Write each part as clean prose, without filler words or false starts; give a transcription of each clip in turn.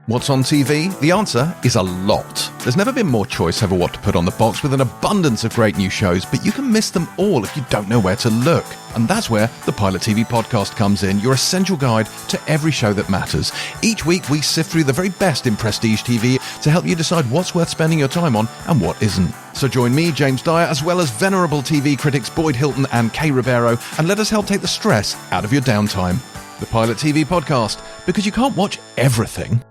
What's on TV? The answer is a lot. There's never been more choice over what to put on the box with an abundance of great new shows, but you can miss them all if you don't know where to look. And that's where the Pilot TV podcast comes in, your essential guide to every show that matters. Each week we sift through the very best in prestige TV to help you decide what's worth spending your time on and what isn't. So join me, James Dyer, as well as venerable TV critics Boyd Hilton and Kay Ribeiro, and let us help take the stress out of your downtime. The Pilot TV podcast, because you can't watch everything.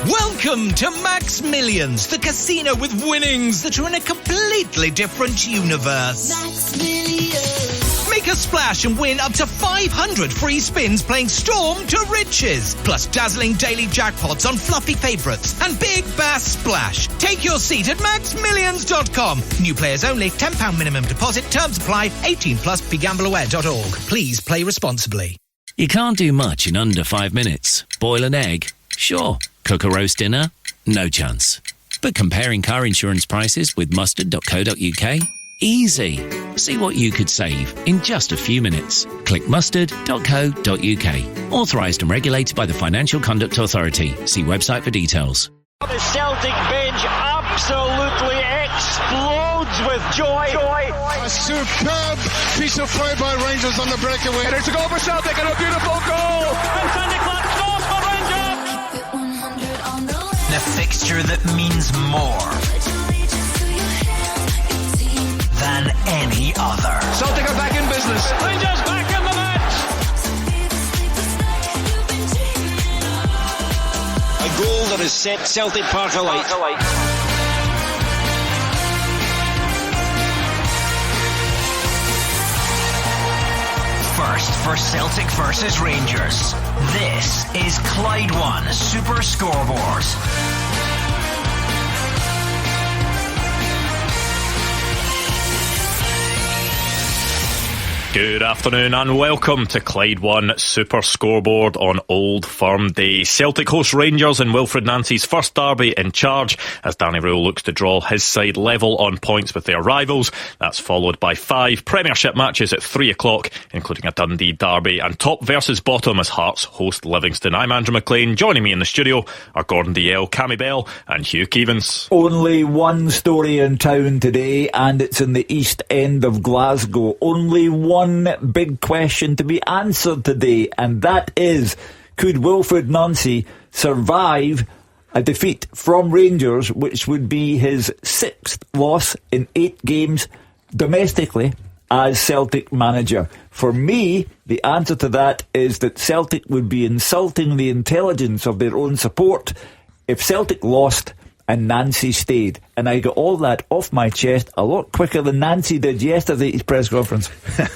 Welcome to Max Millions, the casino with winnings that are in a completely different universe. Max Millions. Make a splash and win up to 500 free spins playing Storm to Riches, plus dazzling daily jackpots on fluffy favourites and Big Bass Splash. Take your seat at maxmillions.com. New players only, £10 minimum deposit, terms apply, 18 plus, begambleaware.org. Please play responsibly. You can't do much in under 5 minutes. Boil an egg? Sure. Cook a roast dinner? No chance. But comparing car insurance prices with mustard.co.uk? Easy. See what you could save in just a few minutes. Click mustard.co.uk. Authorised and regulated by the Financial Conduct Authority. See website for details. The Celtic bench absolutely explodes with joy. A superb piece of play by Rangers on the breakaway. And it's a goal for Celtic and a beautiful goal. And Sandy Clark scores for Rangers. The fixture that means more than any other. Celtic are back in business. Rangers back in the match. A goal that has set Celtic Park alight. First for Celtic versus Rangers. This is Clyde One Super Scoreboard. Good afternoon and welcome to Clyde One Super Scoreboard on Old Firm Day. Celtic host Rangers in Wilfred Nancy's first derby in charge as Danny Rule looks to draw his side level on points with their rivals. That's followed by 5 Premiership matches at 3 o'clock, including a Dundee derby, and top versus bottom as Hearts host Livingston. I'm Andrew Maclean. Joining me in the studio are Gordon Dalziel, Cammy Bell and Hugh Keevins. Only one story in town today, and it's in the east end of Glasgow. Only one big question to be answered today, and that is, could Wilfred Nancy survive a defeat from Rangers, which would be his 6th loss in 8 games domestically as Celtic manager? For me, the answer to that is that Celtic would be insulting the intelligence of their own support if Celtic lost and Nancy stayed. And I got all that off my chest a lot quicker than Nancy did yesterday at his press conference.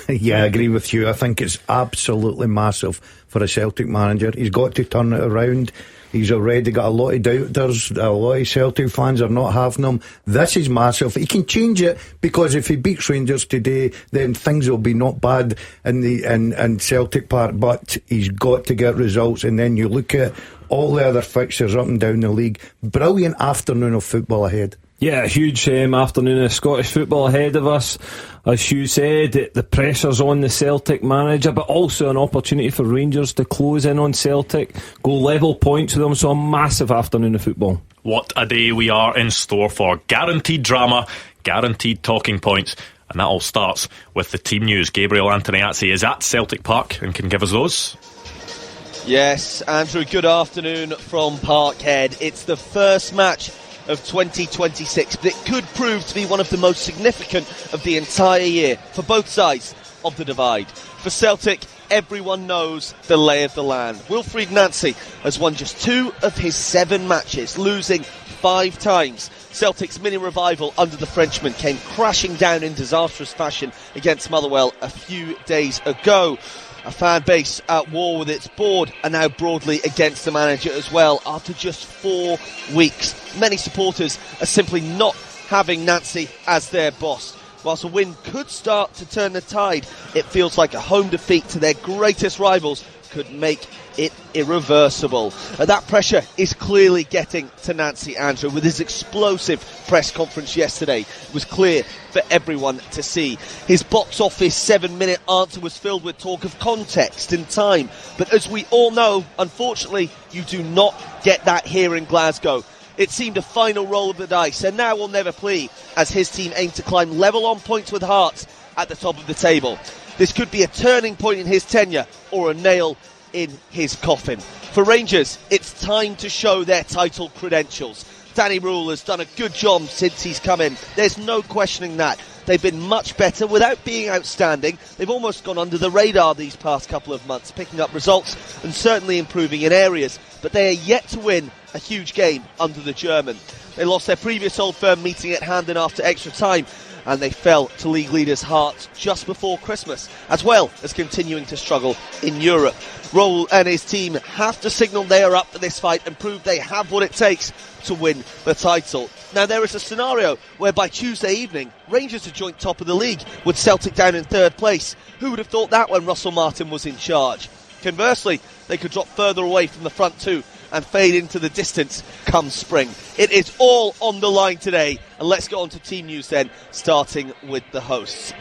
Yeah, I agree with you. I think it's absolutely massive for a Celtic manager. He's got to turn it around. He's already got a lot of doubters. A lot of Celtic fans are not having him. This is massive. He can change it, because if he beats Rangers today, then things will be not bad in Celtic Park. But he's got to get results. And then you look at all the other fixtures up and down the league. Brilliant afternoon of football ahead. Yeah, huge afternoon of Scottish football ahead of us. As Hugh said, the pressure's on the Celtic manager, but also an opportunity for Rangers to close in on Celtic, go level points with them. So a massive afternoon of football. What a day we are in store for. Guaranteed drama, guaranteed talking points, and that all starts with the team news. Gabriel Antoniazzi is at Celtic Park and can give us those. Yes, Andrew, good afternoon from Parkhead. It's the first match of 2026, but it could prove to be one of the most significant of the entire year for both sides of the divide. For Celtic, everyone knows the lay of the land. Wilfred Nancy has won just 2 of his 7 matches, losing 5 times. Celtic's mini revival under the Frenchman came crashing down in disastrous fashion against Motherwell a few days ago. A fan base at war with its board and now broadly against the manager as well after just 4 weeks. Many supporters are simply not having Nancy as their boss. Whilst a win could start to turn the tide, it feels like a home defeat to their greatest rivals could make it irreversible. That pressure is clearly getting to Nancy Andrew with his explosive press conference yesterday. It was clear for everyone to see. His box office 7-minute answer was filled with talk of context and time. But as we all know, unfortunately, you do not get that here in Glasgow. It seemed a final roll of the dice, and now will never plea as his team aim to climb level on points with Hearts at the top of the table. This could be a turning point in his tenure or a nail in his coffin. For Rangers, it's time to show their title credentials. Danny Rule has done a good job since he's come in. There's no questioning that. They've been much better without being outstanding. They've almost gone under the radar these past couple of months, picking up results and certainly improving in areas. But they are yet to win a huge game under the German. They lost their previous Old Firm meeting at Hampden after extra time, and they fell to league leaders Hearts just before Christmas, as well as continuing to struggle in Europe. Raoul and his team have to signal they are up for this fight and prove they have what it takes to win the title. Now, there is a scenario where by Tuesday evening, Rangers are joint top of the league with Celtic down in third place. Who would have thought that when Russell Martin was in charge? Conversely, they could drop further away from the front two and fade into the distance come spring. It is all on the line today, and let's get on to team news then, starting with the hosts.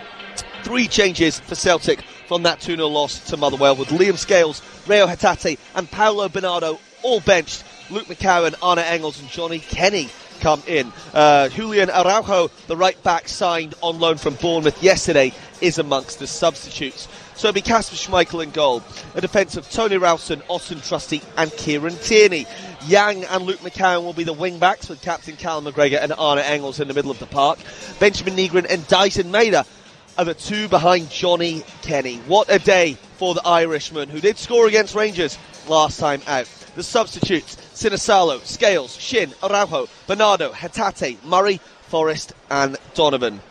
3 changes for Celtic from that 2-0 loss to Motherwell, with Liam Scales, Reo Hatate and Paolo Bernardo all benched. Luke McCowan, Arne Engels and Johnny Kenny come in. Julian Araujo, the right back signed on loan from Bournemouth yesterday, is amongst the substitutes. So it'll be Kasper Schmeichel in goal. A defence of Tony Ralston, Austin Trusty and Kieran Tierney. Yang and Luke McCowan will be the wing-backs, with captain Callum McGregor and Arne Engels in the middle of the park. Benjamin Nygren and Dyson Maeda are the 2 behind Johnny Kenny. What a day for the Irishman, who did score against Rangers last time out. The substitutes: Sinisalo, Scales, Shin, Araujo, Bernardo, Hatate, Murray, Forrest and Donovan.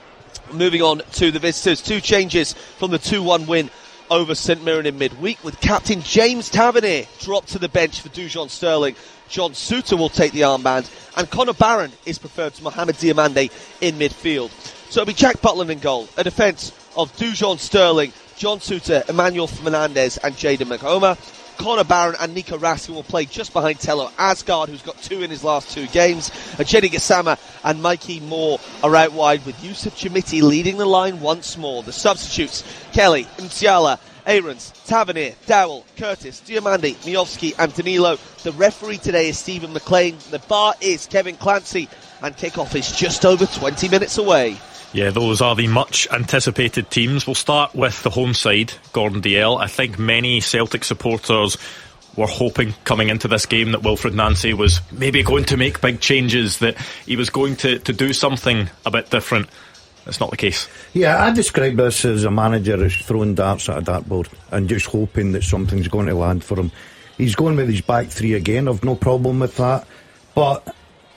Moving on to the visitors, 2 changes from the 2-1 win over St Mirren in midweek, with captain James Tavernier dropped to the bench for Dujon Sterling. John Suter will take the armband, and Conor Barron is preferred to Mohamed Diamande in midfield. So it'll be Jack Butland in goal, a defence of Dujon Sterling, John Suter, Emmanuel Fernandez and Jayden McHoma. Conor Barron and Nico Raskin will play just behind Tello Asgard, who's got 2 in his last 2 games. Jenny Gassama and Mikey Moore are out wide, with Yusuf Chamiti leading the line once more. The substitutes: Kelly, Msiala, Aarons, Tavernier, Dowell, Curtis, Diamande, Miovski and Danilo. The referee today is Stephen McLean. The bar is Kevin Clancy, and kick-off is just over 20 minutes away. Yeah, those are the much anticipated teams. We'll start with the home side, Gordon Dalziel. I think many Celtic supporters were hoping coming into this game that Wilfred Nancy was maybe going to make big changes, that he was going to do something a bit different. That's not the case. Yeah, I describe this as a manager who's throwing darts at a dartboard and just hoping that something's going to land for him. He's going with his back 3 again. I've no problem with that, but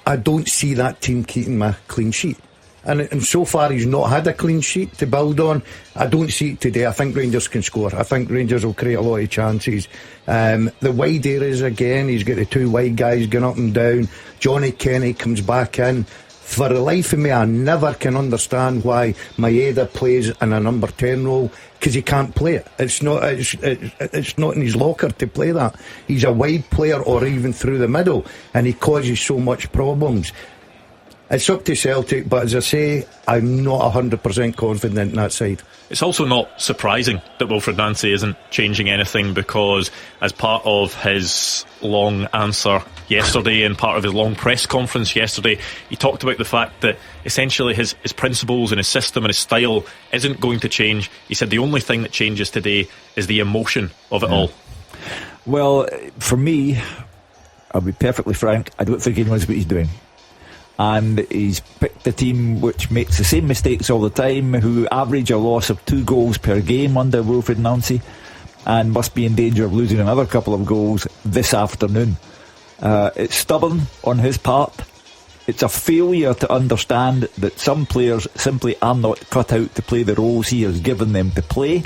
I don't see that team keeping a clean sheet. And so far he's not had a clean sheet to build on. I don't see it today. I think Rangers can score. I think Rangers will create a lot of chances. The wide areas again, he's got the 2 wide guys going up and down. Johnny Kenny comes back in. For the life of me, I never can understand why Maeda plays in a number 10 role, because he can't play it. It's not in his locker to play that. He's a wide player, or even through the middle, and he causes so much problems. It's up to Celtic, but as I say, I'm not 100% confident in that side. It's also not surprising that Wilfred Nancy isn't changing anything, because as part of his long answer yesterday and part of his long press conference yesterday, he talked about the fact that essentially his principles and his system and his style isn't going to change. He said the only thing that changes today is the emotion of it all. Well, for me, I'll be perfectly frank, I don't think he knows what he's doing. And he's picked a team which makes the same mistakes all the time, who average a loss of 2 goals per game under Wilfred Nancy, and must be in danger of losing another couple of goals this afternoon. It's stubborn on his part. It's a failure to understand that some players simply are not cut out to play the roles he has given them to play.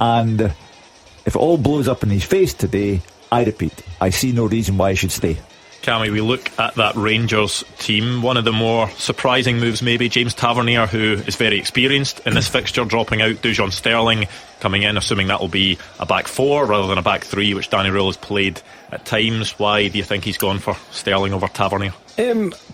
And if it all blows up in his face today, I repeat, I see no reason why he should stay. Cammy, we look at that Rangers team. One of the more surprising moves, maybe, James Tavernier, who is very experienced in this fixture, dropping out. Dujon Sterling coming in, assuming that will be a back four rather than a back three, which Danny Rule has played at times. Why do you think he's gone for Sterling over Tavernier?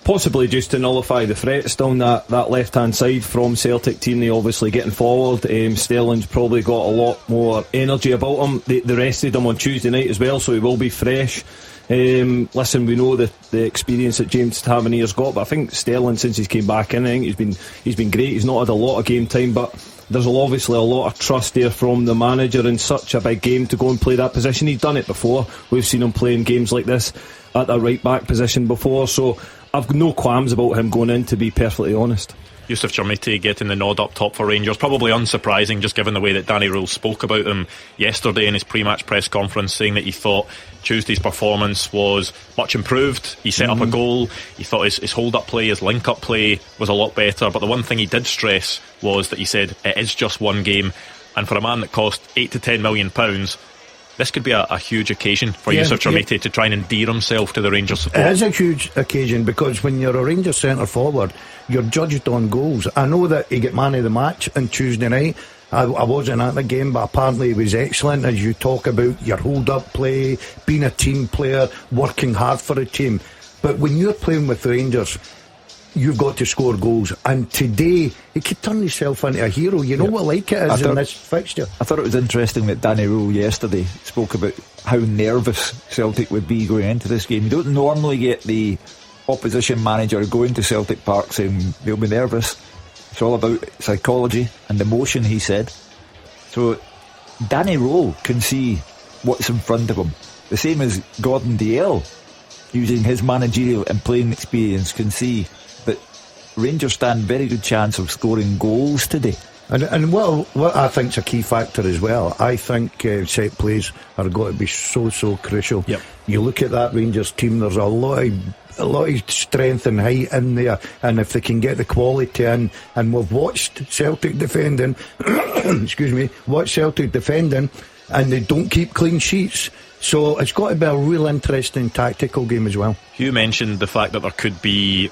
Possibly just to nullify the threats down that left hand side from Celtic team. They obviously getting forward. Sterling's probably got a lot more energy about him. They rested him on Tuesday night as well, so he will be fresh. Listen, we know the experience that James Tavernier's got, but I think Sterling, since he's came back in, I think he's been great. He's not had a lot of game time, but there's obviously a lot of trust there from the manager in such a big game to go and play that position. He's done it before. We've seen him playing games like this at a right back position before, so I've got no qualms about him going in, to be perfectly honest. Yusuf Chermiti getting the nod up top for Rangers, probably unsurprising just given the way that Danny Rule spoke about him yesterday in his pre-match press conference, saying that he thought Tuesday's performance was much improved. He set up a goal. He thought his hold-up play, his link-up play was a lot better, but the one thing he did stress was that he said it is just one game, and for a man that cost £8 to £10 million, this could be a huge occasion for Yusuf Chermiti to try and endear himself to the Rangers support. It is a huge occasion because when you're a Rangers centre forward, you're judged on goals. I know that he got man of the match on Tuesday night. I wasn't at the game, but apparently he was excellent. As you talk about your hold-up play, being a team player, working hard for a team. But when you're playing with the Rangers, you've got to score goals, and today he could turn himself into a hero. You know what like it is in this fixture. I thought it was interesting that Danny Rule yesterday spoke about how nervous Celtic would be going into this game. You don't normally get the opposition manager going to Celtic Park saying they'll be nervous. It's all about psychology and emotion, he said. So Danny Rule can see what's in front of him, the same as Gordon Dalziel, using his managerial and playing experience, can see that Rangers stand very good chance of scoring goals today. And what I think is a key factor as well, I think set plays are going to be so crucial. Yep. You look at that Rangers team, there's a lot of strength and height in there, and if they can get the quality in, and we've watched Celtic defending and they don't keep clean sheets, so it's got to be a real interesting tactical game as well. Hugh mentioned the fact that there could be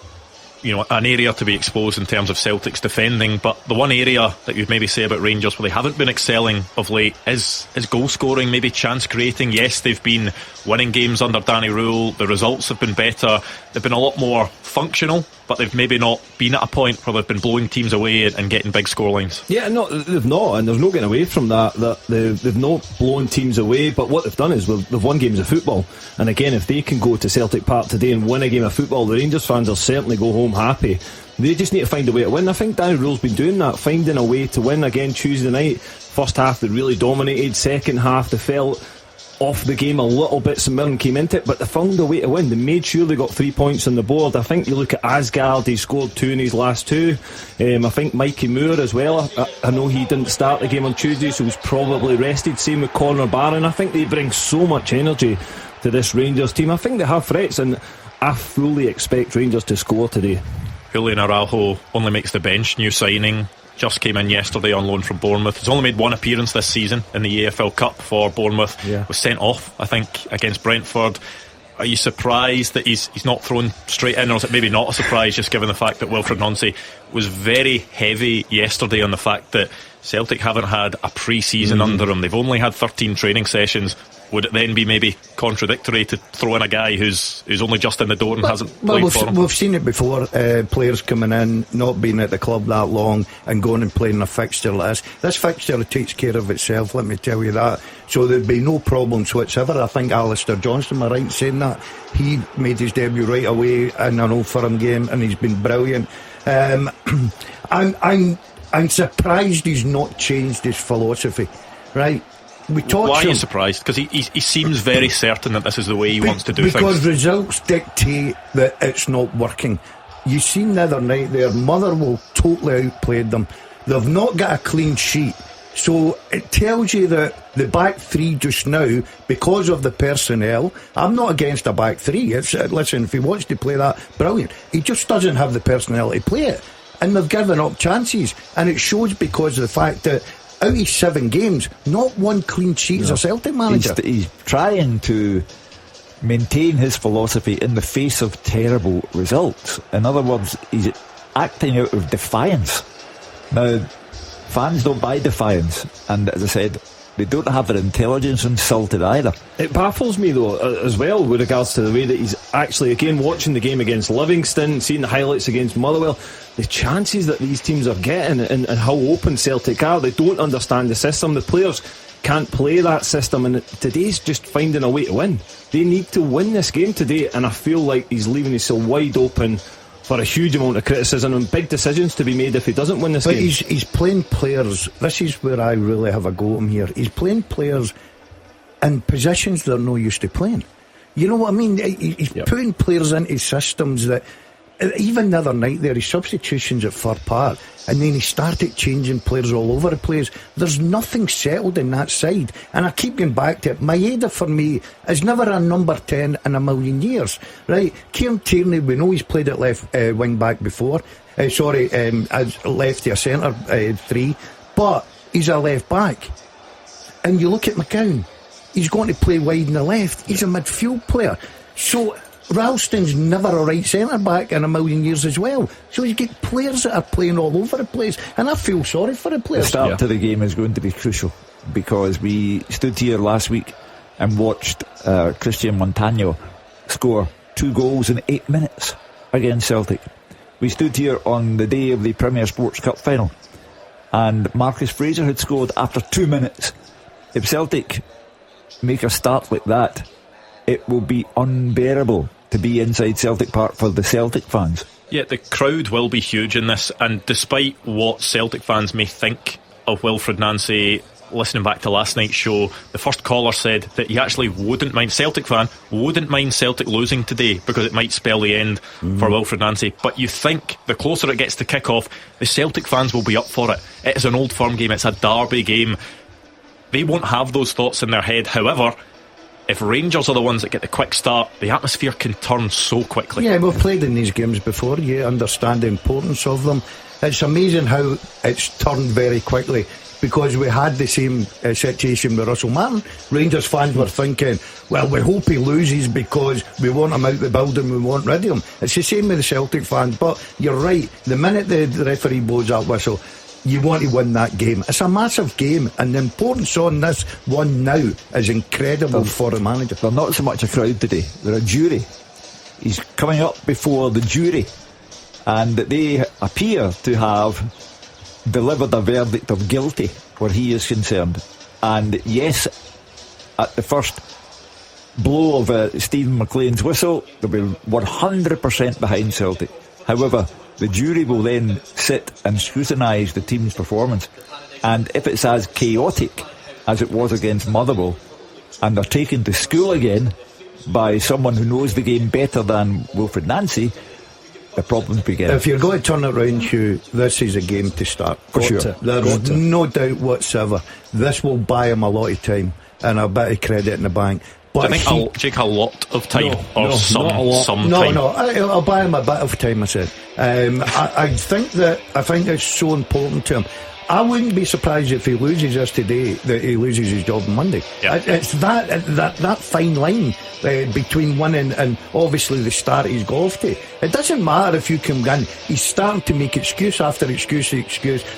an area to be exposed in terms of Celtic's defending, but the one area that you'd maybe say about Rangers where they haven't been excelling of late is goal scoring, maybe chance creating. Yes, they've been winning games under Danny Rule, the results have been better, they've been a lot more functional, but they've maybe not been at a point where they've been blowing teams away and getting big scorelines. Yeah, no, they've not, and there's no getting away from that they've not blown teams away, but what they've done is they've won games of football, and again, if they can go to Celtic Park today and win a game of football, the Rangers fans will certainly go home happy. They just need to find a way to win. I think Danny Rule's been doing that, finding a way to win. Again, Tuesday night, first half they really dominated, second half they fell off the game a little bit. St Mirren came into it, but they found a way to win. They made sure they got 3 points on the board. I think you look at Asgard, he scored 2 in his last 2. I think Mikey Moore as well, I know he didn't start the game on Tuesday, so he's probably rested. Same with Conor Barron. I think they bring so much energy to this Rangers team. I think they have threats, and I fully expect Rangers to score today. Julian Araujo only makes the bench, new signing, just came in yesterday on loan from Bournemouth. He's only made one appearance this season in the AFL Cup for Bournemouth. Was sent off, I think, against Brentford. Are you surprised that he's not thrown straight in, or is it maybe not a surprise just given the fact that Wilfred Nancy was very heavy yesterday on the fact that Celtic haven't had a pre-season under him? They've only had 13 training sessions. Would it then be maybe contradictory to throw in a guy who's only just in the door and hasn't played for him? We've seen it before, players coming in, not being at the club that long and going and playing a fixture like this. This fixture takes care of itself, let me tell you that. So there'd be no problems whatsoever. I think Alistair Johnston, am I right in saying that? He made his debut right away in an Old Firm game and he's been brilliant. I'm surprised he's not changed his philosophy, right? Why are you surprised? Because he seems very certain that this is the way he wants to do things. Because results dictate that it's not working. You seen the other night there, Motherwell totally outplayed them. They've not got a clean sheet. So it tells you that the back three just now, because of the personnel, I'm not against a back three. Listen, if he wants to play that, brilliant. He just doesn't have the personnel to play it. And they've given up chances. And it shows because of the fact that out of 7 games, not one clean sheet as a Celtic manager. He's trying to maintain his philosophy in the face of terrible results. In other words, he's acting out of defiance. Now, fans don't buy defiance, and as I said, they don't have their intelligence insulted either. It baffles me though as well with regards to the way that he's actually, again, watching the game against Livingston, seeing the highlights against Motherwell, the chances that these teams are getting and how open Celtic are. They don't understand the system. The players can't play that system, and today's just finding a way to win. They need to win this game today, and I feel like he's leaving himself wide open for a huge amount of criticism and big decisions to be made if he doesn't win this game. He's playing players. This is where I really have a go at him here. He's playing players in positions they're not used to playing. You know what I mean? He's putting players into systems that, even the other night there, his substitutions at Fir Park, and then he started changing players all over the place. There's nothing settled in that side, and I keep going back to it. Maeda for me is never a number 10 in a million years, right? Kieran Tierney, we know he's played at left wing back before, as lefty or centre 3, but he's a left back. And you look at McCown, he's going to play wide on the left. He's a midfield player. So Ralston's never a right centre back in a million years as well. So he's got players that are playing all over the place, and I feel sorry for the players. The start to the game is going to be crucial, because we stood here last week and watched Christian Montano score 2 goals in 8 minutes against Celtic. We stood here on the day of the Premier Sports Cup final, and Marcus Fraser had scored after 2 minutes. If Celtic make a start like that, it will be unbearable to be inside Celtic Park for the Celtic fans. Yeah, the crowd will be huge in this, and despite what Celtic fans may think of Wilfred Nancy, listening back to last night's show, the first caller said that he actually wouldn't mind, Celtic fan, wouldn't mind Celtic losing today because it might spell the end for Wilfred Nancy. But you think the closer it gets to kick-off, the Celtic fans will be up for it. It is an Old Firm game, it's a derby game. They won't have those thoughts in their head. However, if Rangers are the ones that get the quick start, the atmosphere can turn so quickly. Yeah, we've played in these games before. You understand the importance of them. It's amazing how it's turned very quickly, because we had the same situation with Russell Martin. Rangers fans were thinking, well, we hope he loses because we want him out the building, we want rid of him. It's the same with the Celtic fans. But you're right, the minute the referee blows that whistle, you want to win that game. It's a massive game, and the importance on this one now is incredible for the manager. They're not so much a crowd today, they're a jury. He's coming up before the jury, and they appear to have delivered a verdict of guilty where he is concerned. And yes, at the first blow of Stephen Maclean's whistle, they'll be 100% behind Celtic. However, the jury will then sit and scrutinise the team's performance, and if it's as chaotic as it was against Motherwell, and they're taken to school again by someone who knows the game better than Wilfred Nancy, the problems begin. If you're going to turn it round, Hugh, this is a game to start. For sure. There's no doubt whatsoever. This will buy him a lot of time and a bit of credit in the bank. But do you think it'll take a lot of time, some time? No, I'll buy him a bit of time, I said. I think it's so important to him. I wouldn't be surprised if he loses this today, that he loses his job on Monday. Yeah. It's that fine line between winning and obviously the start he's got off to. It doesn't matter if you come in. He's starting to make excuse after excuse.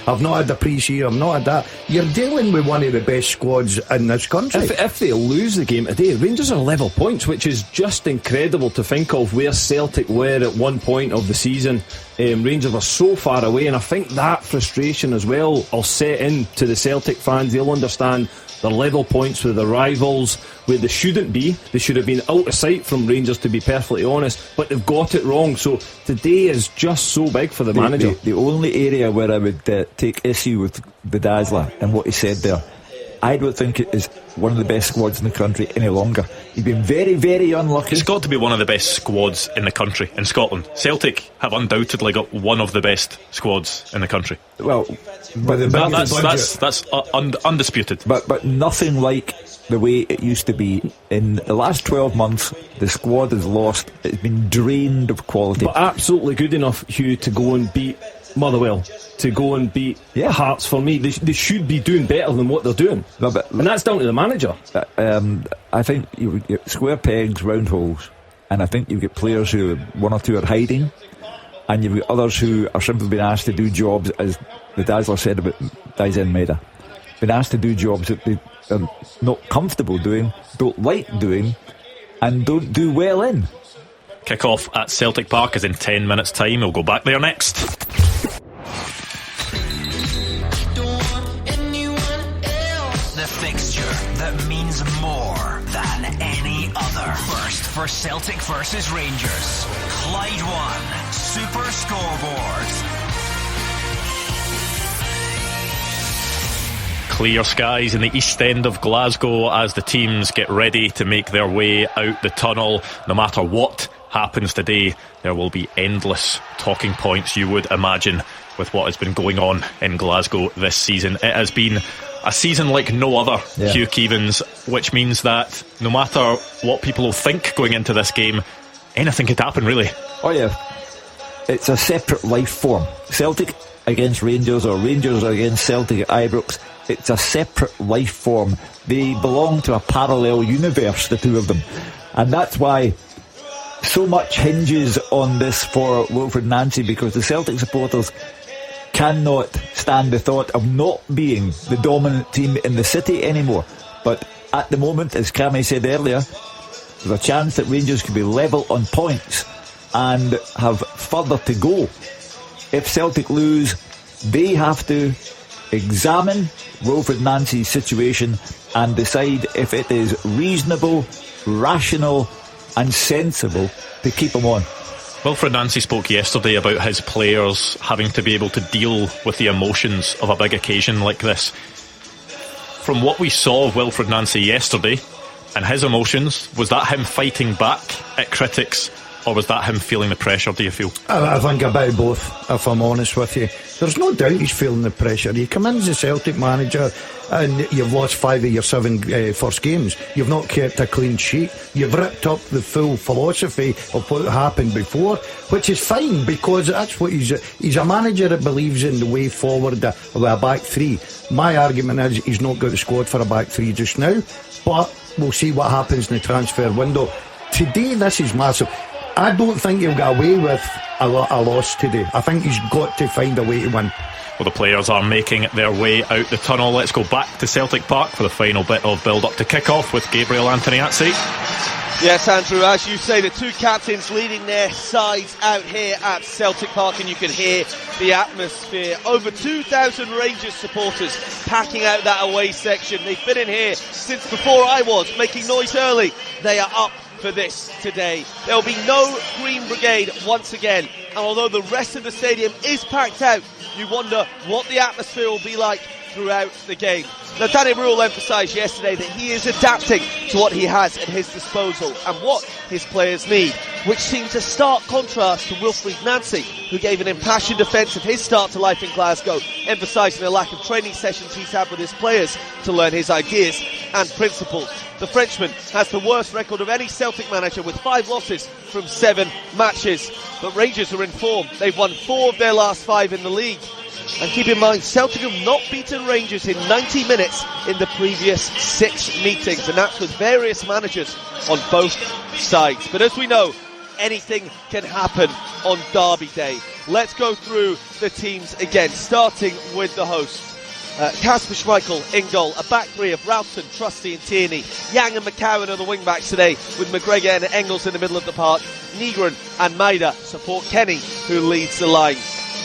I've not had the pre-season, I've not had that. You're dealing with one of the best squads in this country. If they lose the game today, Rangers are level points, which is just incredible to think of where Celtic were at one point of the season. Rangers are so far away, and I think that frustration as well will set in to the Celtic fans. They'll understand they're level points with the rivals where they shouldn't be. They should have been out of sight from Rangers, to be perfectly honest, but they've got it wrong. So today is just so big for the manager. The only area where I would take issue with the Dazzler and what he said there, I don't think it is one of the best squads in the country any longer. He's been very, very unlucky. It's got to be one of the best squads in the country, in Scotland. Celtic have undoubtedly got one of the best squads in the country. Well, but that's undisputed. But nothing like the way it used to be. In the last 12 months, the squad has lost. It's been drained of quality. But absolutely good enough, Hugh, to go and beat Motherwell to go and beat Hearts. For me, they should be doing better than what they're doing, and that's down to the manager. I think you get square pegs, round holes, and I think you get players who one or two are hiding, and you've got others who are simply being asked to do jobs, as the Dazzler said about Daizen Maeda, been asked to do jobs that they are not comfortable doing, don't like doing, and don't do well in. Kick-off at Celtic Park is in 10 minutes' time. We'll go back there next. The fixture that means more than any other. First for Celtic versus Rangers. Clyde One Super Scoreboard. Clear skies in the east end of Glasgow as the teams get ready to make their way out the tunnel. No matter what happens today, there will be endless talking points, you would imagine, with what has been going on in Glasgow this season. It has been a season like no other, Hugh Keevins, which means that no matter what people will think going into this game, anything could happen, really. Oh yeah, it's a separate life form. Celtic against Rangers, or Rangers against Celtic at Ibrox. It's a separate life form. They belong to a parallel universe, the two of them, and that's why so much hinges on this for Wilfred Nancy, because the Celtic supporters cannot stand the thought of not being the dominant team in the city anymore. But at the moment, as Cammy said earlier, there's a chance that Rangers could be level on points and have further to go. If Celtic lose, they have to examine Wilfred Nancy's situation and decide if it is reasonable, rational and sensible to keep him on. Wilfred Nancy spoke yesterday about his players having to be able to deal with the emotions of a big occasion like this. From what we saw of Wilfred Nancy yesterday and his emotions, was that him fighting back at critics, or was that him feeling the pressure, do you feel? I think a bit of both, if I'm honest with you. There's no doubt he's feeling the pressure. You come in as a Celtic manager and you've lost 5 of your 7 first games. You've not kept a clean sheet. You've ripped up the full philosophy of what happened before, which is fine, because that's what he's a manager that believes in the way forward with a back three. My argument is he's not got the squad for a back three just now, but we'll see what happens in the transfer window. Today, this is massive. I don't think he'll get away with a loss today. I think he's got to find a way to win. Well, the players are making their way out the tunnel. Let's go back to Celtic Park for the final bit of build-up to kick-off with Gabriel Antoniazzi. Yes, Andrew, as you say, the two captains leading their sides out here at Celtic Park, and you can hear the atmosphere. Over 2,000 Rangers supporters packing out that away section. They've been in here since before I was, making noise early. They are up for this today. There will be no Green Brigade once again, and although the rest of the stadium is packed out, you wonder what the atmosphere will be like throughout the game. Now, Danny Rule emphasised yesterday that he is adapting to what he has at his disposal and what his players need, which seems a stark contrast to Wilfred Nancy, who gave an impassioned defence of his start to life in Glasgow, emphasising the lack of training sessions he's had with his players to learn his ideas and principles. The Frenchman has the worst record of any Celtic manager, with 5 losses from 7 matches. But Rangers are in form. They've won 4 of their last 5 in the league. And keep in mind, Celtic have not beaten Rangers in 90 minutes in the previous 6 meetings, and that's with various managers on both sides. But as we know, anything can happen on Derby Day. Let's go through the teams again, starting with the hosts. Kasper Schmeichel in goal, a back three of Ralston, Trusty and Tierney. Yang and McCowan are the wing backs today, with McGregor and Engels in the middle of the park. Nygren and Maeda support Kenny, who leads the line.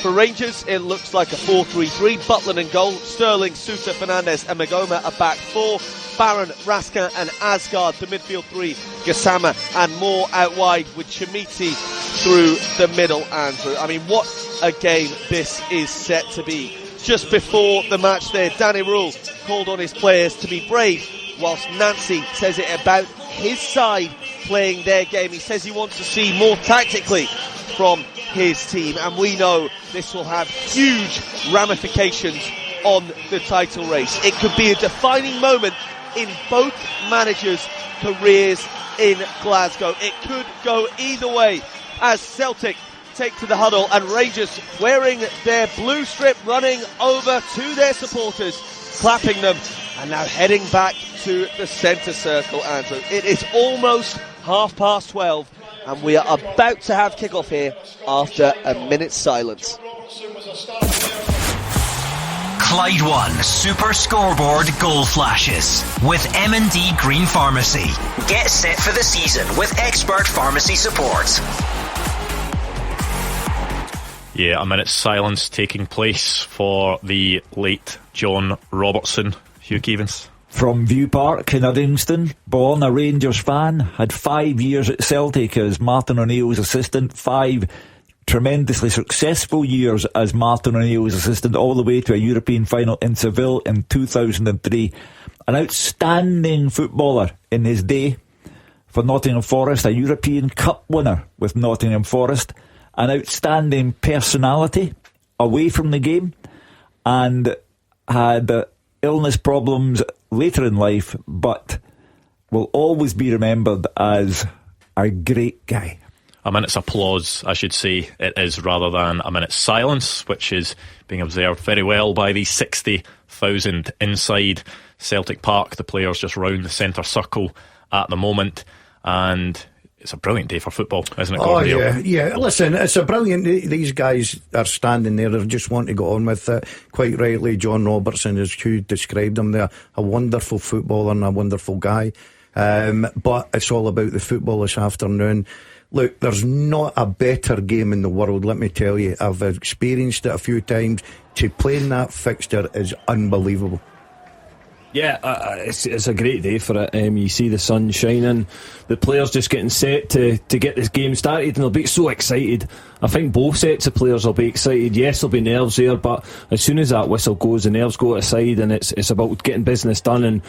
For Rangers, it looks like a 4-3-3. Butland in goal, Sterling, Sousa, Fernandes and Magoma are back 4. Barron, Raskin and Asgard, the midfield 3. Gassama and Moore out wide, with Chimiti through the middle, Andrew. I mean, what a game this is set to be. Just before the match there, Danny Rule called on his players to be brave, whilst Nancy says it about his side playing their game. He says he wants to see more tactically from his team, and we know this will have huge ramifications on the title race. It could be a defining moment in both managers' careers in Glasgow. It could go either way, as Celtic take to the huddle, and Rangers wearing their blue strip running over to their supporters, clapping them, and now heading back to the centre circle, Andrew. It is almost 12:30, and we are about to have kick-off here after a minute's silence. Clyde One Super Scoreboard Goal Flashes with M&D Green Pharmacy. Get set for the season with expert pharmacy support. Yeah, a minute's silence taking place for the late John Robertson. Hugh Keevins. From View Park in Uddingston, born a Rangers fan, had 5 years at Celtic as Martin O'Neill's assistant, 5 tremendously successful years as Martin O'Neill's assistant, all the way to a European final in Seville in 2003. An outstanding footballer in his day for Nottingham Forest, a European Cup winner with Nottingham Forest, an outstanding personality away from the game, and had illness problems later in life, but will always be remembered as a great guy. A minute's applause, I should say, it is, rather than a minute's silence, which is being observed very well by the 60,000 inside Celtic Park. The players just round the centre circle at the moment, and it's a brilliant day for football, isn't it, Gordon? Oh, yeah. Listen, it's a brilliant... These guys are standing there. They just want to go on with it. Quite rightly, John Robertson, as Hugh described him there, a wonderful footballer and a wonderful guy. But it's all about the football this afternoon. Look, there's not a better game in the world, let me tell you. I've experienced it a few times. To play in that fixture is unbelievable. Yeah, it's a great day for it. You see the sun shining, the players just getting set to get this game started, and they'll be so excited. I think both sets of players will be excited. Yes, there'll be nerves there, but as soon as that whistle goes, the nerves go aside, and it's about getting business done. And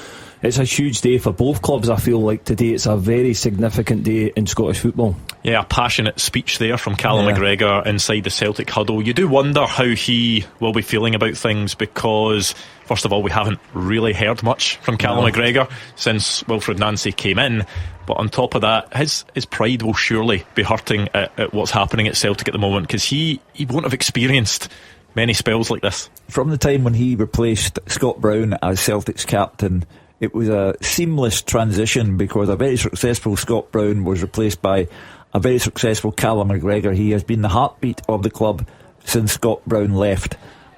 it's a huge day for both clubs, I feel like, today. It's a very significant day in Scottish football. Yeah, a passionate speech there from Callum McGregor inside the Celtic huddle. You do wonder how he will be feeling about things, because first of all, we haven't really heard much from Callum McGregor since Wilfred Nancy came in. But on top of that, his pride will surely be hurting at what's happening at Celtic at the moment, because he won't have experienced many spells like this. From the time when he replaced Scott Brown as Celtic's captain, it was a seamless transition, because a very successful Scott Brown was replaced by a very successful Callum McGregor. He has been the heartbeat of the club since Scott Brown left,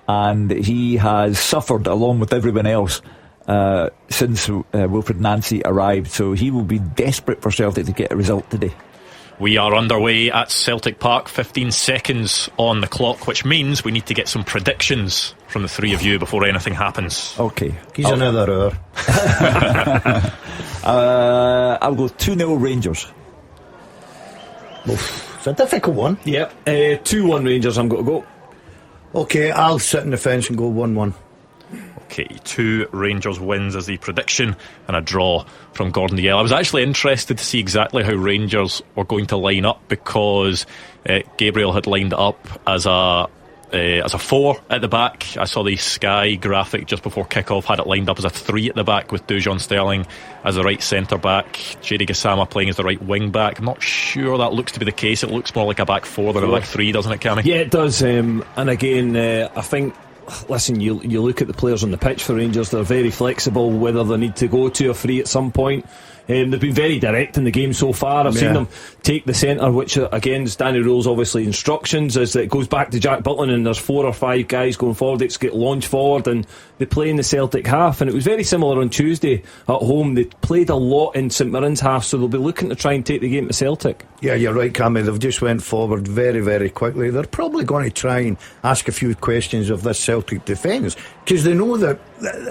and he has suffered along with everyone else since Wilfred Nancy arrived. So he will be desperate for Celtic to get a result today. We are underway at Celtic Park, 15 seconds on the clock, which means we need to get some predictions from the three of you before anything happens. Okay. He's another hour. I'll go 2-0 Rangers. Oof, it's a difficult one. Yep. 2-1 Rangers, I'm going to go. Okay, I'll sit in the fence and go 1-1. Okay, 2 Rangers wins as the prediction, and a draw from Gordon Dalziel. I was actually interested to see exactly how Rangers were going to line up, because Gabriel had lined up as a 4 at the back. I saw the Sky graphic just before kick-off, had it lined up as a 3 at the back, with Dujon Sterling as the right centre-back, Jady Gassama playing as the right wing-back. I'm not sure that looks to be the case. It looks more like a back 4 than a back 3, doesn't it, Cammy? Yeah, it does. And again, I think, listen, you look at the players on the pitch for Rangers, they're very flexible whether they need to go 2 or 3 at some point. They've been very direct in the game so far. I've seen them take the centre, which again is Danny Rowe's obviously instructions, as it goes back to Jack Butland, and there's 4 or 5 guys going forward. It's get launched forward, and they play in the Celtic half. And it was very similar on Tuesday at home. They played a lot in St Mirren's half, so they'll be looking to try and take the game to Celtic. Yeah, you're right, Cammy. They've just went forward very, very quickly. They're probably going to try and ask a few questions of this Celtic defence, because they know that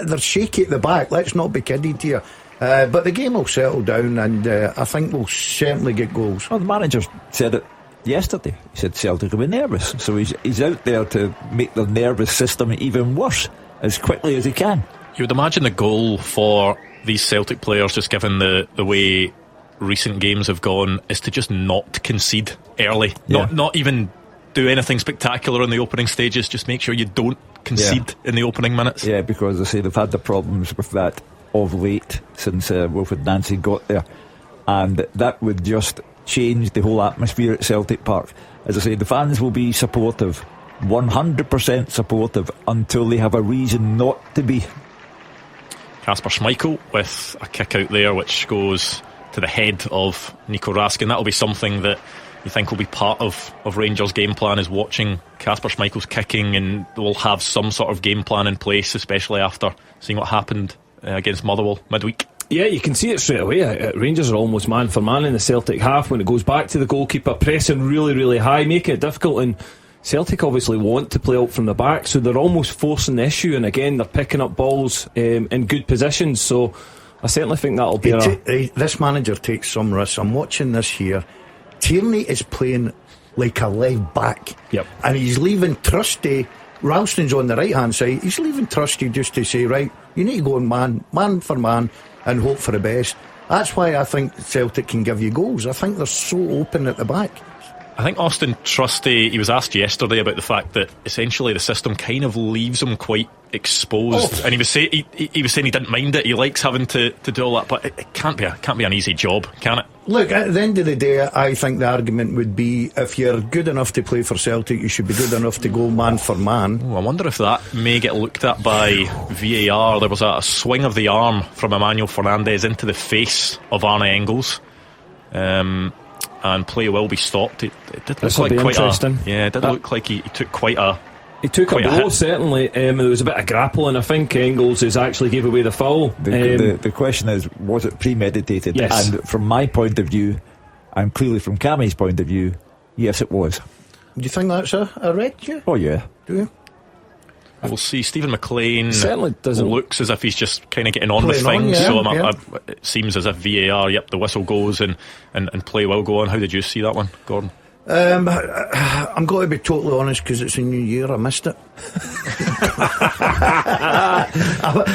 they're shaky at the back. Let's not be kidded here. But the game will settle down, and I think we'll certainly get goals. Well, the manager said it yesterday. He said Celtic will be nervous, so he's out there to make the nervous system even worse as quickly as he can. You would imagine the goal for these Celtic players, just given the way recent games have gone, is to just not concede early. Not even do anything spectacular in the opening stages. Just make sure you don't concede in the opening minutes. Yeah, because I say they've had the problems with that of late since Wilfred Nancy got there, and that would just change the whole atmosphere at Celtic Park. As I say, the fans will be supportive, 100% supportive, until they have a reason not to be. Kasper Schmeichel with a kick out there which goes to the head of Nico Raskin. That'll be something that you think will be part of Rangers' game plan, is watching Kasper Schmeichel's kicking, and they'll have some sort of game plan in place, especially after seeing what happened against Motherwell midweek. Yeah, you can see it straight away. Rangers are almost man for man in the Celtic half when it goes back to the goalkeeper, pressing really, really high, making it difficult. And Celtic obviously want to play out from the back, so they're almost forcing the issue. And again, they're picking up balls in good positions. So I certainly think that'll be this manager takes some risks. I'm watching this here. Tierney is playing like a left back. Yep. And he's leaving Trusty. Ralston's on the right hand side. He's leaving Trusty just to say, right, you need to go on man for man, and hope for the best. That's why I think Celtic can give you goals. I think they're so open at the back. I think Austin Trusty, he was asked yesterday about the fact that essentially the system kind of leaves him quite exposed, and he was saying he didn't mind it. He likes having to do all that, but it can't be an easy job, can it? Look, at the end of the day, I think the argument would be, if you're good enough to play for Celtic, you should be good enough to go man for man. I wonder if that may get looked at by VAR. There was a swing of the arm from Emmanuel Fernandez into the face of Arne Engels, and play will be stopped. It did look like quite interesting. It did look like he took quite a. He took a blow, certainly. There was a bit of grappling. I think Engels actually gave away the foul. The question is, was it premeditated? Yes. And from my point of view, and clearly from Cammy's point of view, yes, it was. Do you think that's a red? Yeah? Oh, yeah. Do you? We'll see. Stephen Maclean certainly doesn't looks as if he's just kind of getting on with things. It seems as if VAR, the whistle goes and play will go on. How did you see that one, Gordon? I'm going to be totally honest, because it's a new year. I missed it.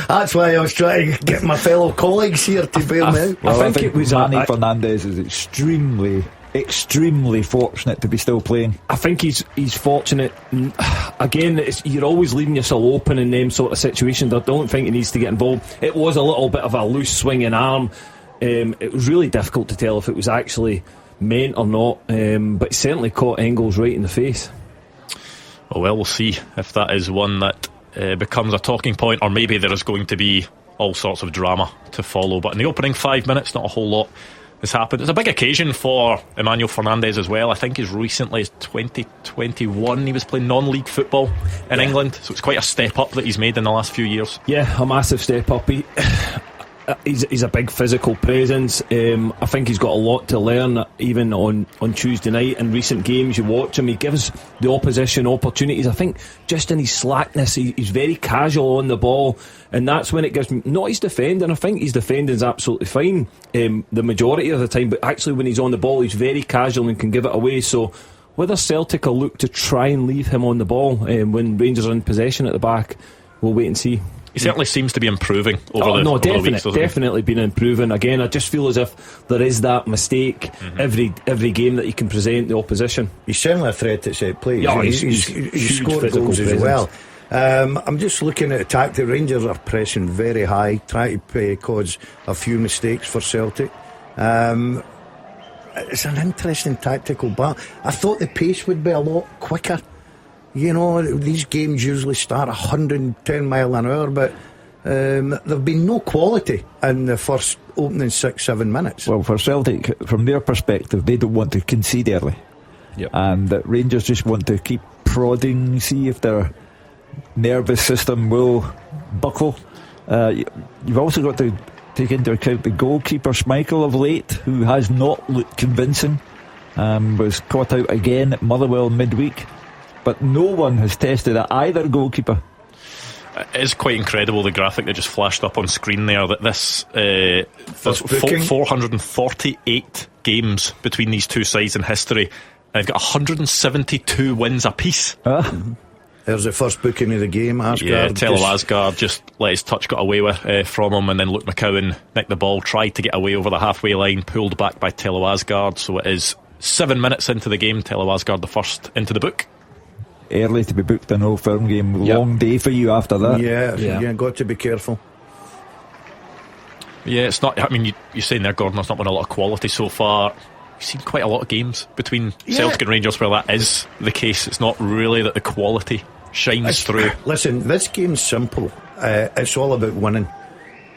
That's why I was trying to get my fellow colleagues here to bail me out. Well, I think it was Manny Fernandez is extremely fortunate to be still playing. I think he's fortunate. Again, you're always leaving yourself open in them sort of situations. I don't think he needs to get involved. It was a little bit of a loose swinging arm. It was really difficult to tell if it was actually meant or not, but it certainly caught Engels right in the face. Well, we'll see if that is one that becomes a talking point, or maybe there is going to be all sorts of drama to follow. But in the opening 5 minutes, not a whole lot has happened. It's a big occasion for Emmanuel Fernandez as well. I think as recently as 2021 he was playing non-league football in England, so it's quite a step up that he's made in the last few years. Yeah, a massive step up. He's a big physical presence. I think he's got a lot to learn, even on Tuesday night. In recent games you watch him, he gives the opposition opportunities. I think just in his slackness, he's very casual on the ball, and that's when it gives me, not his defending. I think his defending is absolutely fine the majority of the time, but actually when he's on the ball he's very casual and can give it away. So whether Celtic will look to try and leave him on the ball when Rangers are in possession at the back, we'll wait and see. He certainly seems to be improving over the weeks. Definitely been improving. Again, I just feel as if there is that mistake every game that he can present the opposition. He's certainly a threat at set play. Yeah, he's scored goals as well. I'm just looking at attack. The Rangers are pressing very high, trying to cause a few mistakes for Celtic. It's an interesting tactical battle. I thought the pace would be a lot quicker. You know, these games usually start 110 mile an hour, but there've been no quality in the first opening 6-7 minutes. Well, for Celtic, from their perspective, they don't want to concede early. Yep. And Rangers just want to keep prodding, see if their nervous system will buckle. You've also got to take into account the goalkeeper Schmeichel of late, who has not looked convincing, was caught out again at Motherwell midweek. But no one has tested at either goalkeeper. It is quite incredible, the graphic that just flashed up on screen there, that there's 448 games between these two sides in history, and they've got 172 wins apiece. There's the first booking of the game. Asgard, yeah, Telo Asgard just let his touch got away with from him, and then Luke McCowan nicked the ball, tried to get away over the halfway line, pulled back by Telo Asgard. So it is 7 minutes into the game, Telo Asgard the first into the book. Early to be booked an Old Firm game. Long day for you after that. Yeah, got to be careful. Yeah, it's not. I mean, you're saying there, Gordon, there's not been a lot of quality so far. We've seen quite a lot of games between Celtic and Rangers where that is the case. It's not really that the quality shines through. Listen, this game's simple. It's all about winning.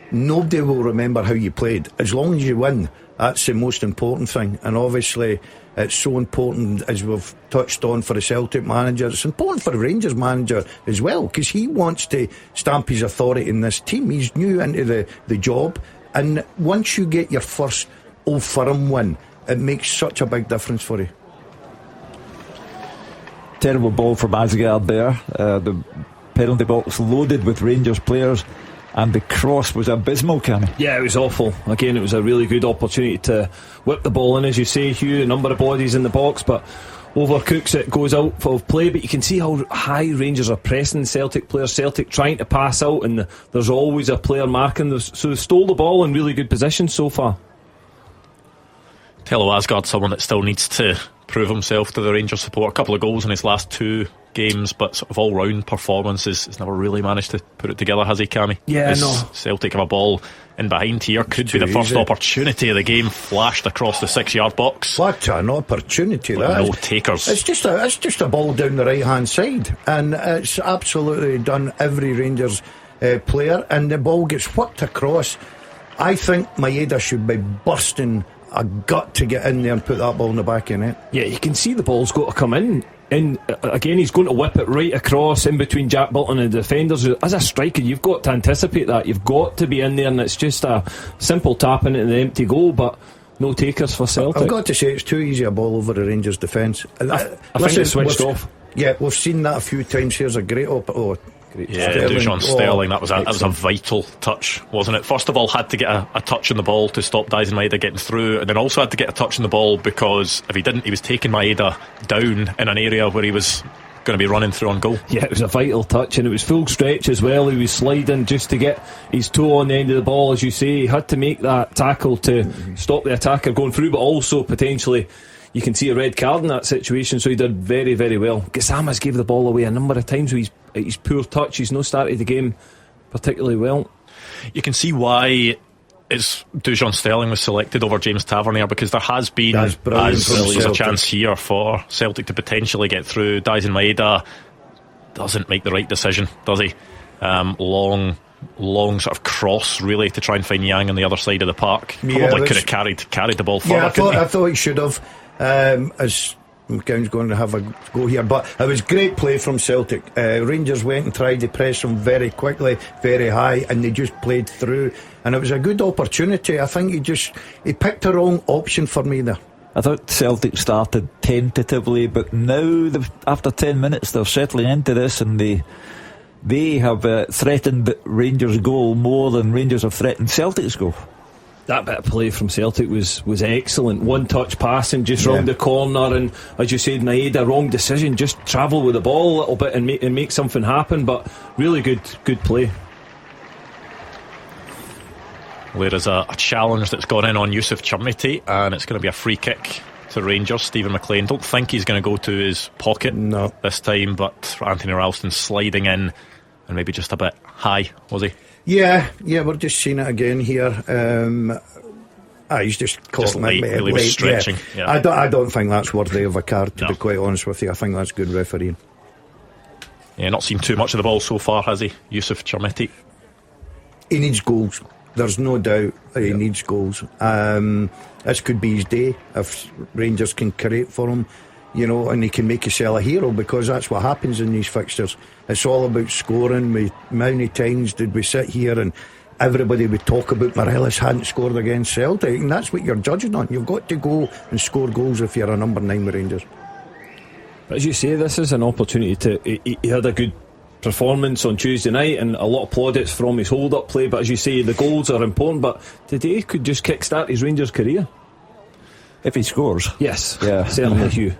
Nobody will remember how you played. As long as you win, that's the most important thing. And obviously it's so important, as we've touched on, for the Celtic manager. It's important for the Rangers manager as well, because he wants to stamp his authority in this team. He's new into the job, and once you get your first Old Firm win, it makes such a big difference for you. Terrible ball from Asgard there. The penalty box loaded with Rangers players, and the cross was abysmal, Cammy. Yeah, it was awful. Again, it was a really good opportunity to whip the ball in, as you say, Hugh. A number of bodies in the box, but overcooks it, goes out of play. But you can see how high Rangers are pressing Celtic players. Celtic trying to pass out, and there's always a player marking them. So they stole the ball in really good position so far. Tello Asgard, someone that still needs to prove himself to the Rangers support. A couple of goals in his last 2 games, but sort of all-round performances. He's never really managed to put it together, has he, Cammy? Yeah, no. Celtic have a ball in behind here. Could be the first opportunity of the game, flashed across the 6-yard box. What an opportunity that no is. takers. It's just a ball down the right-hand side, and it's absolutely done every Rangers player, and the ball gets whipped across. I think Maeda should be bursting a gut to get in there and put that ball in the back of the net. Yeah, you can see the ball's got to come in. And again, he's going to whip it right across in between Jack Burton and the defenders. As a striker, you've got to anticipate that. You've got to be in there, and it's just a simple tapping into the empty goal, but no takers for Celtic. I've got to say, it's too easy a ball over the Rangers defence. I think it's switched off. Yeah, we've seen that a few times. Here's a great Dujon Sterling, that was a vital touch, wasn't it? First of all, had to get a touch on the ball to stop Dyson Maeda getting through, and then also had to get a touch on the ball because if he didn't, he was taking Maeda down in an area where he was going to be running through on goal. Yeah, it was a vital touch, and it was full stretch as well. He was sliding just to get his toe on the end of the ball, as you say. He had to make that tackle to stop the attacker going through, but also potentially you can see a red card in that situation, so he did very, very well. Gassama's gave the ball away a number of times with his poor touch. He's not started the game particularly well. You can see why Dujon Sterling was selected over James Tavernier, because there has been a chance here for Celtic to potentially get through. Dyson Maeda doesn't make the right decision, does he? Long sort of cross really to try and find Yang on the other side of the park. Probably could have carried the ball further. Yeah, I thought he should have. As McCown's going to have a go here, but it was great play from Celtic. Rangers went and tried to press him very quickly, very high, and they just played through, and it was a good opportunity. I think he picked the wrong option for me there. I thought Celtic started tentatively, but now after 10 minutes they're settling into this, and they have threatened Rangers' goal more than Rangers have threatened Celtic's goal. That bit of play from Celtic was excellent. One touch passing just round the corner, and as you said, Maeda, wrong decision, just travel with the ball a little bit and make something happen, but really good play. There is a challenge that's gone in on Yusuf Chermiti, and it's going to be a free kick to Rangers. Stephen Maclean, don't think he's going to go to his pocket this time, but Anthony Ralston sliding in, and maybe just a bit high, was he? Yeah, we're just seeing it again here. He's just caught just really was stretching. Yeah. I don't think that's worthy of a card, to be quite honest with you. I think that's good refereeing. Yeah, not seen too much of the ball so far, has he, Yusuf Chermiti? He needs goals. There's no doubt he needs goals. This could be his day if Rangers can create for him, and he can make himself a hero, because that's what happens in these fixtures. It's all about scoring. How many times did we sit here and everybody would talk about Morelos hadn't scored against Celtic, and that's what you're judging on. You've got to go and score goals if you're a number 9 with Rangers. But as you say, this is an opportunity he had a good performance on Tuesday night and a lot of plaudits from his hold-up play, but as you say, the goals are important, but today could just kick-start his Rangers career if he scores. Yes, certainly. Hugh,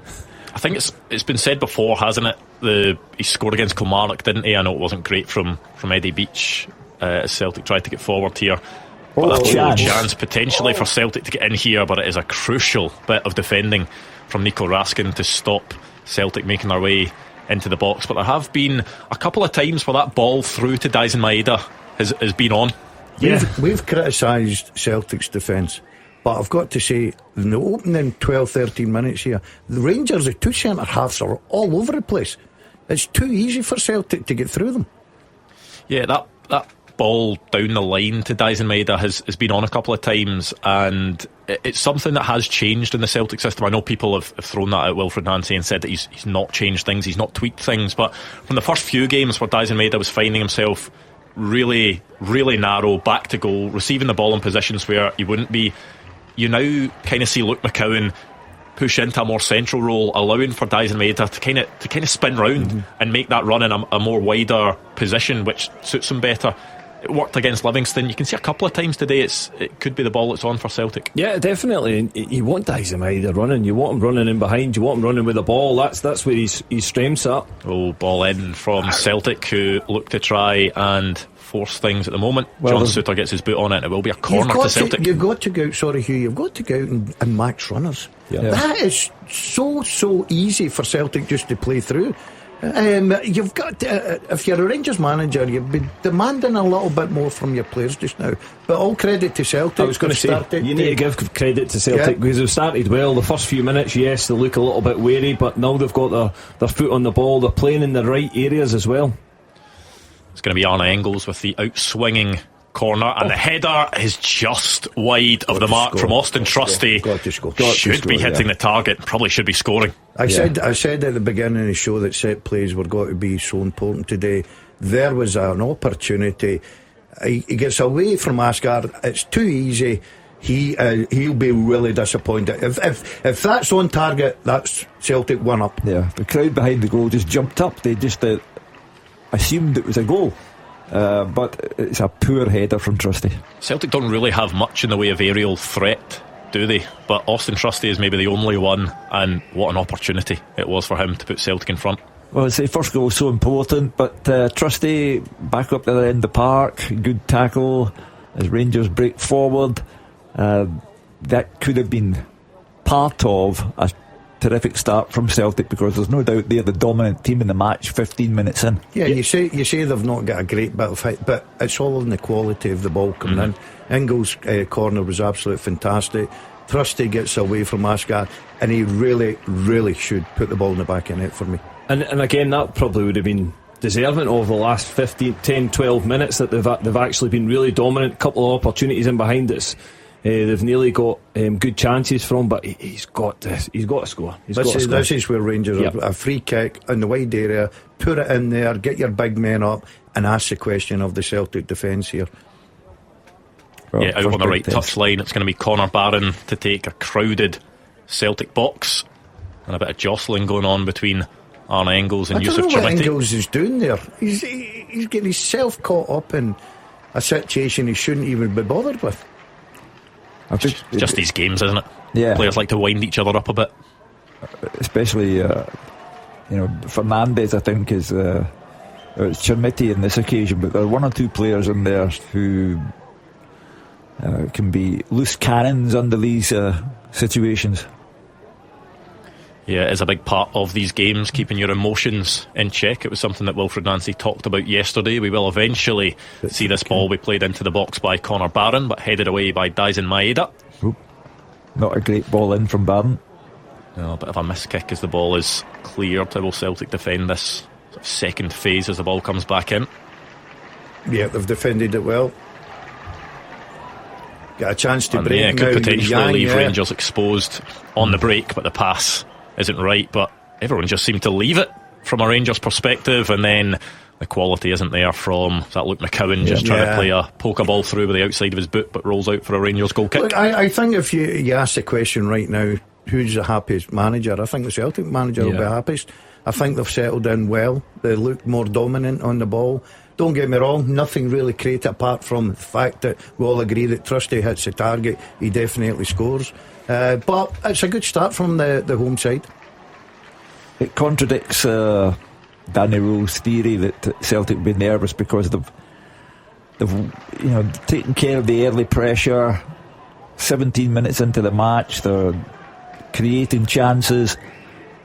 I think it's been said before, hasn't it? He scored against Kilmarnock, didn't he? I know it wasn't great from Eddie Beach as Celtic tried to get forward here. But a chance potentially for Celtic to get in here, but it is a crucial bit of defending from Nico Raskin to stop Celtic making their way into the box. But there have been a couple of times where that ball through to Dyson Maeda has been on. We've criticised Celtic's defence. But I've got to say, in the opening 12-13 minutes here, the Rangers, the two centre halves, are all over the place. It's too easy for Celtic to get through them. Yeah, that ball down the line to Dyson Maeda has been on a couple of times, and it's something that has changed in the Celtic system. I know people have thrown that at Wilfred Nancy and said that he's not changed things, he's not tweaked things, but from the first few games where Dyson Maeda was finding himself really, really narrow, back to goal, receiving the ball in positions where he wouldn't be, you now kind of see Luke McCowan push into a more central role, allowing for Dyson Maeda to kind of spin round and make that run in a more wider position, which suits him better. It worked against Livingston. You can see a couple of times today it could be the ball that's on for Celtic. Yeah, definitely. You want Dyson Maeda running. You want him running in behind. You want him running with the ball. That's where his strengths are. Oh, ball in from Celtic, who look to try and force things at the moment. John Souttar gets his boot on it. It will be a corner to Celtic. You've got to go out, sorry Hugh, you've got to go out and max runners. Yeah. That is so easy for Celtic just to play through. You've got to, if you're a Rangers manager, you've been demanding a little bit more from your players just now. But all credit to Celtic. I was going to say, you need to give credit to Celtic because they've started well. The first few minutes, yes, they look a little bit wary, but now they've got their foot on the ball. They're playing in the right areas as well. It's going to be Arne Engels with the out-swinging corner, and the header is just wide of the mark from Austin Trusty. Should be hitting the target, probably should be scoring. I said at the beginning of the show that set plays were going to be so important today. There was an opportunity. He gets away from Asgard. It's too easy. He'll be really disappointed if that's on target. That's Celtic 1 up. Yeah, the crowd behind the goal just jumped up. They just assumed it was a goal. But it's a poor header from Trusty. Celtic don't really have much in the way of aerial threat, do they? But Austin Trusty is maybe the only one, and what an opportunity it was for him to put Celtic in front. Well, the first goal was so important, but Trusty back up the other end of the park, good tackle as Rangers break forward. That could have been part of a terrific start from Celtic, because there's no doubt they're the dominant team in the match 15 minutes in. Yeah, you say they've not got a great bit of height, but it's all in the quality of the ball coming in. Ingles' corner was absolutely fantastic. Trusty gets away from Asgard, and he really, really should put the ball in the back of the net for me. And again, that probably would have been deserving of the last 15, 10, 12 minutes that they've actually been really dominant. A couple of opportunities in behind us. They've nearly got good chances from, but he's got to score. This is where Rangers are. A free kick in the wide area, put it in there, get your big men up, and ask the question of the Celtic defence here. Well, out on the right touch line, it's going to be Conor Barron to take a crowded Celtic box, and a bit of jostling going on between Arne Engels and Yusuf Chermiti. I don't know what Engels is doing there. He's getting himself caught up in a situation he shouldn't even be bothered with. Just these games, isn't it? Yeah. Players like to wind each other up a bit. Especially, Fernandes, I think, is Chermiti in this occasion, but there are one or two players in there who can be loose cannons under these situations. Yeah, it is a big part of these games, keeping your emotions in check. It was something that Wilfred Nancy talked about yesterday. We will eventually see this ball be played into the box by Conor Barron, but headed away by Dyson Maeda. Oop. Not a great ball in from Barron. No, a bit of a miss kick as the ball is cleared. How will Celtic defend this second phase as the ball comes back in? Yeah, they've defended it well. Got a chance to break. Yeah, could potentially leave Rangers exposed on the break, but the pass isn't right. But everyone just seemed to leave it from a Rangers perspective, and then the quality isn't there from that Luke McCowan just trying to play a poker ball through with the outside of his boot, but rolls out for a Rangers goal kick. Look, I think if you ask the question right now, who's the happiest manager, I think the Celtic manager will be happiest. I think they've settled in well. They look more dominant on the ball. Don't get me wrong, nothing really created apart from the fact that we all agree that Trusty hits the target. He definitely scores, but it's a good start from the home side. It contradicts Danny Rowe's theory that Celtic will be nervous because they've taken care of the early pressure. 17 minutes into the match, they're creating chances.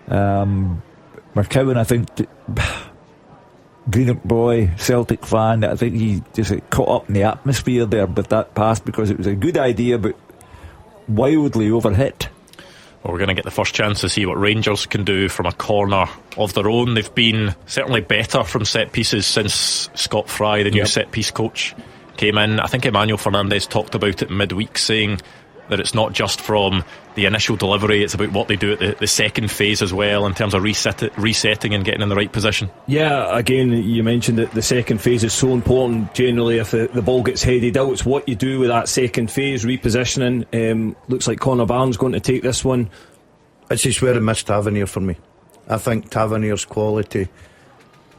McCowan, I think, Greenock boy, Celtic fan, I think he just got caught up in the atmosphere there with that pass, because it was a good idea, but wildly overhit. Well, we're going to get the first chance to see what Rangers can do from a corner of their own. They've been certainly better from set pieces since Scott Fry, the new set piece coach, came in. I think Emmanuel Fernandez talked about it midweek, saying that it's not just from the initial delivery, it's about what they do at the second phase as well, in terms of resetting and getting in the right position. Yeah, again, you mentioned that the second phase is so important. Generally, if the ball gets headed out, it's what you do with that second phase, repositioning. Looks like Connor Barnes going to take this one. This is where I missed Tavernier for me. I think Tavernier's quality,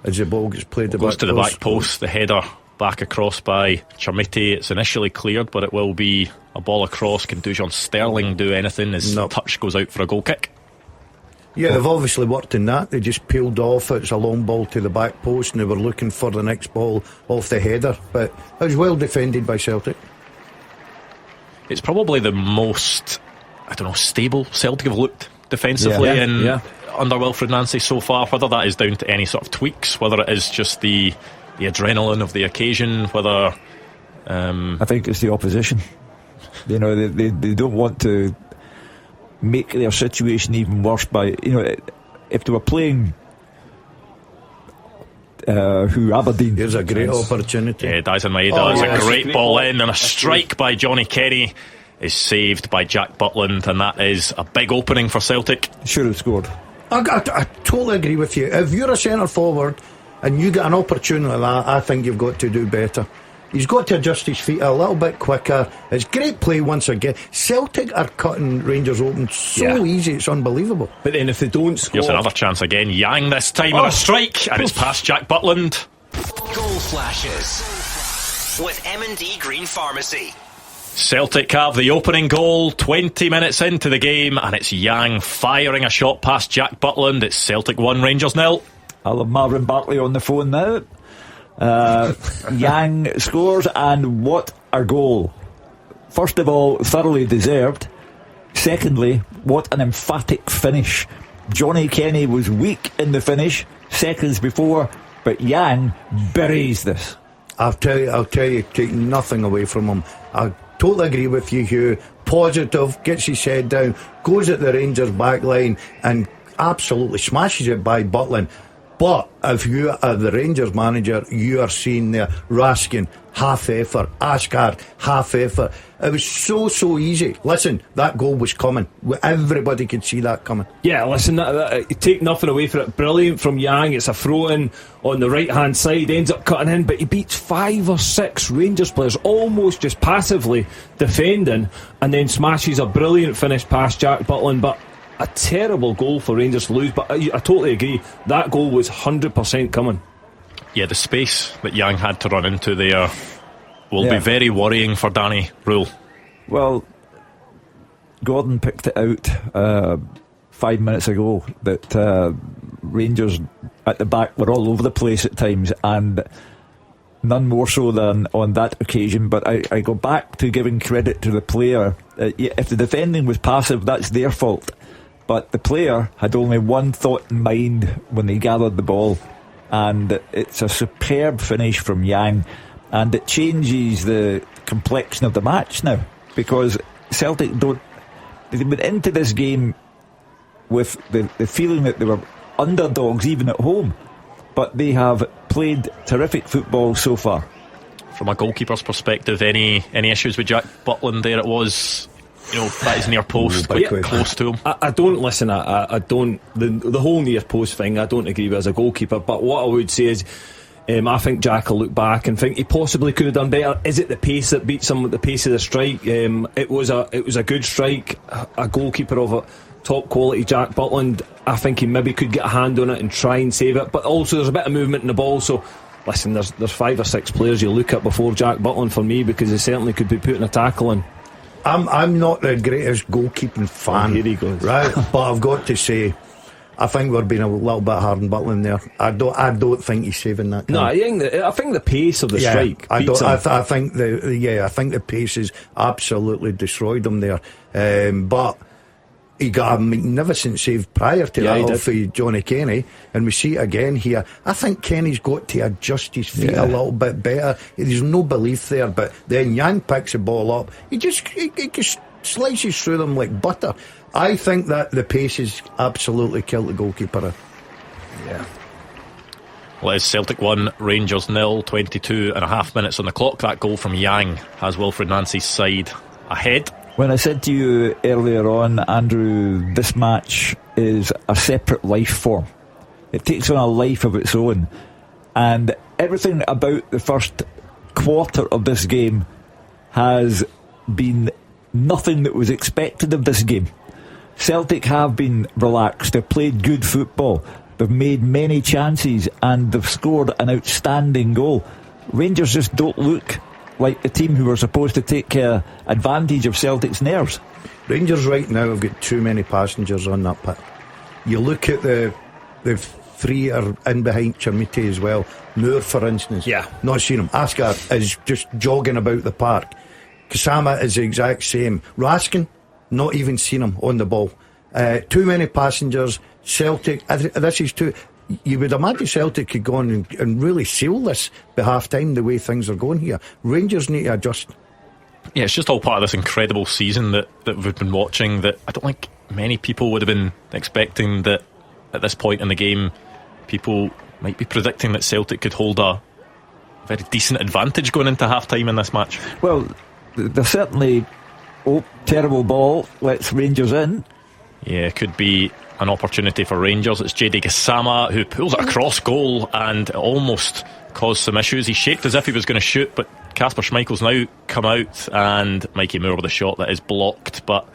as the ball gets played goes to the back post, the header back across by Chermiti. It's initially cleared, but it will be a ball across. Can Dujon Sterling do anything? His touch goes out for a goal kick. Yeah, they've obviously worked in that. They just peeled off. It's a long ball to the back post, and they were looking for the next ball off the header. But it was well defended by Celtic. It's probably the most, stable Celtic have looked defensively under Wilfred Nancy so far. Whether that is down to any sort of tweaks, whether it is just the adrenaline of the occasion, whether I think it's the opposition. They don't want to make their situation even worse by, if they were playing Aberdeen. Here's a great opportunity. Yeah, Dyson Maeda. It's a great ball in, and a strike by Johnny Kenny is saved by Jack Butland, and that is a big opening for Celtic. Should have scored. I totally agree with you. If you're a centre forward and you get an opportunity like that, I think you've got to do better. He's got to adjust his feet a little bit quicker. It's great play once again. Celtic are cutting Rangers open so easy, it's unbelievable. But then if they don't score... Here's another chance again. Yang this time on a strike, and it's past Jack Butland. Goal flashes with M&D Green Pharmacy. Celtic have the opening goal 20 minutes into the game, and it's Yang firing a shot past Jack Butland. It's Celtic 1, Rangers 0. I'll have Marvin Bartley on the phone now. Yang scores, and what a goal. First of all, thoroughly deserved. Secondly, what an emphatic finish. Johnny Kenny was weak in the finish seconds before, but Yang buries this. I'll tell you, take nothing away from him. I totally agree with you, Hugh. Positive, gets his head down, goes at the Rangers back line and absolutely smashes it by Butland. But if you are the Rangers manager, you are seeing there Raskin, half effort, Ashgard, half effort. It was so easy. Listen, that goal was coming. Everybody could see that coming. Yeah, listen, that, take nothing away from it. Brilliant from Yang. It's a throw-in on the right-hand side, ends up cutting in, but he beats 5 or 6 Rangers players, almost just passively defending, and then smashes a brilliant finish past Jack Butland. But a terrible goal for Rangers to lose. But I totally agree, that goal was 100% coming. Yeah, the space that Yang had to run into there will be very worrying for Danny Rule. Well, Gordon picked it out 5 minutes ago that Rangers at the back were all over the place at times, and none more so than on that occasion. But I go back to giving credit to the player. If the defending was passive, that's their fault. But the player had only one thought in mind when they gathered the ball, and it's a superb finish from Yang, and it changes the complexion of the match now, because Celtic they went into this game with the feeling that they were underdogs even at home, but they have played terrific football so far. From a goalkeeper's perspective, any issues with Jack Butland there? It was, that is near post, quite close to him. I don't listen. I don't the whole near post thing. I don't agree with as a goalkeeper. But what I would say is, I think Jack will look back and think he possibly could have done better. Is it the pace that beats him? The pace of the strike. It was a good strike. A goalkeeper of a top quality, Jack Butland, I think he maybe could get a hand on it and try and save it. But also there's a bit of movement in the ball. So listen, there's 5 or 6 players you look at before Jack Butland for me, because he certainly could be putting a tackle in. I'm not the greatest goalkeeping fan, here he goes. Right? But I've got to say, I think we're being a little bit hard on Butland there. I don't think he's saving that. No, I think the pace of the strike. I think the pace has absolutely destroyed him there. But he got a magnificent save prior to that off Johnny Kenny, and we see it again here. I think Kenny's got to adjust his feet a little bit better. There's no belief there, but then Yang picks the ball up. He just slices through them like butter. I think that the pace has absolutely killed the goalkeeper. Yeah. Well, it's Celtic 1, Rangers 0, 22 and a half minutes on the clock. That goal from Yang has Wilfred Nancy's side ahead. When I said to you earlier on, Andrew, this match is a separate life form. It takes on a life of its own. And everything about the first quarter of this game has been nothing that was expected of this game. Celtic have been relaxed. They've played good football. They've made many chances and they've scored an outstanding goal. Rangers just don't look like the team who are supposed to take advantage of Celtic's nerves. Rangers right now have got too many passengers on that pit. You look at the three are in behind Chermiti as well. Moore, for instance, not seen him. Asghar is just jogging about the park. Kasama is the exact same. Raskin, not even seen him on the ball. Too many passengers. Celtic, this is too. You would imagine Celtic could go on and really seal this by half time the way things are going here. Rangers need to adjust. Yeah, it's just all part of this incredible season that we've been watching, that I don't think many people would have been expecting that at this point in the game people might be predicting that Celtic could hold a very decent advantage going into half time in this match. Well, they're certainly terrible ball, lets Rangers in. Yeah, could be an opportunity for Rangers. It's JD Gassama who pulls it across goal and it almost caused some issues. He shaped as if he was going to shoot, but Kasper Schmeichel's now come out and Mikey Moore with a shot that is blocked. But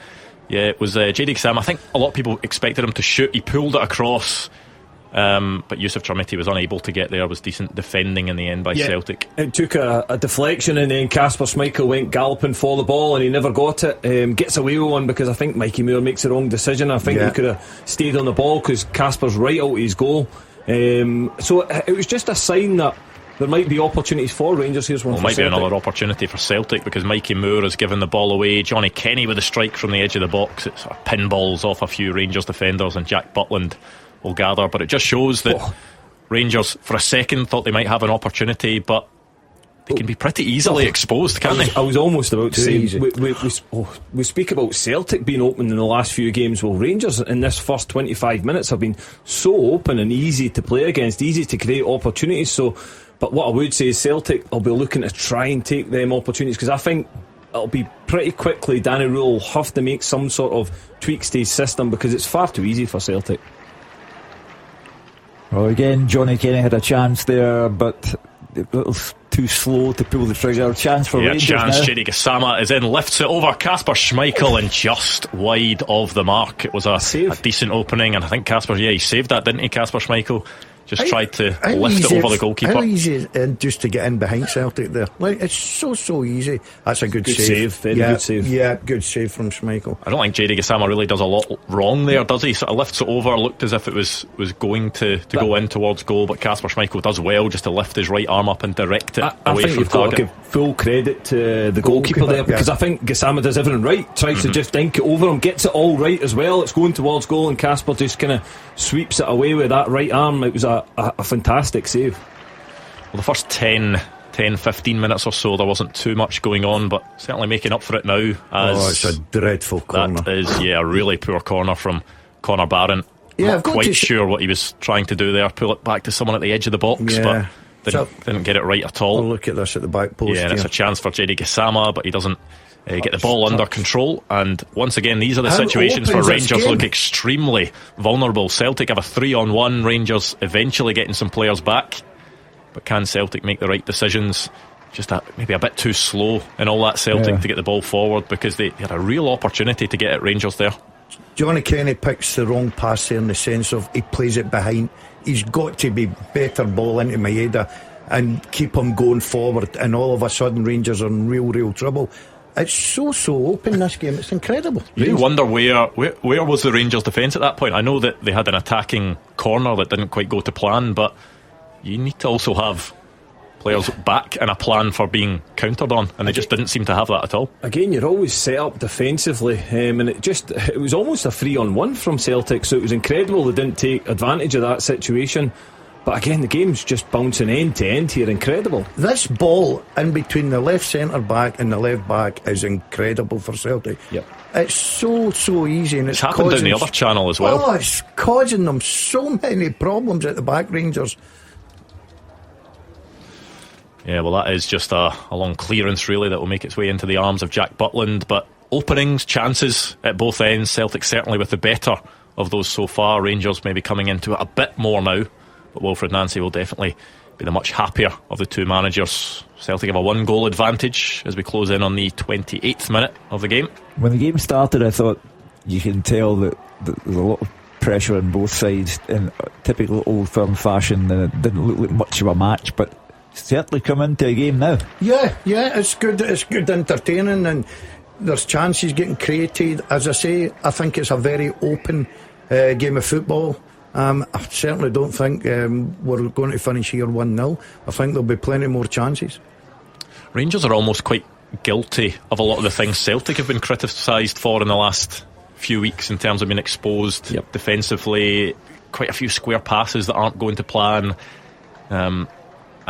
yeah, it was JD Gassama. I think a lot of people expected him to shoot. He pulled it across, but Yusuf Chermiti was unable to get there. It was decent defending in the end by Celtic. It took a deflection and then Kasper Schmeichel went galloping for the ball and he never got it. Gets away with one because I think Mikey Moore makes the wrong decision. I think he could have stayed on the ball because Kasper's right out his goal. So it was just a sign that there might be opportunities for Rangers. Here's one for might Celtic. be another opportunity for Celtic because Mikey Moore has given the ball away. Johnny Kenny with a strike from the edge of the box. It sort of pinballs off a few Rangers defenders and Jack Butland will gather, but it just shows that Rangers for a second thought they might have an opportunity, but they can be pretty easily exposed, can't they? I was almost about to say we speak about Celtic being open in the last few games. Well, Rangers in this first 25 minutes have been so open and easy to play against, easy to create opportunities. So, but what I would say is Celtic will be looking to try and take them opportunities, because I think it'll be pretty quickly Danny Rule will have to make some sort of tweaks to his system because it's far too easy for Celtic. Well, again, Johnny Kenny had a chance there, but it was too slow to pull the trigger. Chance for Rangers chance. now. JD Gassama is in, lifts it over Kasper Schmeichel and just wide of the mark. It was a decent opening, and I think Kasper, he saved that, didn't he, Kasper Schmeichel? Just tried to lift it over the goalkeeper. How easy is it just to get in behind Celtic there? Like, it's so easy. That's a good save. Very good save. Yeah, good save from Schmeichel. I don't think JD Gassama really does a lot wrong there, does he? Sort of lifts it over, looked as if it was going to go in towards goal, but Kasper Schmeichel does well just to lift his right arm up and direct it away from you've got to give full credit to the goalkeeper there, because I think Gassama does everything right. Tries to just dink it over him, gets it all right as well. It's going towards goal and Kasper just kind of sweeps it away with that right arm. It was a fantastic save. Well, the first 10-15 minutes or so there wasn't too much going on, but certainly making up for it now. It's a dreadful corner. That is, a really poor corner from Conor Barron. Yeah, Not quite sure what he was trying to do there. Pull it back to someone at the edge of the box, but didn't get it right at all. Look at this at the back post. Yeah, and it's a chance for JD Gassama, but he doesn't get the ball under control. And once again, these are the situations where Rangers look extremely vulnerable. Celtic have a 3-on-1. Rangers eventually getting some players back, but can Celtic make the right decisions? Just maybe a bit too slow in all that Celtic to get the ball forward, because they had a real opportunity to get at Rangers there. Johnny Kenny picks the wrong pass there in the sense of he plays it behind. He's got to be better ball into Maeda and keep him going forward, and all of a sudden Rangers are in real trouble. It's so open, this game. It's incredible. You wonder where was the Rangers defence at that point. I know that they had an attacking corner that didn't quite go to plan, but you need to also have players back and a plan for being countered on, and they just didn't seem to have that at all. Again, you're always set up defensively, and it was almost a 3-on-1 from Celtic, so it was incredible they didn't take advantage of that situation. But again, the game's just bouncing end to end here. Incredible. This ball in between the left centre back and the left back is incredible for Celtic. Yep. It's so easy, and it's happened down the other channel as well. Oh, it's causing them so many problems at the back, Rangers. Yeah, well, that is just a long clearance, really, that will make its way into the arms of Jack Butland. But openings, chances at both ends, Celtic certainly with the better of those so far. Rangers maybe coming into it a bit more now, but Wilfred Nancy will definitely be the much happier of the two managers. Celtic have a 1-goal advantage as we close in on the 28th minute of the game. When the game started, I thought you can tell that there's a lot of pressure on both sides in typical Old Firm fashion, and it didn't look like much of a match, but certainly come into a game now. Yeah, it's good entertaining, and there's chances getting created. As I say, I think it's a very open game of football. I certainly don't think we're going to finish here 1-0. I think there'll be plenty more chances. Rangers are almost quite guilty of a lot of the things Celtic have been criticised for in the last few weeks, in terms of being exposed defensively, quite a few square passes that aren't going to plan, and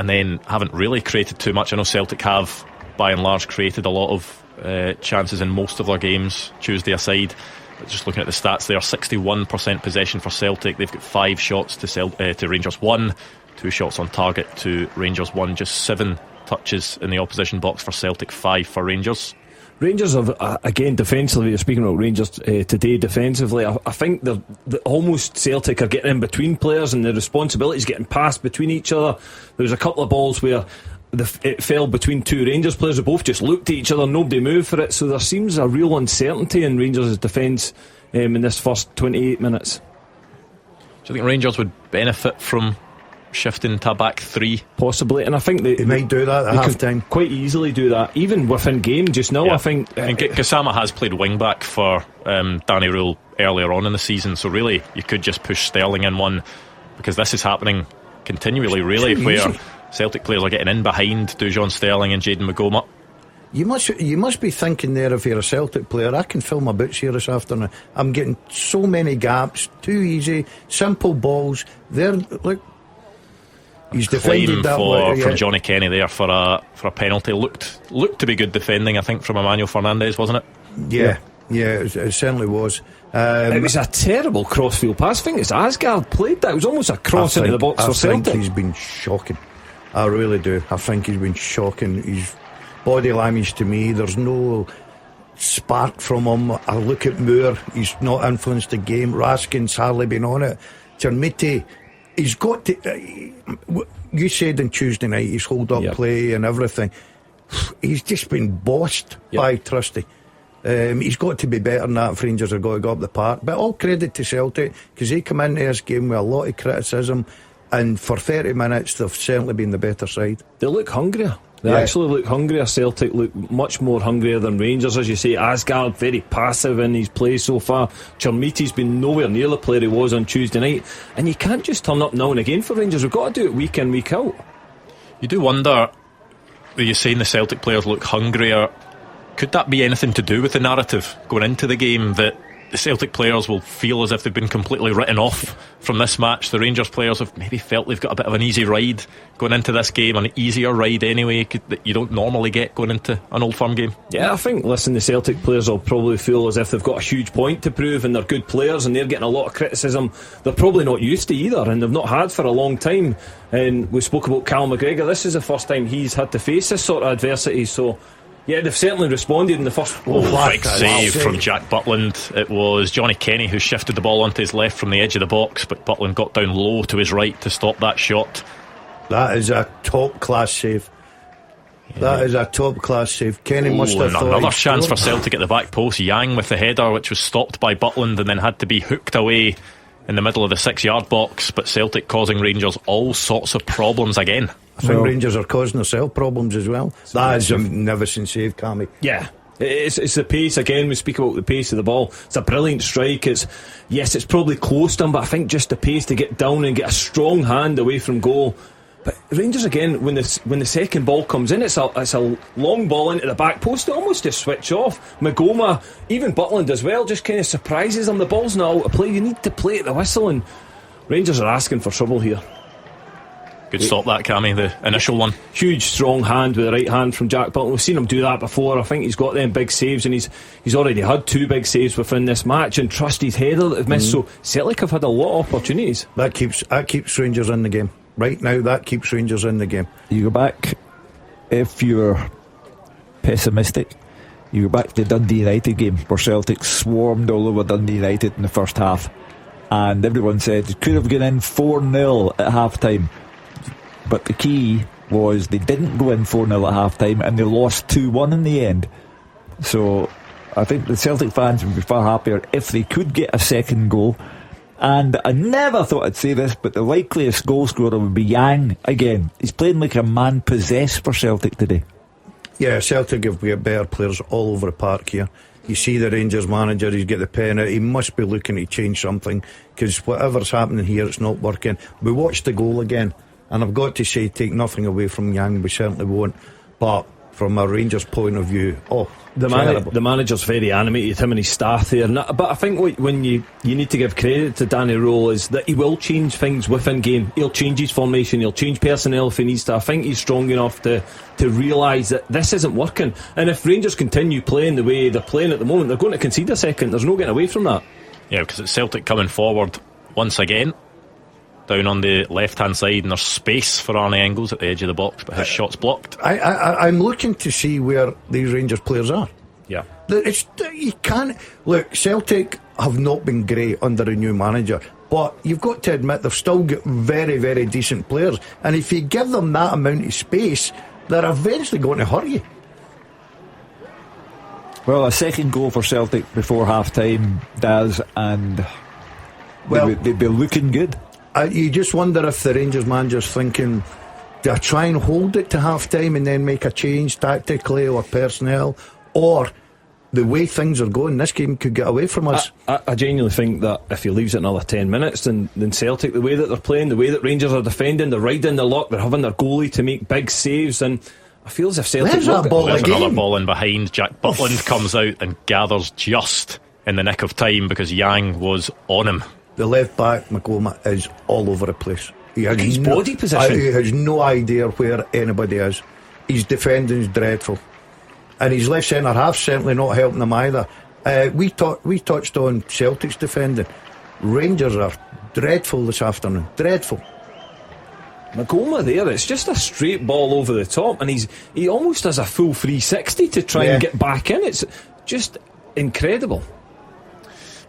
then haven't really created too much. I know Celtic have by and large created a lot of chances in most of their games, Tuesday aside. But just looking at the stats, they are 61% possession for Celtic. They've got 5 shots to Rangers 1, 2 shots on target to Rangers 1, just 7 touches in the opposition box for Celtic, 5 for Rangers. Rangers have, again, defensively, you're speaking about Rangers today defensively, I think they're almost Celtic are getting in between players, and the responsibility is getting passed between each other. There was a couple of balls where it fell between two Rangers players who both just looked at each other, nobody moved for it, so there seems a real uncertainty in Rangers' defence in this first 28 minutes. Do you think Rangers would benefit from shifting to a back 3? Possibly, and I think they might do that at half time. Quite easily do that, even within game just now. I think and Gassama has played wing back for Danny Rule earlier on in the season, so really you could just push Sterling in one, because this is happening continually, really, where Celtic players are getting in behind Dujon Sterling and Jayden Magoma. You must be thinking there, if you're a Celtic player, I can fill my boots here this afternoon. I'm getting so many gaps, too easy, simple balls. There, look, he's defended that way, from Johnny Kenny there for a penalty. Looked to be good defending, I think, from Emmanuel Fernandez, wasn't it? Yeah, it certainly was. It was a terrible crossfield pass. I think it's Asgard played that. It was almost a cross into the box for Celtic. I think he's been shocking. I really do. I think he's been shocking. His body language, to me, there's no spark from him. I look at Moore, he's not influenced the game. Raskin's hardly been on it. Chermiti, he's got to. You said on Tuesday night he's hold up play and everything. He's just been bossed by Trusty. He's got to be better than that if Rangers are going to go up the park. But all credit to Celtic, because they come into this game with a lot of criticism, and for 30 minutes they've certainly been the better side. They look hungrier. They actually look hungrier. Celtic look much more hungrier than Rangers, as you say. Asgard very passive in his play so far. Chermiti's been nowhere near the player he was on Tuesday night, and you can't just turn up now and again for Rangers. We've got to do it week in, week out. You do wonder, you're saying the Celtic players look hungrier, could that be anything to do with the narrative going into the game, that the Celtic players will feel as if they've been completely written off from this match? The Rangers players have maybe felt they've got a bit of an easy ride going into this game, an easier ride anyway that you don't normally get going into an Old Firm game. Yeah, I think, listen, the Celtic players will probably feel as if they've got a huge point to prove, and they're good players and they're getting a lot of criticism they're probably not used to either, and they've not had for a long time. And we spoke about Cal McGregor. This is the first time he's had to face this sort of adversity, so yeah, they've certainly responded in the first. Big save from Jack Butland. It was Johnny Kenny who shifted the ball onto his left from the edge of the box, but Butland got down low to his right to stop that shot. That is a top class save. That is a top class save. Kenny must have thought another chance for Celtic at the back post. Yang with the header, which was stopped by Butland and then had to be hooked away in the middle of the 6-yard box, but Celtic causing Rangers all sorts of problems again. I think Rangers are causing themselves problems as well. That is a magnificent save, Cammy. Yeah, it's the pace again. We speak about the pace of the ball. It's a brilliant strike. It's probably close to him, but I think just the pace to get down and get a strong hand away from goal. But Rangers again, when the second ball comes in, it's a long ball into the back post, almost to switch off. Magoma, even Butland as well, just kind of surprises them. The ball's not out of play. You need to play at the whistle, and Rangers are asking for trouble here. Good stop that, Cammy, the initial one. Huge strong hand with the right hand from Jack Butland. We've seen him do that before. I think he's got them big saves, and he's already had 2 big saves within this match, and Trusty's header that they've missed. So Celtic have had a lot of opportunities. That keeps Rangers in the game. Right now, that keeps Rangers in the game. You go back, if you're pessimistic, you go back to the Dundee United game where Celtic swarmed all over Dundee United in the first half, and everyone said it could have gone in 4-0 at half time. But the key was they didn't go in 4-0 at half time, and they lost 2-1 in the end. So I think the Celtic fans would be far happier if they could get a second goal. And I never thought I'd say this, but the likeliest goal scorer would be Yang again. He's playing like a man possessed for Celtic today. Yeah, Celtic have got better players all over the park here. You see the Rangers manager, he's got the pen out. He must be looking to change something, because whatever's happening here, it's not working. We watched the goal again, and I've got to say, take nothing away from Yang, we certainly won't, but from a Rangers point of view, the manager's very animated, him and his staff there. But I think when you need to give credit to Danny Rose is that he will change things within game. He'll change his formation, he'll change personnel if he needs to. I think he's strong enough to realise that this isn't working, and if Rangers continue playing the way they're playing at the moment, they're going to concede a second. There's no getting away from that. Yeah, because it's Celtic coming forward once again down on the left hand side, and there's space for Arnie Engels at the edge of the box, but his shot's blocked. I'm looking to see where these Rangers players are. Yeah, you can't look. Celtic have not been great under a new manager, but you've got to admit they've still got very, very decent players, and if you give them that amount of space, they're eventually going to hurt you. Well, a second goal for Celtic before half time, Daz, and they'd be looking good. You just wonder if the Rangers manager's thinking, do I try and hold it to half time and then make a change tactically or personnel, or the way things are going, this game could get away from us. I genuinely think that if he leaves it another 10 minutes, then Celtic, the way that they're playing, the way that Rangers are defending, they're riding the luck, they're having their goalie to make big saves, and I feel as if Celtic... There's another ball in behind. Jack Butland comes out and gathers just in the nick of time because Yang was on him. The left back, Maclean, is all over the place. His body position. He has no idea where anybody is. His defending's dreadful, and his left centre half certainly not helping him either. We touched on Celtic's defending. Rangers are dreadful this afternoon. Dreadful. Maclean there, it's just a straight ball over the top, and he almost has a full 360 to try and get back in. It's just incredible.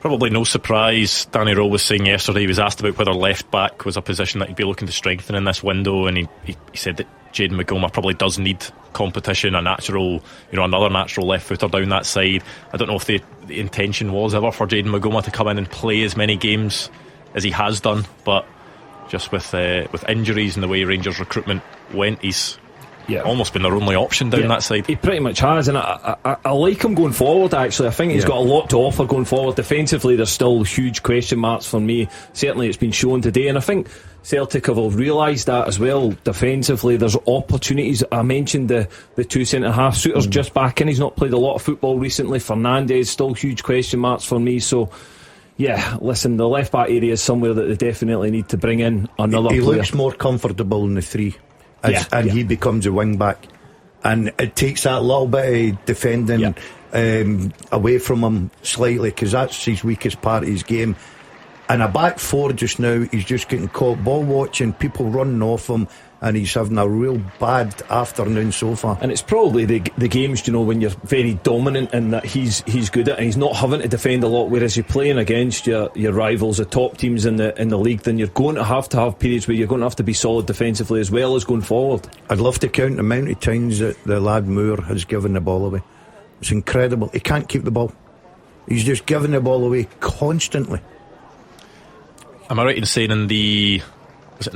Probably no surprise. Danny Rowe was saying yesterday, he was asked about whether left back was a position that he'd be looking to strengthen in this window, and he said that Jayden Magoma probably does need competition, another natural left footer down that side. I don't know if the intention was ever for Jayden Magoma to come in and play as many games as he has done, but just with injuries and the way Rangers recruitment went, he's almost been their only option down that side. He pretty much has, and I like him going forward. Actually, I think he's got a lot to offer going forward. Defensively, there's still huge question marks for me. Certainly it's been shown today, and I think Celtic have all realised that as well. Defensively, there's opportunities. I mentioned the two centre half. Suter's just back in, he's not played a lot of football recently. Fernandes, still huge question marks for me. So yeah, listen, the left back area is somewhere that they definitely need to bring in another player. He looks more comfortable in the three, he becomes a wing back, and it takes that little bit of defending away from him slightly, because that's his weakest part of his game. And a back four just now, he's just getting caught ball watching, people running off him, and he's having a real bad afternoon so far. And it's probably the games, when you're very dominant and that he's good at, and he's not having to defend a lot, whereas you're playing against your rivals, the top teams in the league, then you're going to have periods where you're going to have to be solid defensively as well as going forward. I'd love to count the amount of times that the lad Moore has given the ball away. It's incredible. He can't keep the ball. He's just giving the ball away constantly. Am I right in saying in the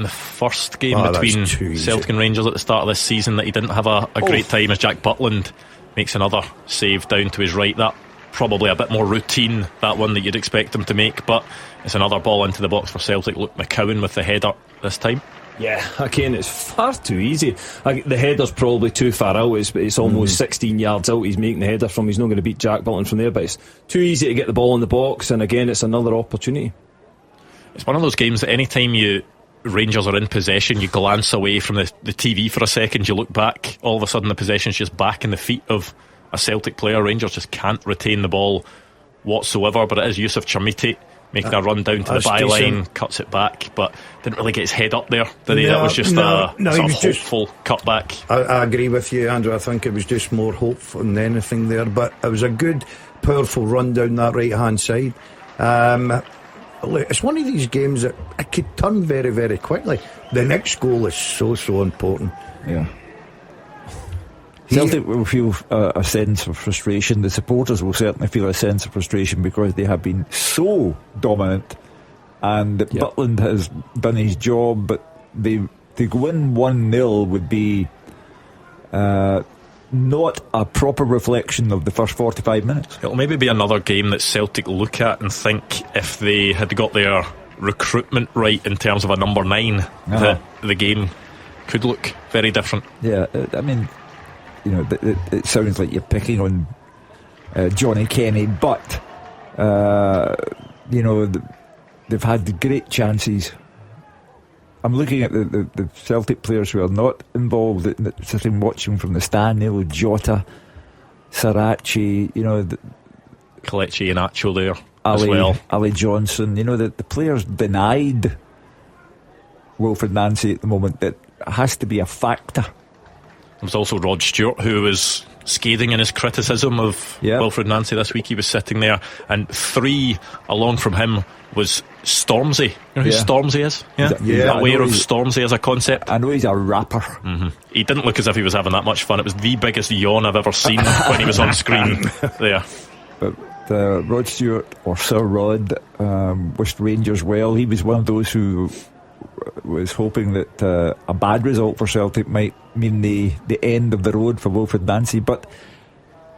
first game between Celtic and Rangers at the start of this season that he didn't have a great time as Jack Butland makes another save down to his right? That probably a bit more routine, that one that you'd expect him to make, but it's another ball into the box for Celtic. Luke McCowan with the header this time. Yeah, again, it's far too easy. The header's probably too far out. It's almost 16 yards out he's making the header from. He's not going to beat Jack Butland from there, but it's too easy to get the ball in the box, and again, it's another opportunity. It's one of those games that any time you Rangers are in possession, you glance away from the TV for a second, you look back, all of a sudden the possession's just back in the feet of a Celtic player. Rangers just can't retain the ball whatsoever, but it is Yusuf Chermiti making a run down to the byline, cuts it back, but didn't really get his head up there, did he? That was just a sort of hopeful cutback. I agree with you, Andrew. I think it was just more hopeful than anything there, but it was a good, powerful run down that right hand side. It's one of these games that it could turn very, very quickly. The next goal is so important. Yeah. Celtic will feel a sense of frustration. The supporters will certainly feel a sense of frustration because they have been so dominant, and Butland has done his job, but to go in 1-0 would be not a proper reflection of the first 45 minutes. It'll maybe be another game that Celtic look at and think, if they had got their recruitment right in terms of a number 9, that the game could look very different. Yeah, I mean, you know, it sounds like you're picking on Johnny Kenny, but you know, they've had great chances. I'm looking at the Celtic players who are not involved, sitting watching from the stand. You know, Jota, Sarachi, you know, Kelechi and Acho there as well. Ali Johnson. You know, the players denied Wilfred Nancy at the moment. That has to be a factor. There was also Rod Stewart, who was scathing in his criticism of Wilfred Nancy this week. He was sitting there, and 3 along from him was Stormzy. You know who Stormzy is? Aware of Stormzy as a concept? I know he's a rapper. He didn't look as if he was having that much fun. It was the biggest yawn I've ever seen when he was on screen there. But Rod Stewart, or Sir Rod, wished Rangers well. He was one of those who was hoping that a bad result for Celtic might mean the end of the road for Wilfred Nancy. But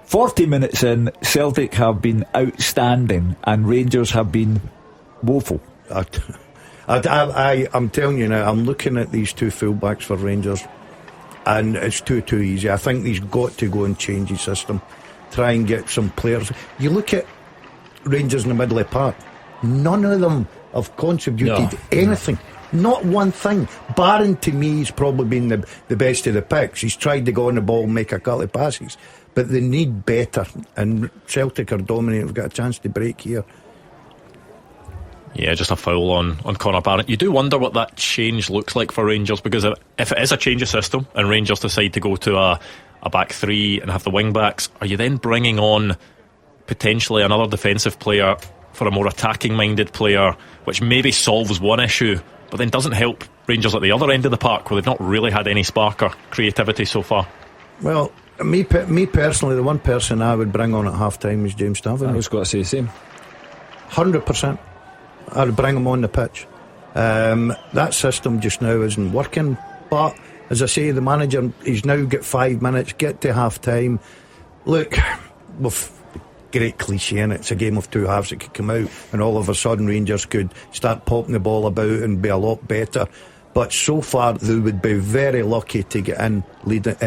40 minutes in, Celtic have been outstanding and Rangers have been woeful. I'm telling you now, I'm looking at these two fullbacks for Rangers, and it's too easy. I think he's got to go and change his system, try and get some players. You look at Rangers in the middle of the park, none of them have contributed anything. Not one thing. Barron, to me, has probably been the best of the picks. He's tried to go on the ball and make a couple of passes, but they need better, and Celtic are dominating. We've got a chance to break here. Yeah, just a foul on Conor Barron. You do wonder what that change looks like for Rangers, because if it is a change of system and Rangers decide to go to a back 3 and have the wing backs, are you then bringing on potentially another defensive player for a more attacking minded player, which maybe solves one issue but then doesn't help Rangers at the other end of the park, where they've not really had any spark or creativity so far? Well, me personally, the one person I would bring on at half time is James Tavernier. I was going to say the same. 100%. I would bring him on the pitch. That system just now isn't working, but as I say, the manager, he's now got 5 minutes, get to half time. Look, with great cliche in it, it's a game of two halves. It could come out and all of a sudden Rangers could start popping the ball about and be a lot better, but so far they would be very lucky to get in leading,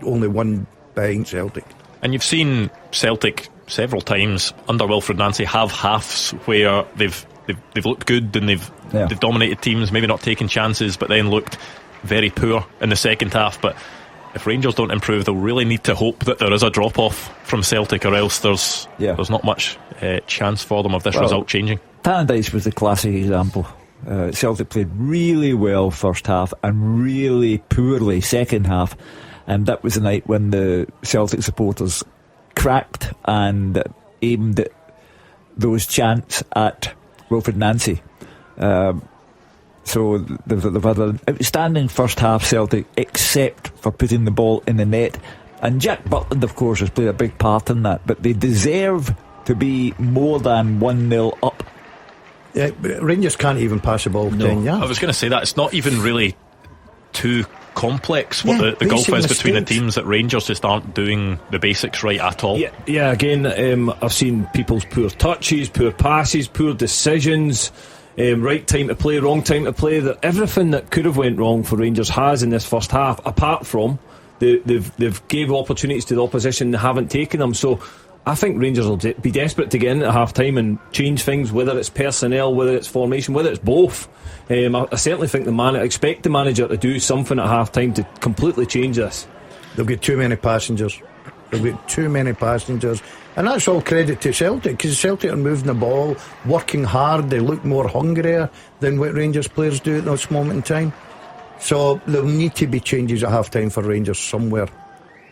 only one behind Celtic. And you've seen Celtic several times under Wilfred Nancy have halves where they've looked good and they've dominated teams, maybe not taken chances, but then looked very poor in the second half. But if Rangers don't improve, they'll really need to hope that there is a drop off from Celtic, or else there's not much chance for them of this result changing. Tannadice was the classic example. Celtic played really well first half and really poorly second half, and that was the night when the Celtic supporters cracked and aimed those chants at Wilfred Nancy. So they've had an outstanding first half, Celtic, except for putting the ball in the net. And Jack Butland, of course, has played a big part in that, but they deserve to be more than 1-0 up. Yeah, Rangers can't even pass the ball 10 yards. I was going to say that it's not even really too complex what the gulf is between the teams, that Rangers just aren't doing the basics right at all. Yeah, again, I've seen people's poor touches, poor passes, poor decisions, right time to play, wrong time to play. Everything that could have went wrong for Rangers has in this first half, apart from they've gave opportunities to the opposition, they haven't taken them. So I think Rangers will be desperate to get in at half time and change things, whether it's personnel, whether it's formation, whether it's both. I certainly think expect the manager to do something at half time to completely change this. They'll get too many passengers. And that's all credit to Celtic, because Celtic are moving the ball, working hard. They look more hungrier than what Rangers players do at this moment in time. So there'll need to be changes at half time for Rangers somewhere. There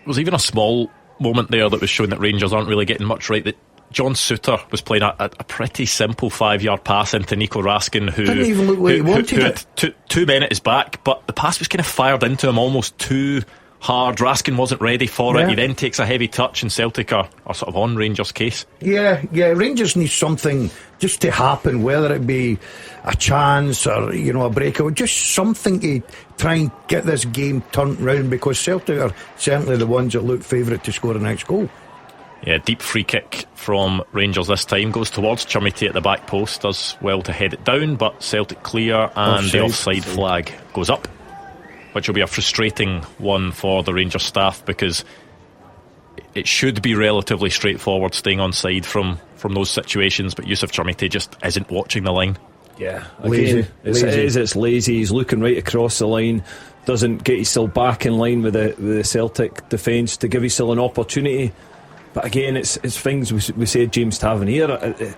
was even a small moment there that was showing that Rangers aren't really getting much right. That John Souttar was playing a pretty simple 5-yard pass into Nico Raskin, who didn't even look like he wanted it. Had two men at his back, but the pass was kind of fired into him almost too hard. Raskin wasn't ready for it. He then takes a heavy touch, and Celtic are sort of on Rangers' case. Yeah, Rangers need something just to happen, whether it be a chance or a breakout, just something to try and get this game turned round, because Celtic are certainly the ones that look favourite to score the next goal. Yeah, deep free kick from Rangers this time, goes towards Chumity at the back post, does well to head it down, but Celtic clear, and the offside flag goes up, which will be a frustrating one for the Rangers staff, because it should be relatively straightforward staying onside from those situations, but Yusuf Chumity just isn't watching the line. Yeah, again, it's lazy. He's looking right across the line, doesn't get himself back in line with the Celtic defence to give himself an opportunity. But again, it's things we said, James Tavernier,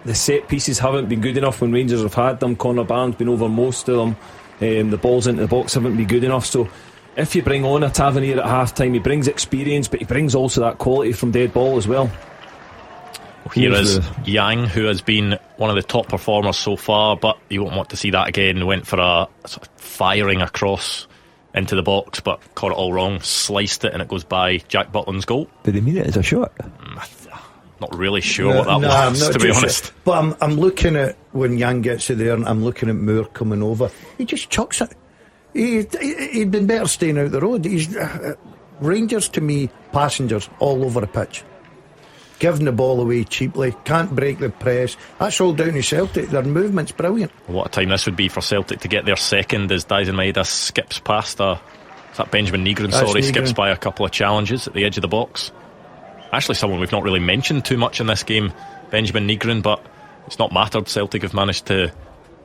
the set pieces haven't been good enough when Rangers have had them. Conor Barnes been over most of them. The balls into the box haven't been good enough. So if you bring on a Tavernier at half time, he brings experience, but he brings also that quality from dead ball as well. Here is Yang, who has been one of the top performers so far, but you won't want to see that again. Went for a sort of firing across into the box, but caught it all wrong, sliced it, and it goes by Jack Butland's goal. Did he mean it as a shot? Not really sure what that was, to be honest. But I'm looking at when Yang gets it there, and I'm looking at Moore coming over. He just chucks it. He'd been better staying out the road. He's Rangers, to me, passengers all over the pitch, giving the ball away cheaply, can't break the press. That's all down to Celtic. Their movement's brilliant. What a time this would be for Celtic to get their second, as Dyson Maeda skips past Benjamin Nygren, skips by a couple of challenges at the edge of the box. Actually someone we've not really mentioned too much in this game, Benjamin Nygren, but it's not mattered. Celtic have managed to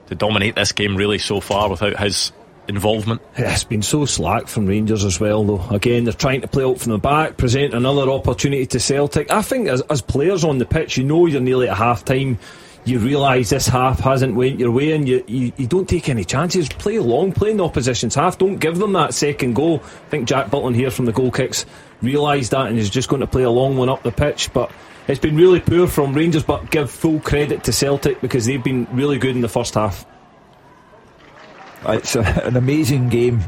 dominate this game really so far without his involvement. Yeah, it's been so slack from Rangers as well, though. Again, they're trying to play out from the back, present another opportunity to Celtic. I think as players on the pitch, you're nearly at half time, you realise this half hasn't went your way, and you don't take any chances. Play long, play in the opposition's half, don't give them that second goal. I think Jack Butland here from the goal kicks realised that and is just going to play a long one up the pitch. But it's been really poor from Rangers, but give full credit to Celtic because they've been really good in the first half. It's an amazing game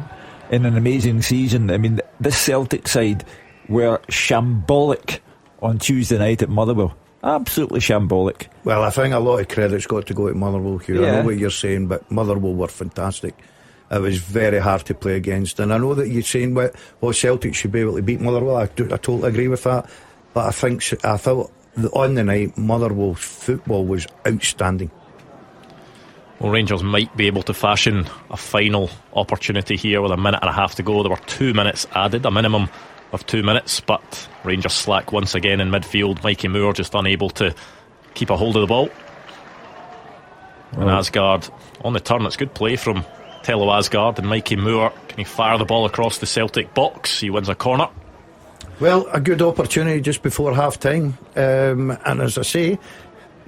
in an amazing season. I mean, this Celtic side were shambolic on Tuesday night at Motherwell. Absolutely shambolic. Well, I think a lot of credit's got to go to Motherwell, Hugh. I know what you're saying, but Motherwell were fantastic. It was very hard to play against, and I know that you're saying Celtic should be able to beat Motherwell. I totally agree with that, but I felt that on the night Motherwell's football was outstanding. Well, Rangers might be able to fashion a final opportunity here with a minute and a half to go. There were 2 minutes added, a minimum of 2 minutes, but Rangers slack once again in midfield. Mikey Moore just unable to keep a hold of the ball. And Asgard on the turn. It's good play from Tello Asgard, and Mikey Moore, can he fire the ball across the Celtic box? He wins a corner. Well, a good opportunity just before half time, and as I say,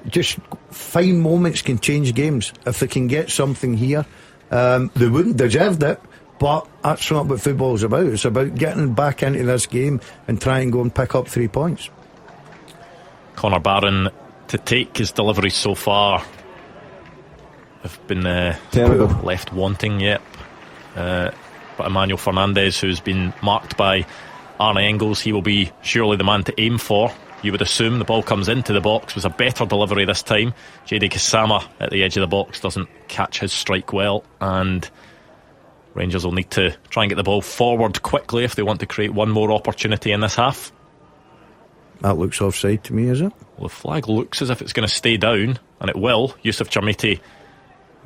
just fine moments can change games. If they can get something here, they wouldn't deserve it, but that's not what football is about. It's about getting back into this game and trying to go and pick up 3 points. Conor Barron to take his deliveries so far have been left wanting. But Emmanuel Fernandez, who's been marked by Arne Engels, he will be surely the man to aim for. You would assume. The ball comes into the box, was a better delivery this time. JD Kasama at the edge of the box doesn't catch his strike well, and Rangers will need to try and get the ball forward quickly if they want to create one more opportunity in this half. That looks offside to me, is it? Well, the flag looks as if it's going to stay down, and it will. Yusuf Chumity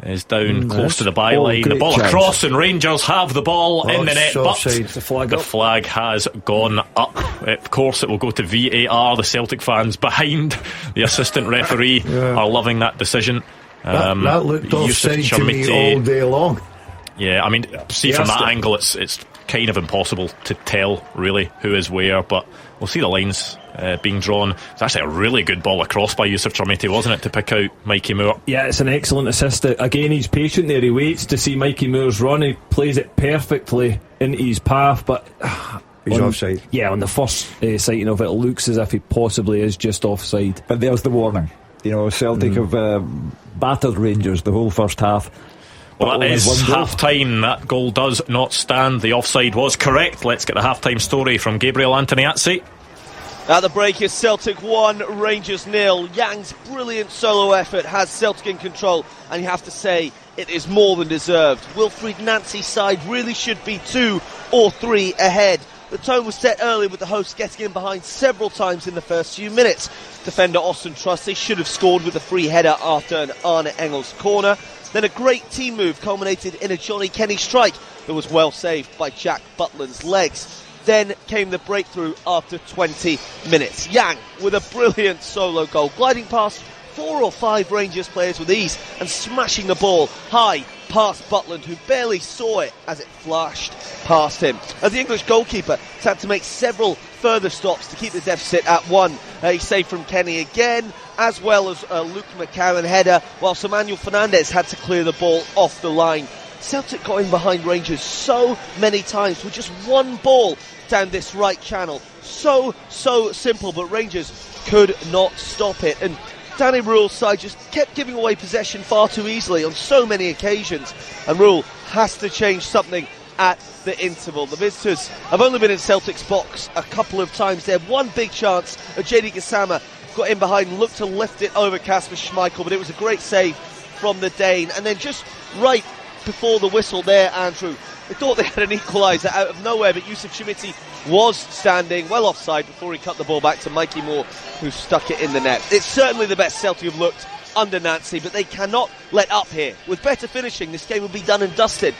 is down close to the byline. The ball across, and Rangers have the ball in the net, but the flag has gone up. Of course, it will go to VAR. The Celtic fans behind the assistant referee are loving that decision. That looked offside to me all day long. Yeah, I mean, from that angle, it's kind of impossible to tell really who is where, but we'll see the lines being drawn. It's actually a really good ball across by Yusuf Chermiti, wasn't it, to pick out Mikey Moore? Yeah, it's an excellent assist. Again, he's patient there. He waits to see Mikey Moore's run. He plays it perfectly into his path, but he's offside. Yeah, on the first sighting of it, it looks as if he possibly is just offside. But there's the warning. Celtic have battered Rangers the whole first half. Well, that is half-time. That goal does not stand. The offside was correct. Let's get the half-time story from Gabriel Antoniazzi. At the break, it's Celtic 1, Rangers 0. Yang's brilliant solo effort has Celtic in control, and you have to say it is more than deserved. Wilfried Nancy's side really should be 2 or 3 ahead. The tone was set early with the hosts getting in behind several times in the first few minutes. Defender Austin Trusty should have scored with a free header after an Arne Engels corner. Then a great team move culminated in a Johnny Kenny strike that was well saved by Jack Butland's legs. Then came the breakthrough after 20 minutes. Yang with a brilliant solo goal, gliding past 4 or 5 Rangers players with ease and smashing the ball high past Butland, who barely saw it as it flashed past him. As the English goalkeeper had to make several further stops to keep the deficit at 1. He saved from Kenny again, as well as a Luke McCarron header, whilst Emmanuel Fernandez had to clear the ball off the line. Celtic got in behind Rangers so many times with just one ball down this right channel. So simple, but Rangers could not stop it. And Danny Rule's side just kept giving away possession far too easily on so many occasions. And Rule has to change something at the interval. The visitors have only been in Celtic's box a couple of times. They had one big chance. JD Gassama got in behind and looked to lift it over Kasper Schmeichel, but it was a great save from the Dane. And then just right before the whistle there, Andrew, they thought they had an equaliser out of nowhere, but Yusuf Chermiti was standing well offside before he cut the ball back to Mikey Moore, who stuck it in the net. It's certainly the best Celtic have looked under Nancy, but they cannot let up here. With better finishing, this game would be done and dusted,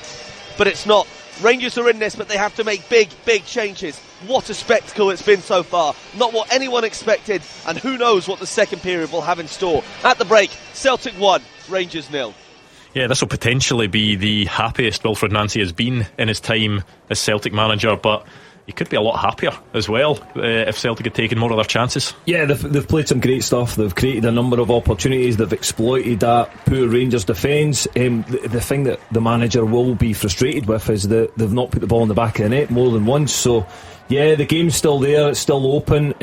but it's not. Rangers are in this, but they have to make big changes. What a spectacle it's been so far. Not what anyone expected, and who knows what the second period will have in store. At the break, Celtic 1, Rangers 0. Yeah, this will potentially be the happiest Wilfried Nancy has been in his time as Celtic manager, but he could be a lot happier as well if Celtic had taken more of their chances. Yeah, they've played some great stuff. They've created a number of opportunities. They've exploited that poor Rangers defence. The thing that the manager will be frustrated with is that they've not put the ball in the back of the net more than once. So yeah, the game's still there, it's still open.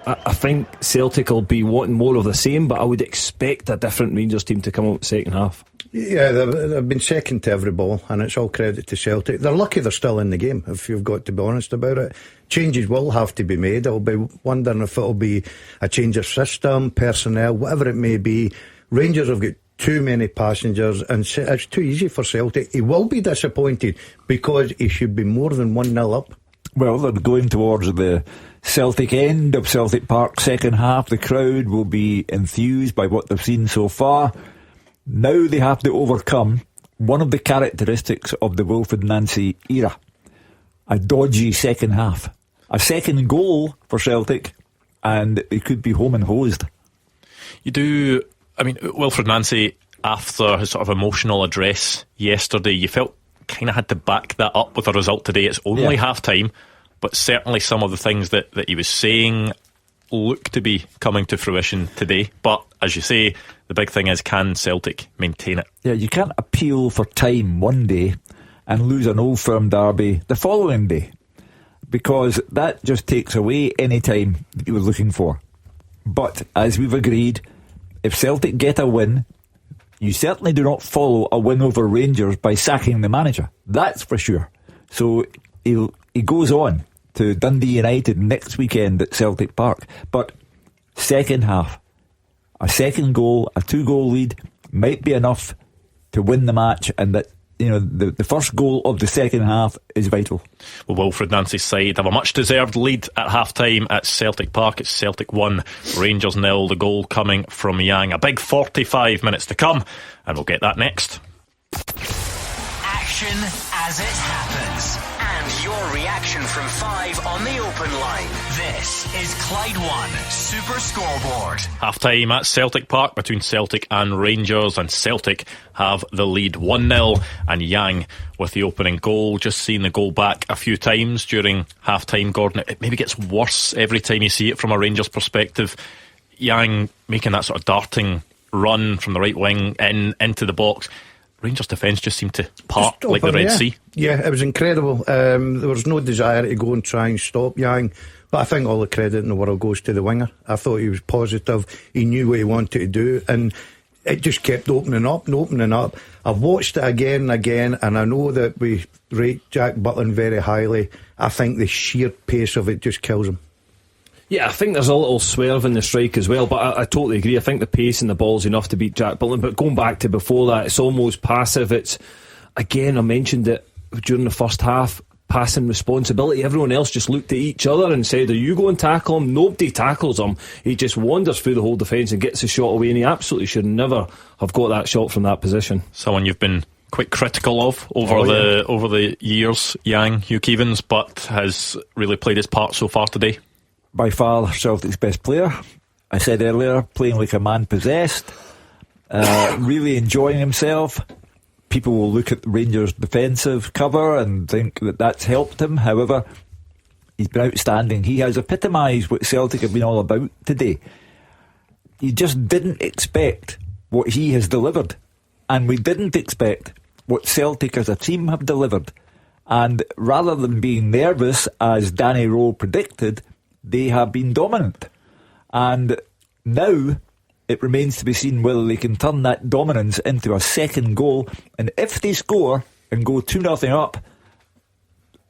I think Celtic will be wanting more of the same, but I would expect a different Rangers team to come out in the second half. Yeah, they've been second to every ball, and it's all credit to Celtic. They're lucky they're still in the game, if you've got to be honest about it. Changes will have to be made. I'll be wondering if it'll be a change of system, personnel, whatever it may be. Rangers have got too many passengers, and it's too easy for Celtic. He will be disappointed because he should be more than 1-0 up. Well, they're going towards the Celtic end of Celtic Park second half. The crowd will be enthused by what they've seen so far. Now they have to overcome one of the characteristics of the Wilfried Nancy era: a dodgy second half. A second goal for Celtic, and it could be home and hosed. Wilfried Nancy, after his sort of emotional address yesterday, you felt kind of had to back that up with a result today. It's only half time, but certainly some of the things that he was saying look to be coming to fruition today. But as you say, the big thing is, can Celtic maintain it? Yeah, you can't appeal for time one day and lose an Old Firm derby the following day, because that just takes away any time that you were looking for. But as we've agreed, if Celtic get a win, you certainly do not follow a win over Rangers by sacking the manager. That's for sure. So he goes on to Dundee United next weekend at Celtic Park. But second half, a second goal, a 2-goal lead might be enough to win the match, and that the first goal of the second half is vital. Well, Wilfred Nancy's side have a much deserved lead at half time at Celtic Park. It's Celtic 1, Rangers 0. The goal coming from Yang. A big 45 minutes to come, and we'll get that next. Action as it happens, and your reaction from 5 on the open line. This is Clyde One Super Scoreboard. Half time at Celtic Park between Celtic and Rangers, and Celtic have the lead 1-0, and Yang with the opening goal. Just seen the goal back a few times during half time, Gordon. It maybe gets worse every time you see it from a Rangers perspective. Yang making that sort of darting run from the right wing into the box. Rangers defence just seemed to part like the Red Sea. Yeah, it was incredible. There was no desire to go and try and stop Yang, but I think all the credit in the world goes to the winger. I thought he was positive. He knew what he wanted to do, and it just kept opening up and opening up. I've watched it again and again, and I know that we rate Jack Butland very highly. I think the sheer pace of it just kills him. Yeah, I think there's a little swerve in the strike as well, but I totally agree. I think the pace and the ball's enough to beat Jack Butland. But going back to before that, it's almost passive. It's, again, I mentioned it during the first half, passing responsibility. Everyone else just looked at each other and said, are you going to tackle him? Nobody tackles him. He just wanders through the whole defence and gets the shot away, and he absolutely should never have got that shot from that position. Someone you've been quite critical of over the years, Yang, Hugh Keevins, but has really played his part so far today. By far Celtic's best player. I said earlier, playing like a man possessed, really enjoying himself. People will look at the Rangers' defensive cover and think that that's helped him. However, he's been outstanding. He has epitomised what Celtic have been all about today. You just didn't expect what he has delivered, and we didn't expect what Celtic as a team have delivered. And rather than being nervous, as Danny Rowe predicted, they have been dominant. And now it remains to be seen whether they can turn that dominance into a second goal. And if they score and go 2-0 up,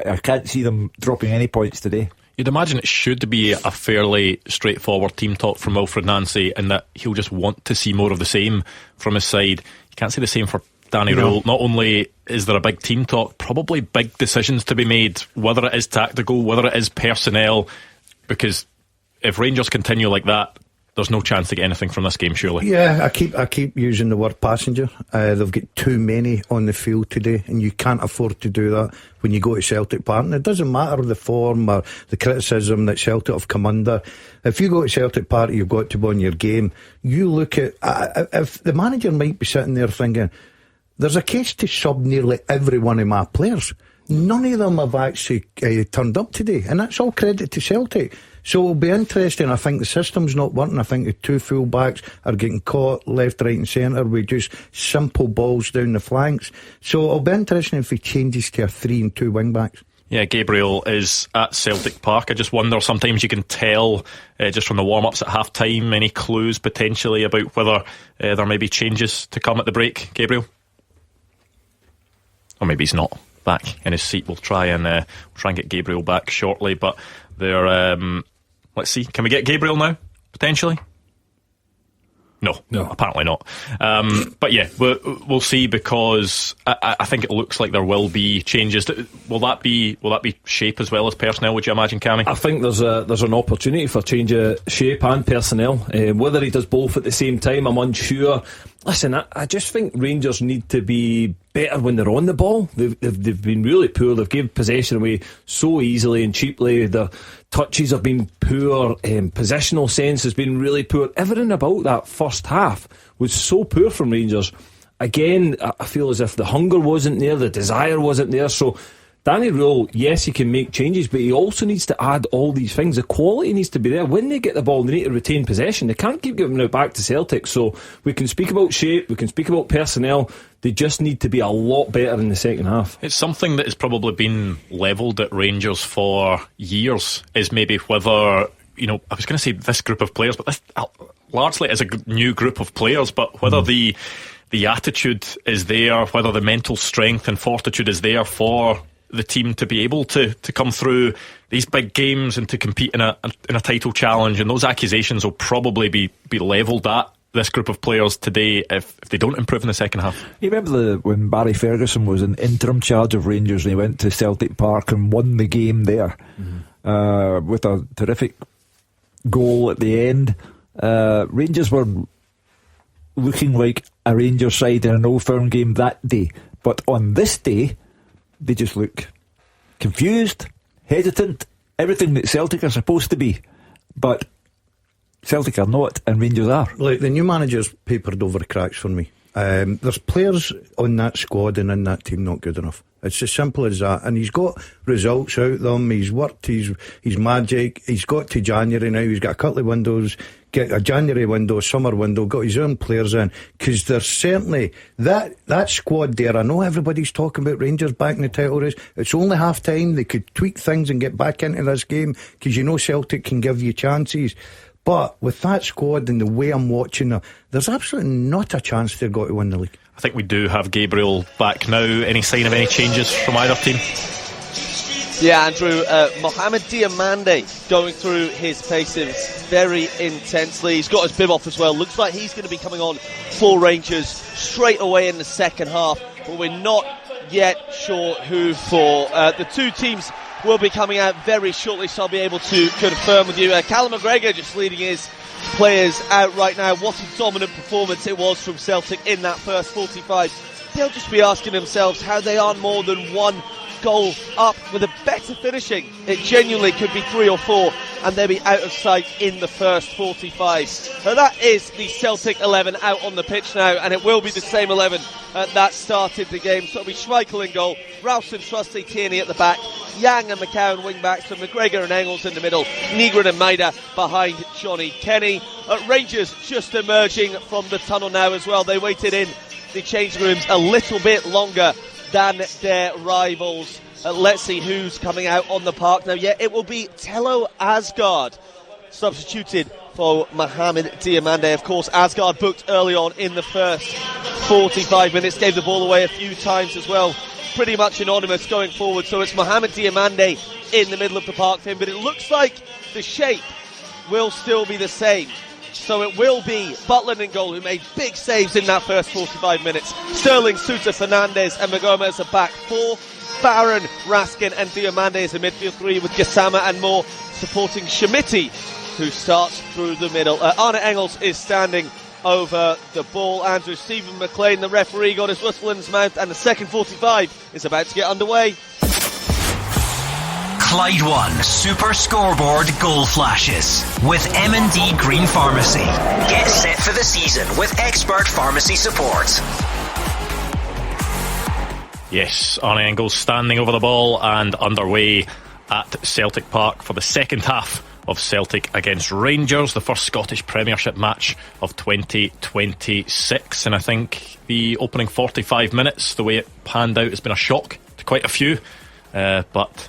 I can't see them dropping any points today. You'd imagine it should be a fairly straightforward team talk from Wilfred Nancy, and that he'll just want to see more of the same from his side. You can't say the same for Danny Rowe. Not only is there a big team talk, probably big decisions to be made, whether it is tactical, whether it is personnel, because if Rangers continue like that, there's no chance to get anything from this game, surely. Yeah, I keep using the word passenger. They've got too many on the field today, and you can't afford to do that when you go to Celtic Park. And it doesn't matter the form or the criticism that Celtic have come under. If you go to Celtic Park, you've got to be on your game. You look at, if the manager might be sitting there thinking, there's a case to sub nearly every one of my players. None of them have actually turned up today, and that's all credit to Celtic. So it'll be interesting. I think the system's not working. I think the two full-backs are getting caught left, right and centre with just simple balls down the flanks. So it'll be interesting if he changes to a 3 and 2 wing-backs. Yeah, Gabriel is at Celtic Park. I just wonder, sometimes you can tell just from the warm-ups at half-time, any clues potentially about whether there may be changes to come at the break, Gabriel? Or maybe he's not back in his seat. We'll try and get Gabriel back shortly, but they're let's see, can we get Gabriel now potentially? No, apparently not. But yeah, we'll see, because I think it looks like there will be changes. Will that be shape as well as personnel, would you imagine, Cammy? I think there's an opportunity for change of shape and personnel. Whether he does both at the same time, I'm unsure. Listen, I just think Rangers need to be better when they're on the ball. They've been really poor. They've given possession away so easily and cheaply. Their touches have been poor. Positional sense has been really poor. Everything about that first half was so poor from Rangers. Again, I feel as if the hunger wasn't there, the desire wasn't there. So Danny Rowe, yes, he can make changes, but he also needs to add all these things. The quality needs to be there. When they get the ball, they need to retain possession. They can't keep giving it back to Celtic. So we can speak about shape, we can speak about personnel. They just need to be a lot better in the second half. It's something that has probably been levelled at Rangers for years, is maybe whether, I was going to say this group of players, but this largely is a new group of players, but whether the attitude is there, whether the mental strength and fortitude is there for the team to be able to come through these big games and to compete in a title challenge. And those accusations will probably be levelled at this group of players today if they don't improve in the second half. You remember when Barry Ferguson was in interim charge of Rangers and he went to Celtic Park and won the game there with a terrific goal at the end. Rangers were looking like a Rangers side in an Old Firm game that day, but on this day they just look confused, hesitant, everything that Celtic are supposed to be, but Celtic are not and Rangers are. Like, the new manager's papered over the cracks for me. There's players on that squad and in that team not good enough. It's as simple as that. And he's got results out of them. He's worked his magic. He's got to January now. He's got a couple of windows. Get a January window, a summer window. Got his own players in. Because there's certainly that squad there. I know everybody's talking about Rangers back in the title race. It's only half time. They could tweak things and get back into this game because you know Celtic can give you chances. But with that squad and the way I'm watching them, there's absolutely not a chance they're going to win the league. I think we do have Gabriel back now. Any sign of any changes from either team? Yeah, Andrew, Mohamed Diamande going through his paces very intensely. He's got his bib off as well. Looks like he's going to be coming on for Rangers straight away in the second half, but we're not yet sure who for. The two teams will be coming out very shortly, so I'll be able to confirm with you. Callum McGregor just leading his players out right now. What a dominant performance it was from Celtic in that first 45. They'll just be asking themselves how they are more than one goal up with a better finishing. It genuinely could be 3 or 4 and they'll be out of sight in the first 45. So that is the Celtic 11 out on the pitch now, and it will be the same 11 that started the game. So it'll be Schmeichel in goal, Ralston, Trusty, Tierney at the back, Yang and McCowan wing backs, and McGregor and Engels in the middle, Nygren and Maida behind Johnny Kenny. Rangers just emerging from the tunnel now as well. They waited in the changing rooms a little bit longer than their rivals. Let's see who's coming out on the park now. Yeah, it will be Tello Asgard substituted for Mohamed Diamande. Of course, Asgard booked early on in the first 45 minutes, gave the ball away a few times as well. Pretty much anonymous going forward, so it's Mohamed Diamande in the middle of the park for him, but it looks like the shape will still be the same. So it will be Butland in goal, who made big saves in that first 45 minutes. Sterling, Sousa, Fernandes and Magoma as a back four. Barron, Raskin and Diamande as a midfield three, with Gassama and Moore supporting Schmitti, who starts through the middle. Arne Engels is standing over the ball. Andrew Stephen McLean, the referee, got his whistle in his mouth, and the second 45 is about to get underway. Clyde One Super Scoreboard Goal Flashes with M&D Green Pharmacy. Get set for the season with expert pharmacy support. Yes, Arne Engels standing over the ball and underway at Celtic Park for the second half of Celtic against Rangers, the first Scottish Premiership match of 2026. And I think the opening 45 minutes, the way it panned out, has been a shock to quite a few, but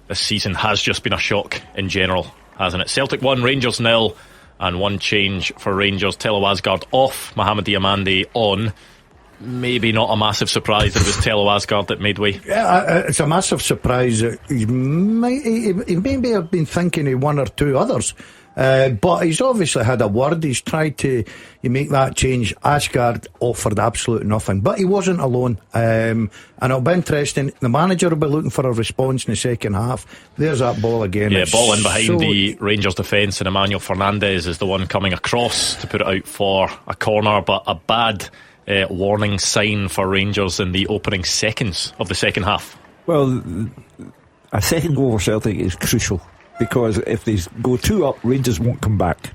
this season has just been a shock in general, hasn't it? Celtic 1, Rangers 0, and one change for Rangers. Tello Asgard off, Mohamed Diamande on. Maybe not a massive surprise that it was Tello Asgard that made way. Yeah, it's a massive surprise. He maybe have been thinking of one or two others, but he's obviously had a word. He's tried to make that change. Asgard offered absolute nothing, but he wasn't alone, and it'll be interesting. The manager will be looking for a response in the second half. There's that ball again. Yeah, ball in behind the Rangers defence, and Emmanuel Fernandes is the one coming across to put it out for a corner, but a bad warning sign for Rangers in the opening seconds of the second half. Well, a second goal for Celtic is crucial, because if they go 2 up, Rangers won't come back.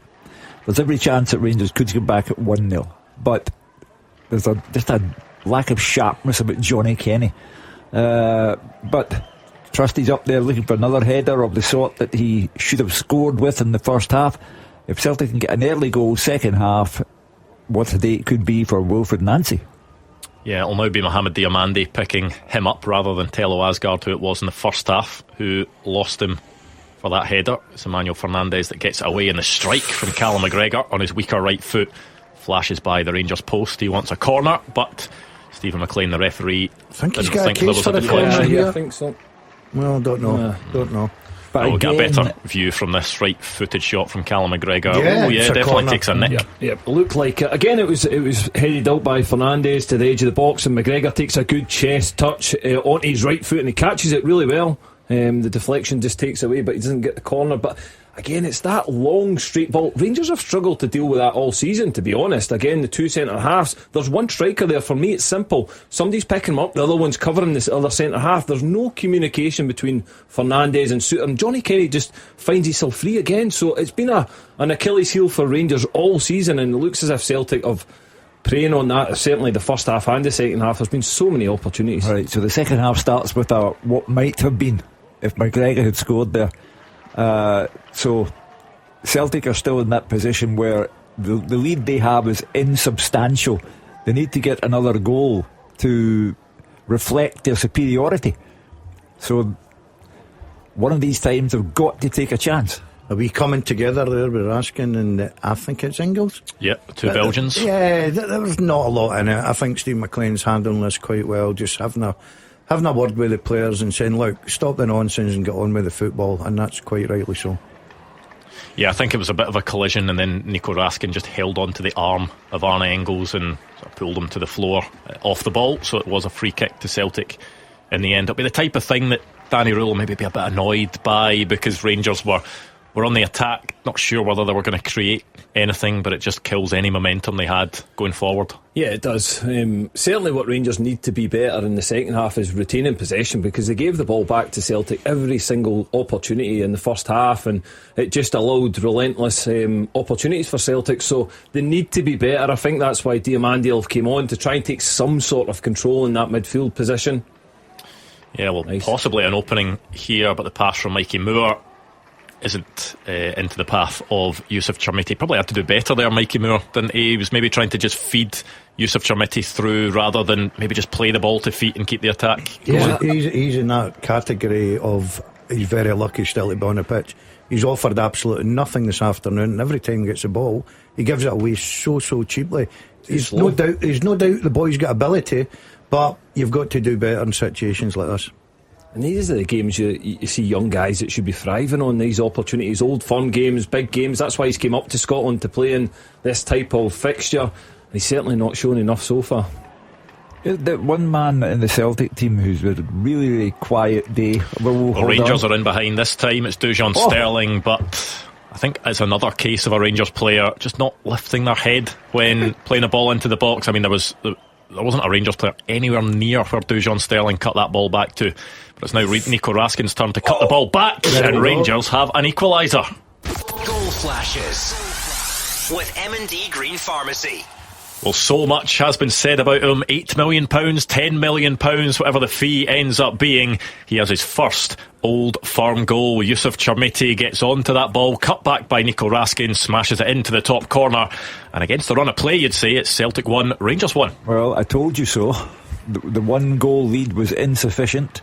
There's every chance that Rangers could come back at 1-0, but there's just a lack of sharpness about Johnny Kenny. But Trusty's up there looking for another header of the sort that he should have scored with in the first half. If Celtic can get an early goal second half, what a day it could be for Wilfred Nancy. Yeah, it'll now be Mohamed Diamande picking him up rather than Tello Asgard, who it was in the first half, who lost him for that header. It's Emmanuel Fernandes that gets it away in the strike from Callum McGregor on his weaker right foot. Flashes by the Rangers post. He wants a corner, but Stephen McLean, the referee, I think he's got a case for a corner here. I think so. Well, don't know. But we'll get a again, better view from this right-footed shot from Callum McGregor. Definitely Definitely takes a nick. Yep. Looked like again it was headed out by Fernandes to the edge of the box, and McGregor takes a good chest touch onto his right foot, and he catches it really well. The deflection just takes away, but he doesn't get the corner. But again, it's that long straight ball. Rangers have struggled to deal with that all season, to be honest. Again, the two centre halves, there's one striker there. For me, it's simple. Somebody's picking him up, the other one's covering this other centre half. There's no communication between Fernandes and Suter, and Johnny Kenny just finds himself free again. So it's been an Achilles heel for Rangers all season, and it looks as if Celtic have preying on that, certainly the first half and the second half. There's been so many opportunities. Right, so the second half starts with what might have been if McGregor had scored there. So Celtic are still in that position where the lead they have is insubstantial. They need to get another goal to reflect their superiority. So one of these times they've got to take a chance. Are we coming together there with Raskin and I think it's Ingles? Yep, two Belgians. Yeah, there was not a lot in it. I think Steve McLean's handling this quite well, just having a word with the players and saying, look, stop the nonsense and get on with the football, and that's quite rightly so. Yeah, I think it was a bit of a collision, and then Nico Raskin just held on to the arm of Arne Engels and sort of pulled him to the floor off the ball, so it was a free kick to Celtic in the end. It'll be the type of thing that Danny Rule will maybe be a bit annoyed by, because Rangers were on the attack, not sure whether they were going to create anything, but it just kills any momentum they had going forward. Yeah, it does. Certainly what Rangers need to be better in the second half is retaining possession, because they gave the ball back to Celtic every single opportunity in the first half, and it just allowed relentless opportunities for Celtic. So they need to be better. I think that's why Diamandil came on, to try and take some sort of control in that midfield position. Yeah, well, possibly an opening here, but the pass from Mikey Moore isn't into the path of Yusuf Chermiti. Probably had to do better there, Mikey Moore, than he was maybe trying to just feed Yusuf Chermiti through rather than maybe just play the ball to feet and keep the attack. Yeah, he's in that category of he's very lucky still to be on the pitch. He's offered absolutely nothing this afternoon, and every time he gets the ball he gives it away so cheaply. There's no doubt the boy's got ability, but you've got to do better in situations like this. And these are the games you see young guys that should be thriving on these opportunities. Old Firm games, big games. That's why he's came up to Scotland to play in this type of fixture. And he's certainly not shown enough so far. The one man in the Celtic team who's had a really, really quiet day. Rangers are in behind this time. It's Dujon Sterling, but I think it's another case of a Rangers player just not lifting their head when playing a ball into the box. I mean, there wasn't a Rangers player anywhere near where Dujon Sterling cut that ball back to. But it's now Nico Raskin's turn to cut the ball back, and Rangers have an equaliser. Goal flashes with M&D Green Pharmacy. Well, so much has been said about him. £8 million, £10 million, whatever the fee ends up being. He has his first Old Firm goal. Yusuf Chermiti gets onto that ball, cut back by Nico Raskin, smashes it into the top corner. And against the run of play, you'd say it's Celtic 1, Rangers 1. Well, I told you so. The one goal lead was insufficient,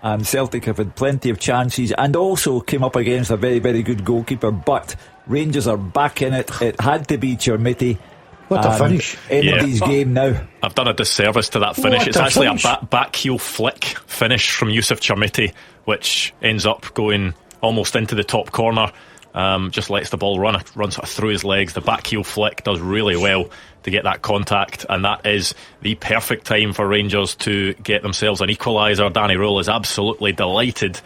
and Celtic have had plenty of chances and also came up against a very, very good goalkeeper. But Rangers are back in it. It had to be Chermiti. What a finish. Anybody's game now. I've done a disservice to that finish. It's actually a back heel flick finish from Yusuf Chermiti, which ends up going almost into the top corner. Just lets the ball run sort of through his legs. The back heel flick does really well to get that contact, and that is the perfect time for Rangers to get themselves an equaliser. Danny Rule is absolutely delighted,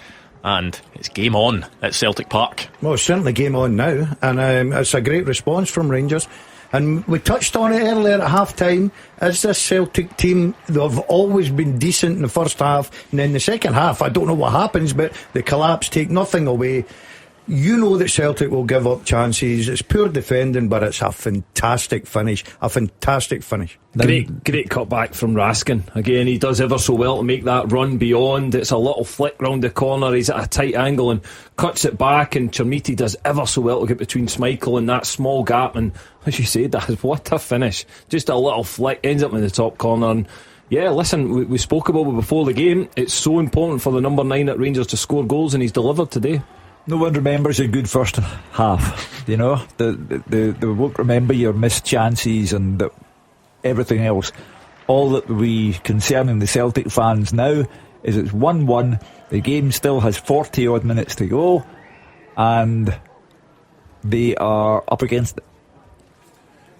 and it's game on at Celtic Park. Well, it's certainly game on now, and it's a great response from Rangers. And we touched on it earlier at half time. As this Celtic team, they've always been decent in the first half, and then the second half, I don't know what happens, but the collapse, take nothing away. You know that Celtic will give up chances. It's poor defending, but it's a fantastic finish. Great cut back from Raskin. Again, he does ever so well to make that run beyond. It's a little flick round the corner. He's at a tight angle and cuts it back, and Chermiti does ever so well to get between Schmeichel and that small gap. And as you said, what a finish. Just a little flick, ends up in the top corner. And yeah, listen, we spoke about it before the game. It's so important for the number 9 at Rangers to score goals, and he's delivered today. No one remembers a good first half, you know. They won't remember your missed chances and everything else. All that we concerning the Celtic fans now is it's 1-1. The game still has 40 odd minutes to go, and they are up against it.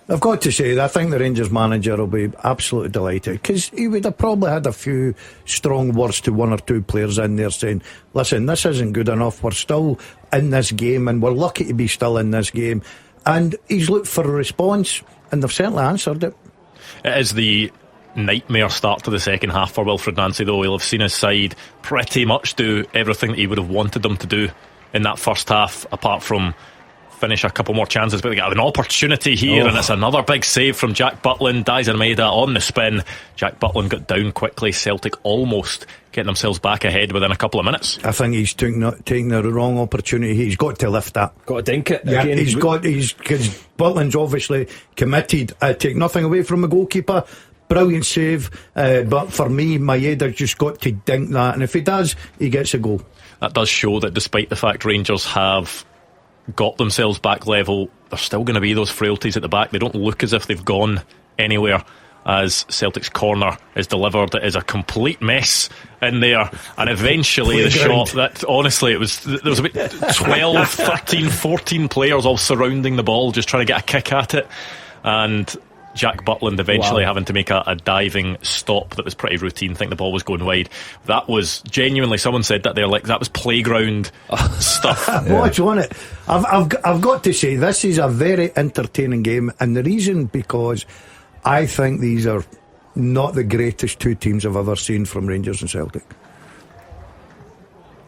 I've got to say, I think the Rangers manager will be absolutely delighted, because he would have probably had a few strong words to one or two players in there saying, listen, this isn't good enough, we're still in this game and we're lucky to be still in this game. And he's looked for a response, and they've certainly answered it. It is the nightmare start to the second half for Wilfred Nancy, though. He'll have seen his side pretty much do everything that he would have wanted them to do in that first half, apart from finish a couple more chances. But they got an opportunity here, and it's another big save from Jack Butland. Dies Almeida on the spin. Jack Butland got down quickly. Celtic almost getting themselves back ahead within a couple of minutes. I think he's taking the wrong opportunity. He's got to lift that. Got to dink it. Yeah, again. because Butland's obviously committed. Take nothing away from the goalkeeper. Brilliant save, but for me, Maeda just got to dink that, and if he does, he gets a goal. That does show that despite the fact Rangers have got themselves back level, there's still going to be those frailties at the back. They don't look as if they've gone anywhere. As Celtic's corner is delivered, it is a complete mess in there, and eventually the shot that, honestly, there was about 12, 13, 14 players all surrounding the ball just trying to get a kick at it, and Jack Butland eventually having to make a diving stop that was pretty routine. I think the ball was going wide. That was genuinely, someone said that there, like, that was playground stuff. Watch on it. I've got to say, this is a very entertaining game, and the reason because I think these are not the greatest two teams I've ever seen from Rangers and Celtic.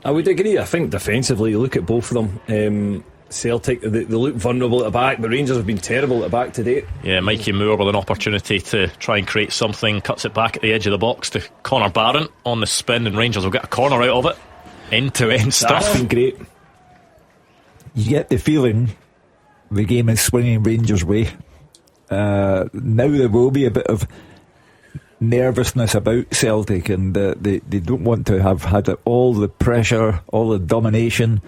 I would agree. I think defensively, you look at both of them, Celtic, they look vulnerable at the back, but Rangers have been terrible at the back today. Yeah, Mikey Moore with an opportunity to try and create something, cuts it back at the edge of the box to Connor Barron on the spin, and Rangers will get a corner out of it. End-to-end stuff. That's been great. You get the feeling the game is swinging Rangers' way. Now there will be a bit of nervousness about Celtic, and they don't want to have had all the pressure, all the domination,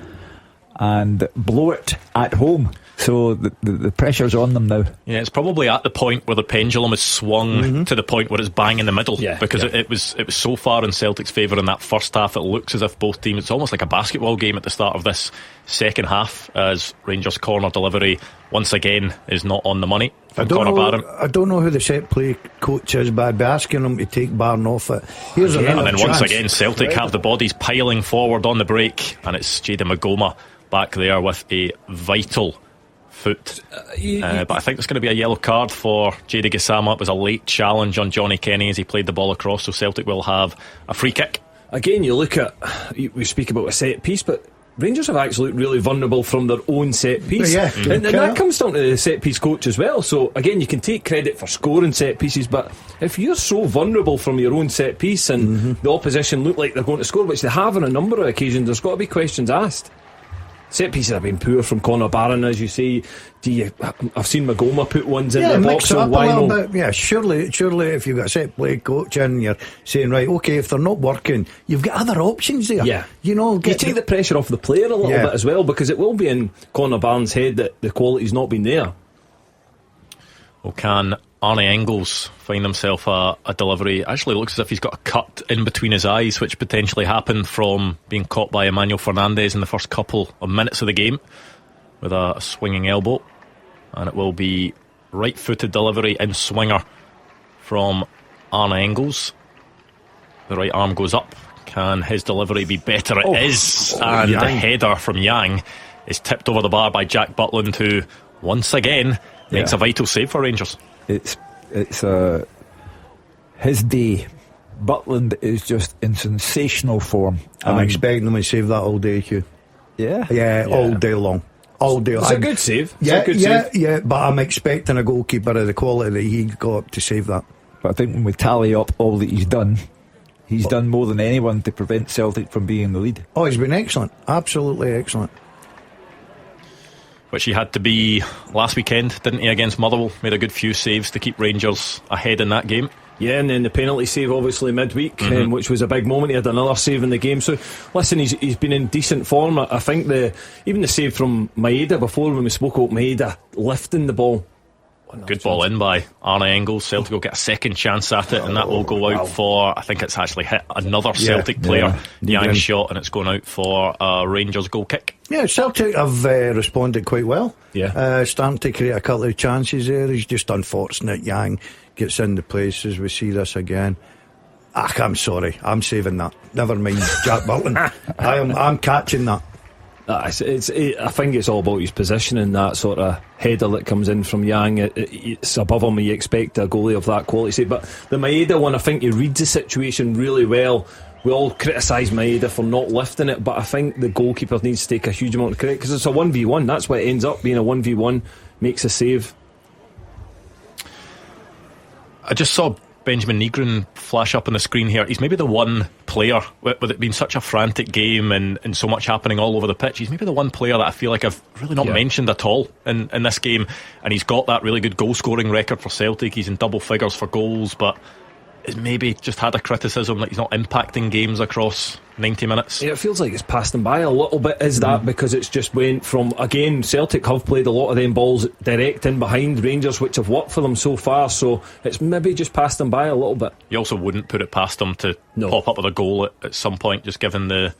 and blow it at home. So the pressure's on them now. Yeah, it's probably at the point where the pendulum is swung to the point where it's bang in the middle, because it was so far in Celtic's favour in that first half. It looks as if both teams, it's almost like a basketball game at the start of this second half, as Rangers' corner delivery once again is not on the money from Connor Barron. I don't know who the set play coach is, but I'd be asking him to take Barron off it. Here's another and then chance. Once again Celtic have the bodies piling forward on the break, and it's Jada Magoma back there with a vital foot, but I think there's going to be a yellow card for Jada Gassama. It was a late challenge on Johnny Kenny as he played the ball across, so Celtic will have a free kick. Again, you look at, we speak about a set piece, but Rangers have actually looked really vulnerable from their own set piece, and that comes down to the set piece coach as well. So again, you can take credit for scoring set pieces, but if you're so vulnerable from your own set piece and the opposition look like they're going to score, which they have on a number of occasions, there's got to be questions asked. Set pieces have been poor from Connor Barron, as you say. I've seen Magoma put ones in the box, so why not? Yeah, surely if you've got a set play coach and you're saying, right, okay, if they're not working, you've got other options there. Yeah, you take the pressure off the player a little bit as well, because it will be in Connor Barron's head that the quality's not been there. Well, can Arne Engels find himself a delivery? Actually looks as if he's got a cut in between his eyes, which potentially happened from being caught by Emmanuel Fernandez in the first couple of minutes of the game with a swinging elbow, and it will be right-footed delivery in swinger from Arne Engels. The right arm goes up. Can his delivery be better? It is, and the header from Yang is tipped over the bar by Jack Butland, who once again makes a vital save for Rangers. It's his day. Butland is just in sensational form. I'm expecting him to save that all day, Hugh. Yeah, all day long. All day. It's a good save. Yeah, but I'm expecting a goalkeeper of the quality that he got to save that. But I think when we tally up all that he's done more than anyone to prevent Celtic from being in the lead. Oh, he's been excellent. Absolutely excellent. Which he had to be last weekend, didn't he, against Motherwell? Made a good few saves to keep Rangers ahead in that game. Yeah, and then the penalty save obviously midweek, which was a big moment. He had another save in the game. So listen, he's been in decent form. I think even the save from Maeda before, when we spoke about Maeda lifting the ball, Good ball in by Arne Engels. Celtic will get a second chance at it, and that will go out for, I think it's actually hit another Celtic player. Yang shot, and it's going out for a Rangers goal kick. Yeah, Celtic have responded quite well. Yeah. Starting to create a couple of chances there. He's just unfortunate. Yang gets in the place as we see this again. I'm sorry, I'm saving that. Never mind Jack Butland. I'm catching that. I think it's all about his positioning. That sort of header that comes in from Yang, it's above him. You expect a goalie of that quality. But the Maeda one, I think he reads the situation really well. We all criticise Maeda for not lifting it, but I think the goalkeeper needs to take a huge amount of credit because it's a 1v1. That's what it ends up being, a 1v1. Makes a save. I just saw Benjamin Negron flash up on the screen here. He's maybe the one player, with it being such a frantic game and so much happening all over the pitch, he's maybe the one player that I feel like I've really not mentioned at all in this game. And he's got that really good goal scoring record for Celtic. He's in double figures for goals, but has maybe just had a criticism that he's not impacting games across 90 minutes. Yeah, it feels like it's passed them by a little bit. Is that because it's just went from, again, Celtic have played a lot of them balls direct in behind Rangers, which have worked for them so far, so it's maybe just passed them by a little bit. You also wouldn't put it past him to pop up with a goal at some point, just given the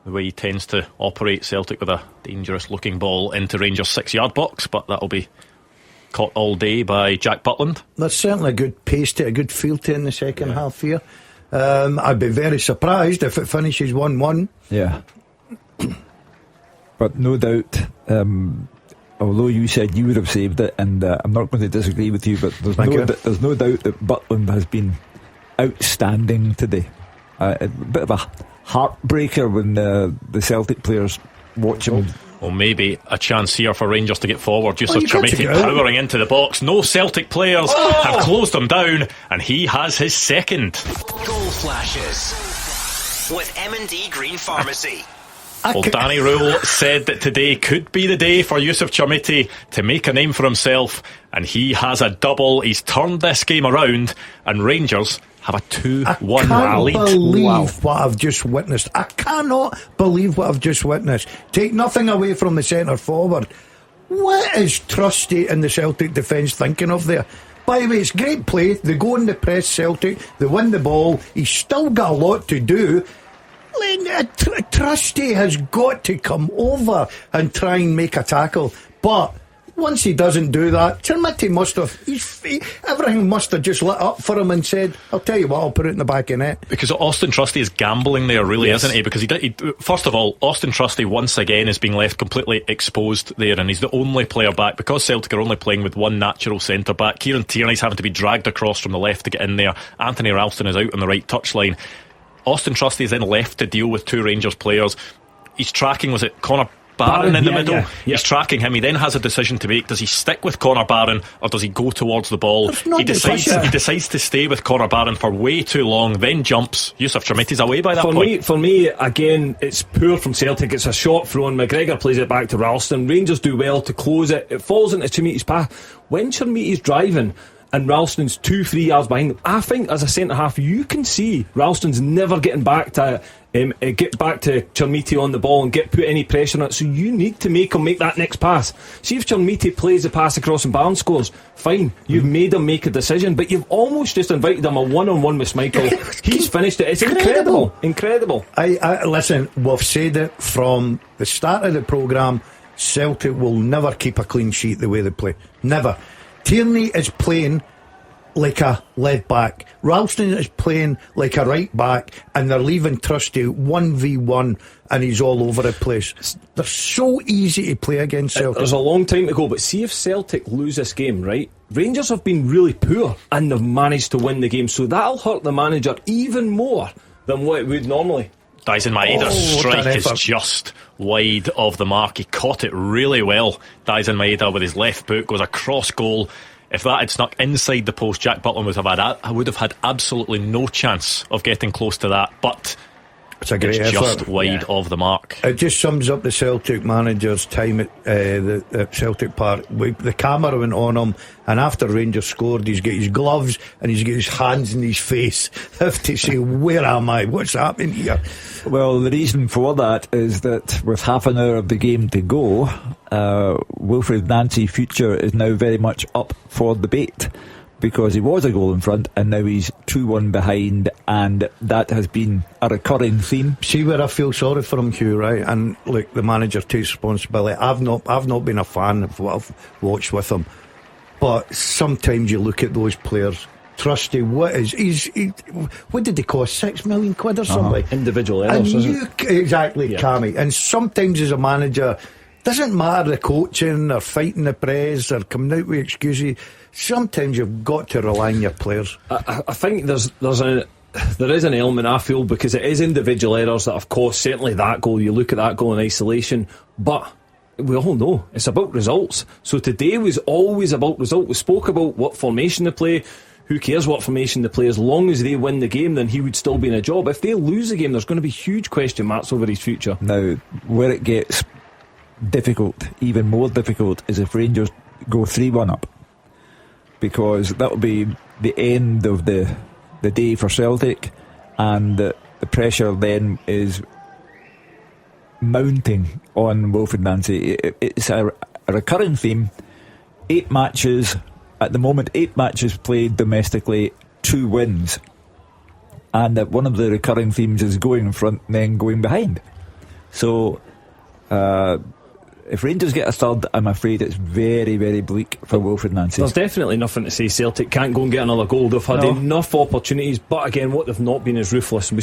way he tends to operate. Celtic with a dangerous looking ball into Rangers' 6-yard box, but that'll be caught all day by Jack Butland. There's certainly a good pace to it, a good feel to it in the second half here. I'd be very surprised if it finishes 1-1. Yeah. But no doubt, although you said you would have saved it, and I'm not going to disagree with you, but there's no doubt that Butland has been outstanding today. A bit of a heartbreaker when the Celtic players watch him. Well, maybe a chance here for Rangers to get forward. Yusuf Chermiti powering into the box. No Celtic players have closed him down, and he has his second. Goal flashes with M&D Green Pharmacy. Well, Danny Rule said that today could be the day for Yusuf Chermiti to make a name for himself, and he has a double. He's turned this game around, and Rangers have a 2-1 lead. I can't believe what I've just witnessed. I cannot believe what I've just witnessed. Take nothing away from the centre forward. What is Trusty and the Celtic defence thinking of there? By the way, it's great play. They go in the press, Celtic. They win the ball. He's still got a lot to do. Trusty has got to come over and try and make a tackle. But once he doesn't do that, Chermiti must have, everything must have just lit up for him and said, I'll tell you what, I'll put it in the back of net. Because Austin Trusty is gambling there, really, isn't he? Because first of all, Austin Trusty once again is being left completely exposed there, and he's the only player back. Because Celtic are only playing with one natural centre back, Kieran Tierney's having to be dragged across from the left to get in there. Anthony Ralston is out on the right touchline. Austin Trusty is then left to deal with two Rangers players. He's tracking, was it Connor Barron in the middle? Yeah. He's tracking him. He then has a decision to make. Does he stick with Connor Barron or does he go towards the ball? He decides to stay with Connor Barron for way too long, then jumps. Yusuf Chermiti's away by that point. For me, again, it's poor from Celtic. It's a shot thrown. McGregor plays it back to Ralston. Rangers do well to close it. It falls into Chermiti's path. When Chermiti's driving and Ralston's 2-3 yards behind him, I think as a centre half you can see Ralston's never getting back to Chermiti on the ball and put any pressure on it, so you need to make him make that next pass. See if Chermiti plays the pass across and Barnes scores, fine, you've made him make a decision, but you've almost just invited him a one-on-one with Schmeichel. He's finished it. It's incredible. I listen, we've said it from the start of the programme, Celtic will never keep a clean sheet the way they play, never. Tierney is playing like a left back, Ralston is playing like a right back, and they're leaving Trusty 1v1 and he's all over the place. They're so easy to play against Celtic. There's a long time to go, but see if Celtic lose this game, right? Rangers have been really poor and they've managed to win the game, so that'll hurt the manager even more than what it would normally. Daisen Maeda's strike is just wide of the mark. He caught it really well. Daisen Maeda with his left boot goes across goal. If that had snuck inside the post, Jack Butland would have had absolutely no chance of getting close to that. But It's a great it's effort. Just wide of the mark. It just sums up the Celtic manager's time at Celtic Park. The camera went on him, and after Rangers scored, he's got his gloves and he's got his hands in his face as to say, where am I? What's happening here? Well, the reason for that is that with half an hour of the game to go, Wilfred Nancy's future is now very much up for debate, because he was a goal in front and now he's 2-1 behind, and that has been a recurring theme. See where I feel sorry for him, Hugh, right? And look, the manager takes responsibility. I've not been a fan of what I've watched with him, but sometimes you look at those players. Trusty, what did they cost? 6 million quid or something? Individual errors, exactly, yeah. Cammy. And sometimes as a manager, doesn't matter the coaching or fighting the press or coming out with excuses. Sometimes you've got to rely on your players. I think there is an element, I feel, because it is individual errors that have cost certainly that goal. You look at that goal in isolation, but we all know it's about results. So today was always about result. We spoke about what formation to play. Who cares what formation they play? As long as they win the game, then he would still be in a job. If they lose the game, there's going to be huge question marks over his future. Now, where it gets difficult, even more difficult, is if Rangers go 3-1 up, because that will be the end of the day for Celtic, and the pressure then is mounting on Wilfred Nancy. It's a recurring theme. 8 matches at the moment, 8 matches played domestically, 2 wins, and one of the recurring themes is going in front and then going behind. So if Rangers get a third, I'm afraid it's very, very bleak for Wilfred Nancy. There's definitely nothing to say Celtic can't go and get another goal. They've had enough opportunities, but again, what they've not been is ruthless. And we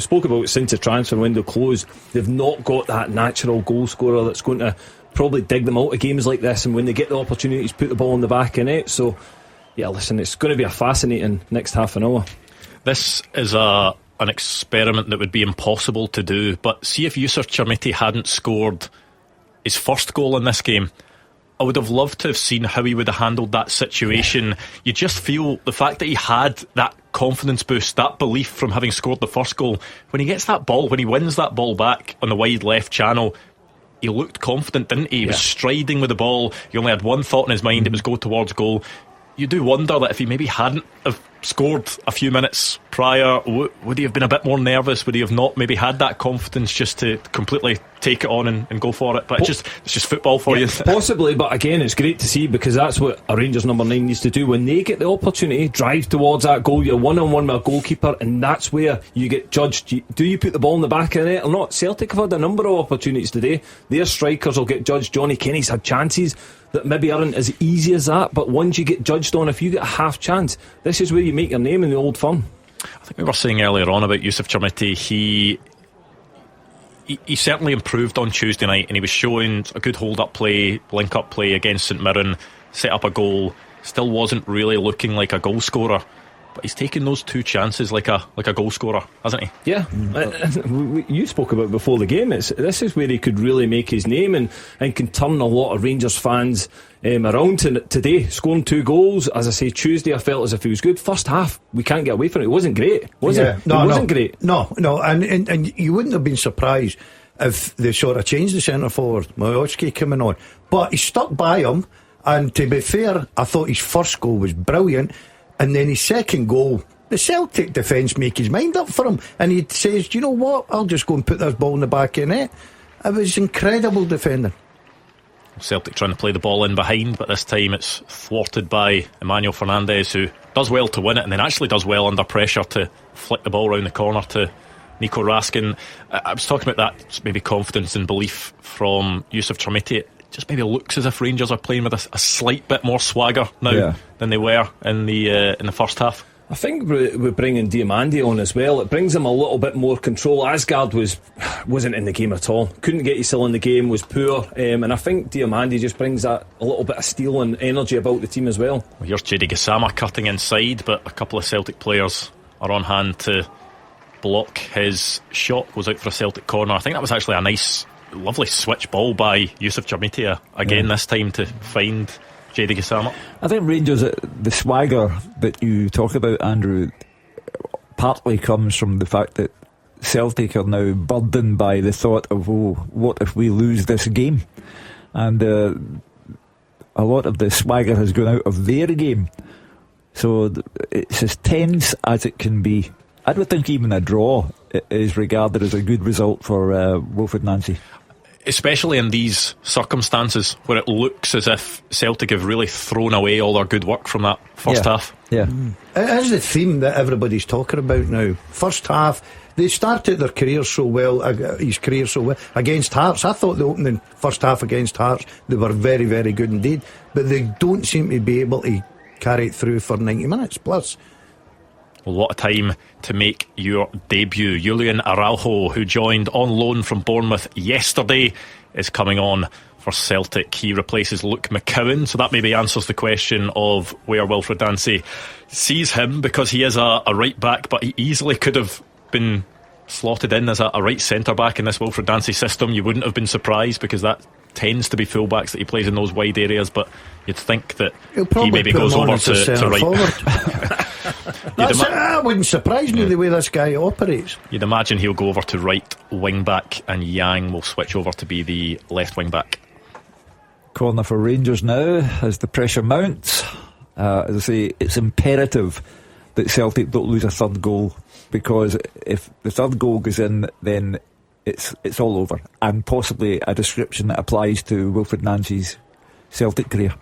spoke about since the transfer window closed, they've not got that natural goal scorer that's going to probably dig them out of games like this, and when they get the opportunities, put the ball in the back of net. So yeah, listen, it's going to be a fascinating next half an hour. This is an experiment that would be impossible to do, but see if Yusuf Chermiti hadn't scored his first goal in this game, I would have loved to have seen how he would have handled that situation. You just feel the fact that he had that confidence boost, that belief from having scored the first goal, when he gets that ball, when he wins that ball back on the wide left channel, he looked confident, didn't he? He was striding with the ball. He only had one thought in his mind, it was go towards goal. You do wonder that if he maybe hadn't have scored a few minutes prior, would he have been a bit more nervous? Would he have not maybe had that confidence just to completely take it on and go for it? But it's just football for you. Possibly, but again, it's great to see, because that's what a Rangers number 9 needs to do. When they get the opportunity, drive towards that goal. You're one-on-one with a goalkeeper, and that's where you get judged. Do you put the ball in the back of the net or not? Celtic have had a number of opportunities today. Their strikers will get judged. Johnny Kenny's had chances that maybe aren't as easy as that, but once you get judged on, if you get a half chance, this is where you make your name in the Old Firm. I think we were saying earlier on about Yusuf Chermiti, he certainly improved on Tuesday night, and he was showing a good hold-up play, link-up play against St Mirren, set up a goal. Still wasn't really looking like a goal scorer, but he's taken those 2 chances like a goal scorer, hasn't he? Yeah, you spoke about before the game. This is where he could really make his name and can turn a lot of Rangers fans around today. Scoring 2 goals, as I say, Tuesday I felt as if he was good. First half, we can't get away from it. It wasn't great, was it? No, it wasn't great. No, and you wouldn't have been surprised if they sort of changed the centre forward, Majowski coming on, but he stuck by him. And to be fair, I thought his first goal was brilliant. And then his second goal, the Celtic defence make his mind up for him, and he says, do you know what, I'll just go and put this ball in the back of the net. It was incredible defending. Celtic trying to play the ball in behind, but this time it's thwarted by Emmanuel Fernandez, who does well to win it and then actually does well under pressure to flick the ball around the corner to Nico Raskin. I was talking about that maybe confidence and belief from Yusuf Chermiti. It just maybe looks as if Rangers are playing with a slight bit more swagger now than they were in the first half. I think we're bringing Diamandi on as well. It brings him a little bit more control. Asgard wasn't in the game at all. Couldn't get his still in the game, was poor. And I think Diamandi just brings that a little bit of steel and energy about the team as well. Here's JD Gassama cutting inside, but a couple of Celtic players are on hand to block his shot. Goes out for a Celtic corner. I think that was actually a nice, lovely switch ball by Yusuf Chermiti again this time to find JD Gassama. I think Rangers, the swagger that you talk about, Andrew, partly comes from the fact that Celtic are now burdened by the thought of, what if we lose this game? And a lot of the swagger has gone out of their game. So it's as tense as it can be. I don't think even a draw is regarded as a good result for Wilfred Nancy. Especially in these circumstances where it looks as if Celtic have really thrown away all their good work from that first half. Yeah. It is the theme that everybody's talking about now. First half, they started their career so well, his career so well, against Hearts. I thought the opening first half against Hearts, they were very, very good indeed. But they don't seem to be able to carry it through for 90 minutes plus. Well, what a time to make your debut. Julian Araujo, who joined on loan from Bournemouth yesterday, is coming on for Celtic. He replaces Luke McCowan, so that maybe answers the question of where Wilfred Nancy sees him, because he is a right back, but he easily could have been slotted in as a right centre back in this Wilfred Nancy system. You wouldn't have been surprised, because that tends to be fullbacks that he plays in those wide areas, but you'd think that he maybe goes over to right. That wouldn't surprise me, the way this guy operates. You'd imagine he'll go over to right wing back, and Yang will switch over to be the left wing back. Corner for Rangers now as the pressure mounts. As I say, it's imperative that Celtic don't lose a third goal, because if the third goal goes in, then it's all over, and possibly a description that applies to Wilfred Nancy's Celtic career.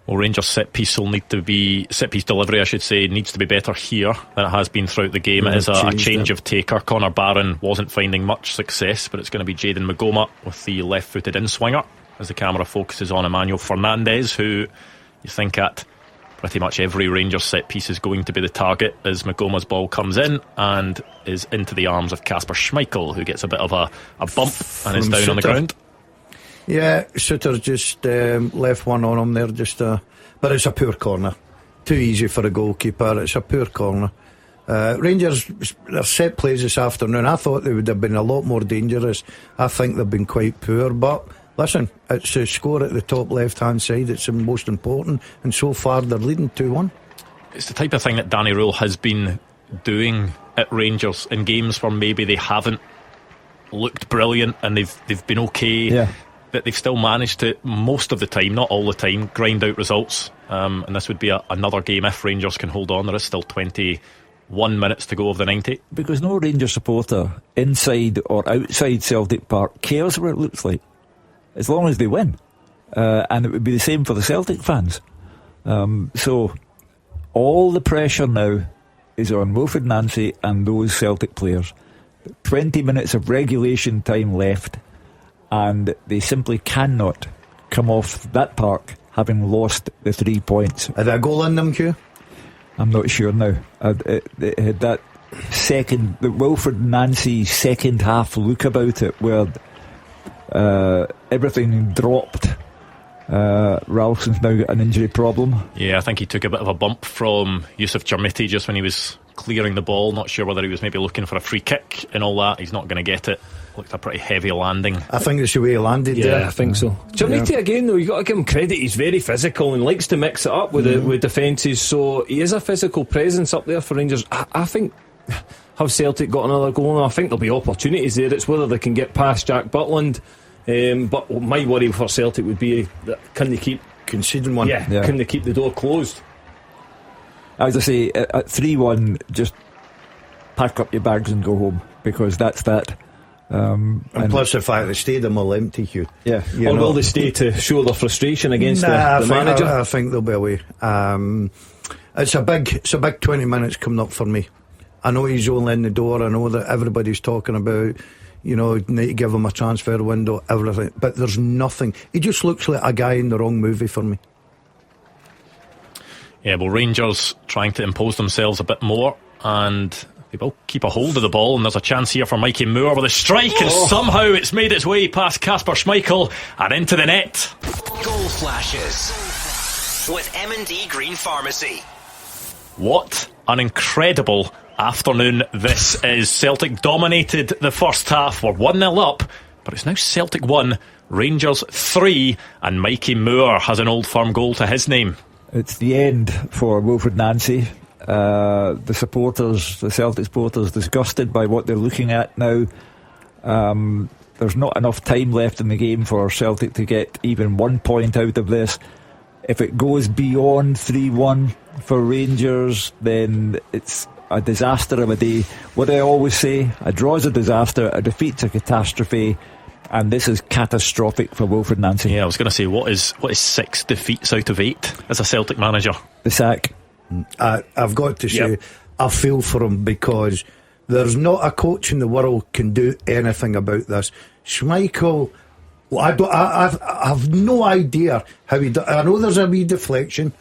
Well, Rangers set piece delivery, I should say, needs to be better here than it has been throughout the game. It is a change of taker. Connor Barron wasn't finding much success, but it's going to be Jayden Magoma with the left-footed in-swinger as the camera focuses on Emmanuel Fernandez, who you think at pretty much every Rangers set piece is going to be the target, as Magoma's ball comes in and is into the arms of Kasper Schmeichel, who gets a bit of a bump and is down on the ground. Yeah, Suter just left one on him there, but it's a poor corner. Too easy for a goalkeeper. It's a poor corner. Rangers, their set plays this afternoon, I thought they would have been a lot more dangerous. I think they've been quite poor, but listen, it's a score at the top left hand side, it's the most important, and so far they're leading 2-1. It's the type of thing that Danny Rule has been doing at Rangers in games where maybe they haven't looked brilliant and they've been okay, but they've still managed to, most of the time, not all the time, grind out results. And this would be another game if Rangers can hold on. There is still 21 minutes to go of the 90. Because no Rangers supporter, inside or outside Celtic Park, cares what it looks like, as long as they win. And it would be the same for the Celtic fans. So all the pressure now is on Wilfred Nancy and those Celtic players. 20 minutes of regulation time left, and they simply cannot come off that park having lost the 3 points. Had a goal in them, Hugh? I'm not sure now. It had that the Wilfred Nancy second half look about it, where everything dropped. Ralston's now got an injury problem. Yeah, I think he took a bit of a bump from Yusuf Jarmiti just when he was clearing the ball. Not sure whether he was maybe looking for a free kick and all that. He's not going to get it. Looked a pretty heavy landing. I think it's the way he landed. Yeah, I think so. Jarmiti again, though, you got to give him credit. He's very physical and likes to mix it up with defences. So he is a physical presence up there for Rangers. I think, have Celtic got another goal? I think there'll be opportunities there. It's whether they can get past Jack Butland. But my worry for Celtic would be that can they keep conceding one? Yeah, can they keep the door closed? As I say, at 3-1, just pack up your bags and go home, because that's that. And plus the fact the stadium will empty, Hugh. Yeah. Or will they stay to show their frustration against the manager? I think they'll be away. It's a big 20 minutes coming up for me. I know he's only in the door. I know that everybody's talking about, need to give him a transfer window, everything, but there's nothing. He just looks like a guy in the wrong movie for me. Yeah, well, Rangers trying to impose themselves a bit more, and they will keep a hold of the ball, and there's a chance here for Mikey Moore with a strike, and somehow it's made its way past Kasper Schmeichel and into the net. Goal flashes with M&D Green Pharmacy. What an incredible afternoon this is. Celtic dominated the first half. We're 1-0 up, but it's now Celtic 1, Rangers 3, and Mikey Moore has an Old Firm goal to his name. It's the end for Wilfred Nancy. The supporters, the Celtic supporters, disgusted by what they're looking at now. There's not enough time left in the game for Celtic to get even 1 point out of this. If it goes beyond 3-1 for Rangers, then it's a disaster of a day. What I always say, a draw's a disaster, a defeat's a catastrophe, and this is catastrophic for Wilfred Nancy. Yeah, I was going to say, what is 6 defeats out of 8 as a Celtic manager? The sack. I've got to say, I feel for him, because there's not a coach in the world can do anything about this. Schmeichel, I've no idea how he does. I know there's a wee deflection,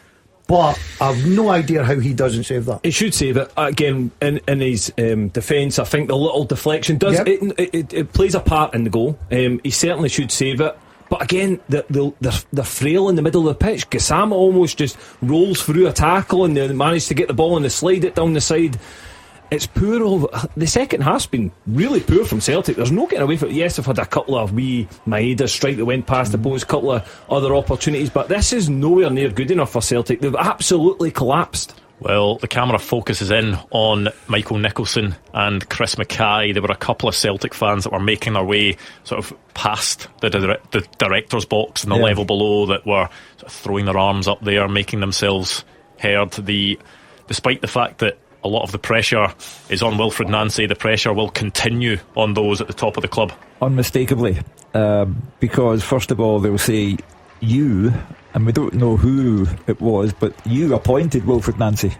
but I've no idea how he doesn't save that. He should save it. Again, in his defence, I think the little deflection does it plays a part in the goal. He certainly should save it. But again, they're frail in the middle of the pitch. Gassama almost just rolls through a tackle and they manage to get the ball and they slide it down the side. It's poor. The second half's been really poor from Celtic. There's no getting away from it. Yes, they've had a couple of wee Maeda strike that went past the post, a couple of other opportunities, but this is nowhere near good enough for Celtic. They've absolutely collapsed. Well, the camera focuses in on Michael Nicholson and Chris Mackay. There were a couple of Celtic fans that were making their way sort of past the director's box and the level below, that were sort of throwing their arms up there, making themselves heard. Despite the fact that a lot of the pressure is on Wilfred Nancy, the pressure will continue on those at the top of the club. Unmistakably. Because, first of all, they'll say, you, and we don't know who it was, but you appointed Wilfred Nancy.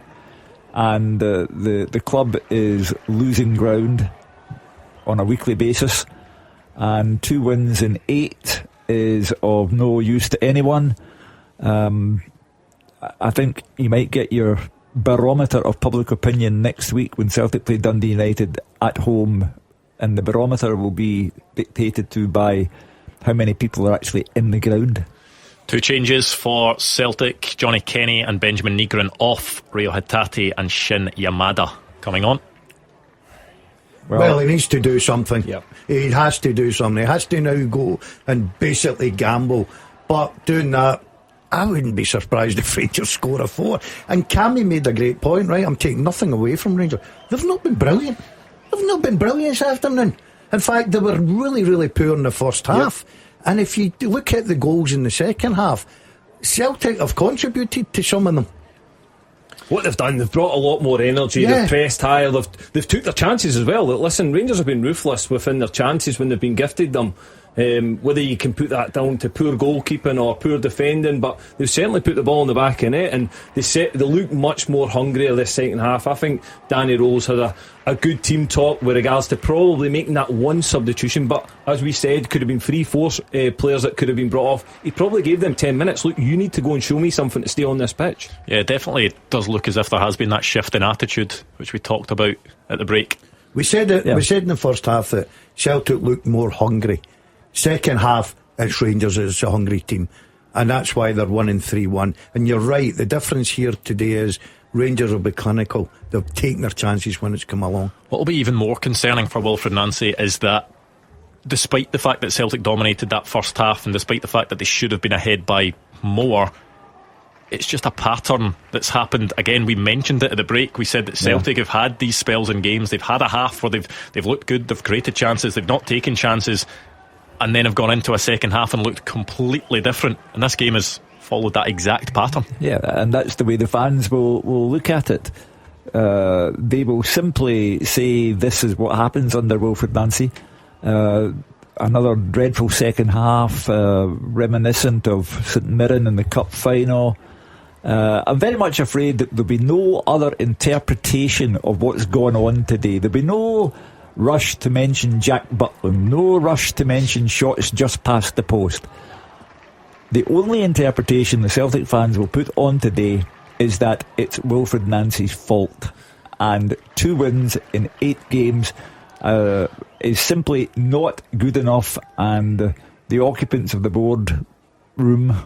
And the club is losing ground on a weekly basis. And 2 wins in 8 is of no use to anyone. I think you might get your barometer of public opinion next week when Celtic play Dundee United at home, and the barometer will be dictated to by how many people are actually in the ground. 2 changes for Celtic: Johnny Kenny and Benjamin Nigren off, Reo Hatate and Shin Yamada coming on. Well, he needs to do something. He has to do something. He has to now go and basically gamble, but doing that, I wouldn't be surprised if Rangers score a 4. And Cammy made a great point, right? I'm taking nothing away from Rangers. They've not been brilliant. They've not been brilliant this afternoon. In fact, they were really, really poor in the first half. And if you look at the goals in the second half, Celtic have contributed to some of them. What they've done, they've brought a lot more energy. They've pressed higher. They've took their chances as well. Listen, Rangers have been ruthless within their chances when they've been gifted them. Whether you can put that down to poor goalkeeping or poor defending, but they've certainly put the ball in the back of net, and they look much more hungrier this second half. I think Danny Rose had a good team talk with regards to probably making that one substitution, but as we said, could have been 3-4 players that could have been brought off. He probably gave them 10 minutes. Look, you need to go and show me something to stay on this pitch. Yeah, definitely it does look as if there has been that shift in attitude, which we talked about at the break. We said in the first half that Celtic looked more hungry. Second half, it's Rangers as a hungry team, and that's why they're 1-3-1. And you're right, the difference here today is Rangers will be clinical. They'll take their chances when it's come along. What will be even more concerning for Wilfred Nancy is that despite the fact that Celtic dominated that first half, and despite the fact that they should have been ahead by more, it's just a pattern that's happened. Again, we mentioned it at the break. We said that Celtic have had these spells in games. They've had a half where they've looked good, they've created chances, they've not taken chances, and then have gone into a second half and looked completely different. And this game has followed that exact pattern. Yeah, and that's the way the fans will look at it. They will simply say this is what happens under Wilfred Nancy. Another dreadful second half, reminiscent of St Mirren in the cup final. I'm very much afraid that there'll be no other interpretation of what's gone on today. There'll be no rush to mention Jack Butland, no rush to mention shots just past the post. The only interpretation the Celtic fans will put on today is that it's Wilfred Nancy's fault, and 2 wins in 8 games is simply not good enough, and the occupants of the board room,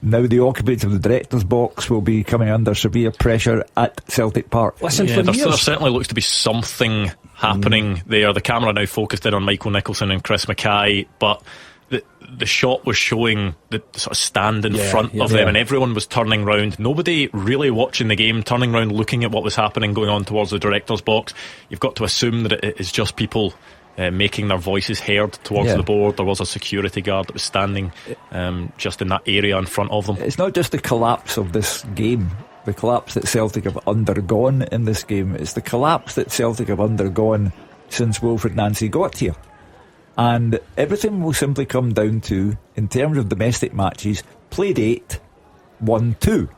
now the occupants of the director's box, will be coming under severe pressure at Celtic Park. Listen, there certainly looks to be something happening there. The camera now focused in on Michael Nicholson and Chris Mackay, but the shot was showing the sort of stand in front of them, and everyone was turning round. Nobody really watching the game, turning round, looking at what was happening, going on towards the director's box. You've got to assume that it is just people making their voices heard towards the board. There was a security guard that was standing just in that area in front of them. It's not just the collapse of this game, the collapse that Celtic have undergone in this game. It's the collapse that Celtic have undergone since Wilfred Nancy got here. And everything will simply come down to, in terms of domestic matches, played 8, 1-2.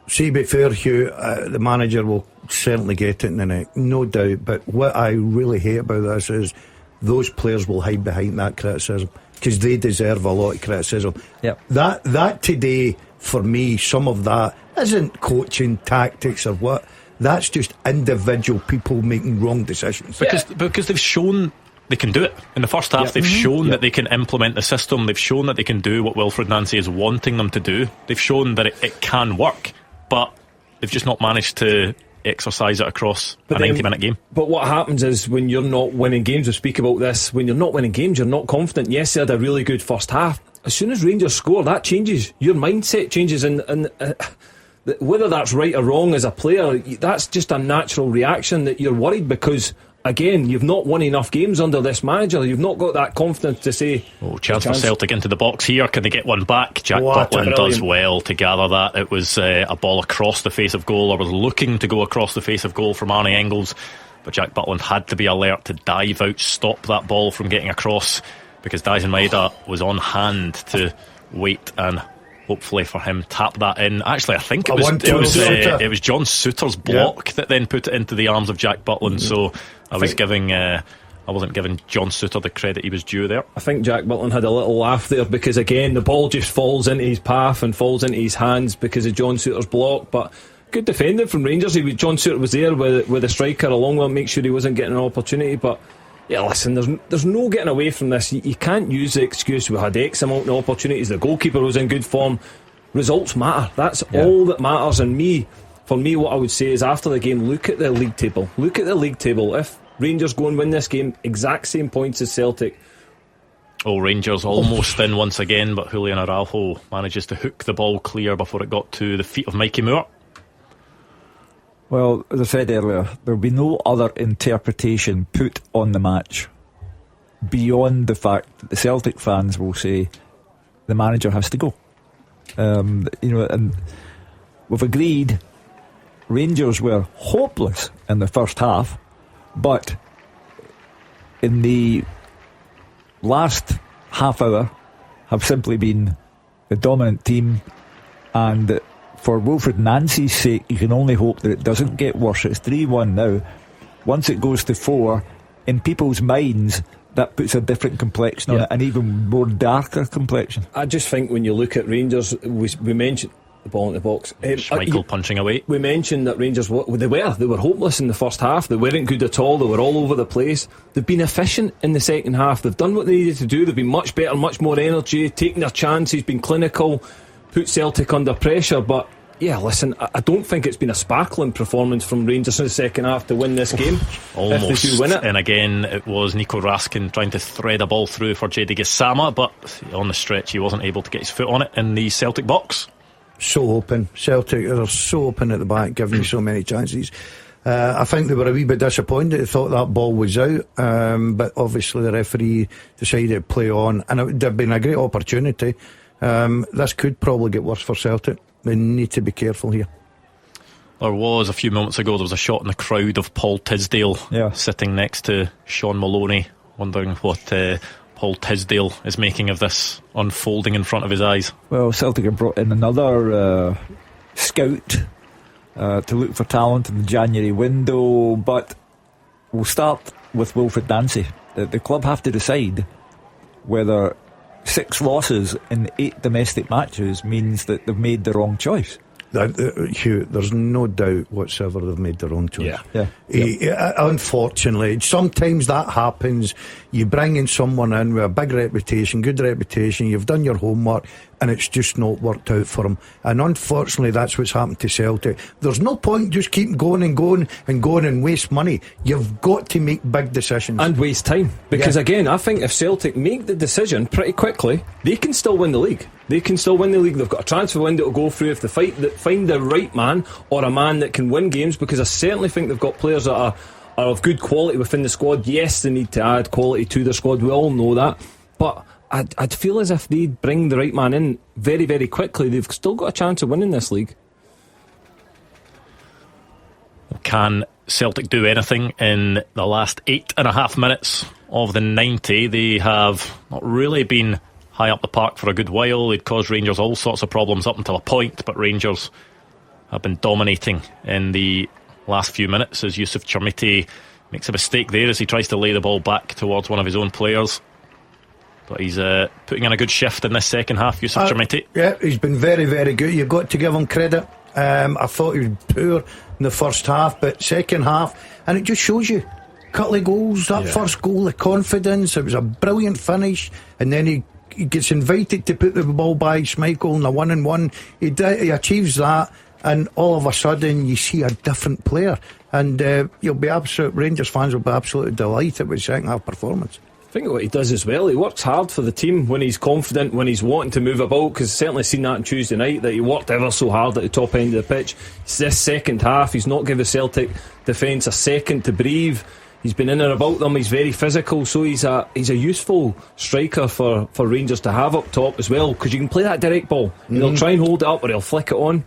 See, be fair, Hugh, the manager will certainly get it in the neck, no doubt. But what I really hate about this is those players will hide behind that criticism, because they deserve a lot of criticism. Yep. That today, for me, some of that isn't coaching tactics or what. That's just individual people making wrong decisions. Because they've shown they can do it. In the first half, they've shown that they can implement the system. They've shown that they can do what Wilfred Nancy is wanting them to do. They've shown that it can work, but they've just not managed to exercise it across a 90-minute game. But what happens is, when you're not winning games, we speak about this, when you're not winning games, you're not confident. Yes, they had a really good first half. As soon as Rangers score, that changes. Your mindset changes, and whether that's right or wrong as a player, that's just a natural reaction, that you're worried because, again, you've not won enough games under this manager. You've not got that confidence to say... Chance for Celtic into the box here. Can they get one back? Jack Butland does well to gather that. It was a ball across the face of goal, or was looking to go across the face of goal from Arnie Engels, but Jack Butland had to be alert to dive out, stop that ball from getting across, because Dyson Maeda was on hand to wait and hopefully for him tap that in. Actually, I think it was John Souttar's block that then put it into the arms of Jack Butland. So I wasn't giving John Souttar the credit he was due there. I think Jack Butland had a little laugh there, because again the ball just falls into his path and falls into his hands because of John Souttar's block. But good defending from Rangers. John Souttar was there with the striker along with him, make sure he wasn't getting an opportunity. But yeah, listen, there's no getting away from this. You can't use the excuse we had X amount of opportunities, the goalkeeper was in good form. Results matter. That's all that matters. And for me, what I would say is, after the game, look at the league table. Look at the league table. If Rangers go and win this game, exact same points as Celtic. Rangers almost in once again, but Julian Araujo manages to hook the ball clear before it got to the feet of Mikey Moore. Well, as I said earlier, there will be no other interpretation put on the match beyond the fact that the Celtic fans will say the manager has to go. And we've agreed Rangers were hopeless in the first half, but in the last half hour have simply been the dominant team. And for Wilfred Nancy's sake, you can only hope that it doesn't get worse. It's 3-1 now. Once it goes to 4, in people's minds, that puts a different complexion on it, an even more darker complexion. I just think when you look at Rangers, we mentioned the ball in the box. Schmeichel punching away. We mentioned that Rangers, they were hopeless in the first half. They weren't good at all. They were all over the place. They've been efficient in the second half. They've done what they needed to do. They've been much better, much more energy, taking their chances, been clinical, put Celtic under pressure. But yeah, listen, I don't think it's been a sparkling performance from Rangers in the second half to win this game. Almost. If they do win it. And again, it was Nico Raskin trying to thread a ball through for JD Gassama, but on the stretch he wasn't able to get his foot on it in the Celtic box. So open. Celtic are so open at the back, giving you so many chances. I think they were a wee bit disappointed. They thought that ball was out, but obviously the referee decided to play on, and it would have been a great opportunity. This could probably get worse for Celtic. They need to be careful here. There was, a few moments ago, there was a shot in the crowd of Paul Tisdale sitting next to Sean Maloney, wondering what Paul Tisdale is making of this unfolding in front of his eyes. Well, Celtic have brought in another scout to look for talent in the January window, but we'll start with Wilfred Nancy. The club have to decide whether 6 losses in 8 domestic matches means that they've made the wrong choice. Hugh, there's no doubt whatsoever they've made the wrong choice. Unfortunately, sometimes that happens. You bring in someone in with a big reputation, good reputation, you've done your homework, and it's just not worked out for him. And unfortunately, that's what's happened to Celtic. There's no point just keep going and waste money. You've got to make big decisions and waste time, because again, I think if Celtic make the decision pretty quickly, they can still win the league. They've got a transfer window to go through if they find the right man, or a man that can win games, because I certainly think they've got players that are of good quality within the squad. Yes, they need to add quality to their squad, we all know that, but I'd feel as if they bring the right man in very, very quickly, they've still got a chance of winning this league. Can Celtic do anything in the last 8.5 minutes of the 90? They have not really been high up the park for a good while. They'd caused Rangers all sorts of problems up until a point, but Rangers have been dominating in the last few minutes as Yusuf Chermiti makes a mistake there as he tries to lay the ball back towards one of his own players. But he's putting in a good shift in this second half, Yusuf Chermiti. Yeah, he's been very, very good. You've got to give him credit. I thought he was poor in the first half, but second half, and it just shows you a couple of goals, that first goal, the confidence. It was a brilliant finish, and then he gets invited to put the ball by Schmeichel in a 1-on-1. He achieves that, and all of a sudden you see a different player, and Rangers fans will be absolutely delighted with the second half performance. I think what he does as well, he works hard for the team when he's confident, when he's wanting to move about, because certainly seen that on Tuesday night, that he worked ever so hard at the top end of the pitch. It's this second half, he's not given the Celtic defence a second to breathe. He's been in and about them, he's very physical, so he's a useful striker for Rangers to have up top as well, because you can play that direct ball. He'll try and hold it up, or he'll flick it on.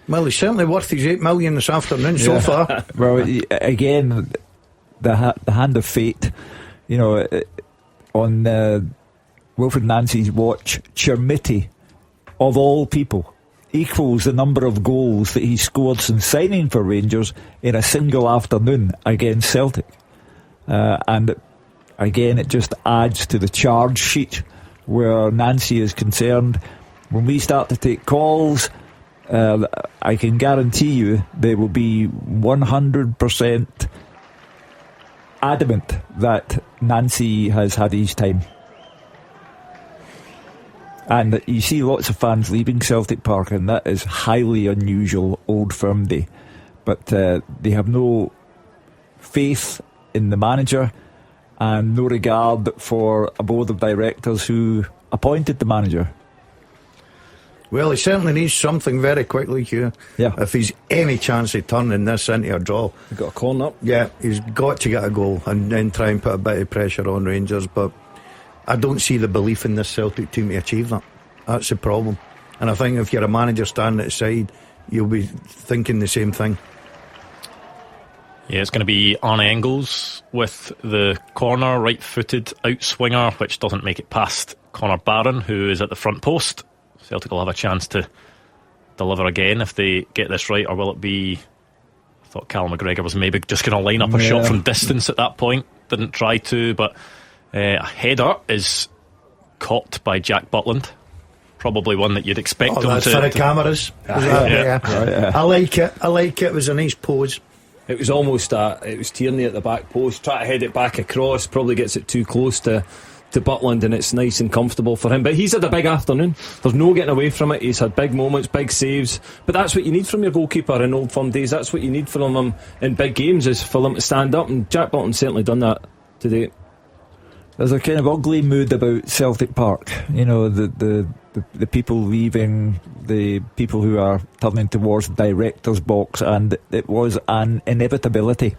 Well, he's certainly worth his $8 million this afternoon so far. Well, again, the hand of fate, on Wilfred Nancy's watch, Chermiti, of all people, equals the number of goals that he scored since signing for Rangers in a single afternoon against Celtic. And again, it just adds to the charge sheet where Nancy is concerned. When we start to take calls, I can guarantee you they will be 100% adamant that Nancy has had his time. And you see lots of fans leaving Celtic Park, and that is highly unusual, Old Firm Day. But they have no faith in the manager and no regard for a board of directors who appointed the manager. Well, he certainly needs something very quickly, Hugh. Yeah. If he's any chance of turning this into a draw. He's got a corner up. Yeah, he's got to get a goal and then try and put a bit of pressure on Rangers. But I don't see the belief in this Celtic team to achieve that. That's the problem. And I think if you're a manager standing at the side, you'll be thinking the same thing. Yeah, it's going to be Arne Engels with the corner, right-footed outswinger, which doesn't make it past Connor Barron, who is at the front post. Celtic will have a chance to deliver again if they get this right, or will it be... I thought Callum McGregor was maybe just going to line up a shot from distance at that point. Didn't try to, but a header is caught by Jack Butland. Probably one that you'd expect him that's to... for the cameras. I like it. It was a nice pose. It was almost it was Tierney at the back post, try to head it back across, probably gets it too close to Butland, and it's nice and comfortable for him. But he's had a big afternoon, there's no getting away from it. He's had big moments, big saves, but that's what you need from your goalkeeper in Old Firm days. That's what you need from him in big games, is for them to stand up, and Jack Butland's certainly done that today. There's a kind of ugly mood about Celtic Park, the people leaving, the people who are turning towards the director's box, and it was an inevitability.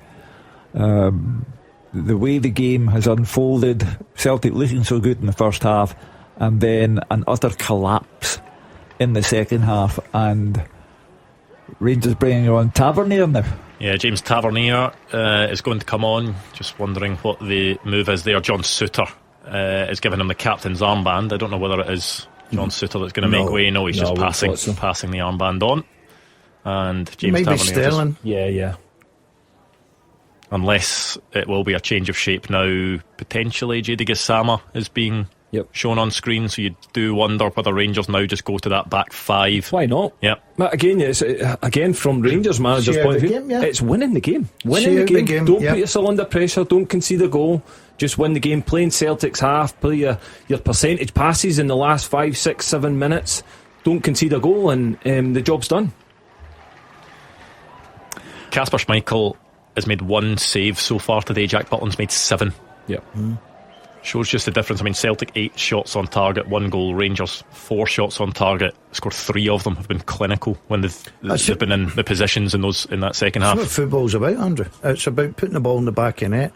The way the game has unfolded, Celtic looking so good in the first half, and then an utter collapse in the second half, and Rangers bringing on Tavernier now. Yeah, James Tavernier is going to come on. Just wondering what the move is there. John Suter is giving him the captain's armband. I don't know whether it is John Suter that's going to make way. No, he's just passing the armband on. And James maybe Tavernier Sterling. Yeah. Unless it will be a change of shape now. Potentially Jady Gassama is being shown on screen, so you do wonder whether Rangers now just go to that back five. Why not? Yep. But again, from Rangers manager's point of view, it's winning the game. Winning the game. Don't put yourself under pressure. Don't concede a goal. Just win the game. Play in Celtic's half. Play your percentage passes in the last 5, 6, 7 minutes. Don't concede a goal, and the job's done. Kasper Schmeichel has made 1 save so far today. Jack Butland's made 7. Yep. Shows just the difference. I mean, Celtic 8 shots on target, 1 goal. Rangers 4 shots on target, scored 3 of them. Have been clinical when they've been in the positions in that second half. That's what football's about, Andrew. It's about putting the ball in the back of net.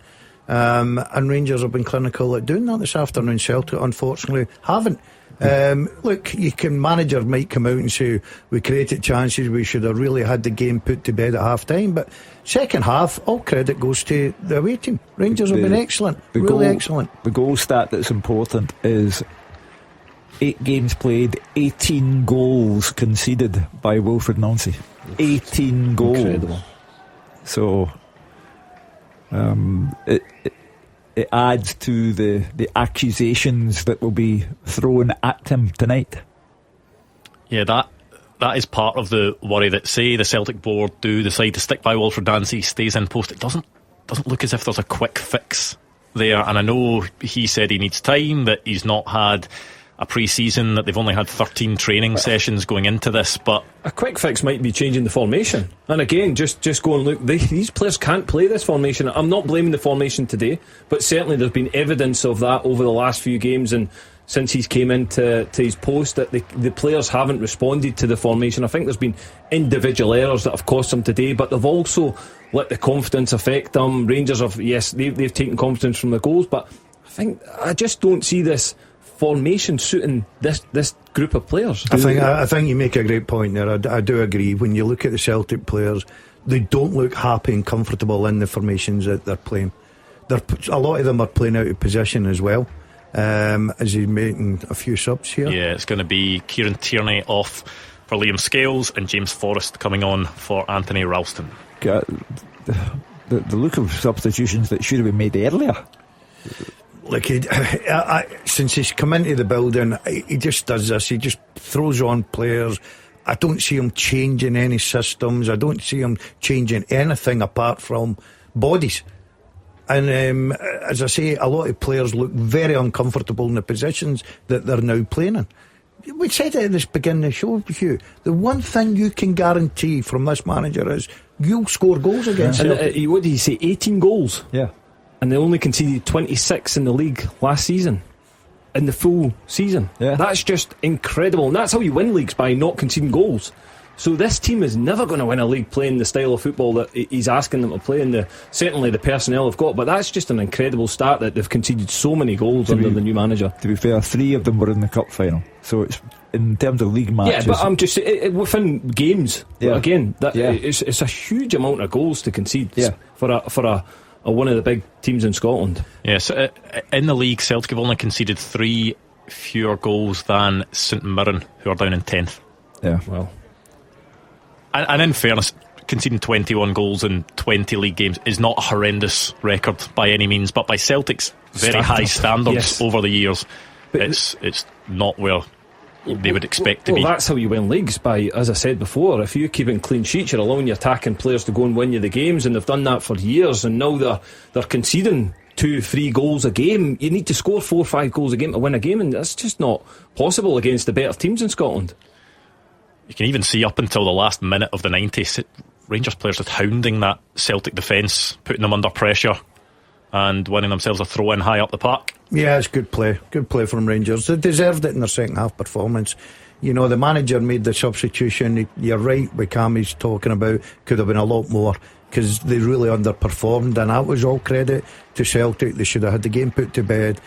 And Rangers have been clinical at doing that this afternoon. Celtic, unfortunately, haven't. Look, manager might come out and say we created chances, we should have really had the game put to bed at half time, but second half, all credit goes to the away team. Rangers have been excellent, excellent. The goal stat that's important is 8 games played, 18 goals conceded by Wilfred Nancy. 18 goals. Incredible. So it adds to the accusations that will be thrown at him tonight. Yeah, that is part of the worry that, say the Celtic board do decide to stick by Wilfred Nancy, stays in post. It doesn't look as if there's a quick fix there. And I know he said he needs time, that he's not had a pre-season, that they've only had 13 training sessions going into this, but a quick fix might be changing the formation. And again, just go and look, these players can't play this formation. I'm not blaming the formation today, but certainly there's been evidence of that over the last few games, and since he's came into his post, that the players haven't responded to the formation. I think there's been individual errors that have cost them today, but they've also let the confidence affect them. Rangers have, yes, they've taken confidence from the goals, but I just don't see this formation suiting this group of players. I think you make a great point there. I do agree. When you look at the Celtic players, they don't look happy and comfortable in the formations that they're playing. A lot of them are playing out of position as well. As he's making a few subs here. Yeah, it's going to be Kieran Tierney off for Liam Scales and James Forrest coming on for Anthony Ralston. The look of substitutions that should have been made earlier. Like since he's come into the building, he just does this. He just throws on players. I don't see him changing any systems. I don't see him changing anything apart from bodies. And as I say, a lot of players look very uncomfortable in the positions that they're now playing in. We said it at the beginning of the show, Hugh. The one thing you can guarantee from this manager is you'll score goals against him. What did he say? 18 goals? Yeah. And they only conceded 26 in the league last season, in the full season. That's just incredible, and that's how you win leagues, by not conceding goals. So this team is never going to win a league playing the style of football that he's asking them to play, and certainly the personnel have got. But that's just an incredible start, that they've conceded so many goals under the new manager. To be fair, 3 of them were in the cup final, so it's in terms of league matches. Yeah, but I'm just within games. Yeah. Again, it's a huge amount of goals to concede for a one of the big teams in Scotland. Yes, in the league, Celtic have only conceded 3 fewer goals than St Mirren, who are down in 10th. Yeah, well, and in fairness, conceding 21 goals in 20 league games is not a horrendous record by any means, but by Celtic's very high standards over the years, it's not where they would expect to be. Well, that's how you win leagues, by, as I said before, if you're keeping clean sheets, you're allowing your attacking players to go and win you the games, and they've done that for years, and now they're conceding 2-3 goals a game. You need to score 4-5 goals a game to win a game, and that's just not possible against the better teams in Scotland. You can even see up until the last minute of the 90s, Rangers players just hounding that Celtic defence, putting them under pressure and winning themselves a throw-in high up the park. Yeah, it's good play from Rangers. They deserved it in their second half performance. You know, the manager made the substitution. You're right, what Cammy's talking about, could have been a lot more, because they really underperformed, and that was all credit to Celtic. They should have had the game put to bed,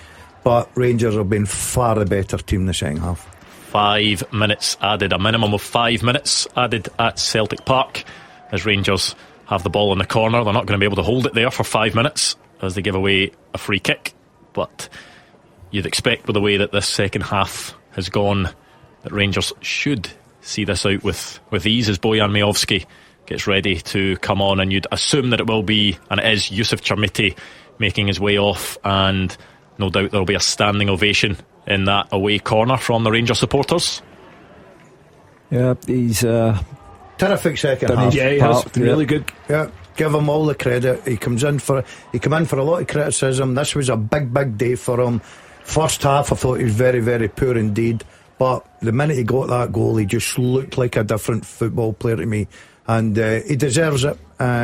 but Rangers have been far the better team in the second half. 5 minutes added, a minimum of 5 minutes added at Celtic Park, as Rangers have the ball in the corner. They're not going to be able to hold it there for 5 minutes as they give away a free kick, but you'd expect, with the way that this second half has gone, that Rangers should see this out with ease, as Bojan Miovski gets ready to come on, and you'd assume that it will be, and it is, Yusuf Chermiti making his way off, and no doubt there will be a standing ovation in that away corner from the Rangers supporters. Yeah, he's terrific second half. Yeah, he has been really good. Yeah, give him all the credit. He came in for a lot of criticism. This was a big day for him. First half I thought he was very, very poor indeed, but the minute he got that goal he just looked like a different football player to me, and he deserves it.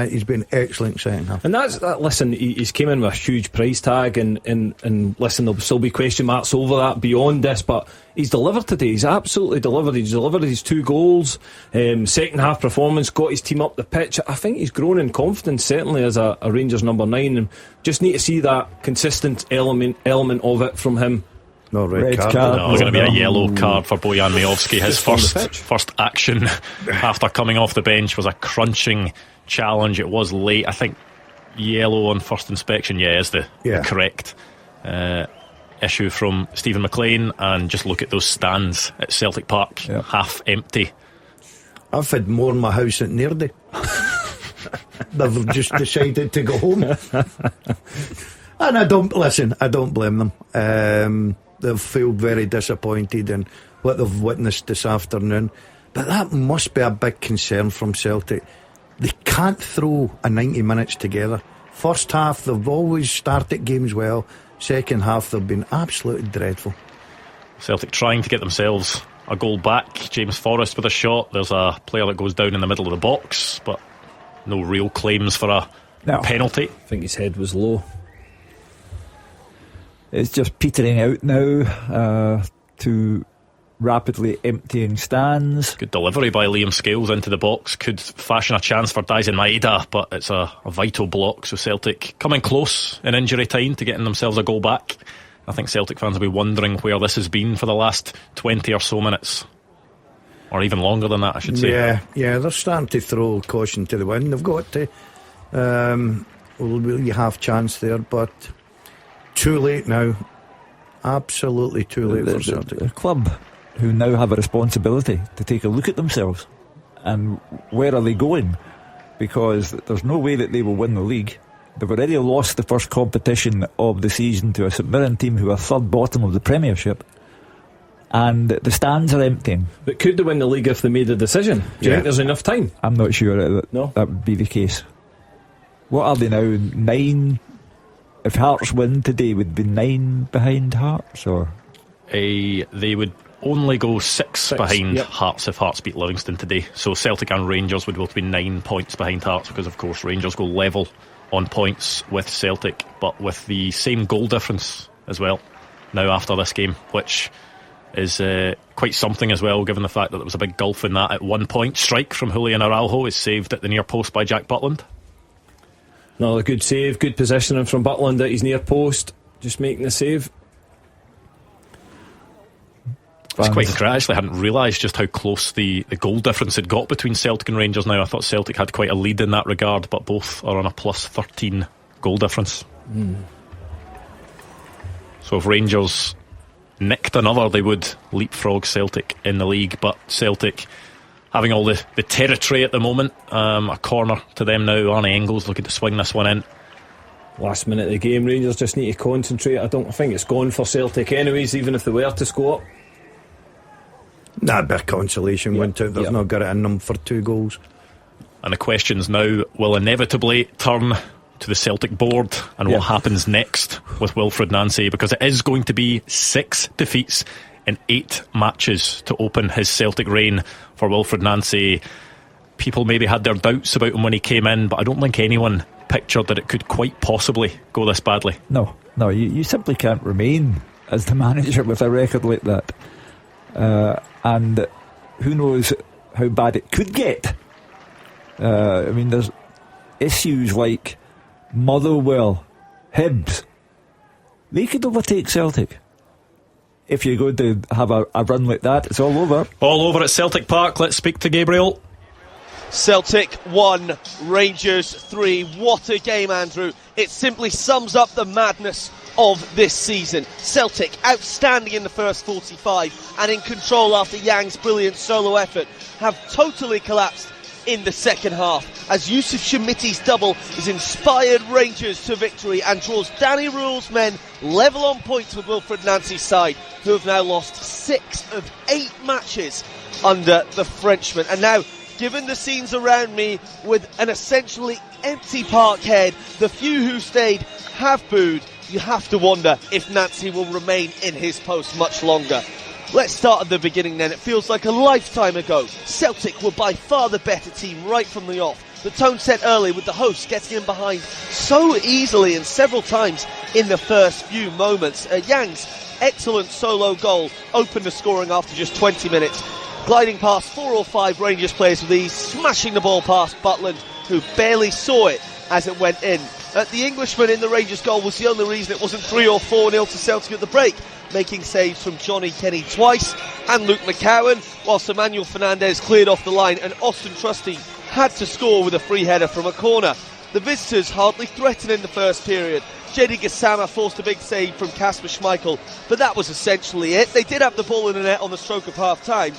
He's been excellent second half. And listen, he's came in with a huge price tag, and listen, there'll still be question marks over that beyond this, but he's delivered today. He's absolutely delivered. He's delivered his 2 goals. Second half performance, got his team up the pitch. I think he's grown in confidence, certainly as a Rangers number 9, and just need to see that consistent element of it from him. No red card. No, it's going to be a yellow card for Bojan Miovski. His first action after coming off the bench was a crunching challenge. It was late. I think yellow on first inspection, is the correct issue from Stephen Maclean. And just look at those stands at Celtic Park, half empty. I've had more in my house at Neardy. They've just decided to go home. And I don't blame them. They've felt very disappointed in what they've witnessed this afternoon, but that must be a big concern from Celtic. They can't throw a 90 minutes together. First half they've always started games well, second half they've been absolutely dreadful. Celtic trying to get themselves a goal back. James Forrest with a shot. There's a player that goes down in the middle of the box, but no real claims for a penalty. I think his head was low. It's just petering out now to rapidly emptying stands. Good delivery by Liam Scales into the box. Could fashion a chance for Daisen Maeda, but it's a vital block. So Celtic coming close in injury time to getting themselves a goal back. I think Celtic fans will be wondering where this has been for the last 20 or so minutes. Or even longer than that, I should say. Yeah, they're starting to throw caution to the wind. They've got to. You have chance there, but too late now. Absolutely too late for Celtic. The club, who now have a responsibility to take a look at themselves and where are they going, because there's no way that they will win the league. They've already lost the first competition of the season to a St Mirren team who are third bottom of the Premiership, and the stands are emptying. But could they win the league if they made a decision? Do you think there's enough time? I'm not sure that would be the case. What are they now? 9? If Hearts win today, would be 9 behind Hearts, or they would only go 6 behind Hearts if Hearts beat Livingston today. So Celtic and Rangers would both be 9 points behind Hearts, because of course Rangers go level on points with Celtic, but with the same goal difference as well now after this game, which is quite something as well, given the fact that there was a big gulf in that. At 1 point, strike from Julian Araujo is saved at the near post by Jack Butland. Another good save, good positioning from Butland at his near post, just making the save. It's quite incredible. I actually hadn't realised just how close the goal difference had got between Celtic and Rangers now. I thought Celtic had quite a lead in that regard, but both are on a plus 13 goal difference. So if Rangers nicked another, they would leapfrog Celtic in the league, but Celtic having all the territory at the moment. A corner to them now. Arnie Engels looking to swing this one in. Last minute of the game, Rangers just need to concentrate. I think it's gone for Celtic anyways, even if they were to score. Nah, bit of consolation went out. They've not got it in them for 2 goals. And the questions now will inevitably turn to the Celtic board and what happens next with Wilfred Nancy, because it is going to be 6 defeats in 8 matches to open his Celtic reign for Wilfred Nancy. People maybe had their doubts about him when he came in, but I don't think anyone pictured that it could quite possibly go this badly. No, you simply can't remain as the manager with a record like that. And who knows how bad it could get. I mean, there's issues like Motherwell, Hibs. They could overtake Celtic. If you're going to have a run like that, it's all over. All over at Celtic Park. Let's speak to Gabriel. Celtic 1, Rangers 3. What a game, Andrew. It simply sums up the madness of this season. Celtic outstanding in the first 45 and in control after Yang's brilliant solo effort, have totally collapsed in the second half as Yusuf Shamiti's double has inspired Rangers to victory and draws Danny Rule's men level on points with Wilfred Nancy's side. who have now lost 6 of 8 matches under the Frenchman. And now, given the scenes around me with an essentially empty Parkhead, the few who stayed have booed. You have to wonder if Nancy will remain in his post much longer. Let's start at the beginning then. It feels like a lifetime ago. Celtic were by far the better team right from the off. The tone set early with the hosts getting in behind so easily and several times in the first few moments. Yang's excellent solo goal opened the scoring after just 20 minutes. Gliding past 4 or 5 Rangers players with ease, smashing the ball past Butland, who barely saw it as it went in. The Englishman in the Rangers goal was the only reason it wasn't 3 or 4-0 to Celtic at the break, making saves from Johnny Kenny twice and Luke McCowan, whilst Emmanuel Fernandez cleared off the line and Austin Trusty had to score with a free header from a corner. The visitors hardly threatened in the first period. JD Gassama forced a big save from Kasper Schmeichel, but that was essentially it. They did have the ball in the net on the stroke of half-time.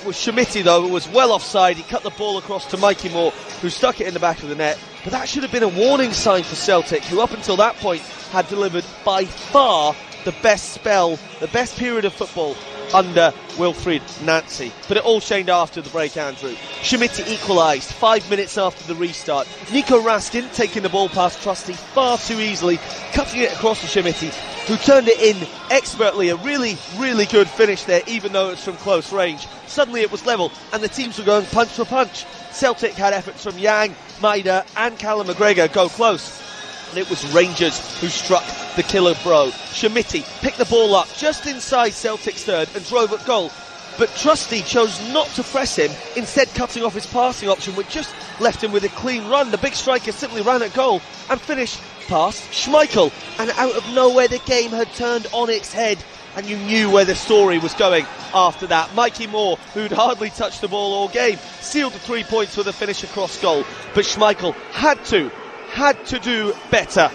With Schmitti, though, who was well offside. He cut the ball across to Mikey Moore, who stuck it in the back of the net. But that should have been a warning sign for Celtic, who up until that point had delivered by far the best spell, the best period of football under Wilfried Nancy. But it all changed after the break, Andrew. Schmitti equalised 5 minutes after the restart. Nico Raskin taking the ball past Trusty far too easily, cutting it across to Schmitti, who turned it in expertly. A really, really good finish there, even though it's from close range. Suddenly it was level, and the teams were going punch for punch. Celtic had efforts from Yang, Maida and Callum McGregor go close. And it was Rangers who struck the killer blow. Schmitti picked the ball up just inside Celtic's third and drove at goal. But Trusty chose not to press him, instead cutting off his passing option, which just left him with a clean run. The big striker simply ran at goal and finished past Schmeichel. And out of nowhere the game had turned on its head, and you knew where the story was going after that. Mikey Moore, who'd hardly touched the ball all game, sealed the 3 points with a finish across goal. But Schmeichel had to do better.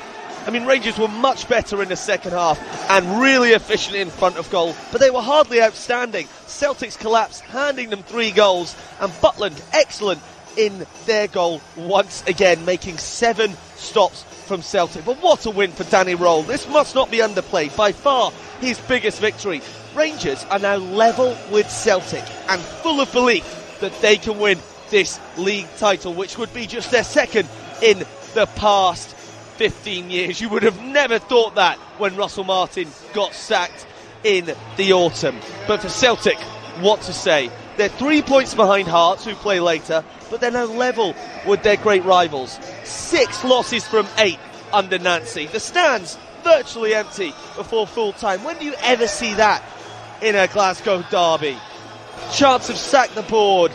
I mean, Rangers were much better in the second half and really efficient in front of goal, but they were hardly outstanding. Celtic's collapse, handing them 3 goals, and Butland excellent in their goal once again, making 7 stops from Celtic. But what a win for Danny Roll. This must not be underplayed. By far his biggest victory. Rangers are now level with Celtic and full of belief that they can win this league title, which would be just their second in the past 15 years. You would have never thought that when Russell Martin got sacked in the autumn. But for Celtic, what to say? They're 3 points behind Hearts, who play later, but they're now level with their great rivals. 6 losses from 8 under Nancy. The stands virtually empty before full time. When do you ever see that in a Glasgow derby? Chance of sack the board.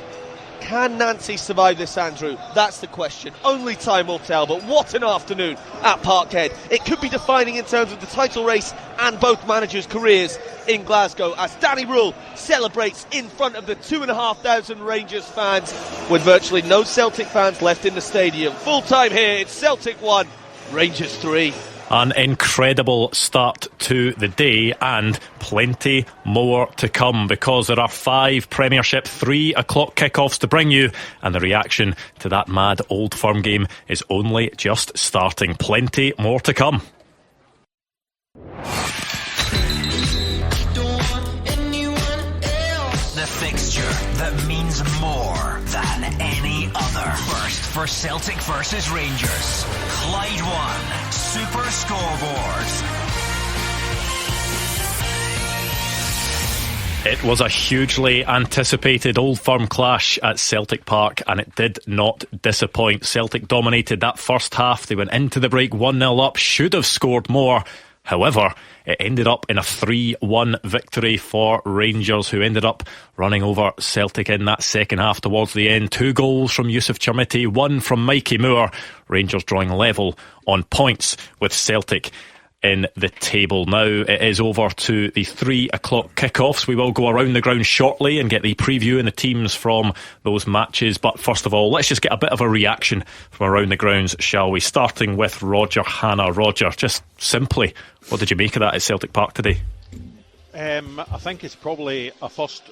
Can Nancy survive this, Andrew? That's the question. Only time will tell, but what an afternoon at Parkhead. It could be defining in terms of the title race and both managers' careers in Glasgow, as Danny Rule celebrates in front of the 2,500 Rangers fans, with virtually no Celtic fans left in the stadium. Full time here, it's Celtic 1, Rangers 3. An incredible start to the day, and plenty more to come, because there are 5 Premiership 3 o'clock kickoffs to bring you, and the reaction to that mad Old Firm game is only just starting. Plenty more to come. The fixture that means more than any other. First for Celtic versus Rangers. Clyde 1 Super Scoreboard. It was a hugely anticipated Old Firm clash at Celtic Park, and it did not disappoint. Celtic dominated that first half. They went into the break 1-0 up, should have scored more. However, it ended up in a 3-1 victory for Rangers, who ended up running over Celtic in that second half towards the end. 2 goals from Yusuf Chermiti, 1 from Mikey Moore. Rangers drawing level on points with Celtic in the table. Now it is over to the 3 o'clock kickoffs. We will go around the ground shortly and get the preview and the teams from those matches, but first of all, let's just get a bit of a reaction from around the grounds, shall we? Starting with Roger Hanna. Roger, just simply, what did you make of that at Celtic Park today? I think it's probably a first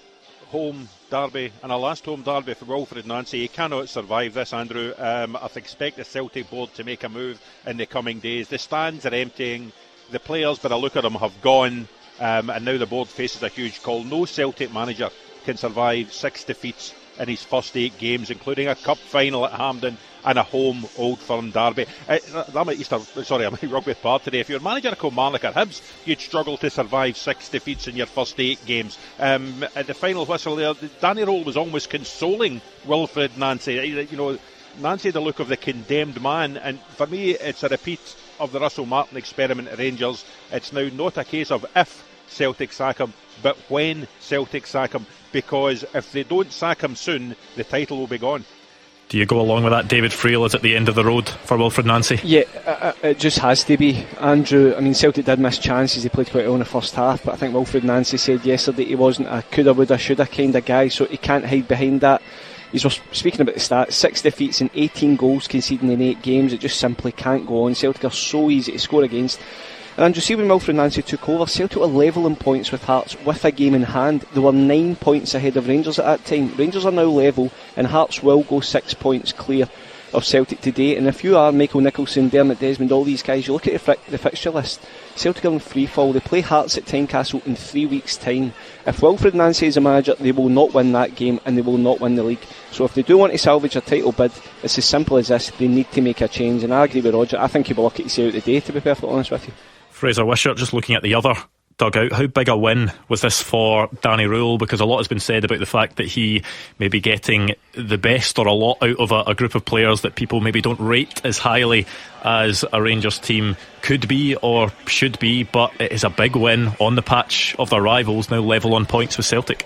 home derby and a last home derby for Wilfried Nancy. He cannot survive this, Andrew. I expect the Celtic board to make a move in the coming days. The stands are emptying. The players, by the look of them, have gone. and now the board faces a huge call. No Celtic manager can survive 6 defeats in his first 8 games, including a cup final at Hampden and a home Old Firm derby. I'm at Rugby Park today. If you're manager of Kilmarnock or Hibs, you'd struggle to survive 6 defeats in your first 8 games. At the final whistle there, Danny Roll was almost consoling Wilfred Nancy. Nancy had the look of the condemned man, and for me it's a repeat of the Russell Martin experiment at Rangers. It's now not a case of if Celtic sack him, but when Celtic sack him, because if they don't sack him soon, the title will be gone. Do you go along with that? David Friel is at the end of the road for Wilfred Nancy? Yeah, it just has to be, Andrew. I mean, Celtic did miss chances. They played quite well in the first half, but I think Wilfred Nancy said yesterday he wasn't a coulda, woulda, shoulda kind of guy, so he can't hide behind that. He's speaking about the stats, 6 defeats and 18 goals conceding in 8 games. It just simply can't go on. Celtic are so easy to score against. And Andrew, see when Wilfred Nancy took over, Celtic were level in points with Hearts with a game in hand. They were 9 points ahead of Rangers at that time. Rangers are now level, and Hearts will go 6 points clear of Celtic today. And if you are Michael Nicholson, Dermot Desmond, all these guys, you look at the fixture list, Celtic are in free fall. They play Hearts at Tynecastle in 3 weeks' time. If Wilfred Nancy is a manager, they will not win that game and they will not win the league. So if they do want to salvage a title bid, it's as simple as this. They need to make a change, and I agree with Roger. I think he'll be lucky to see out the day, to be perfectly honest with you. Fraser Wishart, just looking at the other dugout, how big a win was this for Danny Rule? Because a lot has been said about the fact that he may be getting the best or a lot out of a group of players that people maybe don't rate as highly as a Rangers team could be or should be, but it is a big win on the patch of their rivals, now level on points with Celtic.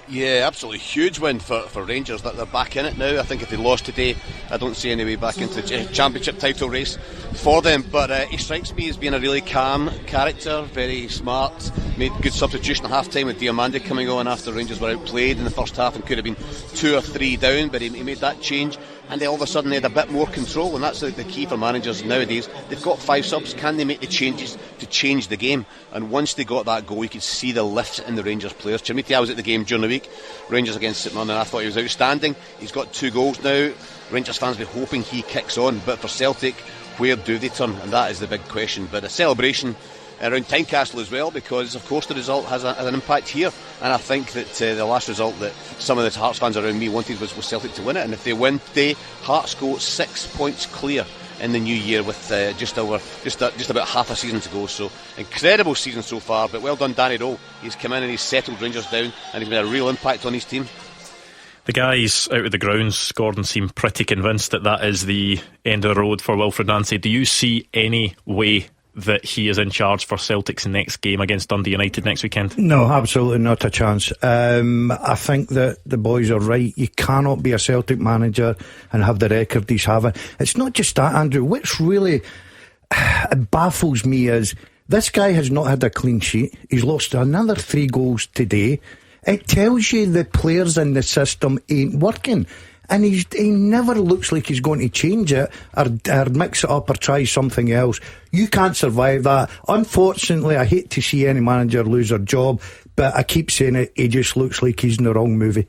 Yeah, absolutely huge win for Rangers, that they're back in it now. I think if they lost today, I don't see any way back into the championship title race for them. But he strikes me as being a really calm character, very smart, made good substitution at half time with Diamandi coming on after Rangers were outplayed in the first half and could have been 2 or 3 down, but he made that change. And all of a sudden they had a bit more control, and that's the key for managers nowadays. They've got 5 subs, can they make the changes to change the game? And once they got that goal, you could see the lift in the Rangers players. Chimiti, I was at the game during the week, Rangers against St Mirren, and I thought he was outstanding. He's got 2 goals now. Rangers fans will be hoping he kicks on, but for Celtic, where do they turn? And that is the big question. But a celebration around Tynecastle as well, because of course the result has an impact here, and I think that the last result that some of the Hearts fans around me wanted was Celtic to win it, and if they win today, Hearts go 6 points clear in the new year with just about half a season to go. So incredible season so far, but well done Danny Rowe. He's come in and he's settled Rangers down, and he's made a real impact on his team. The guys out of the grounds, Gordon, seem pretty convinced that is the end of the road for Wilfred Nancy. Do you see any way that he is in charge for Celtic's next game against Dundee United next weekend? No, absolutely not a chance. I think that the boys are right. You cannot be a Celtic manager and have the record he's having. It's not just that, Andrew. What's really baffles me is this guy has not had a clean sheet. He's lost another 3 goals today. It tells you the players in the system ain't working. And he never looks like he's going to change it or mix it up or try something else. You can't survive that. Unfortunately, I hate to see any manager lose their job, but I keep saying it, he just looks like he's in the wrong movie.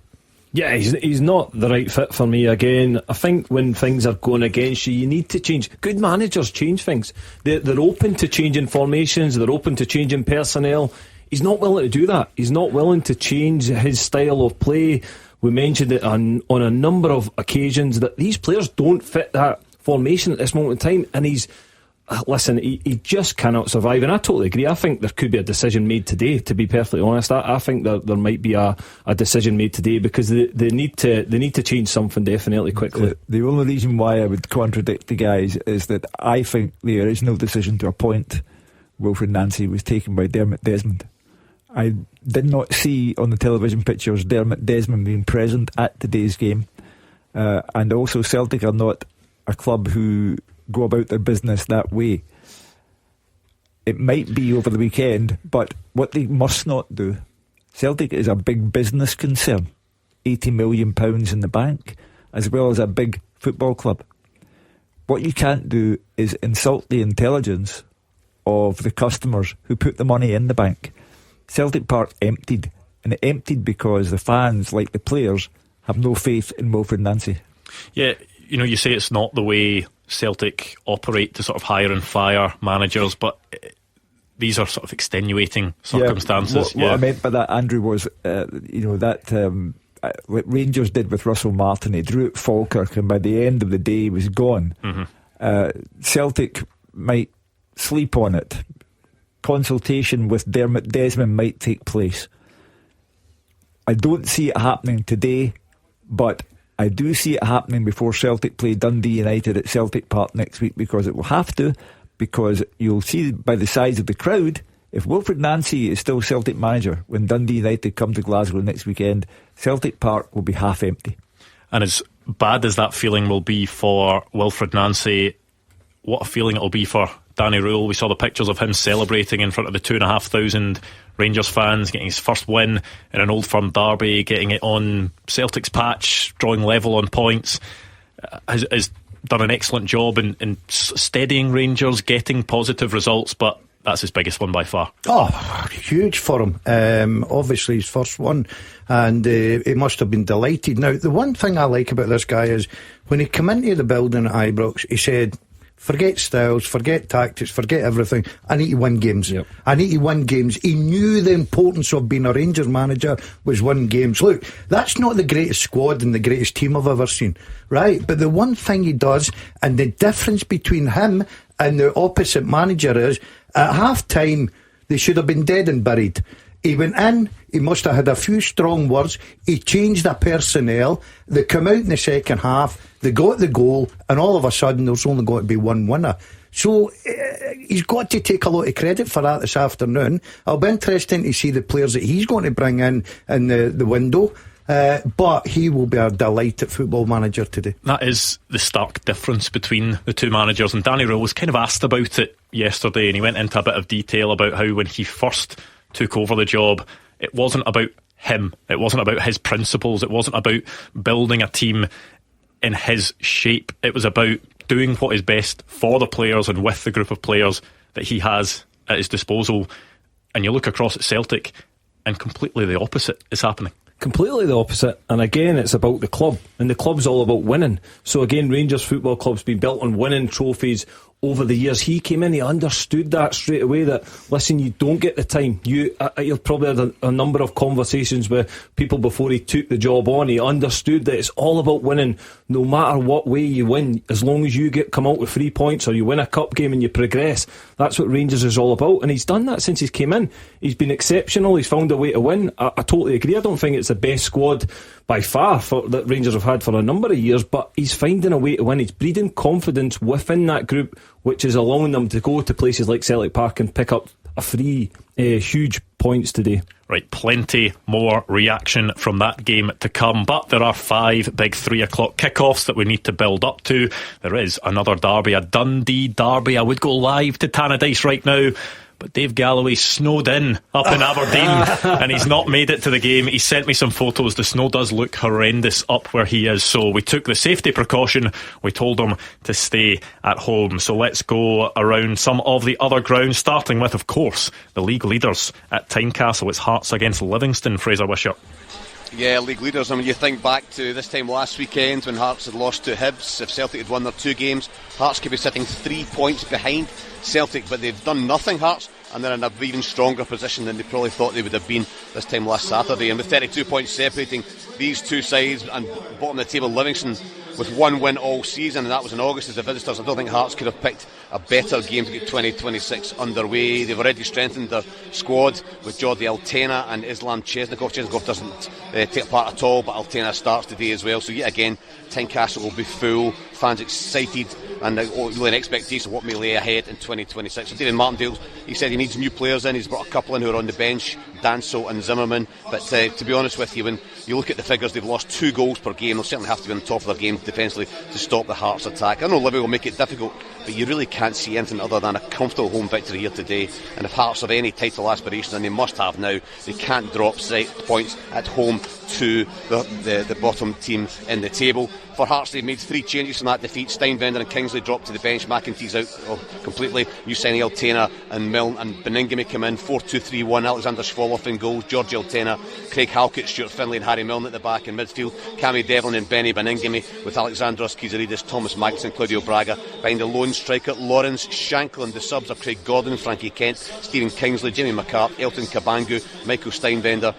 Yeah, he's not the right fit for me again. I think when things are going against you, you need to change. Good managers change things. They're open to changing formations, they're open to changing personnel. He's not willing to do that. He's not willing to change his style of play. We mentioned it on a number of occasions that these players don't fit that formation at this moment in time, and he just cannot survive. And I totally agree. I think there could be a decision made today, to be perfectly honest. I think there might be a decision made today, because they need to change something definitely quickly. The only reason why I would contradict the guys is that I think the original decision to appoint Wilfred Nancy was taken by Dermot Desmond. I did not see on the television pictures Dermot Desmond being present at today's game, and also Celtic are not a club who go about their business that way. It might be over the weekend, but what they must not do, Celtic is a big business concern, £80 million in the bank, as well as a big football club. What you can't do is insult the intelligence of the customers who put the money in the bank. Celtic Park emptied, and it emptied because the fans, like the players, have no faith in Wilfred Nancy. Yeah, you say it's not the way Celtic operate to sort of hire and fire managers, but these are sort of extenuating circumstances. What I meant by that, Andrew, was what Rangers did with Russell Martin. He drew at Falkirk, and by the end of the day he was gone. Celtic might sleep on it. Consultation with Dermot Desmond might take place. I don't see it happening today, but I do see it happening before Celtic play Dundee United at Celtic Park next week, because it will have to, because you'll see by the size of the crowd, if Wilfred Nancy is still Celtic manager when Dundee United come to Glasgow next weekend, Celtic Park will be half empty. And as bad as that feeling will be for Wilfred Nancy, what a feeling it'll be for Danny Rule. We saw the pictures of him celebrating in front of the 2,500 Rangers fans, getting his first win in an Old Firm derby, getting it on Celtic's patch, drawing level on points. Has done an excellent job in steadying Rangers, getting positive results, but that's his biggest one by far. Oh, huge for him. Obviously his first one, and he must have been delighted. Now, the one thing I like about this guy is when he came into the building at Ibrox, he said, forget styles, forget tactics, forget everything. I need to win games. I need to win games. He knew the importance of being a Rangers manager was win games. Look, that's not the greatest squad and the greatest team I've ever seen, right? But the one thing he does, and the difference between him and the opposite manager is, at half time they should have been dead and buried. He went in, he must have had a few strong words, he changed the personnel, they come out in the second half, they got the goal, and all of a sudden there's only got to be one winner. So he's got to take a lot of credit for that this afternoon. It'll be interesting to see the players that he's going to bring in the window. But he will be a delighted football manager today. That is the stark difference between the two managers, and Danny Rule was kind of asked about it yesterday, and he went into a bit of detail about how when he first took over the job, it wasn't about him, it wasn't about his principles, it wasn't about building a team in his shape, it was about doing what is best for the players and with the group of players that he has at his disposal. And you look across at Celtic and completely the opposite is happening. Completely the opposite. And again, it's about the club, and the club's all about winning. So again, Rangers Football Club's been built on winning trophies over the years. He came in, he understood that straight away, that listen, you don't get the time. You've probably had a number of conversations with people before he took the job on. He understood that it's all about winning, no matter what way you win, as long as you come out with 3 points or you win a cup game and you progress. That's what Rangers is all about, and he's done that since he's came in. He's been exceptional, he's found a way to win. I totally agree. I don't think it's the best squad by far that Rangers have had for a number of years, but he's finding a way to win. He's breeding confidence within that group, which is allowing them to go to places like Celtic Park and pick up a free huge points today. Right, plenty more reaction from that game to come, but there are 5 big 3 o'clock kickoffs that we need to build up to. There is another derby, a Dundee derby. I would go live to Tannadice right now, but Dave Galloway snowed in up in Aberdeen and he's not made it to the game. He sent me some photos. The snow does look horrendous up where he is, so we took the safety precaution. We told him to stay at home. So let's go around some of the other grounds, starting with, of course, the league leaders at Tynecastle. It's Hearts against Livingston. Fraser Wishart. Yeah, league leaders. I mean, you think back to this time last weekend when Hearts had lost to Hibs. If Celtic had won their 2 games, Hearts could be sitting 3 points behind Celtic, but they've done nothing, Hearts, and they're in an even stronger position than they probably thought they would have been this time last Saturday. And with 32 points separating these two sides, and bottom of the table Livingston with 1 win all season, and that was in August as the visitors, I don't think Hearts could have picked a better game to get 2026 underway. They've already strengthened their squad with Jordi Altena and Islam Chesnikov. Chesnikov doesn't take part at all, but Altena starts today as well. So yet again, Tynecastle will be full, fans excited, and really an expectation of what may lay ahead in 2026. So David Martindale, he said he needs new players in. He's brought a couple in who are on the bench, Danso and Zimmerman. But to be honest with you, when you look at the figures, they've lost 2 goals per game. They'll certainly have to be on top of their game defensively to stop the Hearts attack. I know Livy will make it difficult, but you really can't see anything other than a comfortable home victory here today. And if Hearts have any title aspirations, and they must have now, they can't drop points at home to the bottom team in the table. For Hearts, they've made 3 changes from that defeat. Steinbender and Kingsley drop to the bench. McEntee's out completely. New signing Altena and Milne and Beningame come in. 4-2-3-1. Alexander Svoloff in goals. George Altena, Craig Halkett, Stuart Finlay and Harry Milne at the back. In midfield, Cammy Devlin and Benny Beningame with Alexandros Kizaridis, Thomas Magnuson, Claudio Braga. Behind the lone striker, Lawrence Shanklin. The subs are Craig Gordon, Frankie Kent, Stephen Kingsley, Jimmy McCart, Elton Kabangu, Michael Steinbender,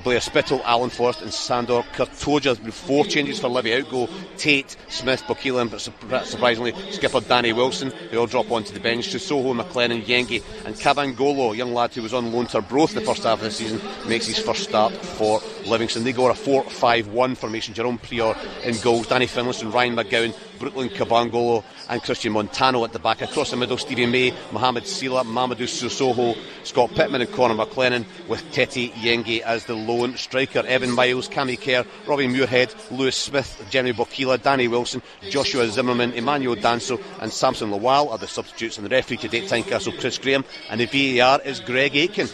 Blair Spittle, Alan Forrest and Sandor Kurtoja. 4 changes for Livy. Outgo Tate, Smith, Bokila, but surprisingly skipper Danny Wilson. They all drop onto the bench. Soho, McLennan, Yengi and Kabangolo, a young lad who was on loan to Arbroath the first half of the season, makes his first start for Livingston. They go a 4-5-1 formation. Jerome Prior in goals, Danny Finlayson, Ryan McGowan, Brooklyn Kabangolo and Christian Montano at the back. Across the middle, Stevie May, Mohamed Sila, Mamadou Sissoko, Scott Pittman and Conor McLennan, with Tete Yengi as the lone striker. Evan Miles, Cammy Kerr, Robbie Muirhead, Lewis Smith, Jeremy Bokila, Danny Wilson, Joshua Zimmerman, Emmanuel Danso and Samson Lawal are the substitutes. And the referee today at Tynecastle, Chris Graham, and the VAR is Greg Aitken.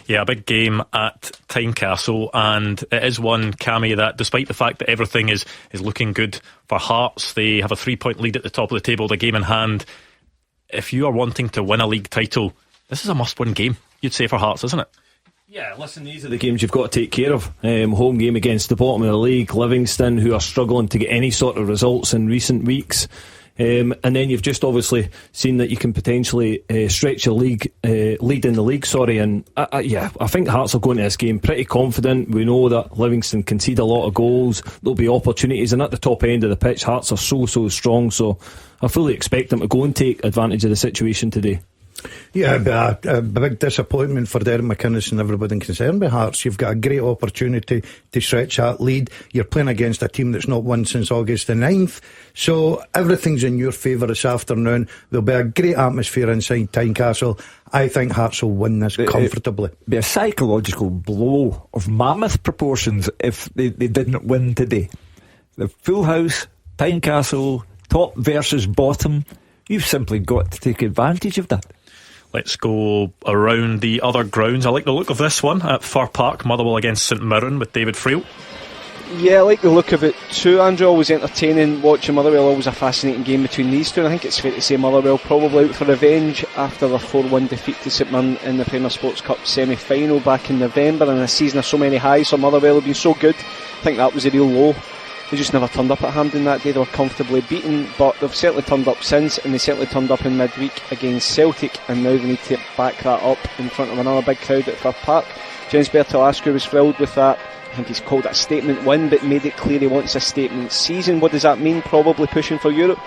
Yeah, a big game at Tynecastle, and it is one, Cammy, that despite the fact that everything is looking good for Hearts, they have a 3-point lead at the top of the table, the game in hand. If you are wanting to win a league title, this is a must-win game, you'd say, for Hearts, isn't it? Yeah, listen, these are the games you've got to take care of. Home game against the bottom of the league, Livingston, who are struggling to get any sort of results in recent weeks. And then you've just obviously seen that you can potentially stretch your lead in the league. And I think Hearts will go into this game pretty confident. We know that Livingston concede a lot of goals. There'll be opportunities, and at the top end of the pitch, Hearts are so strong. So I fully expect them to go and take advantage of the situation today. Yeah, but a big disappointment for Derek McInnes and everybody concerned with Hearts. You've got a great opportunity to stretch that lead. You're playing against a team that's not won since August the 9th, so everything's in your favour this afternoon. There'll be a great atmosphere inside Tynecastle. I think Hearts will win this comfortably. It'd be a psychological blow of mammoth proportions if they didn't win today. The full house, Tynecastle, top versus bottom. You've simply got to take advantage of that. Let's go around the other grounds. I like the look of this one at Fir Park, Motherwell against St Mirren with David Friel. Yeah, I like the look of it too, Andrew. Always entertaining watching Motherwell. Always a fascinating game between these two, and I think it's fair to say Motherwell probably out for revenge after their 4-1 defeat to St Mirren in the Premier Sports Cup semi-final back in November. And a season of so many highs for Motherwell have been so good. I think that was a real low. They just never turned up at Hampden that day. They were comfortably beaten, but they've certainly turned up since, and they certainly turned up in midweek against Celtic, and now they need to back that up in front of another big crowd at Fir Park. James Bertolascu was thrilled with that. I think he's called it a statement win, but made it clear he wants a statement season. What does that mean? Probably pushing for Europe.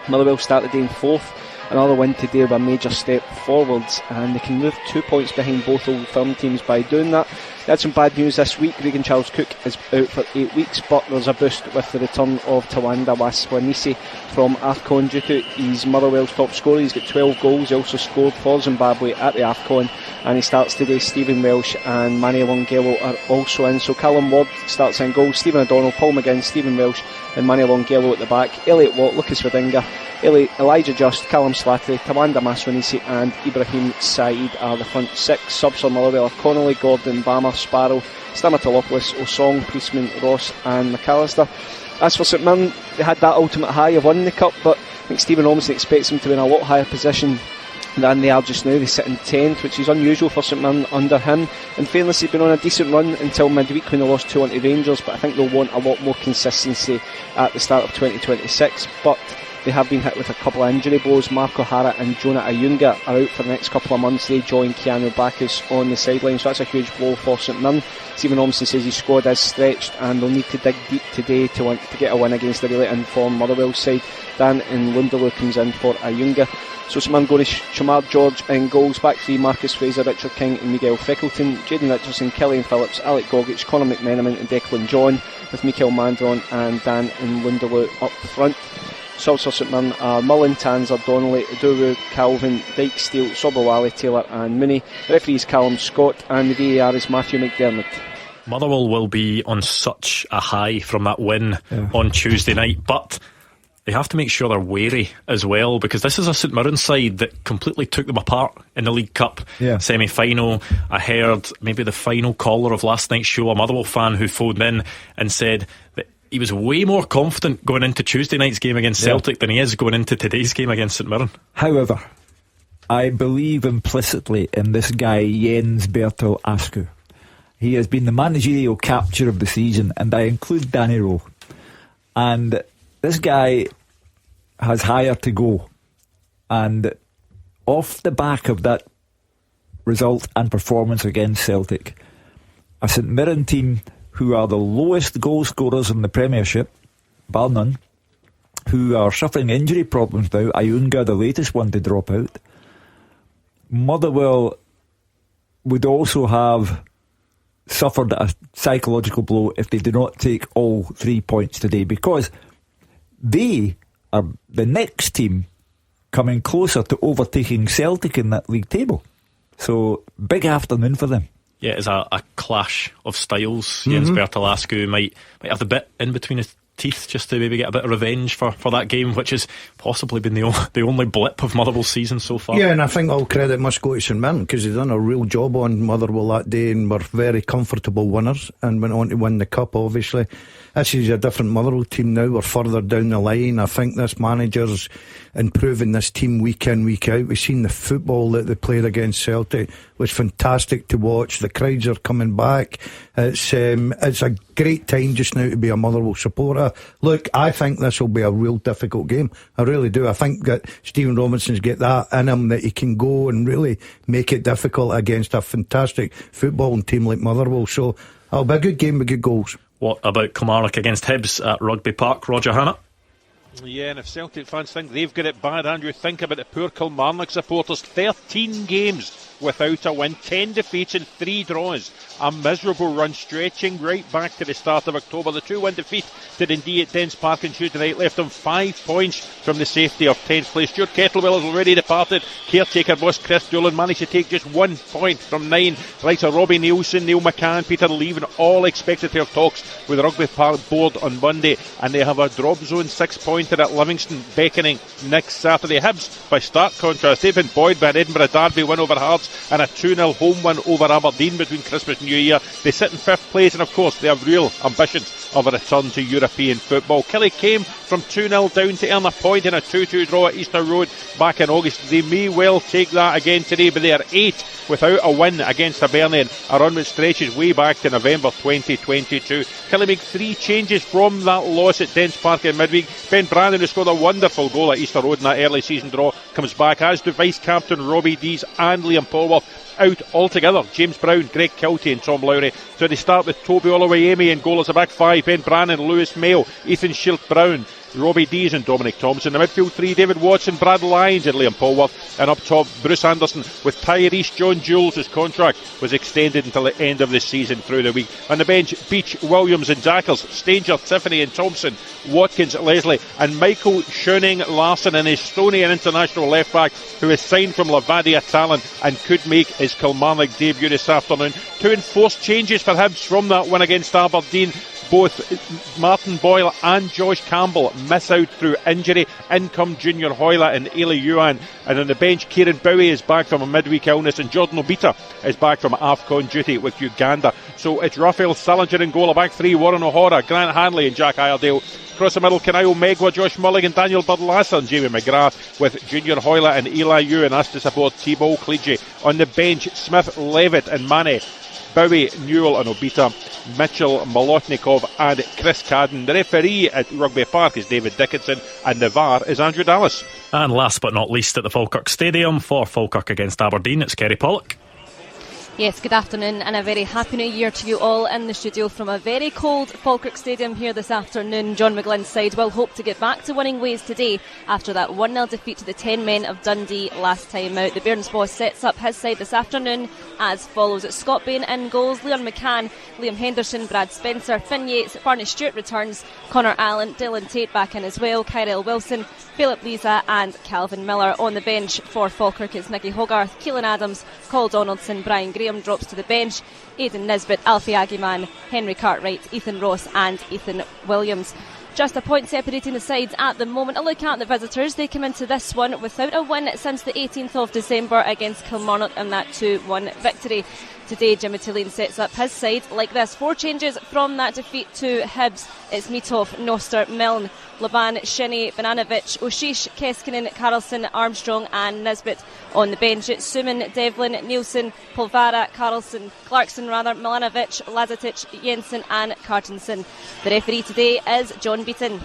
Motherwell start the day in 4th. Another win today with a major step forwards, and they can move 2 points behind both Old Firm teams by doing that. They had some bad news this week. Regan Charles-Cook is out for 8 weeks, but there's a boost with the return of Tawanda Waswanisi from AFCON due to he's Motherwell's top scorer. He's got 12 goals. He also scored for Zimbabwe at the AFCON, and he starts today. Stephen Welsh and Manny Longelo are also in. So Callum Ward starts in goals, Stephen O'Donnell, Paul McGinn, Stephen Welsh and Manny Longelo at the back. Elliot Watt, Lucas Verdinga, Elijah Just, Callum Slattery, Tawanda Maswanisi and Ibrahim Saeed are the front 6. Subs for Motherwell are Connolly, Gordon, Bama, Sparrow, Stamatolopoulos, Osong, Priestman, Ross and McAllister. As for St Mirren, they had that ultimate high of winning the Cup, but I think Stephen Ormston expects them to be in a lot higher position than they are just now. They sit in 10th, which is unusual for St Mirren under him. In fairness, they've been on a decent run until midweek when they lost 2-1 to Rangers, but I think they'll want a lot more consistency at the start of 2026. But they have been hit with a couple of injury blows. Mark O'Hara and Jonah Ayunga are out for the next couple of months. They join Keanu Bacchus on the sideline, so that's a huge blow for St Mirren. Stephen Ormston says his squad is stretched and they'll need to dig deep today to get a win against the really informed Motherwell side. Dan in Lunderlow comes in for Ayunga. So St Mirren go to Shamar George in goals, back three Marcus Fraser, Richard King and Miguel Freckleton, Jayden Richardson, Killian Phillips, Alec Gogic, Conor McMenamin and Declan John, with Mikael Mandron and Dan in Lunderlow up front. Subs for St Mirren are Mullen, Tanser, Donnelly, Duru, Calvin, Dyke, Steele, Sobowale, Taylor and Mooney. The referee is Callum Scott and the VAR is Matthew McDermott. Motherwell will be on such a high from that win on Tuesday night, but they have to make sure they're wary as well, because this is a St Mirren side that completely took them apart in the League Cup semi-final. I heard maybe the final caller of last night's show, a Motherwell fan who phoned in and said that he was way more confident going into Tuesday night's game against Celtic than he is going into today's game against St Mirren. However, I believe implicitly in this guy Jens Bertil Askew. He has been the managerial capture of the season, and I include Danny Rowe. And this guy has higher to go. And off the back of that result and performance against Celtic, a St Mirren team who are the lowest goal scorers in the Premiership, bar none, who are suffering injury problems now, Ayunga the latest one to drop out. Motherwell would also have suffered a psychological blow if they do not take all 3 points today, because they are the next team coming closer to overtaking Celtic in that league table. So, big afternoon for them. Yeah, it's a clash of styles. Jens Bertil Askew might have the bit in between his teeth just to maybe get a bit of revenge for that game, which has possibly been the only blip of Motherwell's season so far. Yeah, and I think all credit must go to St Mirren, because they've done a real job on Motherwell that day and were very comfortable winners and went on to win the cup, obviously. This is a different Motherwell team now. We're further down the line. I think this manager's improving this team week in, week out. We've seen the football that they played against Celtic was fantastic to watch. The crowds are coming back. It's a great time just now to be a Motherwell supporter. Look, I think this will be a real difficult game. I really do. I think that Stephen Robinson's got that in him, that he can go and really make it difficult against a fantastic footballing team like Motherwell. So it'll be a good game with good goals. What about Kilmarnock against Hibs at Rugby Park? Roger Hannah? Yeah, and if Celtic fans think they've got it bad, Andrew, think about the poor Kilmarnock supporters. 13 games without a win, 10 defeats and 3 draws. A miserable run stretching right back to the start of October. The 2-1 defeat to Dundee at Dens Park on Tuesday night left them 5 points from the safety of 10th place. Stuart Kettlewell has already departed. Caretaker boss Chris Doolan managed to take just 1 point from 9. Right, so Robbie Nielsen, Neil McCann, Peter Leven all expected to have talks with the Rugby Park board on Monday, and they have a drop zone 6-pointer at Livingston beckoning next Saturday. Hibs, by stark contrast, they've been buoyed by an Edinburgh Derby win over Hearts and a 2-0 home win over Aberdeen between Christmas and New Year. They sit in 5th place, and of course they have real ambitions of a return to European football. Kelly came from 2-0 down to earn a point in a 2-2 draw at Easter Road back in August. They may well take that again today, but they are 8 without a win against Hibernian, a run which stretches way back to November 2022. Kelly made 3 changes from that loss at Dens Park in midweek. Ben Brannan, who scored a wonderful goal at Easter Road in that early season draw, comes back, as do vice captain Robbie Dees and Liam Polworth. Out altogether, James Brown, Greg Kelty and Tom Lowry. So they start with Toby Oluwayemi in goal as a back 5, Ben Brannan, Lewis Mayo, Ethan Shield-Brown, Robbie Dees and Dominic Thompson. The midfield 3, David Watson, Brad Lyons and Liam Polworth. And up top, Bruce Anderson with Tyrese John Jules, whose contract was extended until the end of the season through the week. On the bench, Beach, Williams and Jackals, Stanger, Tiffany and Thompson, Watkins, Leslie and Michael Schoening Larson, an Estonian international left back who is signed from Levadia Tallinn and could make his Kilmarnock debut this afternoon. 2 enforced changes for Hibs from that win against Aberdeen. Both Martin Boyle and Josh Campbell miss out through injury. In come Junior Hoyla and Eli Yuan. And on the bench, Kieran Bowie is back from a midweek illness, and Jordan Obita is back from AFCON duty with Uganda. So it's Raphael Salinger in goal, a back 3, Warren O'Hara, Grant Hanley and Jack Iredale. Across the middle, Kanayo Megwa, Josh Mulligan, Daniel Birdlasser and Jamie McGrath, with Junior Hoyla and Eli Ewan asked to support Thibault Clige. On the bench, Smith, Levitt and Mane, Bowie, Newell and Obita, Mitchell, Molotnikov and Chris Cadden. The referee at Rugby Park is David Dickinson and the VAR is Andrew Dallas. And last but not least, at the Falkirk Stadium for Falkirk against Aberdeen, it's Kerry Pollock. Yes, good afternoon and a very happy new year to you all in the studio from a very cold Falkirk Stadium here this afternoon. John McGlynn's side will hope to get back to winning ways today after that 1-0 defeat to the 10 men of Dundee last time out. The Bairns boss sets up his side this afternoon as follows. It's Scott Bain in goals, Leon McCann, Liam Henderson, Brad Spencer, Finn Yates, Barney Stewart returns, Connor Allen, Dylan Tate back in as well, Kyrell Wilson, Philip Lisa and Calvin Miller. On the bench for Falkirk is Nicky Hogarth, Keelan Adams, Col Donaldson, Brian Graham drops to the bench, Aidan Nisbet, Alfie Aguiman, Henry Cartwright, Ethan Ross and Ethan Williams. Just a point separating the sides at the moment. A look at the visitors. They come into this one without a win since the 18th of December against Kilmarnock in that 2-1 victory. today. Jimmy Tulane sets up his side like this. 4 changes from that defeat to Hibs. It's Mitov, Noster, Milne, Laban, Shinnie, Bananovic, O'Sheesh, Keskinen, Carlson, Armstrong and Nisbet. On the bench, it's Suman, Devlin, Nielsen, Polvara, Carlson, Clarkson, Milanovic, Lazatic, Jensen and Cartensen. The referee today is John Beaton.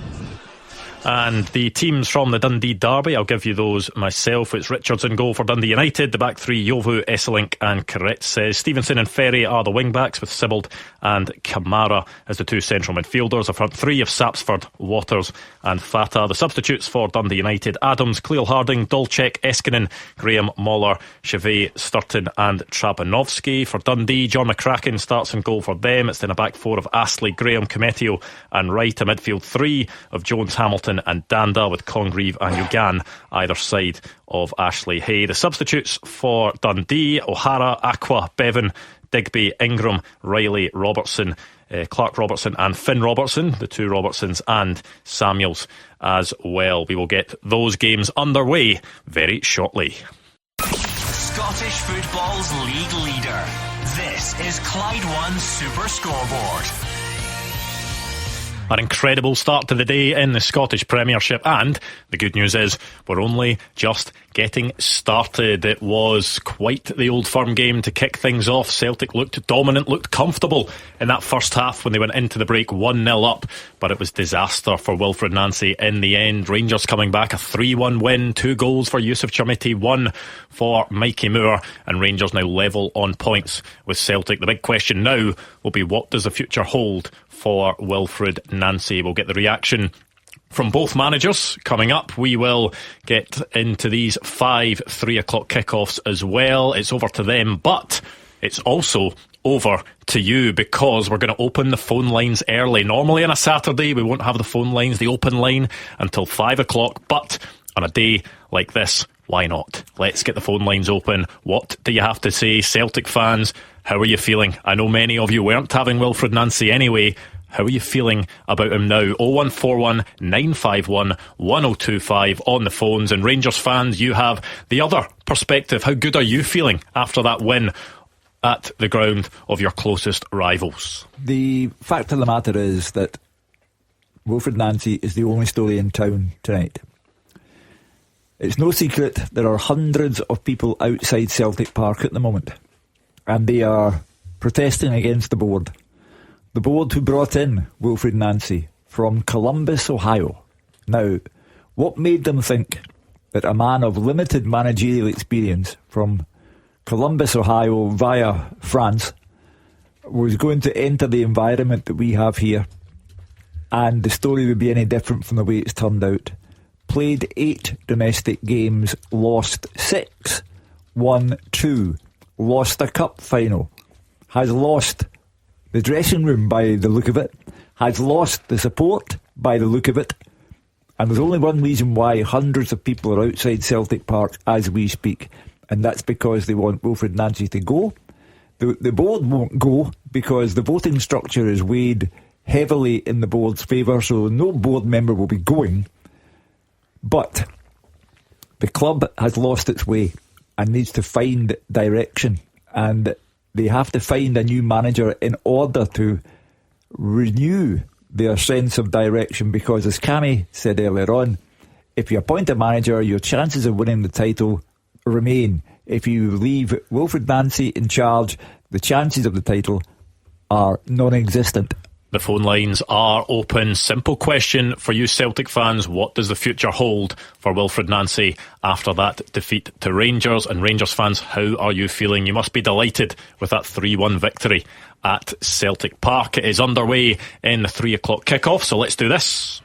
And the teams from the Dundee derby, I'll give you those myself. It's Richards in goal for Dundee United. The back three, Yovu, Esselink and Correct says. Stevenson and Ferry are the wing-backs, with Sibbald and Kamara as the two central midfielders. A front three of Sapsford, Waters and Fata. The substitutes for Dundee United, Adams, Cleo Harding, Dolchek, Eskinen, Graham, Moller, Chevet, Sturton and Trabanovsky. For Dundee, John McCracken starts in goal for them. It's then a back four of Astley, Graham, Cometio and Wright. A midfield three of Jones, Hamilton and Danda, with Congreve and Ugan either side of Ashley Hay. The substitutes for Dundee, O'Hara, Aqua, Bevan, Digby, Ingram, Riley, Robertson, Clark Robertson and Finn Robertson, the two Robertsons and Samuels as well. We will get those games underway very shortly. Scottish football's league leader. This is Clyde One Super Scoreboard. An incredible start to the day in the Scottish Premiership, and the good news is we're only just getting started. It was quite the Old Firm game to kick things off. Celtic looked dominant, looked comfortable in that first half when they went into the break 1-0 up, but it was disaster for Wilfred Nancy in the end. Rangers coming back, a 3-1 win, 2 goals for Yusuf Chamiti, 1 for Mikey Moore, and Rangers now level on points with Celtic. The big question now will be, what does the future hold for Wilfred Nancy? We'll get the reaction from both managers coming up. We will get into these 5 3 o'clock kickoffs as well. It's over to them, but it's also over to you, because we're going to open the phone lines early. Normally on a Saturday we won't have the phone lines, the open line, until 5 o'clock, but on a day like this, why not? Let's get the phone lines open. What do you have to say, Celtic fans? How are you feeling? I know many of you weren't having Wilfred Nancy anyway. How are you feeling about him now? 0141 951 1025 on the phones. And Rangers fans, you have the other perspective. How good are you feeling after that win at the ground of your closest rivals? The fact of the matter is that Wilfred Nancy is the only story in town tonight. It's no secret there are hundreds of people outside Celtic Park at the moment, and they are protesting against the board. The board who brought in Wilfred Nancy from Columbus, Ohio. Now, what made them think that a man of limited managerial experience from Columbus, Ohio via France was going to enter the environment that we have here, and the story would be any different from the way it's turned out? Played 8 domestic games, lost 6, won 2, lost a cup final, has lost the dressing room by the look of it, has lost the support by the look of it, and there's only one reason why hundreds of people are outside Celtic Park as we speak, and that's because they want Wilfred Nancy to go. The board won't go because the voting structure is weighed heavily in the board's favour, so no board member will be going. But the club has lost its way and needs to find direction, and they have to find a new manager in order to renew their sense of direction, because, as Cammy said earlier on, if you appoint a manager, your chances of winning the title remain. If you leave Wilfred Nancy in charge, the chances of the title are non-existent. The phone lines are open. Simple question for you Celtic fans: what does the future hold for Wilfred Nancy after that defeat to Rangers? And Rangers fans, how are you feeling? You must be delighted with that 3-1 victory at Celtic Park. It is underway in the 3 o'clock kickoff, so let's do this.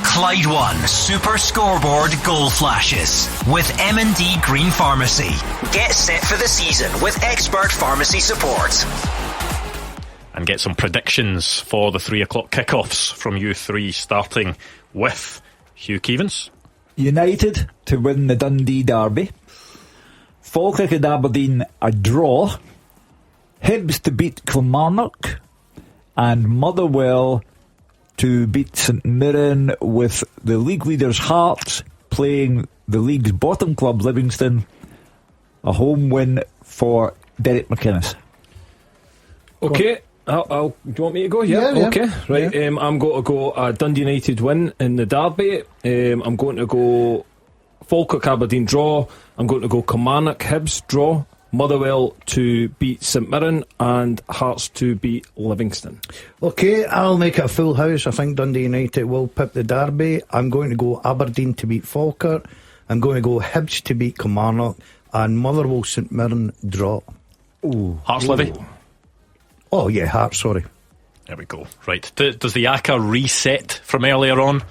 Clyde One Super Scoreboard Goal Flashes with M&D Green Pharmacy. Get set for the season with expert pharmacy support. And get some predictions for the 3 o'clock kickoffs from you three, starting with Hugh Keevins. United to win the Dundee derby, Falkirk and Aberdeen a draw, Hibs to beat Kilmarnock, and Motherwell to beat St Mirren, with the league leaders Hearts playing the league's bottom club Livingston. A home win for Derek McInnes. Okay. Do you want me to go? Yeah. Okay. Right. Yeah. I'm going to go Dundee United win in the derby. I'm going to go Falkirk Aberdeen draw. I'm going to go Kilmarnock Hibs draw. Motherwell to beat St Mirren, and Hearts to beat Livingston. Okay, I'll make it a full house. I think Dundee United will pip the derby. I'm going to go Aberdeen to beat Falkirk. I'm going to go Hibs to beat Kilmarnock, and Motherwell St Mirren draw. Ooh. Hearts Livy? Oh yeah, Hearts, sorry. There we go. Right. Does the ACCA reset from earlier on?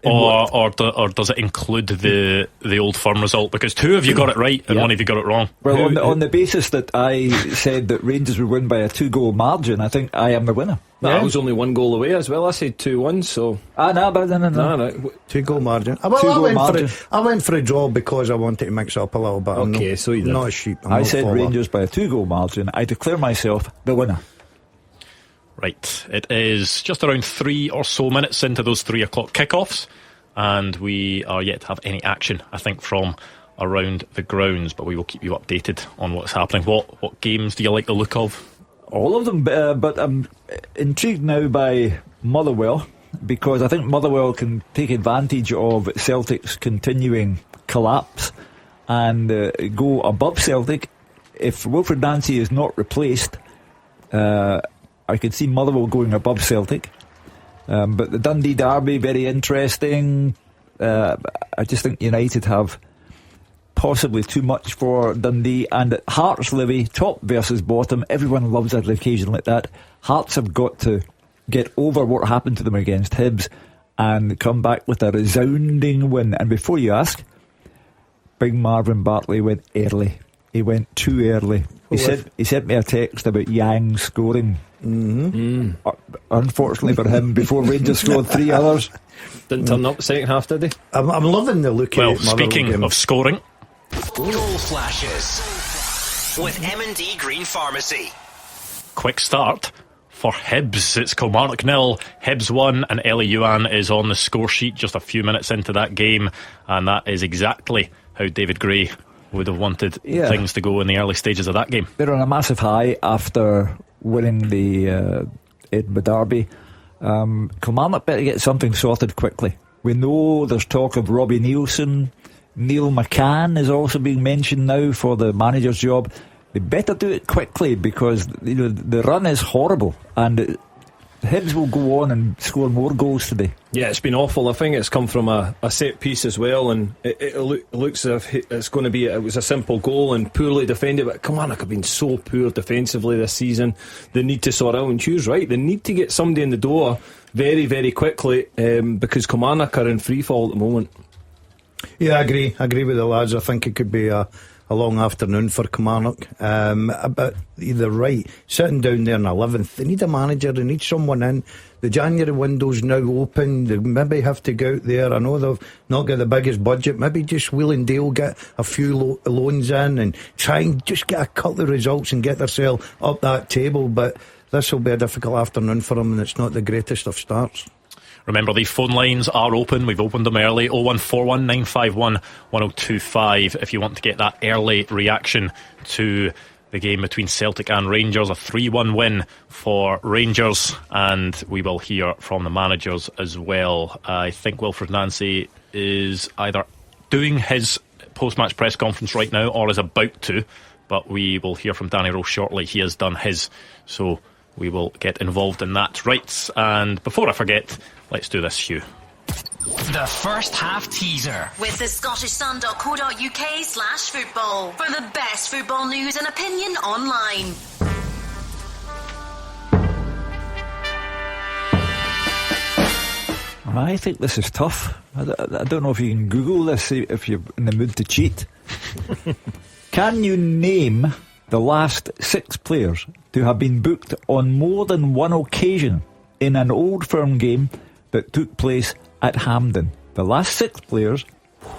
Or does it include the Old Firm result? Because two of you got it right and one of you got it wrong. Well, on the basis that I said that Rangers would win by a 2-goal margin, I think I am the winner. No, I was only 1 goal away as well. I said 2-1, so... No. 2-goal margin. I went for a draw because I wanted to mix it up a little bit. Okay, so you did. Not a sheep. I said Rangers by a 2-goal margin. I declare myself the winner. Right, it is just around 3 or so minutes into those 3 o'clock kickoffs, and we are yet to have any action, I think, from around the grounds, but we will keep you updated on what's happening. What games do you like the look of? All of them, but I'm intrigued now by Motherwell, because I think Motherwell can take advantage of Celtic's continuing collapse and go above Celtic. If Wilfred Nancy is not replaced, I could see Motherwell going above Celtic. But the Dundee derby, very interesting. I just think United have possibly too much for Dundee. And at Hearts Livy, top versus bottom, everyone loves an occasion like that. Hearts have got to get over what happened to them against Hibs and come back with a resounding win. And before you ask, Big Marvin Bartley went early. He went too early. He sent me a text about Yang scoring. Unfortunately for him, before Rangers scored 3 others. Didn't turn up the second half, did he? I'm loving the look. Well, speaking of scoring, Goal flashes with M&D Green Pharmacy. Quick start for Hibs. It's Kilmarnock 0, Hibs 1, and Ellie Yuan is on the score sheet just a few minutes into that game, and that is exactly how David Gray would have wanted things to go in the early stages of that game. They're on a massive high after winning the Edinburgh derby. Kilmarnock better get something sorted quickly. We know there's talk of Robbie Neilson. Neil McCann is also being mentioned now for the manager's job. They better do it quickly, because the run is horrible, and Hibs will go on and score more goals today. Yeah, it's been awful. I think it's come from a set piece as well, and it looks as if it's going to be. It was a simple goal and poorly defended, but Kilmarnock have been so poor defensively this season. They need to sort out, and Hugh's right, they need to get somebody in the door very, very quickly, because Kilmarnock are in free fall at the moment. Yeah, I agree with the lads. I think it could be a long afternoon for Kilmarnock. But they're right. Sitting down there in 11th, they need a manager, they need someone in. The January window's now open. They maybe have to go out there. I know they've not got the biggest budget. Maybe just Wheel and Dale get a few loans in and try and just get a couple of results and get themselves up that table. But this will be a difficult afternoon for them, and it's not the greatest of starts. Remember, the phone lines are open. We've opened them early. 0141 951 1025 if you want to get that early reaction to the game between Celtic and Rangers. A 3-1 win for Rangers, and we will hear from the managers as well. I think Wilfred Nancy is either doing his post-match press conference right now or is about to, but we will hear from Danny Rose shortly. He has done his, so we will get involved in that. Right, and before I forget, let's do this, Hugh. The first half teaser with the scottishsun.co.uk/football for the best football news and opinion online. I think this is tough. I don't know if you can Google this if you're in the mood to cheat. Can you name the last 6 players to have been booked on more than one occasion in an Old Firm game that took place at Hampden? The last 6 players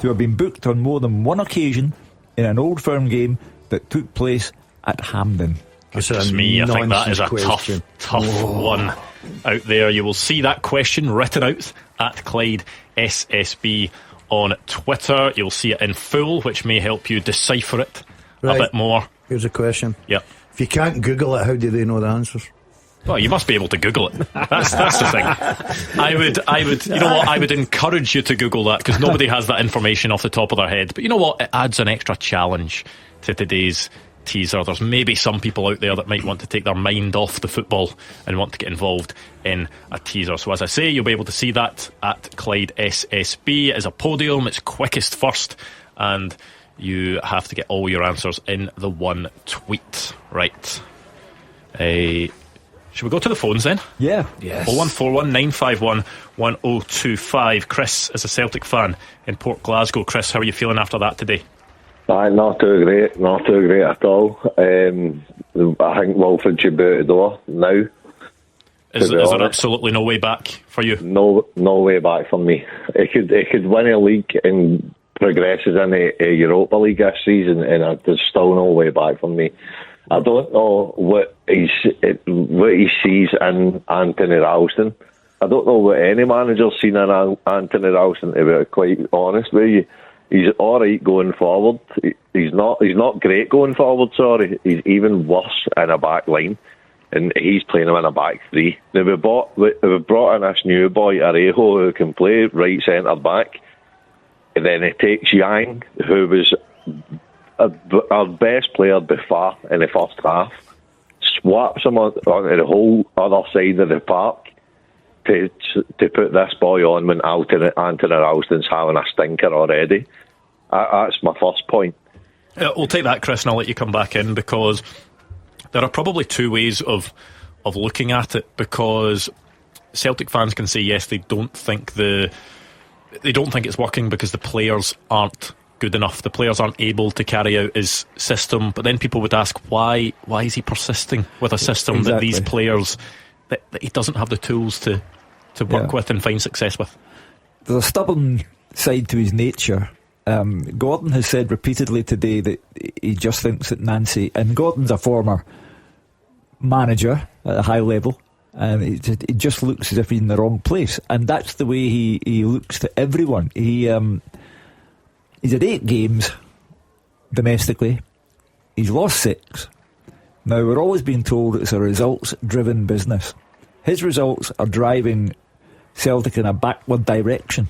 to have been booked on more than one occasion in an Old Firm game that took place at Hampden. Goodness me, I think that is a tough one out there. You will see that question written out at Clyde SSB on Twitter. You'll see it in full, which may help you decipher it a bit more Here's a question. Yeah. If you can't Google it, how do they know the answers? Well, you must be able to Google it. That's the thing. I would. You know what? I would encourage you to Google that, because nobody has that information off the top of their head. But you know what? It adds an extra challenge to today's teaser. There's maybe some people out there that might want to take their mind off the football and want to get involved in a teaser. So as I say, you'll be able to see that at Clyde SSB. It is a podium. It's quickest first, and you have to get all your answers in the one tweet. Right. Should we go to the phones then? Yeah. Yes. 0141 951 1025. Chris is a Celtic fan in Port Glasgow. Chris, how are you feeling after that today? Not too great at all. I think Wilfred should be out the door now. Is there absolutely no way back for you? No way back for me. He could win a league and progresses in a Europa League this season, and there's still no way back for me. I don't know what he sees in Anthony Ralston. I don't know what any manager's seen in Anthony Ralston, to be quite honest with you. He's alright going forward. He's not great going forward, sorry. He's even worse in a back line, and he's playing him in a back three. Now we brought in this new boy, Arejo, who can play right centre back, and then he takes Yang, who was our best player by far in the first half, swaps him onto the whole other side of the park to put this boy on when Anthony Ralston's having a stinker already. That's my first point. We'll take that, Chris, and I'll let you come back in, because there are probably two ways of looking at it, because Celtic fans can say yes, they don't think it's working because the players aren't good enough. The players aren't able to carry out his system. But then people would ask, why is he persisting with a system that these players that he doesn't have the tools to work with and find success with? There's a stubborn side to his nature. Gordon has said repeatedly today that he just thinks that Nancy, and Gordon's a former manager at a high level, and it just looks as if he's in the wrong place, and that's the way he looks to everyone. He's had 8 games domestically. He's lost 6. Now, we're always being told it's a results-driven business. His results are driving Celtic in a backward direction,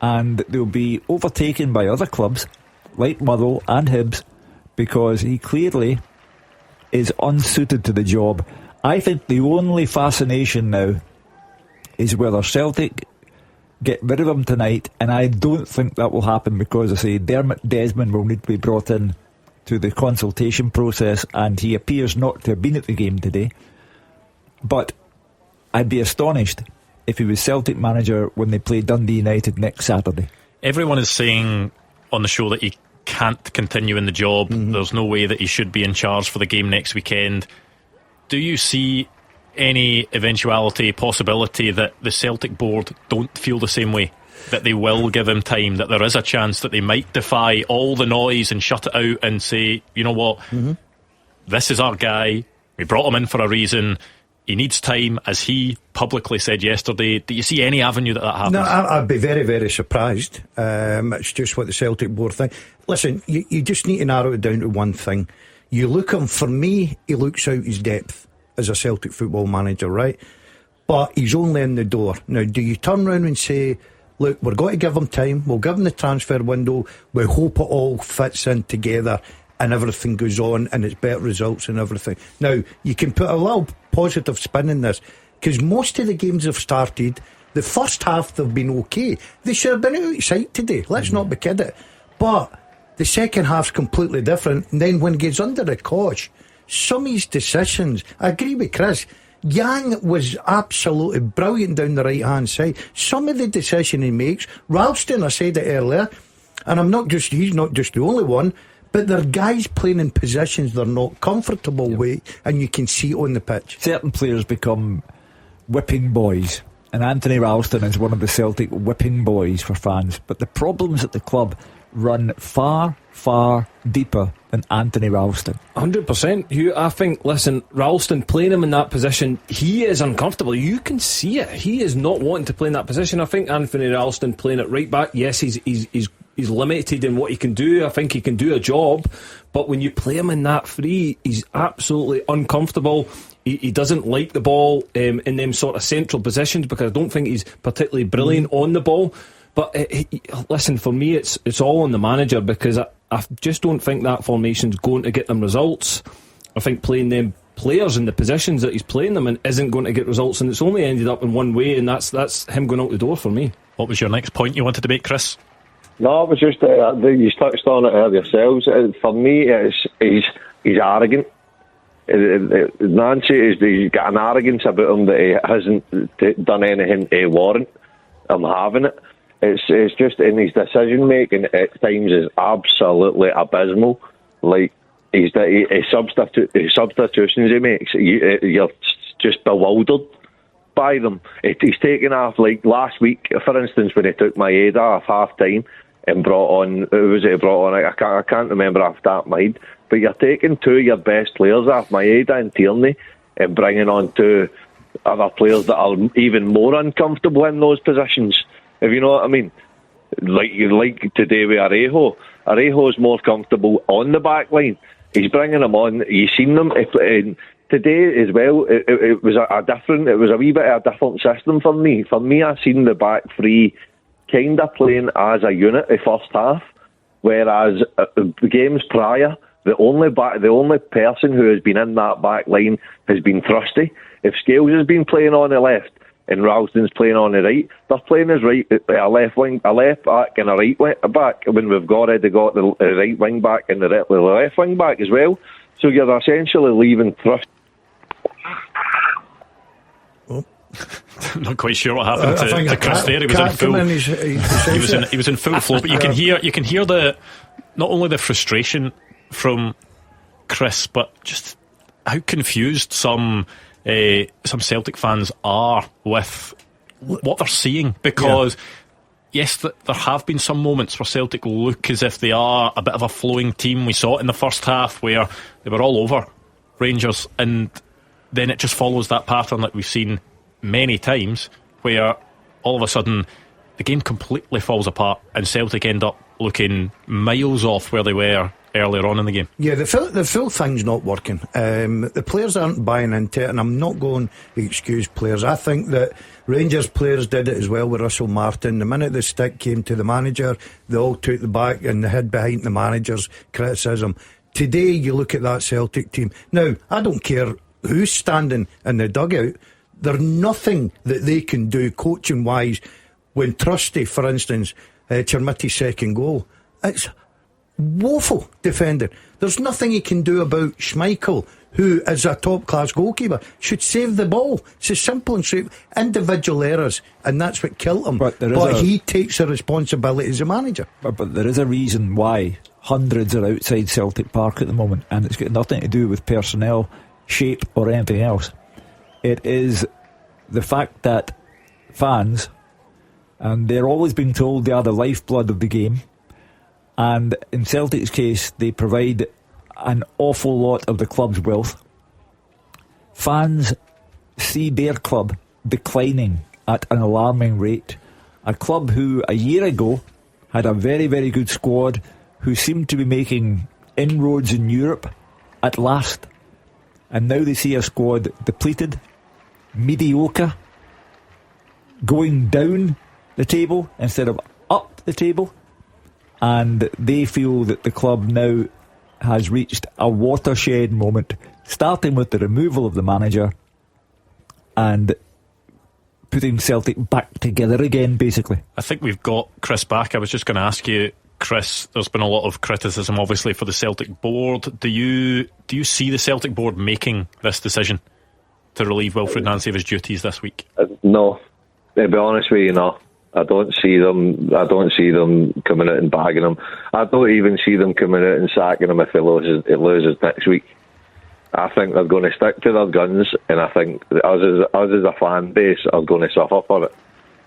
and they'll be overtaken by other clubs like Motherwell and Hibs, because he clearly is unsuited to the job. I think the only fascination now is whether Celtic get rid of him tonight, and I don't think that will happen, because I say Dermot Desmond will need to be brought in to the consultation process, and he appears not to have been at the game today. But I'd be astonished if he was Celtic manager when they play Dundee United next Saturday. Everyone is saying on the show that he can't continue in the job. There's no way that he should be in charge for the game next weekend. Do you see any eventuality, possibility that the Celtic board don't feel the same way, that they will give him time, that there is a chance that they might defy all the noise and shut it out and say, you know what, this is our guy, we brought him in for a reason, he needs time, as he publicly said yesterday? Do you see any avenue that happens? No, I'd be very, very surprised. It's just what the Celtic board think. Listen, you just need to narrow it down to one thing. You look at him, for me, he looks out his depth as a Celtic football manager, right? But he's only in the door. Now, do you turn around and say, look, we're going to give him time, we'll give him the transfer window, we hope it all fits in together and everything goes on and it's better results and everything? Now, you can put a little positive spin in this, because most of the games have started, the first half they've been okay. They should have been outside today, let's not be kidding. But the second half's completely different, and then when he gets under the cosh, some of his decisions, I agree with Chris, Yang was absolutely brilliant down the right hand side. Some of the decision he makes, Ralston, I said it earlier, and he's not just the only one, but they're guys playing in positions they're not comfortable with, and you can see it on the pitch. Certain players become whipping boys, and Anthony Ralston is one of the Celtic whipping boys for fans, but the problems at the club run far, far deeper than Anthony Ralston. 100%. Hugh, I think, listen, Ralston playing him in that position, he is uncomfortable. You can see it. He is not wanting to play in that position. I think Anthony Ralston playing it right back, yes, he's he's limited in what he can do. I think he can do a job, but when you play him in that free, he's absolutely uncomfortable. He doesn't like the ball in them sort of central positions, because I don't think he's particularly brilliant on the ball. But listen, for me, it's all on the manager, because I just don't think that formation's going to get them results. I think playing them players in the positions that he's playing them in isn't going to get results, and it's only ended up in one way, and that's him going out the door for me. What was your next point you wanted to make, Chris? No, it was just you touched on it yourselves. For me, he's arrogant. Nancy he's got an arrogance about him that he hasn't done anything to warrant him having it. It's just in his decision making at times is absolutely abysmal. Like his substitutions he makes, you're just bewildered by them. He's taken off, like last week, for instance, when he took Maeda off half time and brought on, who was it he brought on? I can't remember off that mind. But you're taking two of your best players off, Maeda and Tierney, and bringing on two other players that are even more uncomfortable in those positions, if you know what I mean. Like today with Arejo. Arejo's more comfortable on the back line. He's bringing them on. You've seen them today as well. It was a wee bit of a different system for me. For me, I seen the back three kind of playing as a unit the first half, whereas the games prior, the only person who has been in that back line has been Trusty. If Scales has been playing on the left and Ralston's playing on the right, they're playing as a left back and a right back, when we've already got the right wing back and the left wing back as well. So you're essentially leaving Trusty. I'm not quite sure what happened to Chris there. He was in full. He was in full flow, but you can hear the not only the frustration from Chris, but just how confused some Celtic fans are with what they're seeing. Because yes, there have been some moments where Celtic look as if they are a bit of a flowing team. We saw it in the first half where they were all over Rangers, and then it just follows that pattern that we've seen many times, where all of a sudden the game completely falls apart and Celtic end up looking miles off where they were earlier on in the game. Yeah, the full thing's not working. The players aren't buying into it, and I'm not going to excuse players. I think that Rangers players did it as well with Russell Martin. The minute the stick came to the manager, they all took the back and they hid behind the manager's criticism. Today you look at that Celtic team. Now, I don't care who's standing in the dugout. There's nothing that they can do coaching wise. When Trusty, for instance, Chermiti's second goal, it's woeful defending. There's nothing he can do about Schmeichel, who is a top class goalkeeper, should save the ball. It's as simple and straight. Individual errors, and that's what killed him. But he takes the responsibility as a manager. But there is a reason why hundreds are outside Celtic Park at the moment, and it's got nothing to do with personnel, shape or anything else. It is the fact that fans, and they're always being told they are the lifeblood of the game, and in Celtic's case they provide an awful lot of the club's wealth. Fans see their club declining at an alarming rate. A club who a year ago had a very, very good squad, who seemed to be making inroads in Europe at last, and now they see a squad depleted, mediocre, going down the table instead of up the table, and they feel that the club now has reached a watershed moment, starting with the removal of the manager and putting Celtic back together again, basically. I think we've got Chris back. I was just going to ask you, Chris, there's been a lot of criticism obviously for the Celtic board. Do you see the Celtic board making this decision to relieve Wilfred Nancy of his duties this week? No, to be honest with you, no. I don't see them coming out and bagging him. I don't even see them coming out and sacking him if he loses next week. I think they're going to stick to their guns, and I think us as a fan base are going to suffer for it.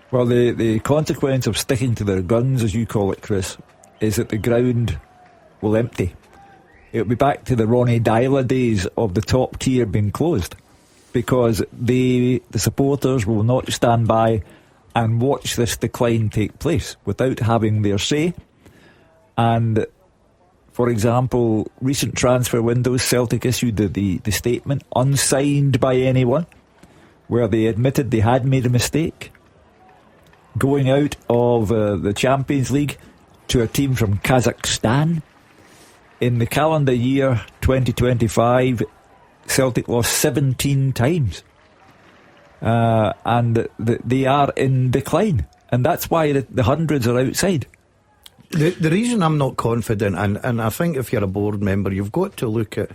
Well, the consequence of sticking to their guns, as you call it, Chris, is that the ground will empty. It'll be back to the Ronnie Dyla days of the top tier being closed, because the supporters will not stand by and watch this decline take place without having their say. And for example, recent transfer windows, Celtic issued the statement, unsigned by anyone, where they admitted they had made a mistake, going out of the Champions League to a team from Kazakhstan. In the calendar year 2025, Celtic lost 17 times. And they are in decline. And that's why the hundreds are outside. The reason I'm not confident, and I think if you're a board member, you've got to look at,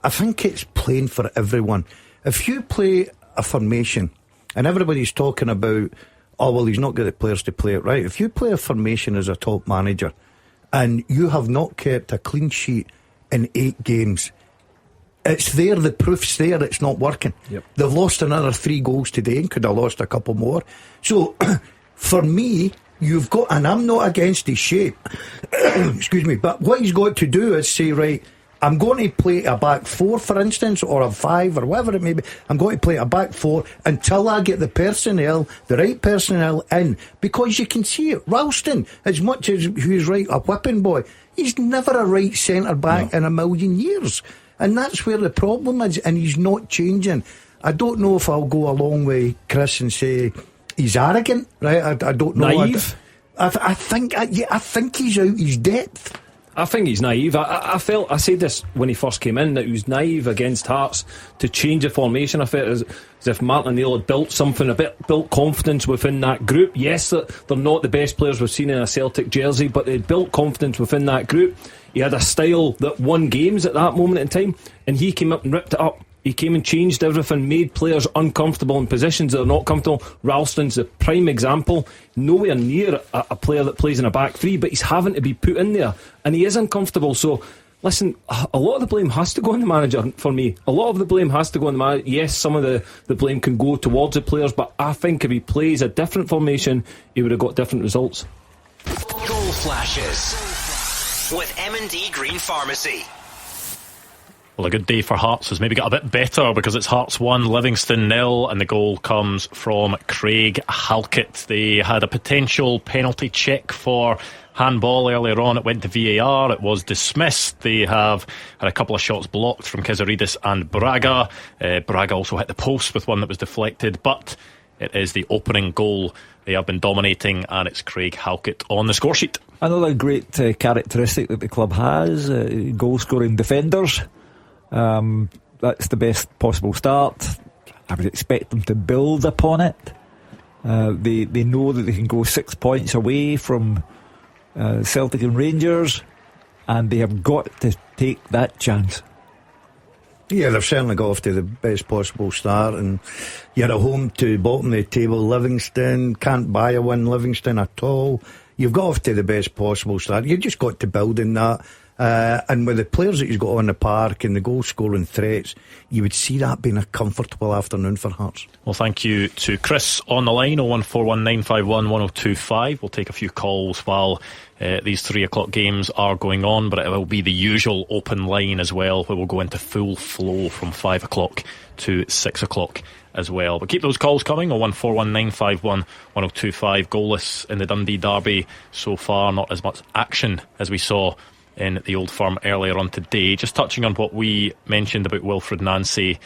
I think it's plain for everyone. If you play a formation, and everybody's talking about, oh, well, he's not got the players to play it right. If you play a formation as a top manager, and you have not kept a clean sheet in 8 games, it's there, the proof's there, it's not working. Yep. They've lost another 3 goals today and could have lost a couple more. So, for me, you've got, and I'm not against his shape, excuse me, but what he's got to do is say, right, I'm going to play a back 4, for instance, or a 5, or whatever it may be. I'm going to play a back 4 until I get the personnel, the right personnel in. Because you can see it. Ralston, as much as he's right, a whipping boy, he's never a right centre back in a million years. And that's where the problem is, and he's not changing. I don't know if I'll go along with Chris and say he's arrogant, right? I don't know. Naive? I think he's out his depth. I think he's naive. I felt, I said this when he first came in, that he was naive against Hearts to change the formation. I felt as if Martin O'Neill had built something, built confidence within that group. Yes, they're not the best players we've seen in a Celtic jersey, but they built confidence within that group. He had a style that won games at that moment in time, and he came up and ripped it up. He came and changed everything, made players uncomfortable in positions that are not comfortable. Ralston's the prime example. Nowhere near a player that plays in a back 3, but he's having to be put in there, and he is uncomfortable. So, listen, a lot of the blame has to go on the manager for me. A lot of the blame has to go on the manager. Yes, some of the blame can go towards the players, but I think if he plays a different formation, he would have got different results. Goal flashes with M&D Green Pharmacy. Well, a good day for Hearts has maybe got a bit better because it's Hearts 1, Livingston 0, and the goal comes from Craig Halkett. They had a potential penalty check for handball earlier on. It went to VAR. It was dismissed. They have had a couple of shots blocked from Kizaridis and Braga. Braga also hit the post with one that was deflected, but it is the opening goal. They have been dominating, and it's Craig Halkett on the score sheet. Another great characteristic that the club has, goal-scoring defenders. That's the best possible start. I would expect them to build upon it. They know that they can go 6 points away from Celtic and Rangers, and they have got to take that chance. Yeah, they've certainly got off to the best possible start, and you're at home to bottom of the table Livingston. Can't buy a win Livingston at all. You've got off to the best possible start. You've just got to build in that. And with the players that he's got on the park and the goal scoring threats, you would see that being a comfortable afternoon for Hearts. Well, thank you to Chris on the line, 01419511025. We'll take a few calls while these 3 o'clock games are going on, but it will be the usual open line as well, where we'll go into full flow from 5 o'clock to 6 o'clock as well. But keep those calls coming, 01419511025. Goalless in the Dundee derby so far, not as much action as we saw in the Old Firm earlier on today. Just touching on what we mentioned about Wilfred Nancy.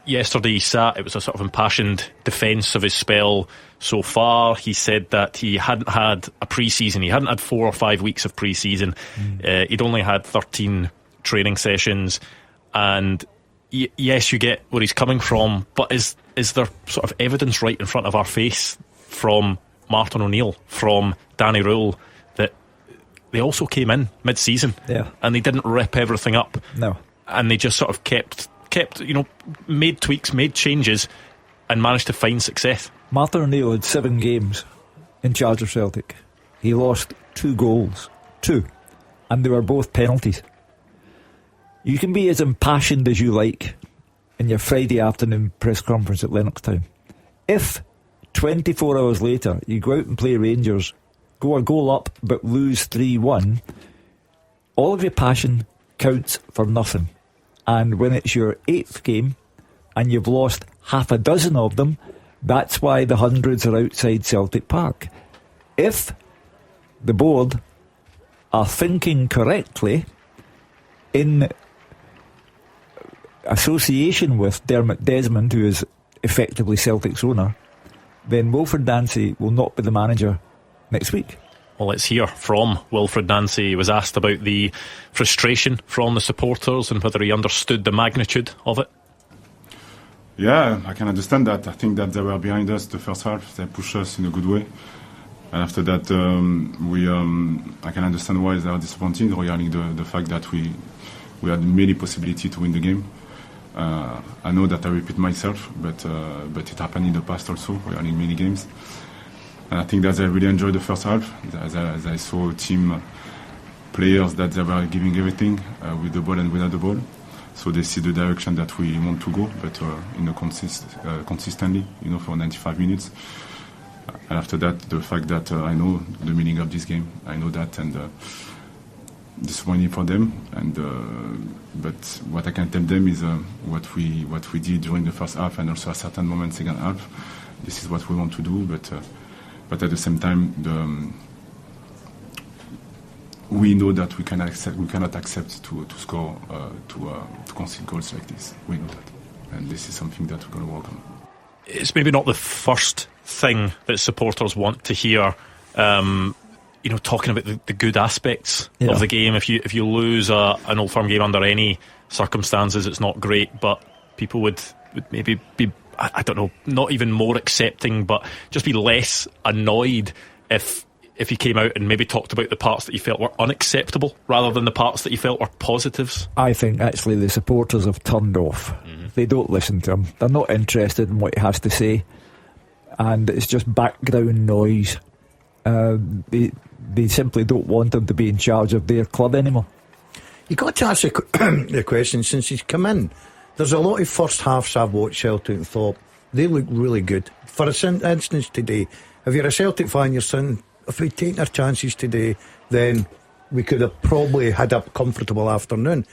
Yesterday he sat, it was a sort of impassioned defence of his spell so far. He said that he hadn't had a pre-season, he hadn't had 4 or 5 weeks of pre-season. He'd only had 13 training sessions, and yes, you get where he's coming from, but is there sort of evidence right in front of our face from Martin O'Neill, from Danny Rule, that they also came in mid-season, and they didn't rip everything up, and they just sort of kept made tweaks, made changes, and managed to find success. Martin O'Neill had 7 games in charge of Celtic. He lost 2 goals, 2, and they were both penalties. You can be as impassioned as you like in your Friday afternoon press conference at Lennoxtown. If 24 hours later you go out and play Rangers, go a goal up but lose 3-1, all of your passion counts for nothing. And when it's your 8th game and you've lost half a dozen of them, that's why the hundreds are outside Celtic Park. If the board are thinking correctly in association with Dermot Desmond, who is effectively Celtic's owner, then Wilfred Nancy will not be the manager next week. Well, let's hear from Wilfred Nancy. He was asked about the frustration from the supporters and whether he understood the magnitude of it. Yeah, I can understand that. I think that they were behind us the first half. They pushed us in a good way. And after that, I can understand why they are disappointed regarding the fact that we had many possibilities to win the game. I know that I repeat myself, but it happened in the past also regarding many games. And I think that I really enjoyed the first half. As I saw team players that they were giving everything with the ball and without the ball. So they see the direction that we want to go, but consistently, for 95 minutes. And after that, the fact that I know the meaning of this game, I know that, and disappointing for them. And but what I can tell them is what we did during the first half, and also a certain moment second half. This is what we want to do, but at the same time, we know that we cannot accept to score to concede goals like this. We know that, and this is something that we're going to work on. It's maybe not the first thing that supporters want to hear. Talking about the good aspects of the game. If you lose an Old Firm game under any circumstances, it's not great. But people would maybe be, I don't know, not even more accepting, but just be less annoyed if you came out and maybe talked about the parts that you felt were unacceptable rather than the parts that you felt were positives. I think actually the supporters have turned off. They don't listen to him. They're not interested in what he has to say, and it's just background noise. They simply don't want him to be in charge of their club anymore. You got to ask the question since he's come in. There's a lot of first halves I've watched Celtic and thought they look really good. For instance today, if you're a Celtic fan, you're saying, if we'd taken our chances today, then we could have probably had a comfortable afternoon.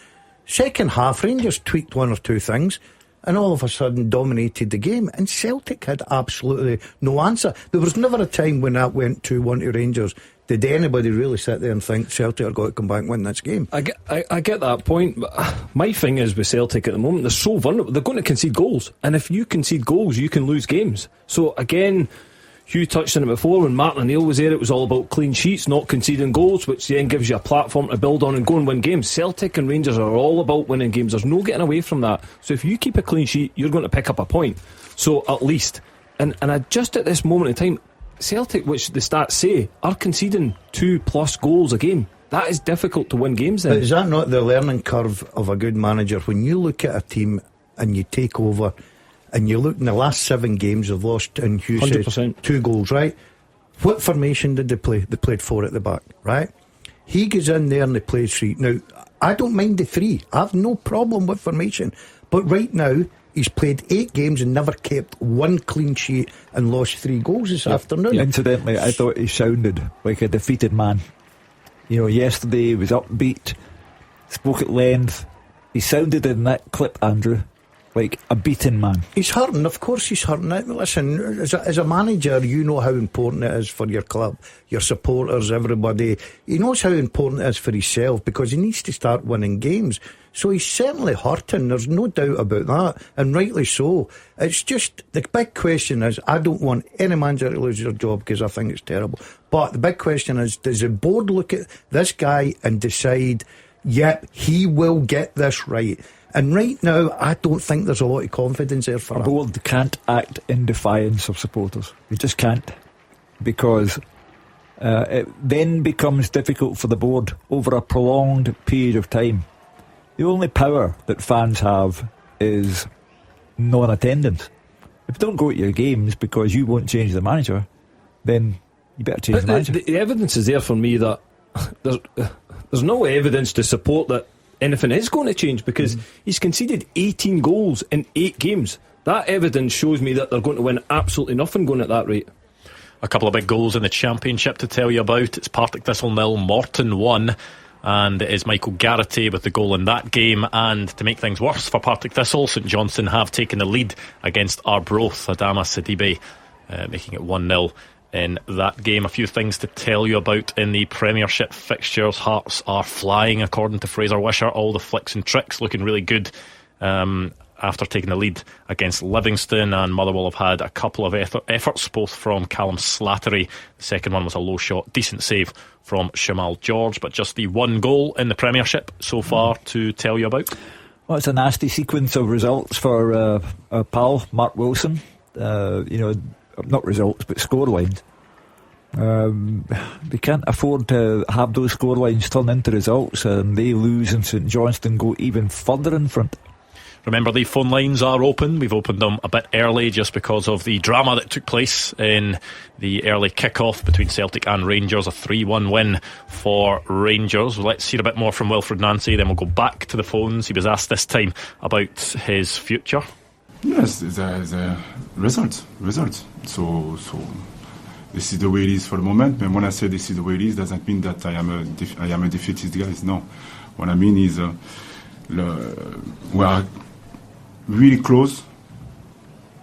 Second half, Rangers tweaked one or two things and all of a sudden dominated the game, and Celtic had absolutely no answer. There was never a time when that went 2-1 to Rangers did anybody really sit there and think Celtic are going to come back and win this game. I get that point, but my thing is with Celtic at the moment, they're so vulnerable. They're going to concede goals, and if you concede goals you can lose games. So again, Hugh touched on it before. When Martin O'Neill was there, it was all about clean sheets, not conceding goals, which then gives you a platform to build on and go and win games. Celtic and Rangers are all about winning games. There's no getting away from that. So if you keep a clean sheet, you're going to pick up a point. So at least, and just at this moment in time, Celtic, which the stats say, are conceding 2+ goals a game. That is difficult to win games then. But is that not the learning curve of a good manager? When you look at a team and you take over, and you look in the last 7 games they've lost, and Hugh says 2 goals, right? What formation did they play? They played 4 at the back, right? He goes in there and they play 3. Now, I don't mind the 3. I have no problem with formation. But right now, he's played 8 games and never kept 1 clean sheet and lost 3 goals this afternoon. Incidentally, I thought he sounded like a defeated man. Yesterday he was upbeat, spoke at length. He sounded in that clip, Andrew, like a beaten man. He's hurting, of course he's hurting. Listen, as a manager, you know how important it is for your club, your supporters, everybody. He knows how important it is for himself, because he needs to start winning games. So he's certainly hurting, there's no doubt about that, and rightly so. It's just, the big question is, I don't want any manager to lose their job because I think it's terrible. But the big question is, does the board look at this guy and decide, yep, he will get this right? And right now, I don't think there's a lot of confidence there for him. A board can't act in defiance of supporters. They just can't. Because it then becomes difficult for the board over a prolonged period of time. The only power that fans have is non-attendance. If you don't go to your games because you won't change the manager, then you better change the manager. The evidence is there for me that there's no evidence to support that anything is going to change, because he's conceded 18 goals in 8 games. That evidence shows me that they're going to win absolutely nothing going at that rate. A couple of big goals in the Championship to tell you about. It's Partick Thistle 0, Morton 1, and it is Michael Garrity with the goal in that game. And to make things worse for Partick Thistle, St Johnstone have taken the lead against Arbroath. Adama Sidibe making it 1-0 in that game. A few things to tell you about in the Premiership fixtures. Hearts are flying according to Fraser Wisher. All the flicks and tricks looking really good after taking the lead against Livingston, and Motherwell have had a couple of efforts, both from Callum Slattery. The second one was a low shot, decent save from Shamal George, but just the one goal in the Premiership so far to tell you about. Well, it's a nasty sequence of results for our pal Mark Wilson. Not results, but scorelines. They can't afford to have those scorelines turn into results, and they lose and St Johnstone go even further in front. Remember, the phone lines are open. We've opened them a bit early just because of the drama that took place in the early kick-off between Celtic and Rangers, a 3-1 win for Rangers. Let's hear a bit more from Wilfred Nancy, then we'll go back to the phones. He was asked this time about his future. Yes, the results. So this is the way it is for the moment. And when I say this is the way it is, doesn't mean that I am a defeatist guy. No, what I mean is we are really close,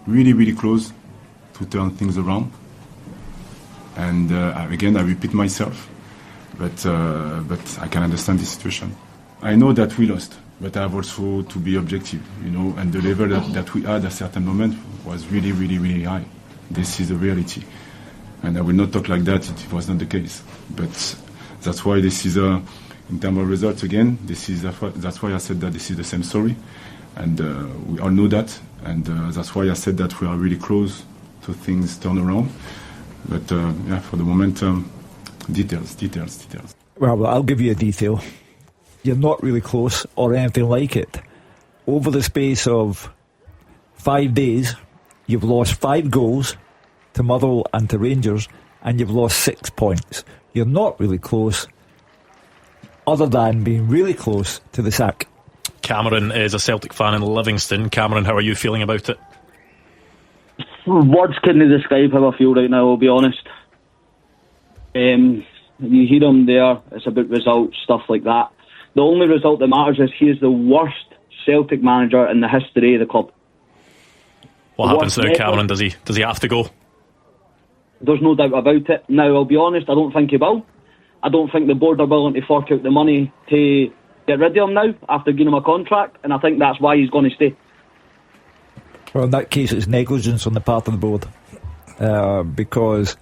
really close to turn things around. And again, I repeat myself, but I can understand the situation. I know that we lost, but I have also to be objective, and the level that we had at a certain moment was really high. This is the reality. And I will not talk like that if it was not the case. But that's why this is, in terms of results again, that's why I said that this is the same story. And we all know that. And that's why I said that we are really close to things turn around. But for the moment, details. Well, I'll give you a detail. You're not really close or anything like it. Over the space of 5 days, you've lost 5 goals to Motherwell and to Rangers, and you've lost 6 points. You're not really close, other than being really close to the sack. Cameron is a Celtic fan in Livingston. Cameron, how are you feeling about it? Words couldn't describe how I feel right now, I'll be honest. You hear him there, it's about results, stuff like that. The only result that matters is he is the worst Celtic manager in the history of the club. What happens now, Cameron? Does he have to go? There's no doubt about it. Now, I'll be honest, I don't think he will. I don't think the board are willing to fork out the money to get rid of him now after giving him a contract, and I think that's why he's going to stay. Well, in that case, it's negligence on the part of the board, because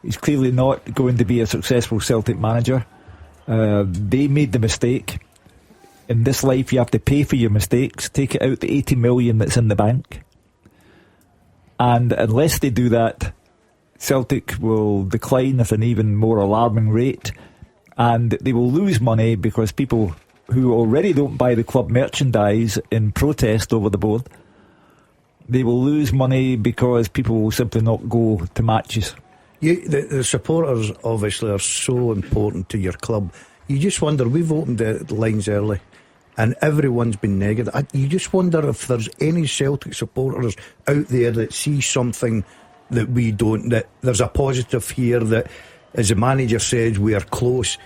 he's clearly not going to be a successful Celtic manager. They made the mistake. In this life, you have to pay for your mistakes. Take it out the 80 million that's in the bank. And unless they do that, Celtic will decline at an even more alarming rate, and they will lose money because people who already don't buy the club merchandise in protest over the board, they will lose money because people will simply not go to matches. The supporters obviously are so important to your club. You just wonder, we've opened the lines early and everyone's been negative. You just wonder if there's any Celtic supporters out there that see something that we don't, that there's a positive here, that, as the manager says, we are close.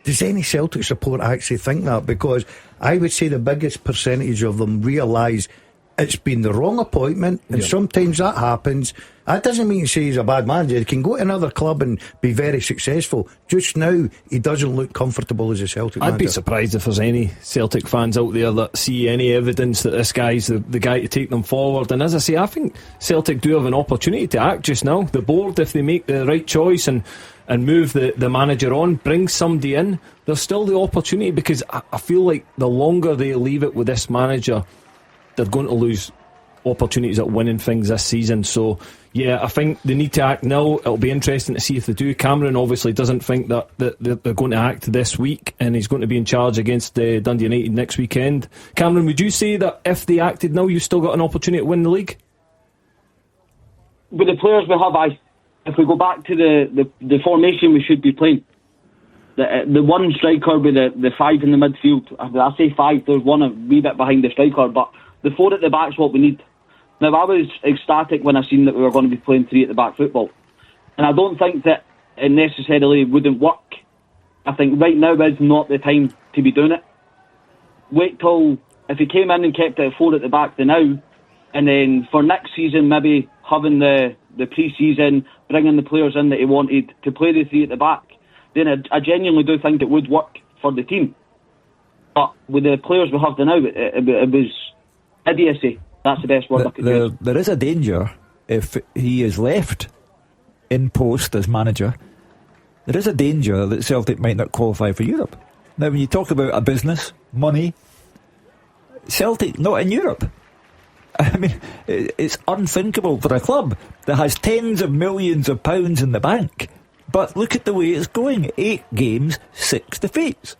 Does any Celtic supporter actually think that? Because I would say the biggest percentage of them realise it's been the wrong appointment, and sometimes that happens. That doesn't mean to say he's a bad manager. He can go to another club and be very successful. Just now, he doesn't look comfortable as a Celtic manager. I'd be surprised if there's any Celtic fans out there that see any evidence that this guy's the guy to take them forward. And as I say, I think Celtic do have an opportunity to act just now. The board, if they make the right choice and move the manager on, bring somebody in, there's still the opportunity, because I feel like the longer they leave it with this manager, they're going to lose opportunities at winning things this season. So yeah, I think they need to act now. It'll be interesting to see if they do. Cameron obviously doesn't think that they're going to act this week, and he's going to be in charge against Dundee United next weekend. Cameron, would you say that if they acted now, you've still got an opportunity to win the league? With the players we have, if we go back to the formation we should be playing, the one striker with the 5 in the midfield, I say 5, there's one a wee bit behind the striker, but the 4 at the back is what we need. Now, I was ecstatic when I seen that we were going to be playing 3 at the back football, and I don't think that it necessarily wouldn't work. I think right now is not the time to be doing it. Wait till, if he came in and kept it at 4 at the back the now, and then for next season maybe having the the pre-season, bringing the players in that he wanted to play the three at the back, then I genuinely do think it would work for the team. But with the players we have now, it was idiocy. That's the best word I could use. There is a danger if he is left in post as manager. There is a danger that Celtic might not qualify for Europe. Now, when you talk about a business, money, Celtic not in Europe. I mean, it's unthinkable for a club that has tens of millions of pounds in the bank. But look at the way it's going. 8 games, 6 defeats.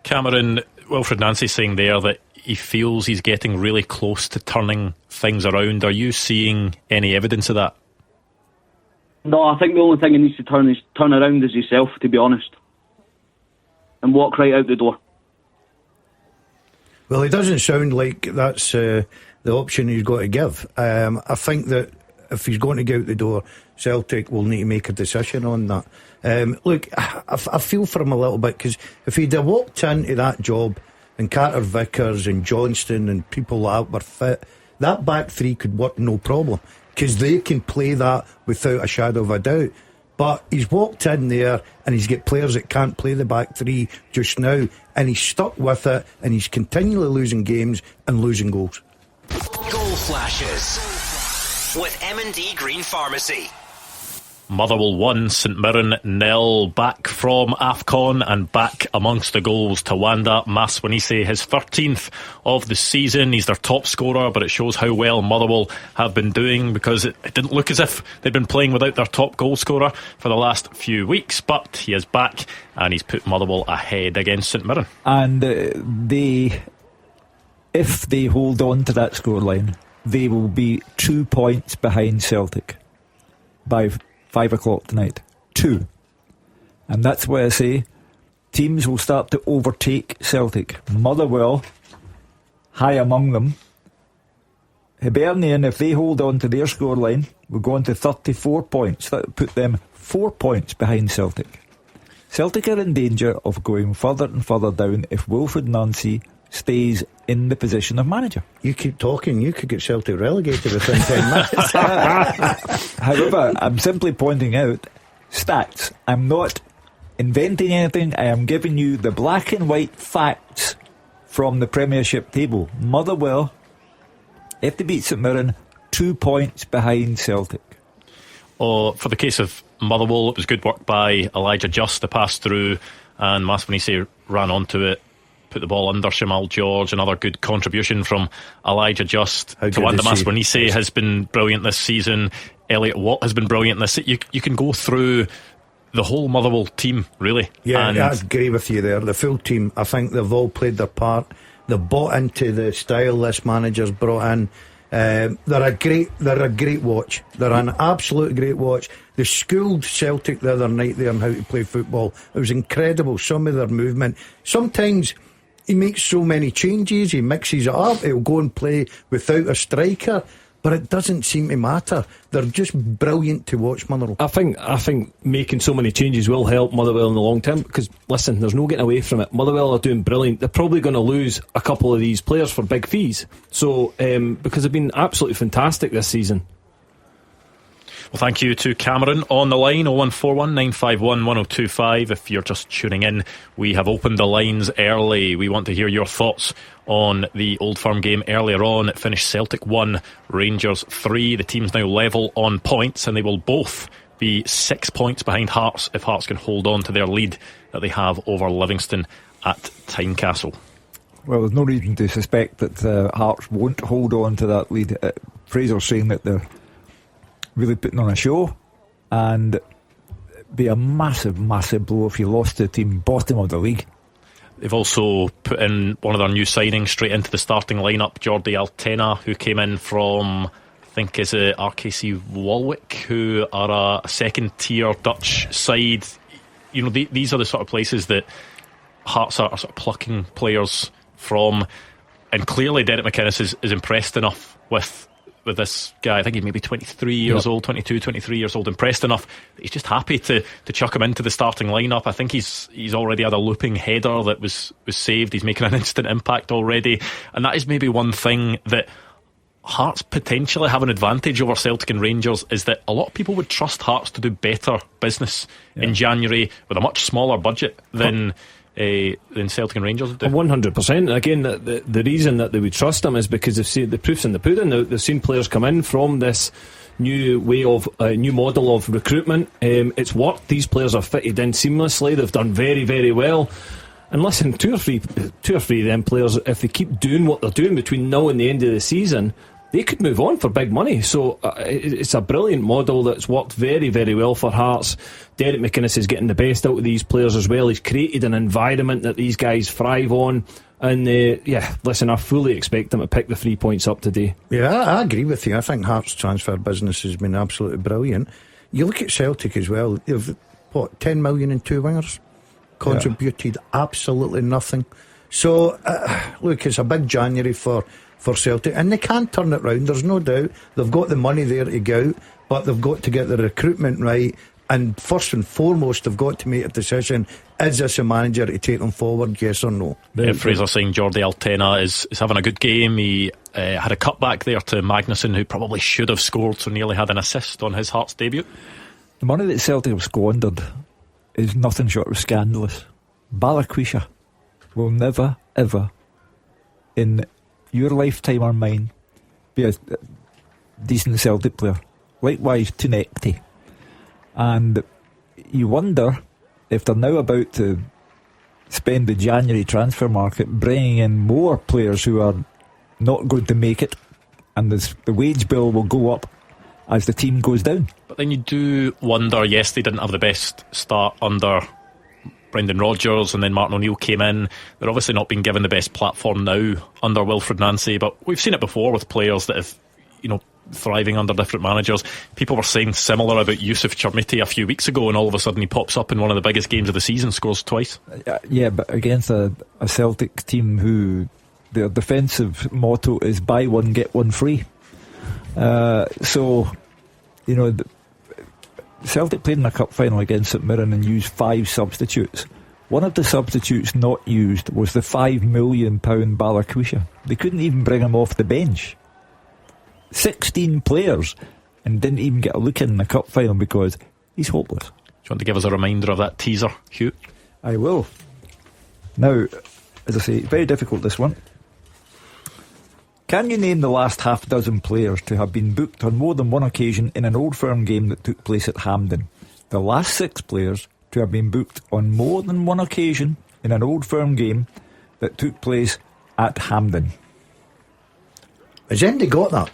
Cameron, Wilfred Nancy saying there that he feels he's getting really close to turning things around. Are you seeing any evidence of that? No, I think the only thing he needs to turn around is himself, to be honest, and walk right out the door. Well, it doesn't sound like that's the option he's got to give. I think that if he's going to get out the door, Celtic will need to make a decision on that. Look, I feel for him a little bit, because if he'd have walked into that job and Carter Vickers and Johnston and people like that were fit, that back three could work no problem, because they can play that without a shadow of a doubt. But he's walked in there and he's got players that can't play the back three just now, and he's stuck with it, and he's continually losing games and losing goals. Goal flashes with M&D Green Pharmacy. Motherwell 1, St Mirren 0. Back from AFCON and back amongst the goals, Tawanda Maswanise, his 13th of the season. He's their top scorer, but it shows how well Motherwell have been doing, because it didn't look as if they'd been playing without their top goal scorer for the last few weeks. But he is back and he's put Motherwell ahead against St Mirren. And if they hold on to that scoreline, they will be 2 points behind Celtic by 5 o'clock tonight. 2. And that's why I say teams will start to overtake Celtic. Motherwell high among them. Hibernian, if they hold on to their scoreline, will go on to 34 points. That would put them 4 points behind Celtic. Celtic are in danger of going further and further down if Wilfred Nancy stays in the position of manager. You keep talking, you could get Celtic relegated within 10 minutes. However, I'm simply pointing out stats. I'm not inventing anything. I am giving you the black and white facts from the Premiership table. Motherwell, if they beat St Mirren, 2 points behind Celtic. Oh, for the case of Motherwell, it was good work by Elijah Just to pass through, and Maswanise ran onto it, put the ball under Shamal George. Another good contribution from Elijah Just. Tawanda Maswanise has been brilliant this season. Elliot Watt has been brilliant this season. You can go through the whole Motherwell team, really. Yeah, I agree with you there. The full team, I think they've all played their part. They've bought into the style this manager's brought in. They're a great watch. They're an absolute great watch. They schooled Celtic the other night there on how to play football. It was incredible, some of their movement. Sometimes he makes so many changes, he mixes it up, he'll go and play without a striker, but it doesn't seem to matter. They're just brilliant to watch, Motherwell. I think making so many changes will help Motherwell in the long term, because listen, there's no getting away from it. Motherwell are doing brilliant. They're probably going to lose a couple of these players for big fees, so because they've been absolutely fantastic this season. Well, thank you to Cameron on the line. 0141 951 1025. If you're just tuning in, we have opened the lines early. We want to hear your thoughts on the Old Firm game earlier on. It finished Celtic 1, Rangers 3. The team's now level on points, and they will both be 6 points behind Hearts if Hearts can hold on to their lead that they have over Livingston at Tynecastle. Well, there's no reason to suspect that Hearts won't hold on to that lead. Fraser's saying that they're really putting on a show, and it'd be a massive blow if you lost to the team bottom of the league. They've also put in one of their new signings straight into the starting lineup, Jordi Altena, who came in from, I think, is it RKC Walwick, who are a second tier Dutch side. You know, these are the sort of places that Hearts are sort of plucking players from, and clearly Derek McInnes is impressed enough with this guy. I think he's maybe 23 years old, 22, 23 years old, impressed enough that he's just happy to chuck him into the starting lineup. I think he's already had a looping header that was saved. He's making an instant impact already, and that is maybe one thing that Hearts potentially have an advantage over Celtic and Rangers is that a lot of people would trust Hearts to do better business in January with a much smaller budget than Celtic and Rangers would do. 100%. Again, the reason that they would trust them is because they've seen the proof's in the pudding. They've seen players come in from this new way of new model of recruitment. It's worked. These players are fitted in seamlessly. They've done very, very well. And listen, two or three of them players, if they keep doing what they're doing between now and the end of the season, they could move on for big money. So it's a brilliant model that's worked very, very well for Hearts. Derek McInnes is getting the best out of these players as well. He's created an environment that these guys thrive on. And listen, I fully expect them to pick the 3 points up today. Yeah, I agree with you. I think Hearts' transfer business has been absolutely brilliant. You look at Celtic as well. They've 10 million in two wingers, contributed absolutely nothing. So look, it's a big January for Celtic, and they can turn it round, there's no doubt. They've got the money there to go out, but they've got to get the recruitment right, and first and foremost they've got to make a decision: is this a manager to take them forward, yes or no? Fraser saying Jordi Altena is having a good game. He had a cutback there to Magnuson, who probably should have scored, so nearly had an assist on his Hearts debut. The money that Celtic have squandered is nothing short of scandalous. Balikwisha will never ever in your lifetime or mine be a decent Celtic player. Likewise Tunekti. And you wonder if they're now about to spend the January transfer market bringing in more players who are not going to make it, and the wage bill will go up as the team goes down. But then you do wonder, yes, they didn't have the best start under Brendan Rodgers, and then Martin O'Neill came in. They're obviously not being given the best platform now under Wilfred Nancy, but we've seen it before with players that have, thriving under different managers. People were saying similar about Yusuf Chermiti a few weeks ago, and all of a sudden he pops up in one of the biggest games of the season, scores twice. Yeah, but against a Celtic team who their defensive motto is buy one get one free. Celtic played in a cup final against St Mirren and used 5 substitutes. One of the substitutes not used was the £5 million Balikwisha. They couldn't even bring him off the bench. 16 players, and didn't even get a look in the cup final because he's hopeless. Do you want to give us a reminder of that teaser, Hugh? I will. Now, as I say, very difficult, this one. Can you name the last half dozen players to have been booked on more than one occasion in an Old Firm game that took place at Hampden? The last 6 players to have been booked on more than one occasion in an Old Firm game that took place at Hampden. Has Andy got that?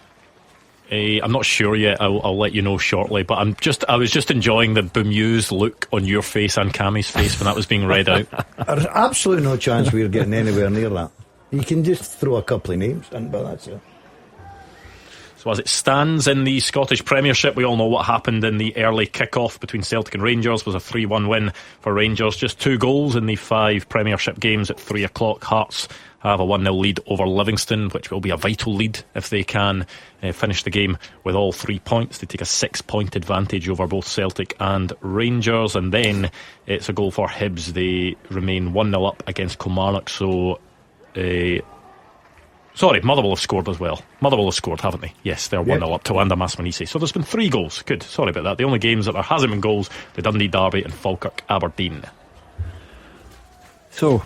I'm not sure yet. I'll let you know shortly. But I was just enjoying the bemused look on your face and Cammy's face when that was being read out. There's absolutely no chance we're getting anywhere near that. You can just throw a couple of names in, but that's it. So as it stands in the Scottish Premiership, we all know what happened in the early kick-off between Celtic and Rangers. Was a 3-1 win for Rangers. Just 2 goals in the 5 Premiership games at 3 o'clock. Hearts have a 1-0 lead over Livingston, which will be a vital lead if they can finish the game with all 3 points. They take a 6-point advantage over both Celtic and Rangers, and then it's a goal for Hibs. They remain 1-0 up against Kilmarnock. So Motherwell have scored as well. Motherwell have scored, haven't they? Yes, they're 1-0 up to Wanda Masmanisi. So there's been 3 goals. Good, sorry about that. The only games that there hasn't been goals, the Dundee Derby and Falkirk Aberdeen. So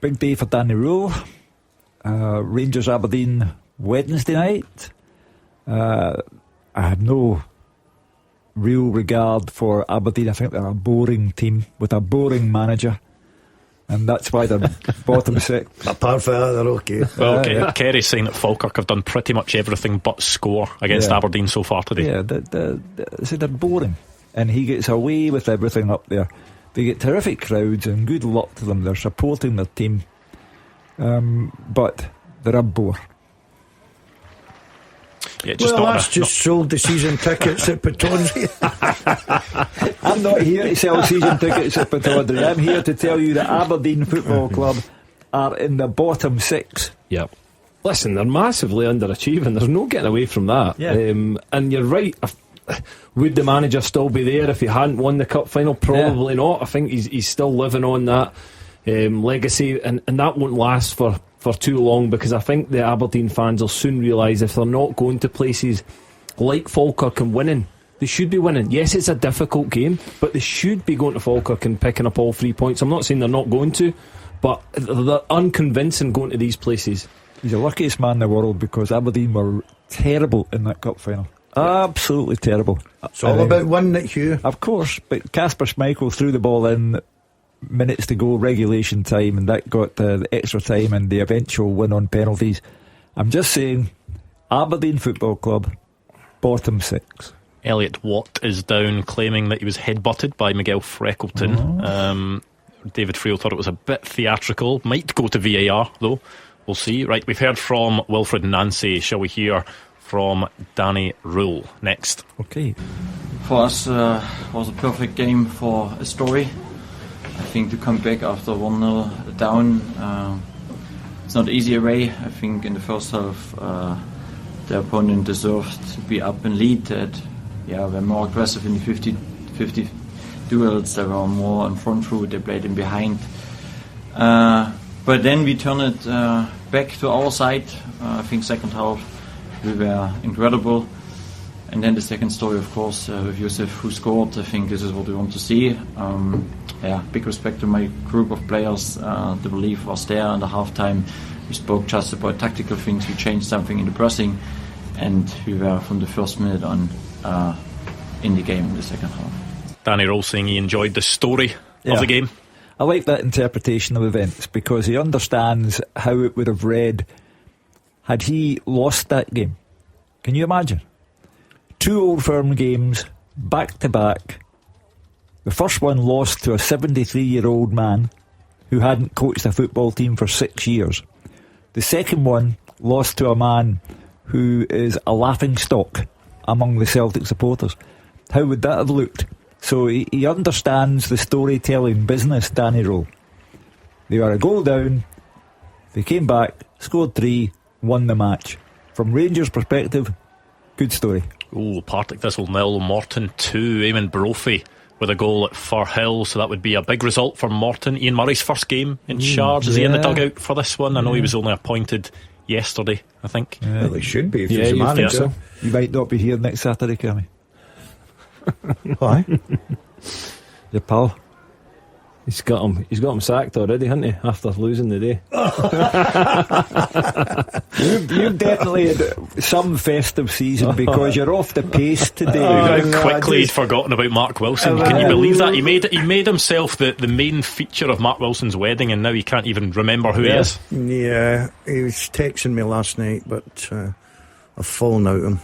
big day for Danny Rule. Rangers Aberdeen Wednesday night. I have no real regard for Aberdeen. I think they're a boring team with a boring manager, and that's why they're bottom 6. Apart from that, they're okay. Well, Kerry's saying that Falkirk have done pretty much everything but score against Aberdeen so far today. Yeah, they're boring, and he gets away with everything up there. They get terrific crowds, and good luck to them. They're supporting their team, but they're a bore. Yeah, just sold the season tickets at Pittodrie. I'm not here to sell season tickets at Pittodrie. I'm here to tell you that Aberdeen Football Club are in the bottom 6. Yep. Listen, they're massively underachieving. There's no getting away from that. Yeah. And you're right. Would the manager still be there if he hadn't won the cup final? Probably not. I think he's still living on that legacy, and that won't last for for too long, because I think the Aberdeen fans will soon realise if they're not going to places like Falkirk and winning, they should be winning. Yes, it's a difficult game, but they should be going to Falkirk and picking up all 3 points. I'm not saying they're not going to, but they're unconvincing going to these places. He's the luckiest man in the world, because Aberdeen were terrible in that cup final. Absolutely terrible. It's all about winning it, Hugh. Of course, but Kasper Schmeichel threw the ball in, minutes to go, regulation time, and that got the extra time and the eventual win on penalties. I'm just saying, Aberdeen Football Club, bottom 6. Elliot Watt is down, claiming that he was headbutted by Miguel Freckleton. David Friel thought it was a bit theatrical. Might go to VAR though. We'll see. Right, we've heard from Wilfred Nancy. Shall we hear from Danny Rule next? Okay. For us, was a perfect game for a story. I think to come back after 1-0 down, it's not easy away. I think in the first half, the opponent deserved to be up and lead. We're more aggressive in the 50-50 duels. They were more in front row. They played in behind. But then we turned it back to our side. I think second half we were incredible. And then the second story, of course, with Yusuf, who scored. I think this is what we want to see. Big respect to my group of players. The belief was there in the halftime. We spoke just about tactical things. We changed something in the pressing, and we were from the first minute on in the game in the second half. Danny Rule saying he enjoyed the story of the game. I like that interpretation of events, because he understands how it would have read had he lost that game. Can you imagine? 2 Old Firm games back to back. The first one lost to a 73-year-old man who hadn't coached a football team for 6 years. The second one lost to a man who is a laughing stock among the Celtic supporters. How would that have looked? So he understands the storytelling business, Danny Rowe. They were a goal down, they came back, scored 3, won the match. From Rangers' perspective, good story. Partick Thistle 0, Morton 2. Eamon Brophy with a goal at Firhill, so that would be a big result for Morton. Ian Murray's first game in charge. Is he in the dugout for this one? I know he was only appointed yesterday, I think. Well, he should be if he's a manager. So. You might not be here next Saturday, Cammy. Why? Your pal. He's got him sacked already, hasn't he? After losing the day. You've definitely had some festive season, because you're off the pace today. Quickly he'd forgotten about Mark Wilson. Can you believe that? He made himself the main feature of Mark Wilson's wedding, and now he can't even remember who he is. Yeah, he was texting me last night, but I've fallen out of him.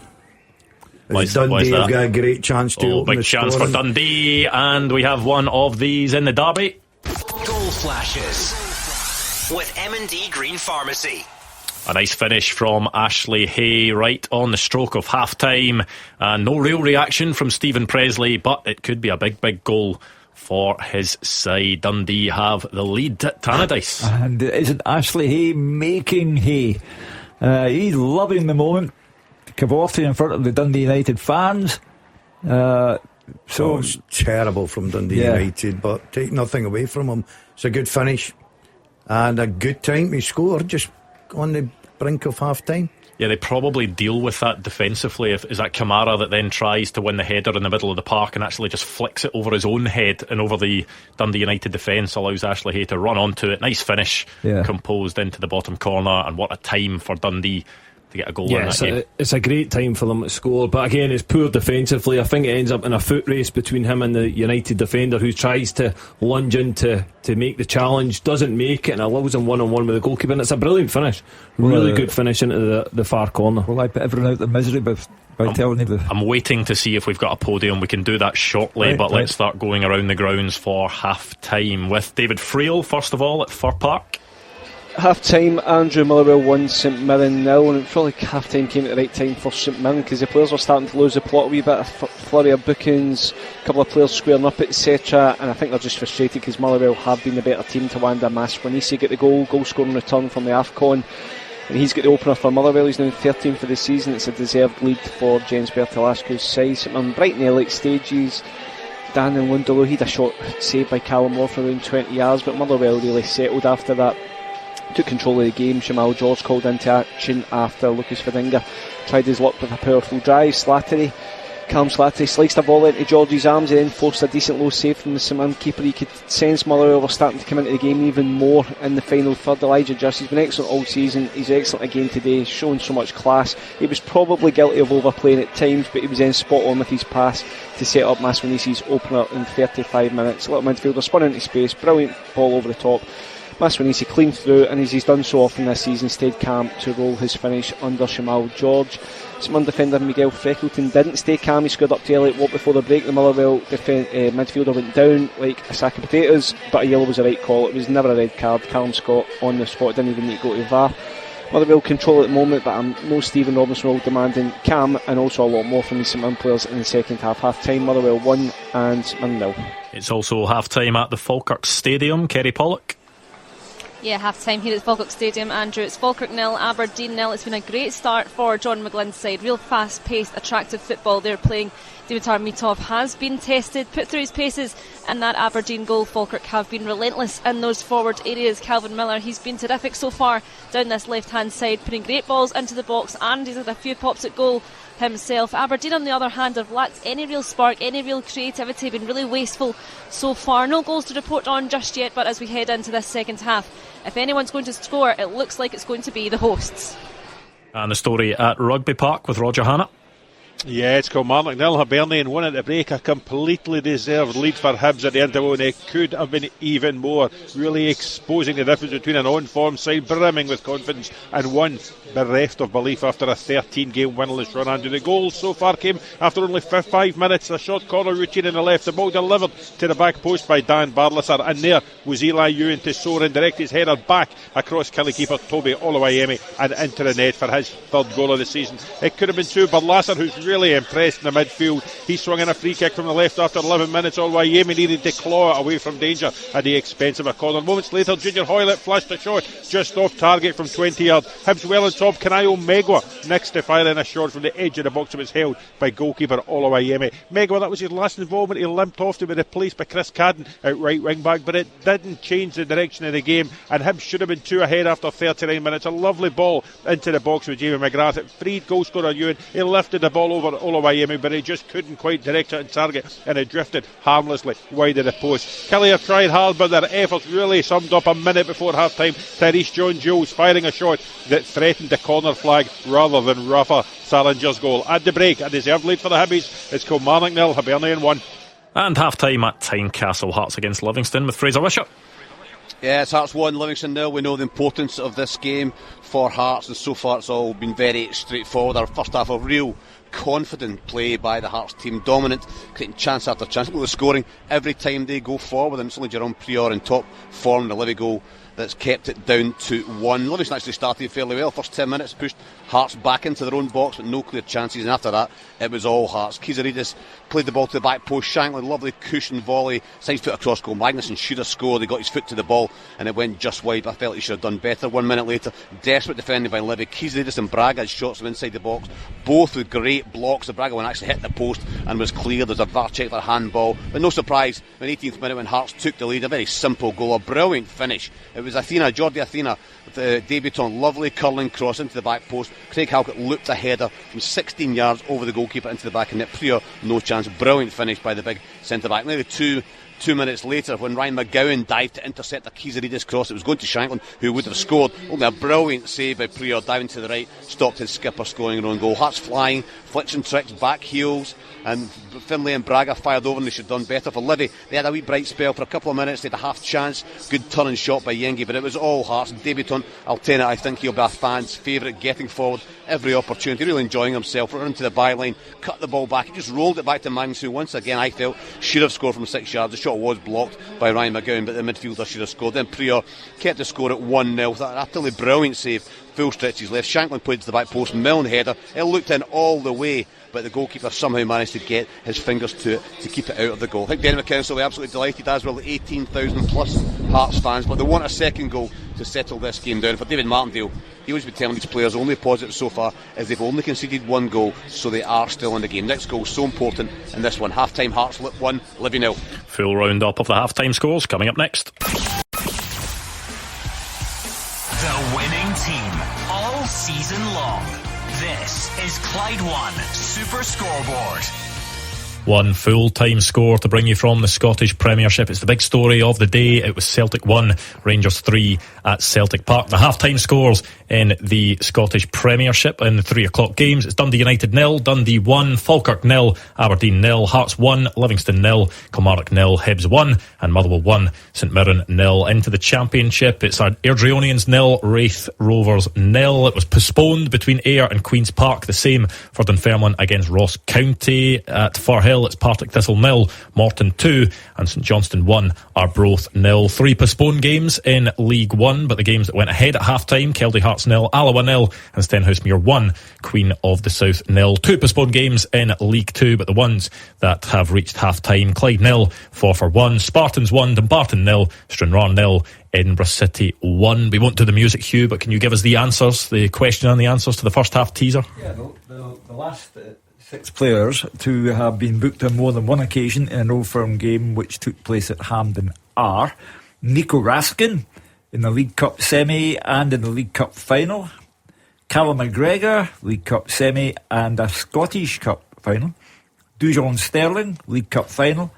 Dundee have got a great chance to open big chance for Dundee, and we have one of these in the derby. Goal flashes with M&D Green Pharmacy. A nice finish from Ashley Hay right on the stroke of half time, and no real reaction from Stephen Presley, but it could be a big goal for his side. Dundee have the lead at Tannadice. And isn't Ashley Hay making hay? He's loving the moment. Cavorti in front of the Dundee United fans. It's terrible from Dundee United, but take nothing away from him. It's a good finish and a good time he scored just on the brink of half time. Yeah, they probably deal with that defensively. Is that Kamara that then tries to win the header in the middle of the park and actually just flicks it over his own head and over the Dundee United defence, allows Ashley Hay to run onto it. Nice finish, composed into the bottom corner, and what a time for Dundee to get a goal in that game. It's a great time for them to score, but again, it's poor defensively. I think it ends up in a foot race between him and the United defender, who tries to lunge in to make the challenge, doesn't make it, and allows him one-on-one with the goalkeeper, and it's a brilliant finish. Really good finish into the far corner. Well, I put everyone out of misery by telling you I'm waiting to see if we've got a podium. We can do that shortly, let's start going around the grounds for half time with David Friel first of all at Fir Park. Half time, Andrew Motherwell 1, St Mirren 0, and it felt like half time came at the right time for St Mirren, because the players were starting to lose the plot a wee bit. A flurry of bookings, a couple of players squaring up, etc., and I think they're just frustrated because Motherwell have been the better team. Tawanda Maswanisi get the goal scoring return from the AFCON, and he's got the opener for Motherwell. He's now 13 for the season. It's a deserved lead for James Bertolasco's side. St Mirren bright in the late stages. Dan and Lundolo, he had a shot saved by Callum Law for around 20 yards, but Motherwell really settled after that. took control of the game. Jamal George called into action after Lucas Verdinga tried his luck with a powerful drive. Callum Slattery sliced a ball into George's arms and then forced a decent low save from the St Mirren keeper. You could sense Motherwell were starting to come into the game even more in the final third. Elijah Just, he's been excellent all season. He's excellent again today, showing so much class. He was probably guilty of overplaying at times, but he was then spot on with his pass to set up Maswanisi's opener in 35 minutes. Little midfielder spun into space, brilliant ball over the top. Maswanisi clean through, and as he's done so often this season, stayed calm to roll his finish under Jamal George. St Mirren defender Miguel Freckleton didn't stay calm. He scored up to Elliot Watt before the break. The Motherwell midfielder went down like a sack of potatoes, but a yellow was the right call. It was never a red card. Callum Scott on the spot, didn't even need to go to VAR. Motherwell control at the moment, but I'm no Stephen Robinson will demanding calm and also a lot more from the St Mirren players in the second half. Half time, Motherwell 1 and St Mirren 0. It's also half time at the Falkirk Stadium. Kerry Pollock. Yeah, half time here at Falkirk Stadium, Andrew. It's Falkirk 0, Aberdeen 0. It's been a great start for John McGlynn's side. Real fast-paced, attractive football they're playing. Dimitar Mitov has been tested, put through his paces, and that Aberdeen goal. Falkirk have been relentless in those forward areas. Calvin Miller, he's been terrific so far down this left-hand side, putting great balls into the box, and he's had a few pops at goal himself. Aberdeen, on the other hand, have lacked any real spark, any real creativity, been really wasteful so far. No goals to report on just yet, but as we head into this second half, if anyone's going to score, it looks like it's going to be the hosts. And the story at Rugby Park with Roger Hannah. Yeah, it's Kilmarnock 0, Hibernian 1 at the break. A completely deserved lead for Hibs at the interval, and it could have been even more, really exposing the difference between an on-form side brimming with confidence and one bereft of belief after a 13-game winless run. And the goal so far came after only 5 minutes. A short corner routine in the left, the ball delivered to the back post by Dan Barlaser, and there was Eli Ewan to soar and direct his header back across Killie keeper Toby Oluwayemi and into the net for his third goal of the season. It could have been two. Barlaser, who's really impressed in the midfield, he swung in a free kick from the left after 11 minutes. Oluwayemi needed to claw it away from danger at the expense of a corner. Moments later, Junior Hoylett flashed a shot just off target from 20 yards. Hibs well on top. Kanayo Megwa next to fire in a shot from the edge of the box. It was held by goalkeeper Oluwayemi. Megwa, that was his last involvement. He limped off to be replaced by Chris Cadden at right wing back, but it didn't change the direction of the game, and Hibs should have been 2 ahead after 39 minutes. A lovely ball into the box with Jamie McGrath. It freed goal scorer Ewan. He lifted the ball over Oluwayemi, but he just couldn't quite direct it and target, and it drifted harmlessly wide of the post. Killie have tried hard, but their efforts really summed up a minute before half time. Tyrese John-Jules firing a shot that threatened the corner flag rather than Rafa Salinger's goal. At the break, a deserved lead for the Hibbies. It's Kilmarnock 0, Hibernian 1. And half time at Tynecastle, Hearts against Livingston with Fraser Wishart. Yeah, it's Hearts 1, Livingston 0. We know the importance of this game for Hearts, and so far it's all been very straightforward. Our first half of real confident play by the Hearts team, dominant, creating chance after chance. Look at the scoring every time they go forward, and it's only Jerome Prior in top form, the Livy goal, that's kept it down to 1. Livingston actually started fairly well. First 10 minutes pushed Hearts back into their own box, but no clear chances, and after that it was all Hearts. Kizaridis played the ball to the back post. Shankland, lovely cushion volley, side foot across goal. Magnuson should have scored. He got his foot to the ball and it went just wide, but I felt he should have done better. 1 minute later, desperate defending by Livy. Kizaridis and Braga had shots from inside the box, both with great blocks. The Braga one actually hit the post and was cleared. There's a VAR check for a handball, but no surprise in the 18th minute when Hearts took the lead. A very simple goal, a brilliant finish. It was Jordi Athena, the debutant, lovely curling cross into the back post. Craig Halkett looped a header from 16 yards over the goalkeeper into the back of net. Prior, no chance. Brilliant finish by the big centre back. Nearly 2 minutes later, when Ryan McGowan dived to intercept a Kizaridis cross, it was going to Shankland, who would have scored. Only a brilliant save by Prior, diving to the right, stopped his skipper scoring an own goal. Hearts flying, fliction tricks, back heels, and Finlay and Braga fired over, and they should have done better. For Livy, they had a wee bright spell for a couple of minutes. They had a half chance, good turn and shot by Yengi, but it was all Hearts. Debutant Altena, I think he'll be a fan's favourite, getting forward every opportunity, really enjoying himself, running to the byline, cut the ball back, he just rolled it back to Magnus, who once again I felt should have scored from 6 yards. The shot was blocked by Ryan McGowan, but the midfielder should have scored. Then Prior kept the score at 1-0. That utterly brilliant save, full stretches left. Shankland played to the back post, Milne header, it looked in all the way, but the goalkeeper somehow managed to get his fingers to it to keep it out of the goal. I think Denver Council will be absolutely delighted, as will 18,000 plus Hearts fans, but they want a second goal to settle this game down. For David Martindale, he always been telling these players only positive so far is they've only conceded 1 goal, so they are still in the game. Next goal is so important in this one. Half time, Hearts 1, Livy 0. Full round up of the half time scores coming up next. The winning team all season long. This is Clyde One Super Scoreboard. One full-time score to bring you from the Scottish Premiership. It's the big story of the day. It was Celtic 1, Rangers 3 at Celtic Park. The half-time scores in the Scottish Premiership in the 3 o'clock games. It's Dundee United 0, Dundee 1, Falkirk 0, Aberdeen 0, Hearts 1, Livingston 0, Kilmarnock 0, Hibs 1 and Motherwell 1, St Mirren 0. Into the Championship, it's Airdrieonians 0, Wraith Rovers 0. It was postponed between Ayr and Queen's Park. The same for Dunfermline against Ross County. At Firhill, it's Partick Thistle 0, Morton 2 and St Johnstone 1, Arbroath 0. 3 postponed games in League 1, but the games that went ahead at half-time: Keldy Hearts 0, Alloa 0 and Stenhousemuir 1, Queen of the South 0. 2 postponed games in League 2, but the ones that have reached half-time: Clyde 0, Forfar 1, Spartans 1, Dumbarton 0, Stranraer 0, Edinburgh City 1. We won't do the music, Hugh, but can you give us the answers, the question and the answers to the first half teaser? Yeah, the last 6 players to have been booked on more than one occasion in an Old Firm game which took place at Hampden are Nico Raskin in the League Cup semi and in the League Cup final, Callum McGregor, League Cup semi and a Scottish Cup final, Dujon Sterling, League Cup final,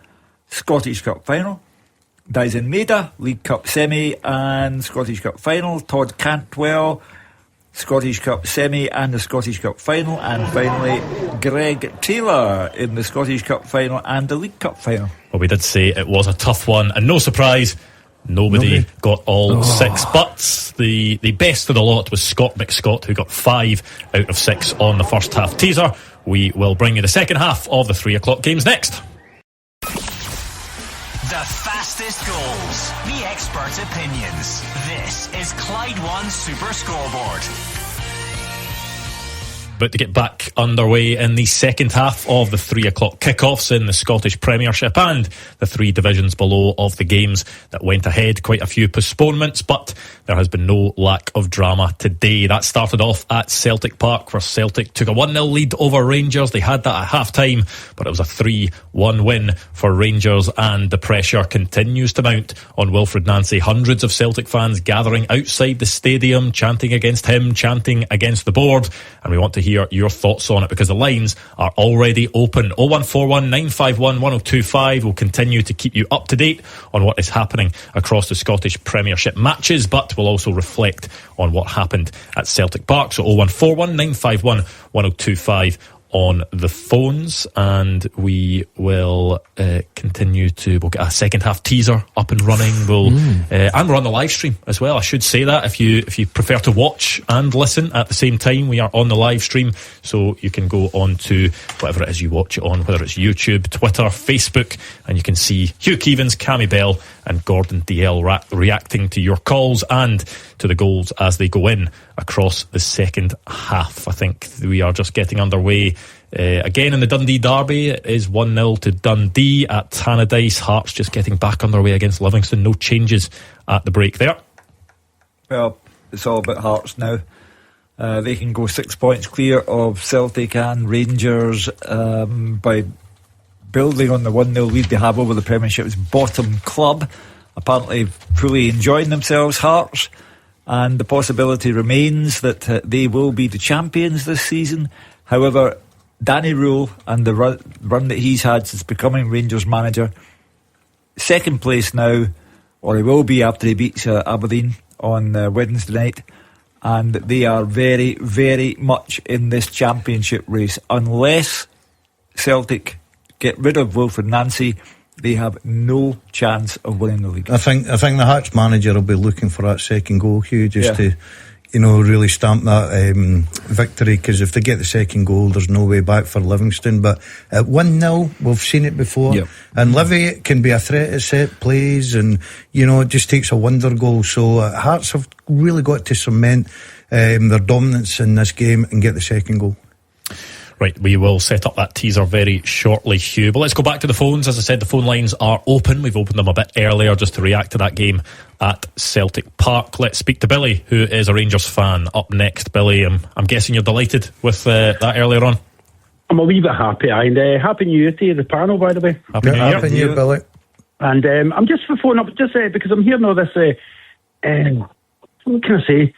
Scottish Cup final, Dyson Maeda, League Cup semi and Scottish Cup final, Todd Cantwell, Scottish Cup semi and the Scottish Cup final, and finally Greg Taylor in the Scottish Cup final and the League Cup final. Well, we did say it was a tough one, and no surprise, nobody got all 6. But the best of the lot was Scott McScott, who got 5 out of 6 on the first half teaser. We will bring you the second half of the 3 o'clock games next. The fastest goals, the expert opinions. This is Clyde One Super Scoreboard. But to get back underway in the second half of the 3 o'clock kickoffs in the Scottish Premiership and the 3 divisions below of the games that went ahead. Quite a few postponements, but there has been no lack of drama today. That started off at Celtic Park, where Celtic took a 1-0 lead over Rangers. They had that at half-time, but it was a 3-1 win for Rangers, and the pressure continues to mount on Wilfred Nancy. Hundreds of Celtic fans gathering outside the stadium, chanting against him, chanting against the board, and we want to hear your thoughts on it because the lines are already open. 0141 951 1025 will continue to keep you up to date on what is happening across the Scottish Premiership matches, but will also reflect on what happened at Celtic Park. So 0141 951 1025 on the phones, and we will continue to, we'll get a second half teaser up and running. And we're on the live stream as well. I should say that if you prefer to watch and listen at the same time, we are on the live stream, so you can go on to whatever it is you watch it on, whether it's YouTube, Twitter, Facebook, and you can see Hugh Keevins, Cammy Bell and Gordon Dalziel reacting to your calls and to the goals as they go in across the second half. I think we are just getting underway. Again in the Dundee derby, it is 1-0 to Dundee at Tannadice. Hearts just getting back underway against Livingston. No changes at the break there. Well, it's all about Hearts now. They can go 6 points clear of Celtic and Rangers by building on the 1-0 lead they have over the Premiership's bottom club. Apparently fully enjoying themselves, Hearts, and the possibility remains that they will be the champions this season. However, Danny Rule and the run that he's had since becoming Rangers manager, second place now, or he will be after he beats Aberdeen on Wednesday night, and they are very, very much in this championship race. Unless Celtic get rid of Wilfred Nancy, they have no chance of winning the league. I think the Hearts manager will be looking for that second goal, Hugh, just to, really stamp that victory, because if they get the second goal, there's no way back for Livingston. But at 1-0, we've seen it before. Yep. And Livy can be a threat at set plays, and, it just takes a wonder goal. So Hearts have really got to cement their dominance in this game and get the second goal. Right, we will set up that teaser very shortly, Hugh. But let's go back to the phones. As I said, the phone lines are open. We've opened them a bit earlier just to react to that game at Celtic Park. Let's speak to Billy, who is a Rangers fan. Up next, Billy, I'm guessing you're delighted with that earlier on. I'm a wee bit happy, and Happy New Year to the panel, by the way. Happy New Year. Happy New Year, Billy. And I'm just phoning up, because I'm hearing all this what can I say?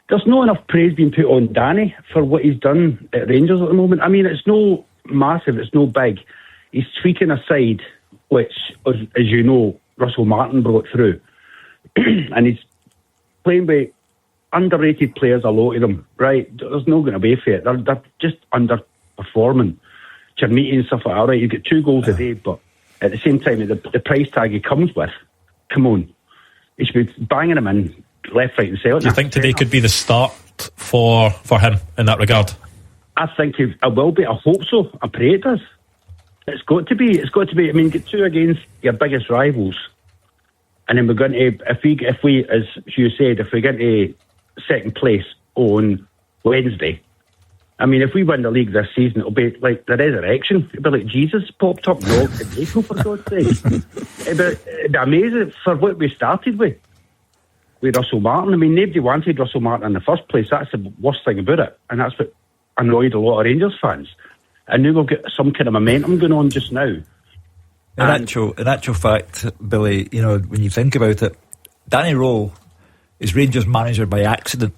There's not enough praise being put on Danny for what he's done at Rangers at the moment. I mean, it's no massive, it's no big. He's tweaking a side, which, as you know, Russell Martin brought through. And he's playing with underrated players, a lot of them, right? There's no going to be for it. They're just underperforming. Chermiti and stuff like that, all right, you get 2 goals a day, but at the same time, the price tag he comes with, come on. He should be banging him in left, right and centre. Do you think today could be the start for him in that regard? I think it will be. I hope so. I pray it does. It's got to be. I mean, get 2 against your biggest rivals, and then we're going to, if we, as you said, if we get to second place on Wednesday, I mean, if we win the league this season, it'll be like the resurrection. It'll be like Jesus popped up in April, for God's sake. It'll be amazing for what we started with Russell Martin. I mean, nobody wanted Russell Martin in the first place. That's the worst thing about it, and that's what annoyed a lot of Rangers fans. And now we've got some kind of momentum going on just now. In actual fact, Billy, you know, when you think about it, Danny Rowe is Rangers manager by accident,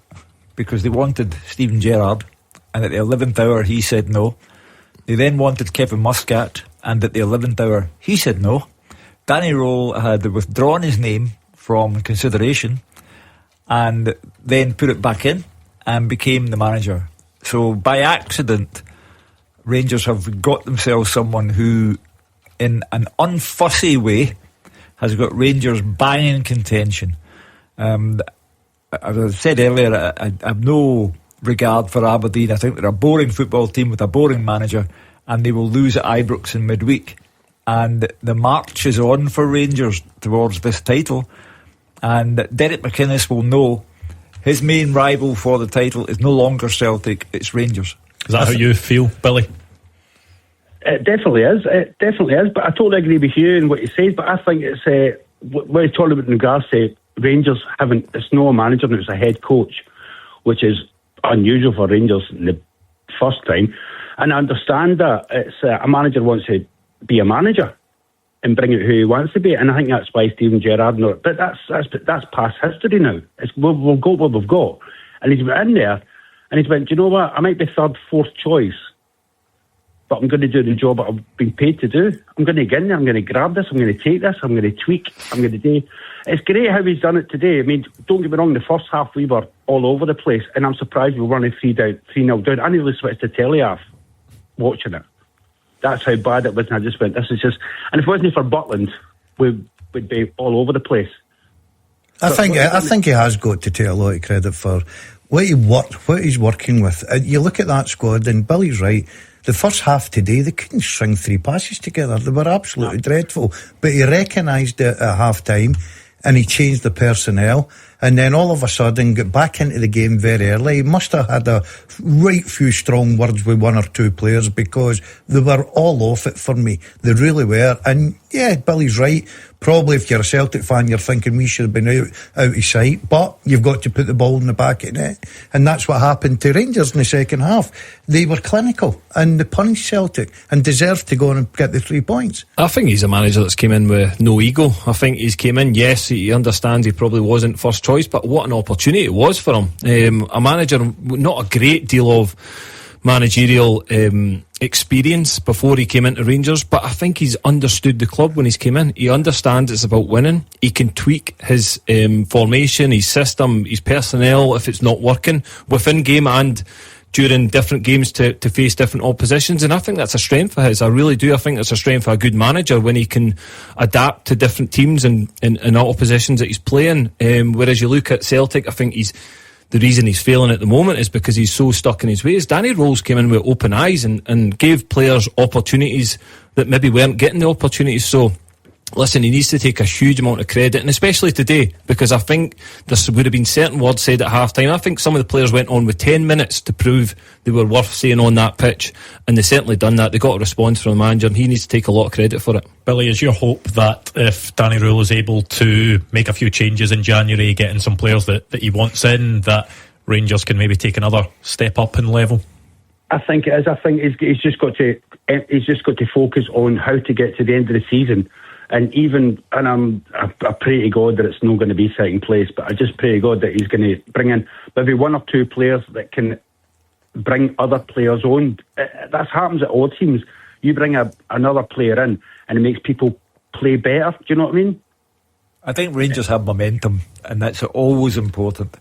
because they wanted Steven Gerrard, and at the 11th hour he said no. They then wanted Kevin Muscat, and at the 11th hour he said no. Danny Rowe had withdrawn his name from consideration and then put it back in and became the manager. So by accident, Rangers have got themselves someone who, in an unfussy way, has got Rangers banging contention. As I said earlier, I have no regard for Aberdeen. I think they're a boring football team with a boring manager, and they will lose at Ibrox in midweek. And the march is on for Rangers towards this title. And Derek McInnes will know his main rival for the title is no longer Celtic, it's Rangers. Is that how you feel, Billy? It definitely is. It definitely is. But I totally agree with you and what you says. But I think it's what he's talking about in regards to Rangers having, it's not a manager, it's a head coach, which is unusual for Rangers in the first time. And I understand that it's a manager wants to be a manager and bring out who he wants to be. And I think that's why Steven Gerrard. But that's past history now. We've got what we've got. And he's been in there and he's went, do you know what? I might be third, fourth choice, but I'm going to do the job that I've been paid to do. I'm going to get in there, I'm going to grab this, I'm going to take this, I'm going to tweak, I'm going to do... It's great how he's done it today. I mean, don't get me wrong, the first half we were all over the place, and I'm surprised we were running 3-0 down. I nearly switched the telly off watching it. That's how bad it was, and I just went, this is just... And if it wasn't for Butland, we'd be all over the place. I think he has got to take a lot of credit for what he's working with. You look at that squad, and Billy's right. The first half today, they couldn't string 3 passes together. They were absolutely dreadful. But he recognised it at half-time, and he changed the personnel, and then all of a sudden got back into the game very early. He must have had a right few strong words with 1 or 2 players, because they were all off it for me. They really were. And yeah, Billy's right. Probably if you're a Celtic fan, you're thinking we should have been out of sight, but you've got to put the ball in the back of the net. And that's what happened to Rangers in the second half. They were clinical and they punished Celtic and deserved to go on and get the 3 points. I think he's a manager that's came in with no ego. I think he's came in, yes, he understands he probably wasn't first choice, but what an opportunity it was for him. A manager, not a great deal of managerial experience before he came into Rangers, but I think he's understood the club when he's came in. He understands it's about winning. He can tweak his formation, his system, his personnel if it's not working within game and during different games to face different oppositions, and I think that's a strength of his. I really do. I think it's a strength of a good manager when he can adapt to different teams and oppositions that he's playing. Whereas you look at Celtic, I think the reason he's failing at the moment is because he's so stuck in his ways. Danny Rose came in with open eyes and gave players opportunities that maybe weren't getting the opportunities. So, listen, he needs to take a huge amount of credit, and especially today, because I think there would have been certain words said at half-time. I think some of the players went on with 10 minutes to prove they were worth saying on that pitch, and they certainly done that. They got a response from the manager, and he needs to take a lot of credit for it. Billy, is your hope that if Danny Rule is able to make a few changes in January, getting some players that he wants in, that Rangers can maybe take another step up in level? I think it is. I think he's just got to focus on how to get to the end of the season I pray to God that it's not going to be second place, but I just pray to God that he's going to bring in maybe one or two players that can bring other players on. That happens at all teams. You bring another player in and it makes people play better. Do you know what I mean? I think Rangers have momentum, and that's always important.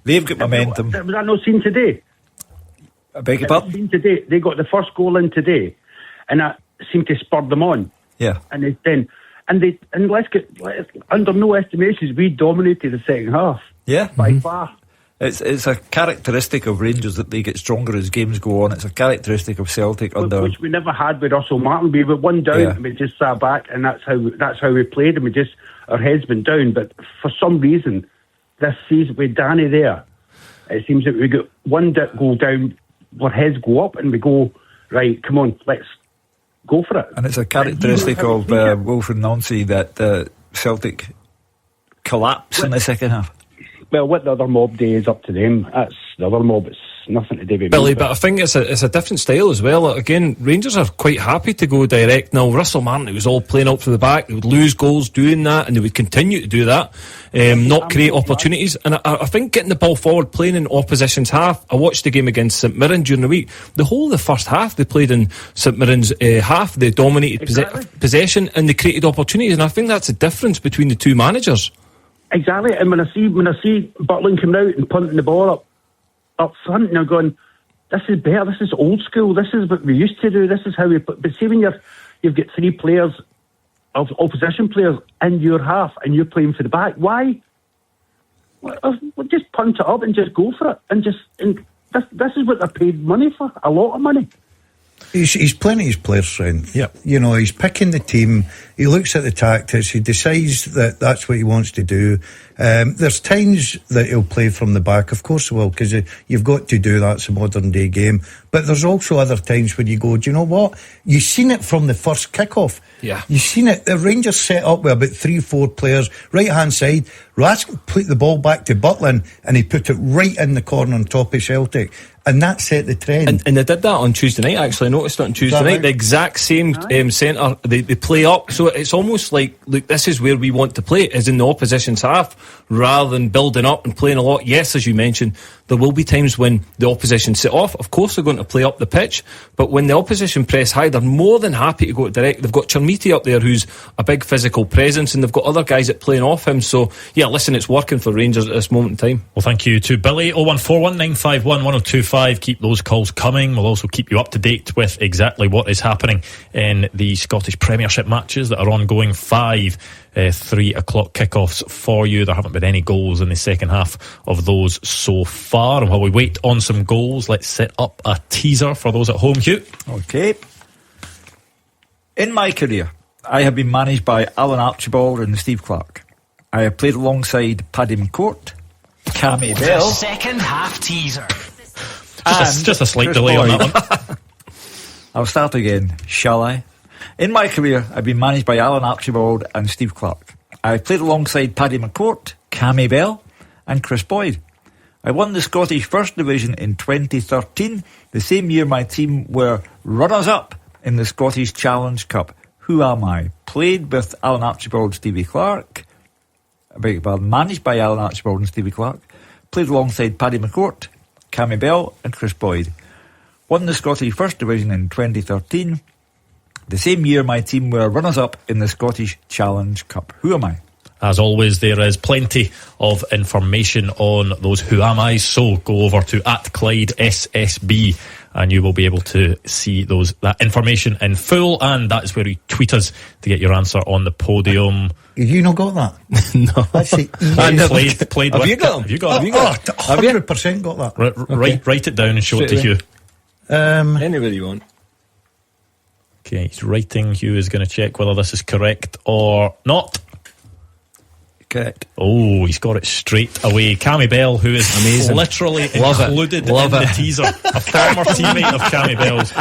They've got momentum. Was that not seen today? I beg your pardon? Today. They got the first goal in today, and that seemed to spur them on. Yeah. And let's under no estimations, we dominated the second half. Yeah. By far. It's a characteristic of Rangers that they get stronger as games go on. It's a characteristic of Celtic which we never had with Russell Martin. We were one down and we just sat back, and that's how we played, and our heads been down. But for some reason, this season with Danny there, it seems that we got one goal down, our heads go up, and we go, right, come on, let's go for it. And it's a characteristic of Wilfred Nancy that Celtic collapse in the second half. Well, what the other mob do is up to them. That's the other mob. It's nothing to do with Billy, me. but I think it's a different style as well. Again, Rangers are quite happy to go direct. Now, Russell Martin, it was all playing up for the back. They would lose goals doing that, and they would continue to do that, not create opportunities. And I think getting the ball forward, playing in opposition's half. I watched the game against St Mirren during the week. The whole of the first half, they played in St Mirren's half. They dominated possession, and they created opportunities. And I think that's the difference between the two managers. Exactly, and when I see Butland coming out and punting the ball up front, and I'm going, this is better. This is old school. This is what we used to do. This is how we. But see, when you've got three players of opposition players in your half, and you're playing for the back, why? Well, just punt it up and just go for it, and this is what they're paid money for. A lot of money. He's playing his player strength. Yep. You know, he's picking the team. He looks at the tactics. He decides that that's what he wants to do. There's times that he'll play from the back. Of course he will, because you've got to do that. It's a modern day game. But there's also other times when you go, do you know what? You've seen it from the first kickoff. Yeah. You've seen it. The Rangers set up with about 3-4 players. Right hand side. Rask put the ball back to Butland, and he put it right in the corner on top of Celtic. And that set the trend. And they did that on Tuesday night, actually. I noticed it on Tuesday night. The exact same centre. They play up. So it's almost like, look, this is where we want to play, is in the opposition's half, rather than building up and playing a lot. Yes, as you mentioned, there will be times when the opposition sit off. Of course, they're going to play up the pitch. But when the opposition press high, they're more than happy to go direct. They've got Chermiti up there, who's a big physical presence, and they've got other guys that playing off him. So, yeah, listen, it's working for Rangers at this moment in time. Well, thank you to Billy. 01419511025. Keep those calls coming. We'll also keep you up to date with exactly what is happening in the Scottish Premiership matches that are ongoing. 5 3 o'clock kickoffs for you. There haven't been any goals in the second half of those so far. And while we wait on some goals, let's set up a teaser for those at home, Hugh. Okay. In my career, I have been managed by Alan Archibald and Steve Clarke. I have played alongside Paddy McCourt, Cammy Bell. Second half teaser. Just a slight delay on that one. I'll start again, shall I? In my career, I've been managed by Alan Archibald and Steve Clarke. I've played alongside Paddy McCourt, Cammy Bell and Chris Boyd. I won the Scottish First Division in 2013, the same year my team were runners-up in the Scottish Challenge Cup. Who am I? Played with Alan Archibald, Stevie Clarke. I beg your pardon, managed by Alan Archibald and Stevie Clarke. Played alongside Paddy McCourt, Cammy Bell and Chris Boyd. Won the Scottish First Division in 2013. The same year my team were runners-up in the Scottish Challenge Cup. Who am I? As always, there is plenty of information on those Who Am I, so go over to @ClydeSSB and you will be able to see that information in full, and that is where you tweet us to get your answer on the podium. Have you not got that? No. That's it. Played Have with you got them? Have you got it? 100% got that. Write it down and show it to Hugh. Anywhere you want. Okay, he's writing. Hugh is going to check whether this is correct or not. Correct. Oh, he's got it straight away. Cammy Bell, who is amazing, literally included in the teaser, a former teammate of Cammy Bell's.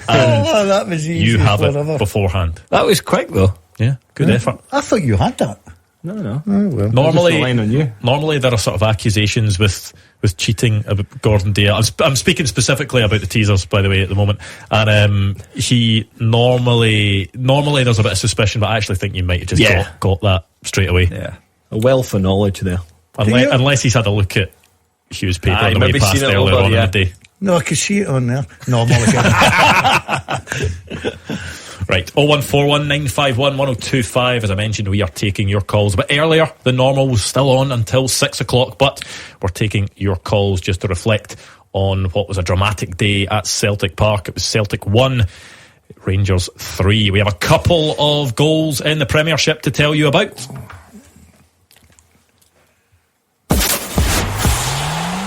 And that was easy. You have it beforehand. That was quick, though. Yeah, good effort. I thought you had that. No. Oh, well. Normally there are sort of accusations with cheating about Gordon Dalziel. I'm speaking specifically about the teasers, by the way, at the moment. And he normally there's a bit of suspicion, but I actually think you might have just got that straight away. Yeah, a wealth of knowledge there. Unless he's had a look at Hugh's paper on the way past earlier on in the day. No, I can see it on there. No, Right, 01419511025. As I mentioned, we are taking your calls a bit earlier than normal. We're still on until 6 o'clock, but we're taking your calls just to reflect on what was a dramatic day at Celtic Park. It was Celtic 1, Rangers 3. We have a couple of goals in the Premiership to tell you about.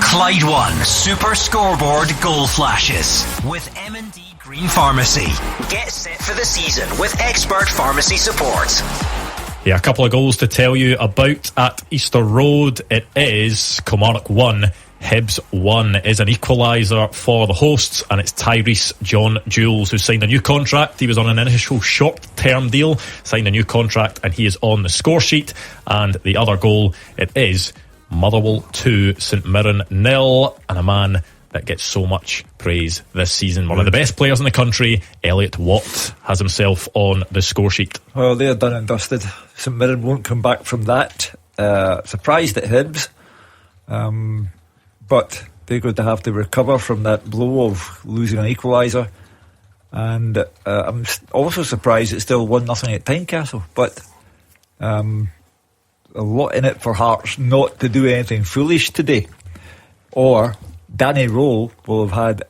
Clyde One Super Scoreboard Goal Flashes with M&D Green Pharmacy. Get set for the season with expert pharmacy support. Yeah, a couple of goals to tell you about at Easter Road. It is Kilmarnock 1, Hibs 1. Is an equaliser for the hosts, and it's Tyrese John Jules who signed a new contract. He was on an initial short-term deal, signed a new contract, and he is on the score sheet. And the other goal, it is Motherwell 2, St Mirren 0, and a man that gets so much praise this season. One of the best players in the country, Elliot Watt, has himself on the score sheet. Well, they're done and dusted. St Mirren won't come back from that. Surprised at Hibs, but they're going to have to recover from that blow of losing an equaliser. And I'm also surprised it's still 1-0 at Tynecastle, but a lot in it for Hearts not to do anything foolish today, or Danny Rowe will have had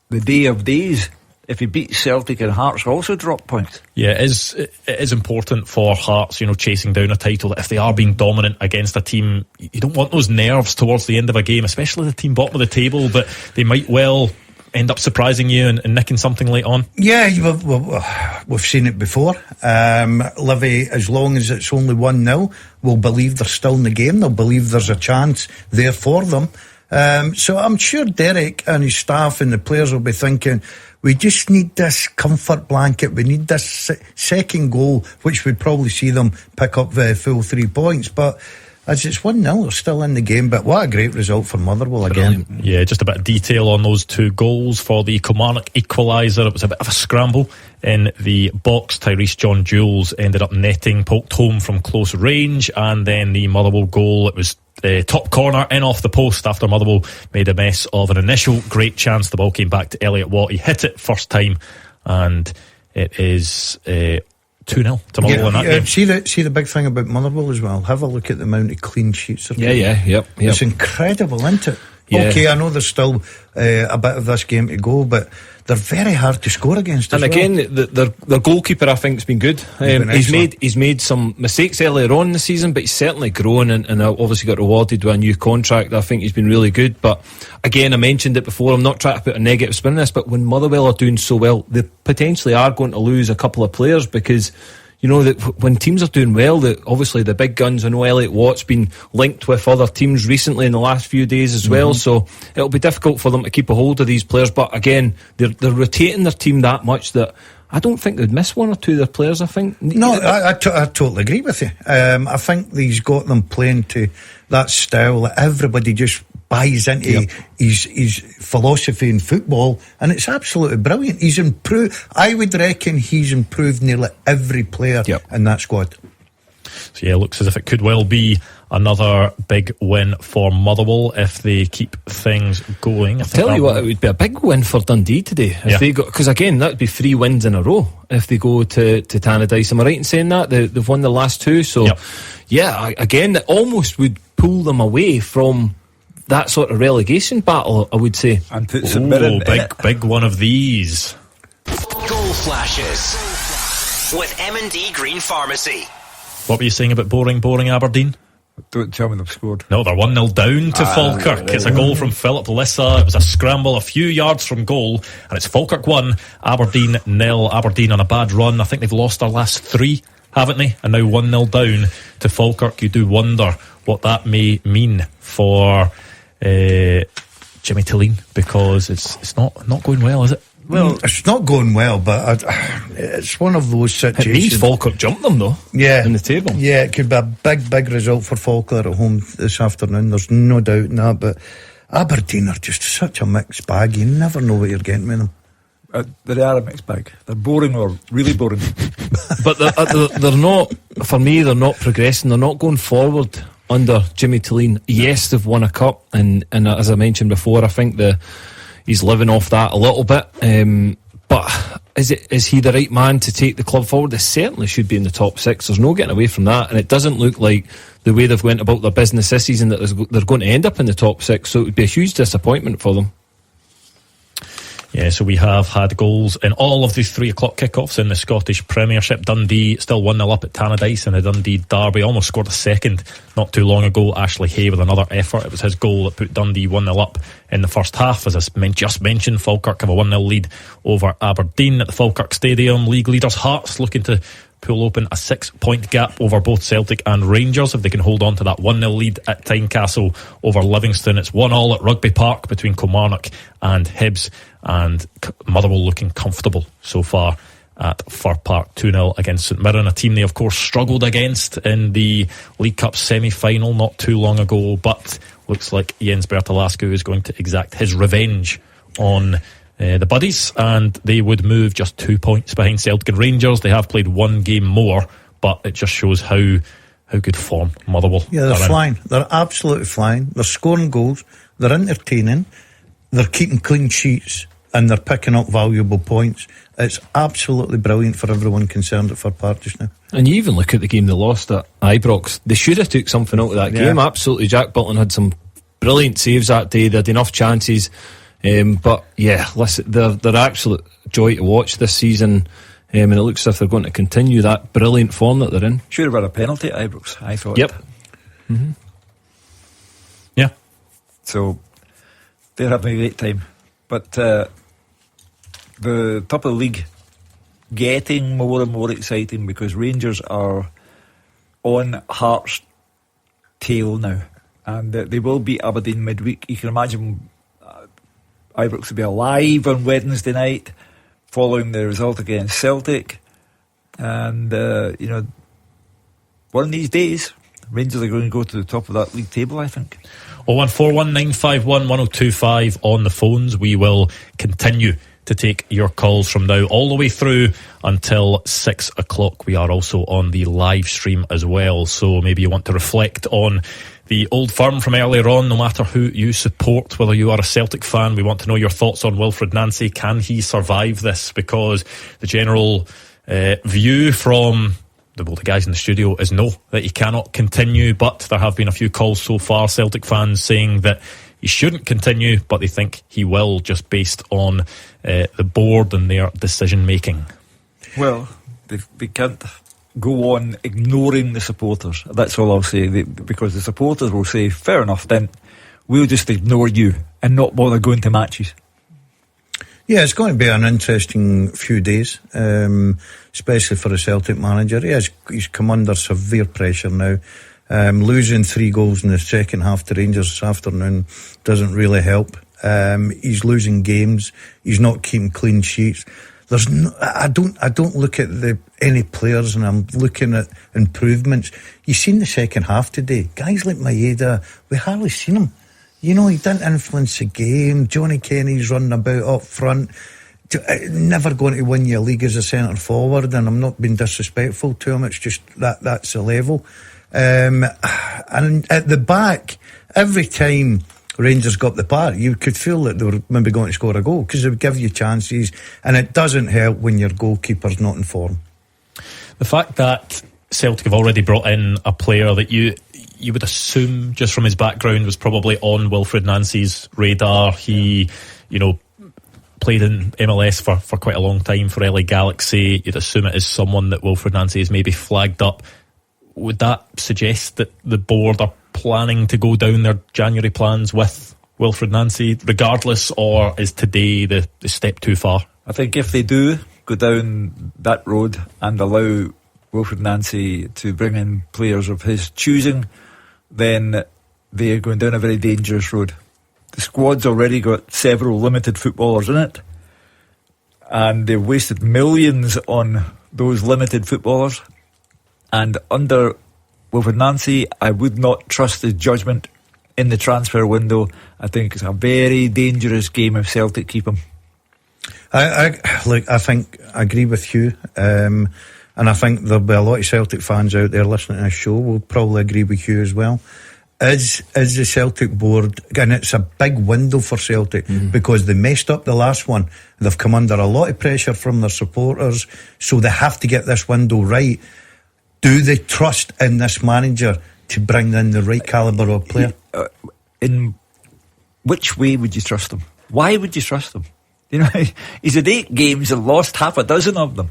the day of days if he beats Celtic, and Hearts also drop points. Yeah, it is important for Hearts, chasing down a title, that if they are being dominant against a team, you don't want those nerves towards the end of a game, especially the team bottom of the table, but they might well end up surprising you and nicking something late on. Yeah, we've seen it before. Livy, as long as it's only 1-0, will believe they're still in the game. They'll believe there's a chance there for them. So I'm sure Derek and his staff and the players will be thinking, we just need this comfort blanket. We need this second goal, which would probably see them pick up the full 3 points. But as it's 1-0, they're still in the game. But what a great result for Motherwell again. Yeah, just a bit of detail on those two goals for the Kilmarnock equaliser. It was a bit of a scramble in the box. Tyrese John Jules ended up netting, poked home from close range, and then the Motherwell goal, it was top corner in off the post after Motherwell made a mess of an initial great chance. The ball came back to Elliot Watt. He hit it first time, and it is 2-0 to Motherwell in that game. See the big thing about Motherwell as well. Have a look at the amount of clean sheets. Yep. It's incredible, isn't it? Yeah. Okay, I know there's still a bit of this game to go, but they're very hard to score against. And again, their goalkeeper, I think, has been good. He's made some mistakes earlier on in the season, but he's certainly grown and obviously got rewarded with a new contract. I think he's been really good. But again, I mentioned it before, I'm not trying to put a negative spin on this, but when Motherwell are doing so well, they potentially are going to lose a couple of players, because that when teams are doing well, obviously the big guns, I know Elliot Watt's been linked with other teams recently in the last few days as well, so it'll be difficult for them to keep a hold of these players. But again, they're rotating their team that much that I don't think they'd miss one or two of their players, I think. No, I totally agree with you. I think he's got them playing to that style that everybody just buys into his philosophy in football, and it's absolutely brilliant. He's improved. I would reckon he's improved nearly every player in that squad. So yeah, it looks as if it could well be another big win for Motherwell if they keep things going. I'll tell you what, it would be a big win for Dundee today if they go, because again, that would be 3 wins in a row if they go to Tannadice. Am I right in saying that? They've won the last 2, so again, it almost would pull them away from that sort of relegation battle, I would say. And put some big one of these. Goal flashes with M&D Green Pharmacy. What were you saying about boring Aberdeen? Don't tell me they've scored. No, they're 1-0 down to Falkirk. It's a goal from Philip Lissa. It was a scramble a few yards from goal, and it's Falkirk 1, Aberdeen 0. Aberdeen on a bad run. I think they've lost their last 3, haven't they? And now 1-0 down to Falkirk. You do wonder what that may mean for Jimmy Tilleen, because it's not going well, is it? Well, it's not going well, but it's one of those situations. It means Falkirk jumped them, though. Yeah, in the table. Yeah, it could be a big result for Falkirk at home this afternoon. There's no doubt in that. But Aberdeen are just such a mixed bag. You never know what you're getting with them. They are a mixed bag. They're boring or really boring. But they're not. For me, they're not progressing. They're not going forward under Jimmy Tulleen. Yes, they've won a cup, and as I mentioned before, I think he's living off that a little bit. But is he the right man to take the club forward? They certainly should be in the top 6. There's no getting away from that, and it doesn't look like the way they've went about their business this season that they're going to end up in the top 6. So it would be a huge disappointment for them. Yeah, so we have had goals in all of the 3 o'clock kickoffs in the Scottish Premiership. Dundee still 1-0 up at Tannadice in a Dundee derby. Almost scored a second not too long ago. Ashley Hay with another effort. It was his goal that put Dundee 1-0 up in the first half. As I just mentioned, Falkirk have a 1-0 lead over Aberdeen at the Falkirk Stadium. League leaders Hearts looking to pull open a 6-point gap over both Celtic and Rangers if they can hold on to that 1-0 lead at Tynecastle over Livingston. It's 1-1 at Rugby Park between Kilmarnock and Hibs, and Motherwell looking comfortable so far at Fir Park. 2-0 against St Mirren, a team they of course struggled against in the League Cup semi-final not too long ago, but looks like Jens Bertolascu is going to exact his revenge on the Buddies, and they would move just 2 points behind Celtic and Rangers. They have played 1 game more, but it just shows how good form Motherwell. Yeah, they're flying. They're absolutely flying. They're scoring goals. They're entertaining. They're keeping clean sheets, and they're picking up valuable points. It's absolutely brilliant for everyone concerned at Fir Park just now. And you even look at the game they lost at Ibrox. They should have took something out of that game. Absolutely, Jack Butland had some brilliant saves that day. They had enough chances. But yeah, listen, they're absolute joy to watch this season, and it looks as if they're going to continue that brilliant form that they're in. Should have had a penalty at Ibrox, I thought. Yep. Mm-hmm. Yeah. So they're having a great time. But the top of the league getting more and more exciting because Rangers are on Hearts' tail now, and they will beat Aberdeen midweek. You can imagine Ibrox will be alive on Wednesday night following the result against Celtic, and one of these days Rangers are going to go to the top of that league table, I think. 01419511025 on the phones. We will continue to take your calls from now all the way through until 6 o'clock. We are also on the live stream as well, so maybe you want to reflect on the Old Firm from earlier on, no matter who you support, whether you are a Celtic fan. We want to know your thoughts on Wilfred Nancy. Can he survive this? Because the general view from the guys in the studio is no, that he cannot continue, but there have been a few calls so far, Celtic fans saying that he shouldn't continue, but they think he will, just based on the board and their decision making. Well, they can't go on ignoring the supporters. That's all I'll say, because the supporters will say, fair enough, then we'll just ignore you and not bother going to matches. Yeah, it's going to be an interesting few days, especially for a Celtic manager. He's come under severe pressure now. Losing 3 goals in the second half to Rangers this afternoon doesn't really help. He's losing games. He's not keeping clean sheets. I don't look at any players, and I'm looking at improvements. You've seen the second half today. Guys like Maeda, we hardly seen him. You know, he didn't influence the game. Johnny Kenny's running about up front. Never going to win your league as a centre forward, and I'm not being disrespectful to him. It's just that's the level. And at the back, every time Rangers got the part, you could feel that they were maybe going to score a goal because they would give you chances, and it doesn't help when your goalkeeper's not in form. The fact that Celtic have already brought in a player that you would assume, just from his background, was probably on Wilfred Nancy's radar. He, played in MLS for quite a long time for LA Galaxy. You'd assume it is someone that Wilfred Nancy has maybe flagged up. Would that suggest that the board are planning to go down their January plans with Wilfred Nancy regardless, or is today the step too far? I think if they do go down that road and allow Wilfred Nancy to bring in players of his choosing, then they are going down a very dangerous road. The squad's already got several limited footballers in it, and they've wasted millions on those limited footballers. And under Wilfred Nancy, I would not trust his judgment in the transfer window. I think it's a very dangerous game if Celtic keep him. I think I agree with Hugh, and I think there'll be a lot of Celtic fans out there listening to this show will probably agree with Hugh as well. Is the Celtic board, and it's a big window for Celtic because they messed up the last one. They've come under a lot of pressure from their supporters, so they have to get this window right. Do they trust in this manager to bring in the right calibre of player? In which way would you trust him? Why would you trust him? You know, he's had 8 games and lost half a dozen of them.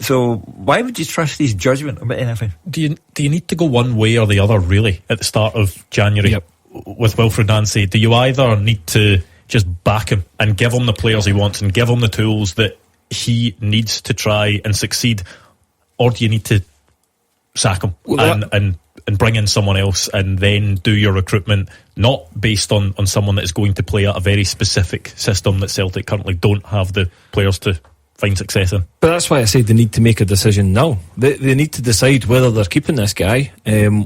So why would you trust his judgment about anything? Do you need to go one way or the other, really, at the start of January with Wilfred Nancy? Do you either need to just back him and give him the players he wants and give him the tools that he needs to try and succeed, or do you need to sack him and bring in someone else and then do your recruitment not based on someone that is going to play at a very specific system that Celtic currently don't have the players to find success in? But that's why I said they need to make a decision now. They need to decide whether they're keeping this guy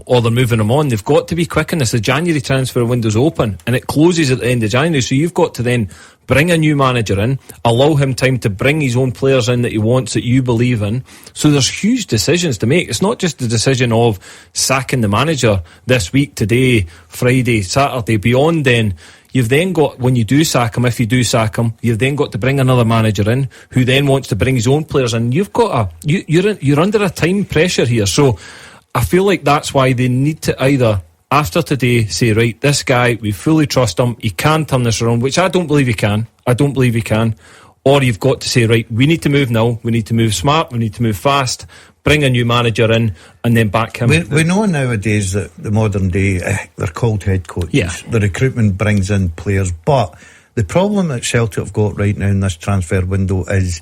or they're moving him on. They've got to be quick in this. The January transfer window's open and it closes at the end of January, so you've got to then bring a new manager in, allow him time to bring his own players in that he wants, that you believe in. So there's huge decisions to make. It's not just the decision of sacking the manager this week, today, Friday, Saturday. Beyond then, you've then got, when you do sack him, if you do sack him, you've then got to bring another manager in who then wants to bring his own players in. You've got you're under a time pressure here. So I feel like that's why they need to either, after today, say, right, this guy, we fully trust him, he can turn this around, which I don't believe he can. Or you've got to say, right, we need to move now, we need to move smart, we need to move fast, bring a new manager in, and then back him. We know nowadays that the modern day, they're called head coaches. Yeah. The recruitment brings in players, but the problem that Celtic have got right now in this transfer window is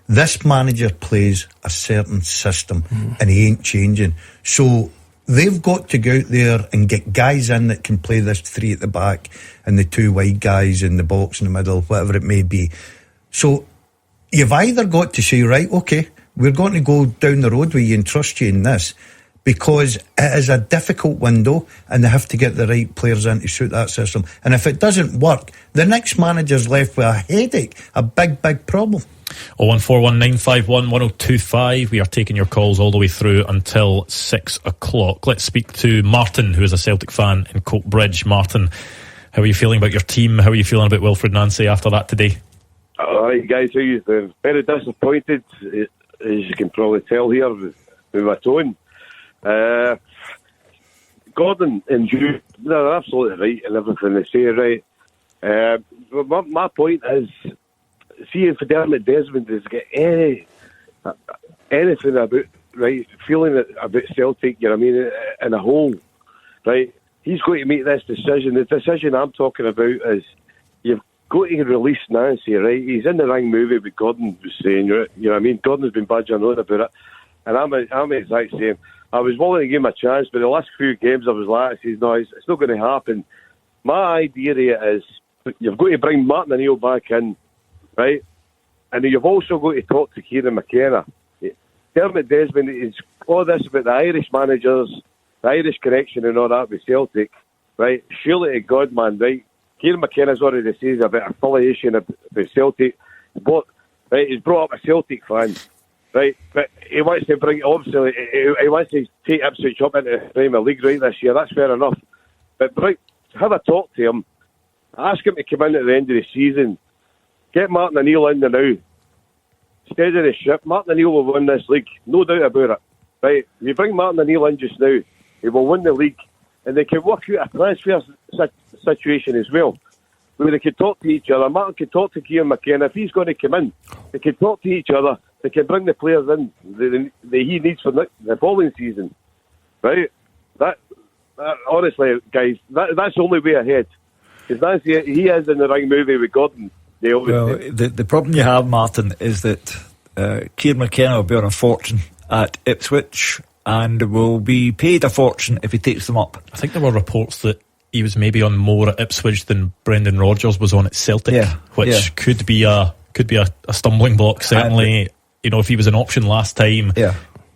this manager plays a certain system and he ain't changing. So they've got to go out there and get guys in that can play this 3 at the back and the 2 wide guys in the box in the middle, whatever it may be. So you've either got to say, right, okay, we're going to go down the road with you and trust you in this, because it is a difficult window and they have to get the right players in to suit that system. And if it doesn't work, the next manager's left with a headache, a big, big problem. 01419511025. We are taking your calls all the way through until 6 o'clock. Let's speak to Martin, who is a Celtic fan in Coatbridge. Martin, how are you feeling about your team? How are you feeling about Wilfred Nancy after that today? Alright guys, how are you doing? Very disappointed, as you can probably tell here with my tone. Gordon and Hugh, they're absolutely right in everything they say, right? My point is, see if Dermot Desmond has got anything about, right, feeling about Celtic, you know what I mean, in a whole, right, he's going to make this decision. The decision I'm talking about is you've got to release Nancy, right? He's in the Ring movie with Gordon was saying, you know what I mean, Gordon's been badgering on about it, and I'm the exact same. I was willing to give him a chance, but the last few games I was like, I says, no, it's not going to happen. My idea is you've got to bring Martin O'Neill back in, right? And you've also got to talk to Kieran McKenna. Dermot Desmond is all this about the Irish managers, the Irish connection and all that with Celtic, right? Surely to God, man, right? Kieran McKenna's already says about affiliation with Celtic, but right, he's brought up a Celtic fan, right? But he wants to bring, obviously, he wants to take Ipswich up into the Premier League right this year. That's fair enough. But right, have a talk to him, ask him to come in at the end of the season. Get Martin O'Neill in there now. Steady the ship. Martin O'Neill will win this league. No doubt about it. Right? You bring Martin O'Neill in just now, he will win the league. And they can work out a transfer situation as well, where they can talk to each other. Martin can talk to Kieran McKenna. If he's going to come in, they can talk to each other. They can bring the players in that he needs for the following season. Right? That honestly, guys, that's the only way ahead. Because he is in the Ring movie with Gordon. Well, the problem you have, Martin, is that Kieran McKenna will be on a fortune at Ipswich and will be paid a fortune if he takes them up. I think there were reports that he was maybe on more at Ipswich than Brendan Rodgers was on at Celtic, which could be a could be a stumbling block. Certainly, if he was an option last time,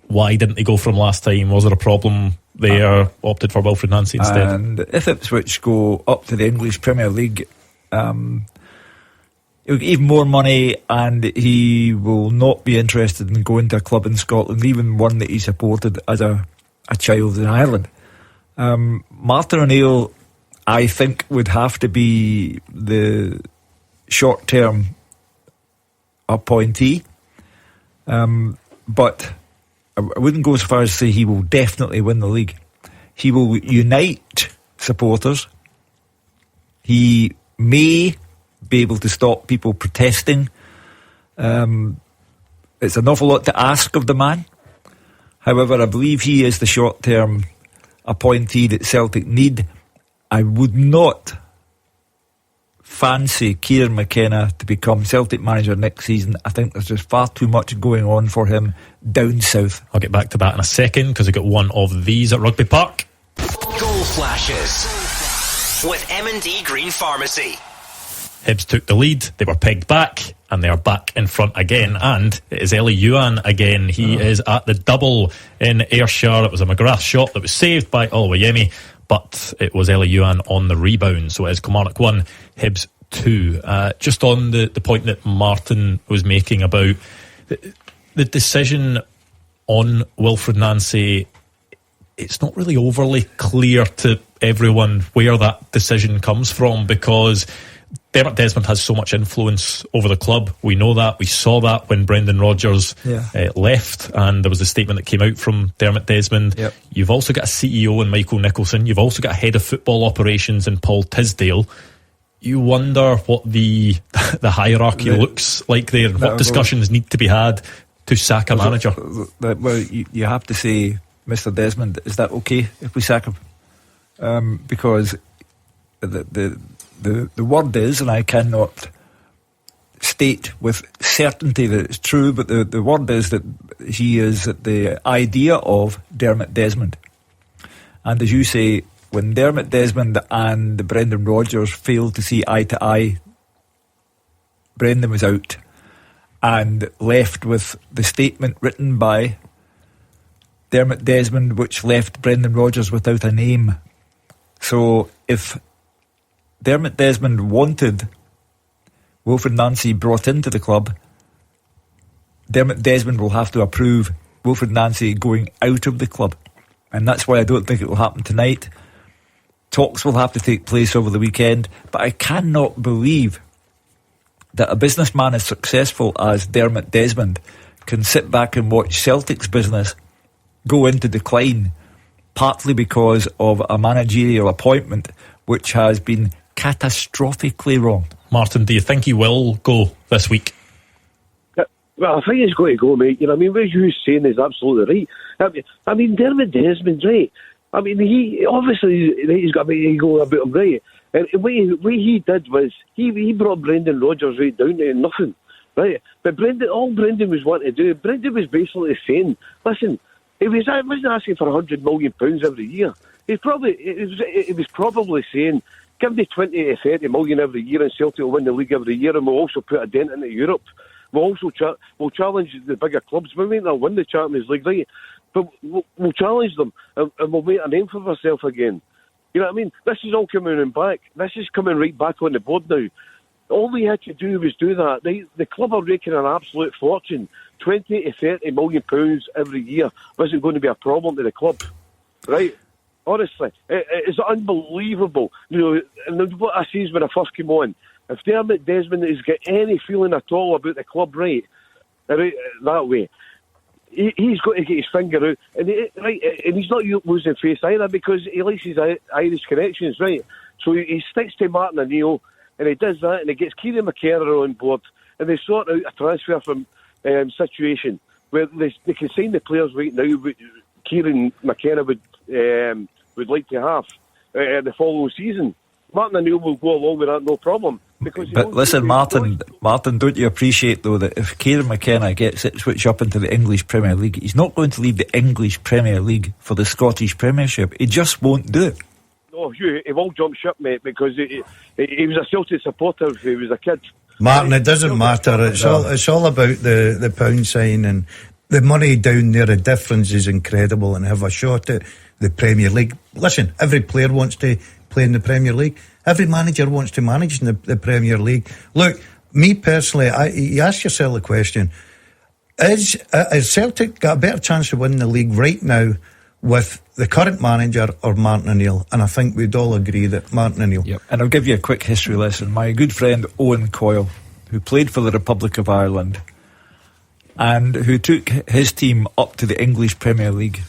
why didn't he go from last time? Was there a problem there? Opted for Wilfred Nancy instead. And if Ipswich go up to the English Premier League, he'll get even more money, and he will not be interested in going to a club in Scotland, even one that he supported as a child in Ireland. Martin O'Neill, I think, would have to be the short-term appointee, but I wouldn't go as far as to say he will definitely win the league. He will unite supporters. He may be able to stop people protesting. It's an awful lot to ask of the man. However, I believe he is the short-term appointee that Celtic need. I would not fancy Kieran McKenna to become Celtic manager next season. I think there's just far too much going on for him down south. I'll get back to that in a second, because I got one of these at Rugby Park. Goal flashes with M&D Green Pharmacy. Hibs took the lead, they were pegged back, and they are back in front again. And it is Ellie Ewan again. He is at the double in Ayrshire. It was a McGrath shot that was saved by Oluwayemi, but it was Ellie Ewan on the rebound. So it is Kilmarnock 1, Hibs 2. Just on the point that Martin was making about the decision on Wilfred Nancy, it's not really overly clear to everyone where that decision comes from, because Dermot Desmond has so much influence over the club. We know that. We saw that when Brendan Rodgers left, and there was a statement that came out from Dermot Desmond. Yep. You've also got a CEO in Michael Nicholson. You've also got a head of football operations in Paul Tisdale. You wonder what the hierarchy looks like there, and what discussions need to be had to sack a manager. Well, you have to say, Mr. Desmond, is that okay if we sack him? Because the word is, and I cannot state with certainty that it's true, but the word is that he is at the idea of Dermot Desmond. And as you say, when Dermot Desmond and Brendan Rodgers failed to see eye to eye, Brendan was out and left with the statement written by Dermot Desmond, which left Brendan Rodgers without a name. So if Dermot Desmond wanted Wilfred Nancy brought into the club, Dermot Desmond will have to approve Wilfred Nancy going out of the club. And that's why I don't think it will happen tonight. Talks will have to take place over the weekend, but I cannot believe that a businessman as successful as Dermot Desmond can sit back and watch Celtic's business go into decline, partly because of a managerial appointment which has been catastrophically wrong. Martin, do you think he will go this week? Well, I think he's going to go, mate. You know, I mean, what you're saying is absolutely right. I mean, Dermot Desmond's right. I mean, he obviously he's got to go about him right. And what he did was he brought Brendan Rodgers right down to nothing, right? But all Brendan was wanting to do, Brendan was basically saying, listen, he wasn't asking for £100 million every year. He was probably saying, give me 20 to 30 million every year, and Celtic will win the league every year, and we'll also put a dent into Europe. We'll also we'll challenge the bigger clubs. We may not win the Champions League, right? But we'll challenge them, and we'll make a name for ourselves again. You know what I mean? This is all coming back. This is coming right back on the board now. All we had to do was do that. The club are raking an absolute fortune. 20 to 30 million pounds every year wasn't going to be a problem to the club, right? Honestly, it's unbelievable. You know, and what I see is when I first came on, if Dermot Desmond has got any feeling at all about the club right that way, he's got to get his finger out, and he's not losing face either, because he likes his Irish connections, right? So he sticks to Martin O'Neill, and he does that, and he gets Kieran McKenna on board, and they sort out a transfer from situation where they can sign the players right now. Kieran McKenna would like to have the following season. Martin O'Neill will go along with that, no problem. But listen, Martin, don't you appreciate though that if Kieran McKenna gets it switched up into the English Premier League, he's not going to leave the English Premier League for the Scottish Premiership. He just won't do it. Oh, Hugh, he won't jump ship, mate, because he was a Celtic supporter when he was a kid. Martin, it doesn't matter. It's all about the pound sign and the money down there. The difference is incredible, and have a shot at the Premier League. Listen, every player wants to play in the Premier League. Every manager wants to manage in the Premier League. Look, me personally, you ask yourself the question: Is Celtic got a better chance of winning the league right now with the current manager or Martin O'Neill? And I think we'd all agree that Martin O'Neill. Yep. And I'll give you a quick history lesson. My good friend Owen Coyle, who played for the Republic of Ireland and who took his team up to the English Premier League,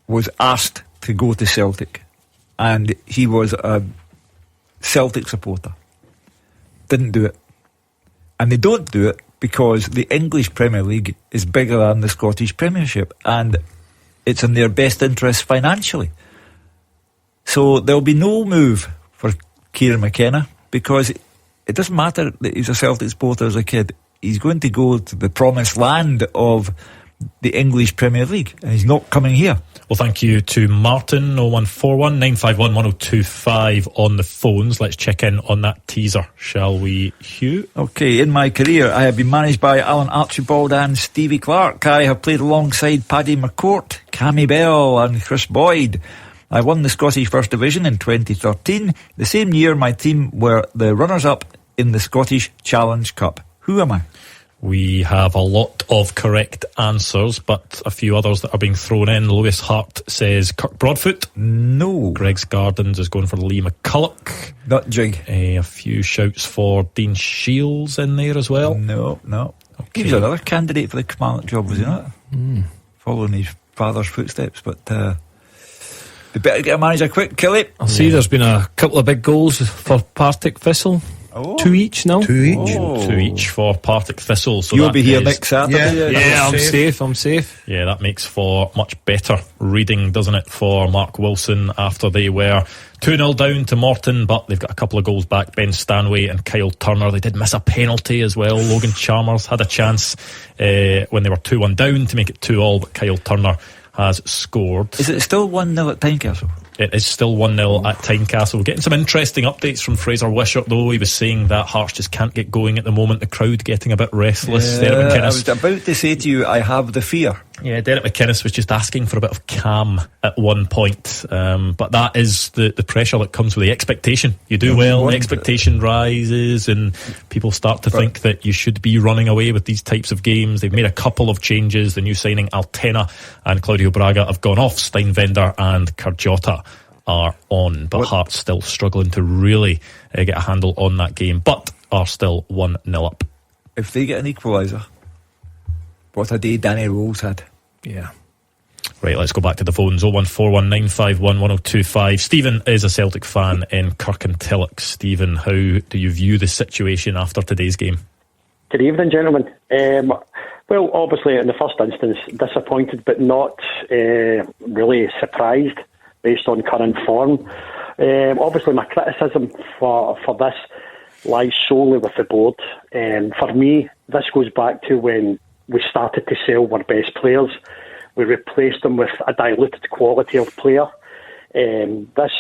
was asked to go to Celtic, and he was a Celtic supporter. Didn't do it. And they don't do it because the English Premier League is bigger than the Scottish Premiership, and it's in their best interest financially. So there'll be no move for Kieran McKenna, because it doesn't matter that he's a Celtic supporter as a kid. He's going to go to the promised land of the English Premier League, and he's not coming here. Well, thank you to Martin. 0141 951 1025 on the phones. Let's check in on that teaser, shall we, Hugh? Okay, in my career I have been managed by Alan Archibald and Stevie Clark. I have played alongside Paddy McCourt, Cammy Bell and Chris Boyd. I won the Scottish First Division in 2013. The same year my team were the runners-up in the Scottish Challenge Cup. Who am I? We have a lot of correct answers, but a few others that are being thrown in. Lewis Hart says Kirk Broadfoot. No. Greg's Gardens is going for Lee McCulloch. Not Jig. A few shouts for Dean Shields in there as well. No. Okay. He was another candidate for the commandant job, was he not? Following his father's footsteps, but they better get a manager quick, Kelly. I see there's been a couple of big goals for Partick Thistle. Oh. 2 each now. 2 each. Oh. 2 each for Partick Thistle. So you'll be here next Saturday. Yeah, I'm safe. Yeah, that makes for much better reading, doesn't it, for Mark Wilson after they were 2-0 down to Morton, but they've got a couple of goals back. Ben Stanway and Kyle Turner. They did miss a penalty as well. Logan Chalmers had a chance when they were 2-1 down to make it 2-2, but Kyle Turner has scored. Is it still 1-0 at Tynecastle? It is still 1-0 at Tynecastle. Getting some interesting updates from Fraser Wishart, though. He was saying that Hearts just can't get going at the moment. The crowd getting a bit restless. Derek I was about to say to you, I have the fear. Yeah, Derek McInnes was just asking for a bit of calm at one point. But that is the pressure that comes with the expectation. You do well, the expectation rises, and people start to think that you should be running away with these types of games. They've made a couple of changes. The new signing, Altena and Claudio Braga, have gone off. Steinvender and Carjota are on, but Hearts still struggling to really get a handle on that game, but are still 1-0 up. If they get an equaliser, what a day Danny Rose had. Yeah. Right, let's go back to the phones. 0141 951 1025. Stephen is a Celtic fan in Kirkintilloch. Stephen, how do you view the situation after today's game? Good evening, gentlemen. Well, obviously, in the first instance, disappointed, but not really surprised based on current form. Obviously, my criticism for this lies solely with the board. For me, this goes back to when we started to sell our best players. We replaced them with a diluted quality of player. This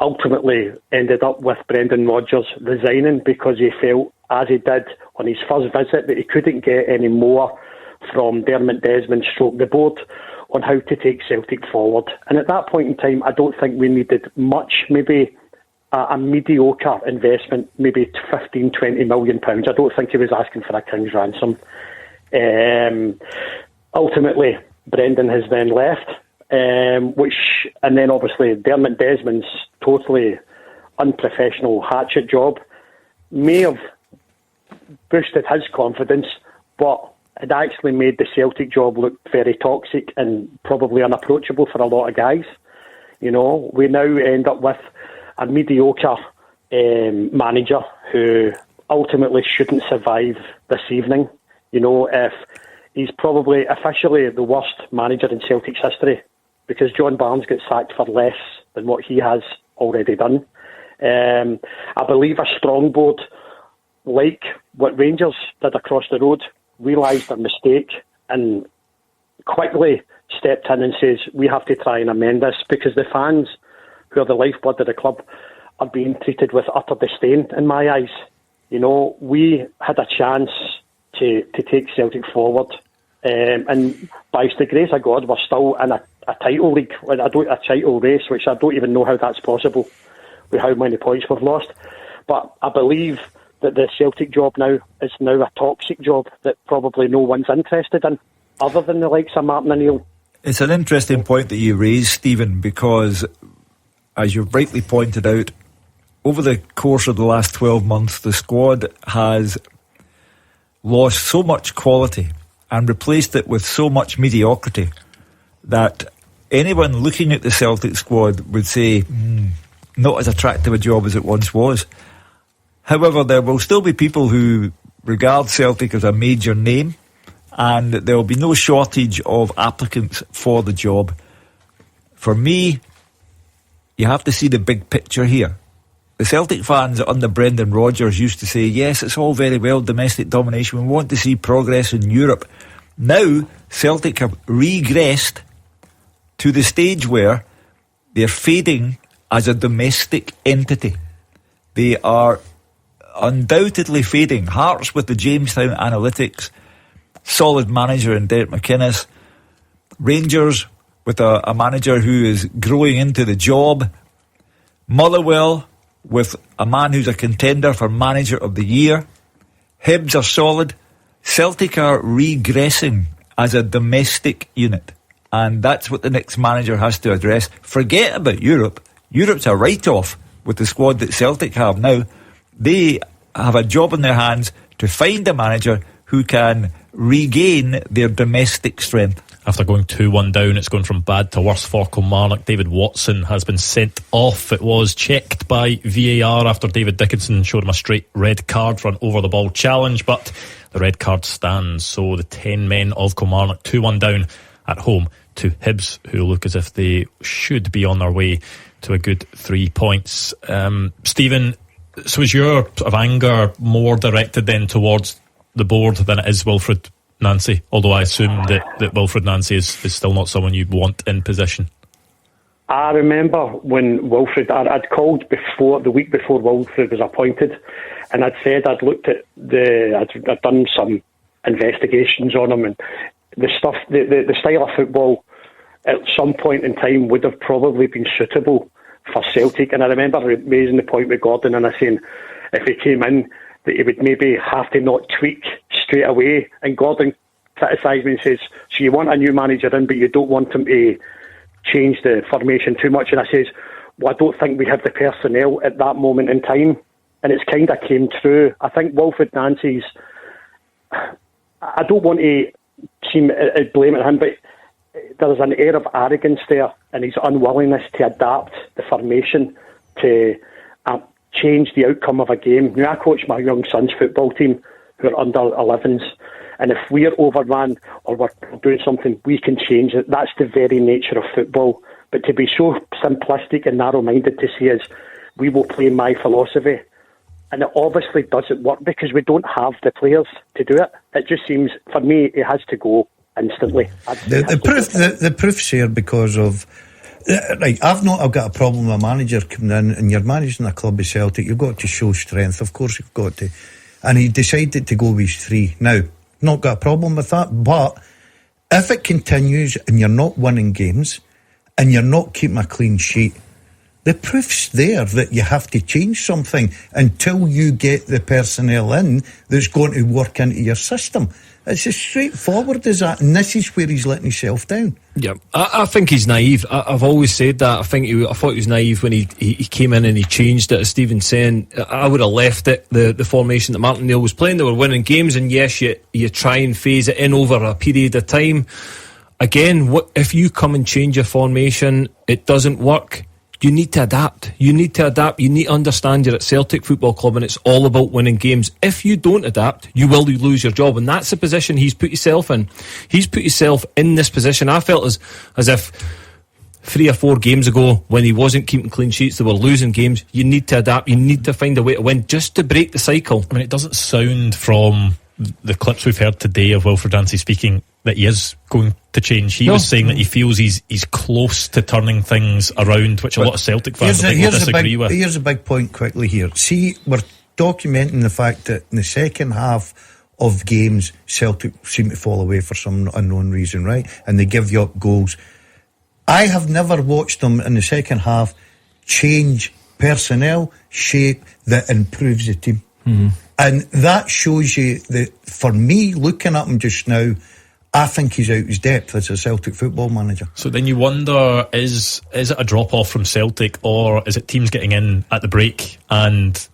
ultimately ended up with Brendan Rodgers resigning because he felt, as he did on his first visit, that he couldn't get any more from Dermot Desmond stroke the board on how to take Celtic forward. And at that point in time, I don't think we needed much, maybe a mediocre investment, maybe 15-20 million pounds. I don't think he was asking for a king's ransom. Ultimately, Brendan has then left, and then obviously Dermot Desmond's totally unprofessional hatchet job may have boosted his confidence, but it actually made the Celtic job look very toxic and probably unapproachable for a lot of guys. You know, we now end up with a mediocre manager who ultimately shouldn't survive this evening. You know, if he's probably officially the worst manager in Celtic's history, because John Barnes gets sacked for less than what he has already done. I believe a strong board, like what Rangers did across the road, realised their mistake and quickly stepped in and says, we have to try and amend this, because the fans who are the lifeblood of the club, are being treated with utter disdain in my eyes. You know, we had a chance to take Celtic forward, and by the grace of God, we're still in a title league, a title race, which I don't even know how that's possible with how many points we've lost. But I believe that the Celtic job now is now a toxic job that probably no one's interested in, other than the likes of Martin O'Neill. It's an interesting point that you raise, Stephen, because, as you've rightly pointed out, over the course of the last 12 months, the squad has lost so much quality and replaced it with so much mediocrity that anyone looking at the Celtic squad would say, not as attractive a job as it once was. However, there will still be people who regard Celtic as a major name, and there will be no shortage of applicants for the job. For me, you have to see the big picture here. The Celtic fans under Brendan Rodgers used to say, yes, it's all very well domestic domination, we want to see progress in Europe. Now, Celtic have regressed to the stage where they're fading as a domestic entity. They are undoubtedly fading. Hearts with the Jamestown Analytics, solid manager in Derek McInnes. Rangers with a manager who is growing into the job. Motherwell with a man who's a contender for Manager of the Year. Hibs are solid. Celtic are regressing as a domestic unit, and that's what the next manager has to address. Forget about Europe. Europe's a write-off with the squad that Celtic have now. They have a job in their hands to find a manager who can regain their domestic strength. After going 2-1 down, it's gone from bad to worse for Kilmarnock. David Watson has been sent off. It was checked by VAR after David Dickinson showed him a straight red card for an over-the-ball challenge, but the red card stands. So the 10 men of Kilmarnock 2-1 down at home to Hibs, who look as if they should be on their way to a good 3 points. Stephen, so is your sort of anger more directed then towards the board than it is Wilfred Nancy? Although I assume that Wilfred Nancy is still not someone you want in position. I remember when Wilfred, I'd called the week before Wilfred was appointed, and I'd said I'd looked at I'd done some investigations on him, and the stuff, the style of football at some point in time would have probably been suitable for Celtic. And I remember raising the point with Gordon and I saying if he came in that he would maybe have to not tweak straight away. And Gordon criticised me and says, so you want a new manager in but you don't want him to change the formation too much. And I says, well, I don't think we have the personnel at that moment in time. And it's kind of came through. I think Wilfred Nancy's, I don't want to seem blame at him, but there's an air of arrogance there and his unwillingness to adapt the formation to change the outcome of a game. Now, I coach my young son's football team who are under 11s, and if we're overrun or we're doing something, we can change it. That's the very nature of football. But to be so simplistic and narrow-minded to say is, we will play my philosophy, and it obviously doesn't work because we don't have the players to do it. It just seems, for me, it has to go instantly. The proof's here because of I've got a problem with a manager coming in, and you're managing a club of Celtic. You've got to show strength, of course you've got to, and he decided to go with his three. Now, not got a problem with that, but if it continues and you're not winning games and you're not keeping a clean sheet, the proof's there that you have to change something until you get the personnel in that's going to work into your system. It's as straightforward as that, and this is where he's letting himself down. Yeah, I think he's naive. I've always said that. I thought he was naive when he came in and he changed it. As Stephen's saying, I would have left it the formation that Martin O'Neill was playing. They were winning games, and yes, you try and phase it in over a period of time. Again, if you come and change your formation, it doesn't work. You need to adapt. You need to understand you're at Celtic Football Club and it's all about winning games. If you don't adapt, you will lose your job. And that's the position he's put himself in. He's put himself in this position. I felt as if 3 or 4 games ago, when he wasn't keeping clean sheets, they were losing games. You need to adapt. You need to find a way to win just to break the cycle. I mean, it doesn't sound from the clips we've heard today of Wilfred Nancy speaking that he is going to change. He was saying that he feels he's close to turning things around, which a lot of Celtic fans will disagree with. Here's a big point quickly here. See, we're documenting the fact that in the second half of games, Celtic seem to fall away for some unknown reason, right? And they give you up goals. I have never watched them in the second half change personnel, shape that improves the team. Mm-hmm. And that shows you that, for me, looking at him just now, I think he's out his depth as a Celtic football manager. So then you wonder, is it a drop-off from Celtic, or is it teams getting in at the break and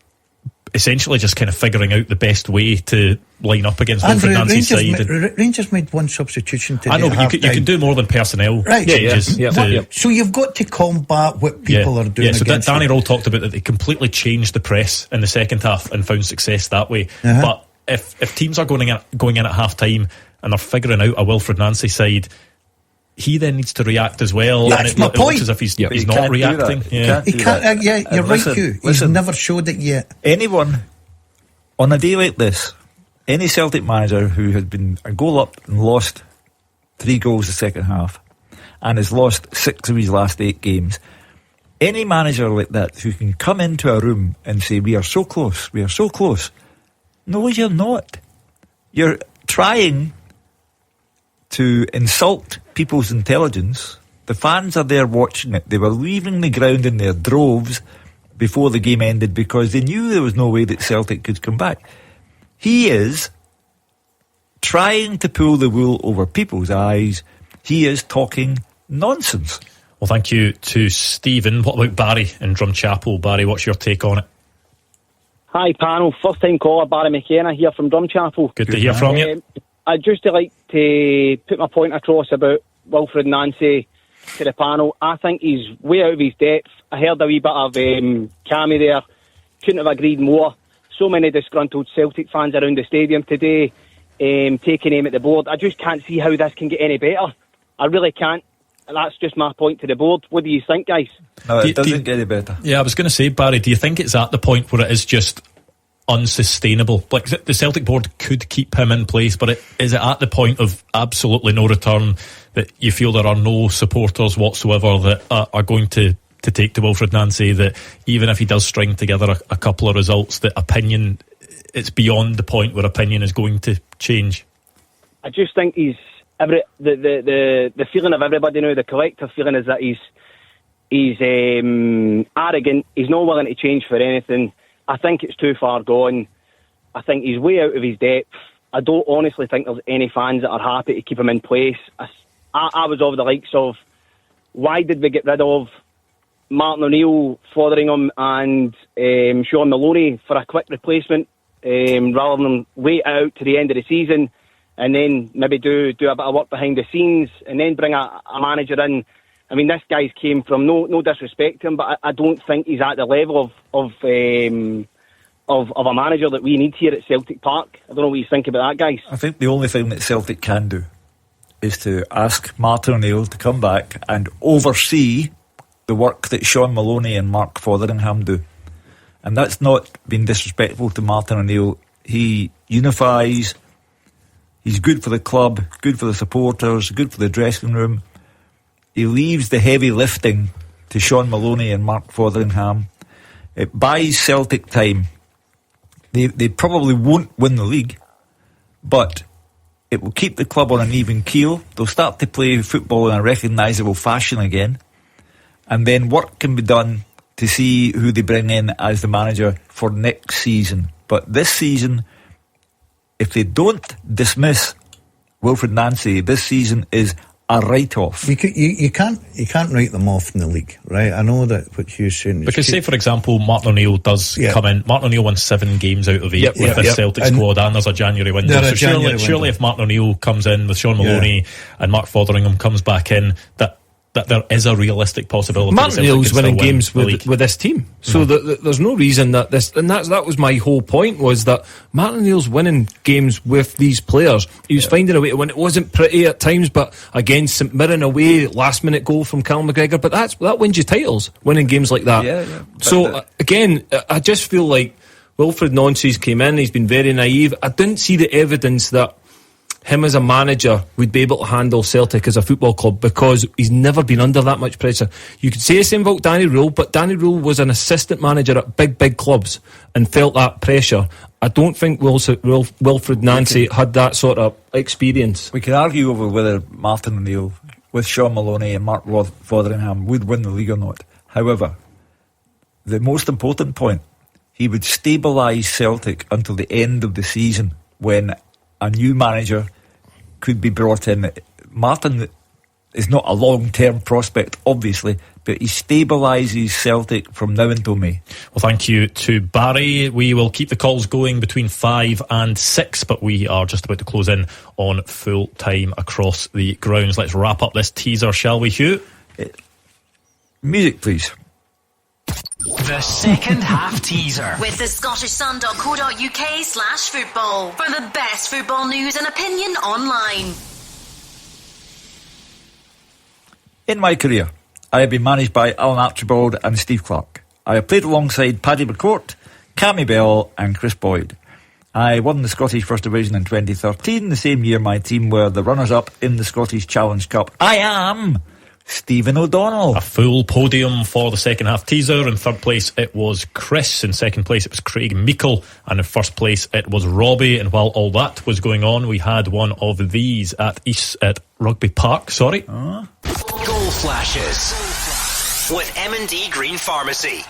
essentially just kind of figuring out the best way to line up against Wilfred Nancy's side? Rangers made one substitution today. I know, but you can do more than personnel changes. So you've got to combat what people are doing. So against Danny Rowe talked about that they completely changed the press in the second half and found success that way. But if teams are going in at half time and they're figuring out a Wilfred Nancy side, he then needs to react as well. That's and my it point. looks as if he's not reacting. He can't. You're right, Hugh. He's never showed it yet. Anyone on a day like this, any Celtic manager who has been a goal up and lost 3 goals the second half and has lost 6 of his last 8 games, any manager like that who can come into a room and say, we are so close, no, you're not. You're trying to insult people's intelligence. The fans are there watching it. They were leaving the ground in their droves before the game ended because they knew there was no way that Celtic could come back. He is trying to pull the wool over people's eyes. He is talking nonsense. Well, thank you to Stephen. What about Barry in Drumchapel? Barry, what's your take on it? Hi panel, first time caller Barry McKenna here from Drumchapel. Good to hear from you. I'd just like to put my point across about Wilfred Nancy to the panel. I think he's way out of his depth. I heard a wee bit of Cammy there. Couldn't have agreed more. So many disgruntled Celtic fans around the stadium today taking aim at the board. I just can't see how this can get any better. I really can't. That's just my point to the board. What do you think, guys? No, it doesn't get any better. Yeah, I was going to say, Barry, do you think it's at the point where it is just unsustainable? Like, the Celtic board could keep him in place, but is it at the point of absolutely no return that you feel there are no supporters whatsoever that are going to take to Wilfred Nancy, that even if he does string together a couple of results, that opinion, it's beyond the point where opinion is going to change? I just think the feeling of everybody now, the collective feeling is that he's arrogant. He's not willing to change for anything. I think it's too far gone. I think he's way out of his depth. I don't honestly think there's any fans that are happy to keep him in place. I was of the likes of, why did we get rid of Martin O'Neill, Fotheringham and Sean Maloney for a quick replacement rather than wait out to the end of the season and then maybe do a bit of work behind the scenes and then bring a manager in. I mean, this guy's came from, no disrespect to him, but I don't think he's at the level of a manager that we need here at Celtic Park. I don't know what you think about that, guys. I think the only thing that Celtic can do is to ask Martin O'Neill to come back and oversee the work that Sean Maloney and Mark Fotheringham do. And that's not being disrespectful to Martin O'Neill. He unifies. He's good for the club, good for the supporters, good for the dressing room. He leaves the heavy lifting to Sean Maloney and Mark Fotheringham. It buys Celtic time. They probably won't win the league, but it will keep the club on an even keel. They'll start to play football in a recognisable fashion again. And then work can be done to see who they bring in as the manager for next season. But this season, if they don't dismiss Wilfred Nancy, this season is a write-off. You can't write them off in the league, right? I know that what Hugh's saying. Because say, for example, Martin O'Neill does come in. Martin O'Neill won 7 games out of 8 with this Celtic squad, and there's a January window. So surely if Martin O'Neill comes in with Sean Maloney and Mark Fotheringham comes back in, that there is a realistic possibility. Martin O'Neill's winning games with this team, so there's no reason that this, and that was my whole point, was that Martin O'Neill's winning games with these players. He was finding a way to win. It wasn't pretty at times, but against St Mirren away, last minute goal from Callum McGregor, but that wins you titles, winning games like that. So again, I just feel like Wilfred Nancy's came in, he's been very naive. I didn't see the evidence that him as a manager would be able to handle Celtic as a football club, because he's never been under that much pressure. You could say the same about Danny Rule, but Danny Rule was an assistant manager at big clubs and felt that pressure. I don't think Wilfred Nancy had that sort of experience. We could argue over whether Martin O'Neill with Sean Maloney and Mark Fotheringham would win the league or not. However, the most important point, he would stabilise Celtic until the end of the season when a new manager could be brought in. Martin is not a long-term prospect, obviously, but he stabilises Celtic from now until May. Well, thank you to Barry. We will keep the calls going between 5 and 6, but we are just about to close in on full time across the grounds. Let's wrap up this teaser, shall we, Hugh? Music, please. The second half teaser. With the scottishsun.co.uk/football for the best football news and opinion online. In my career, I have been managed by Alan Archibald and Steve Clarke. I have played alongside Paddy McCourt, Cammy Bell and Chris Boyd. I won the Scottish First Division in 2013, the same year my team were the runners-up in the Scottish Challenge Cup. I am Stephen O'Donnell. A full podium for the second half teaser. In third place it was Chris, in second place it was Craig Meikle, and in first place it was Robbie. And while all that was going on, we had one of these at Rugby Park. Goal flashes with M&D Green Pharmacy.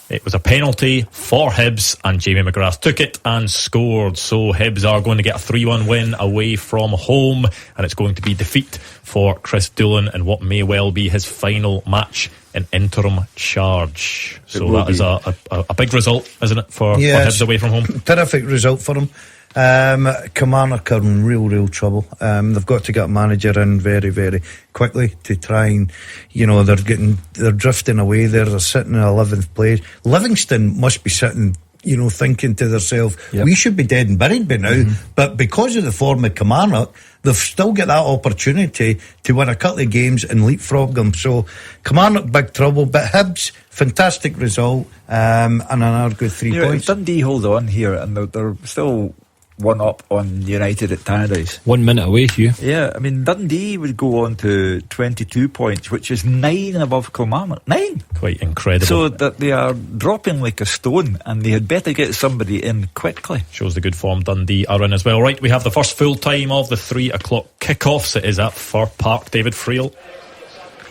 It was a penalty for Hibs, and Jamie McGrath took it and scored. So Hibs are going to get a 3-1 win away from home, and it's going to be defeat for Chris Doolan in what may well be his final match in interim charge. So that is a big result, isn't it, for Hibs away from home? Terrific result for them. Kilmarnock are in real trouble. They've got to get a manager in very, very quickly to try and, they're drifting away there. They're sitting in 11th place. Livingston must be sitting, thinking to themselves, we should be dead and buried by now. But because of the form of Kilmarnock, they've still got that opportunity to win a couple of games and leapfrog them. So Kilmarnock, big trouble. But Hibs, fantastic result, and another good 3 points. Dundee hold on here, and they're still one up on United at Tannadice. 1 minute away, Hugh. Yeah, I mean, Dundee would go on to 22 points, which is 9 above Kilmarnock. 9! Quite incredible. So that they are dropping like a stone, and they had better get somebody in quickly. Shows the good form Dundee are in as well. Right, we have the first full time of the 3 o'clock kickoffs. It is at Fir Park. David Friel.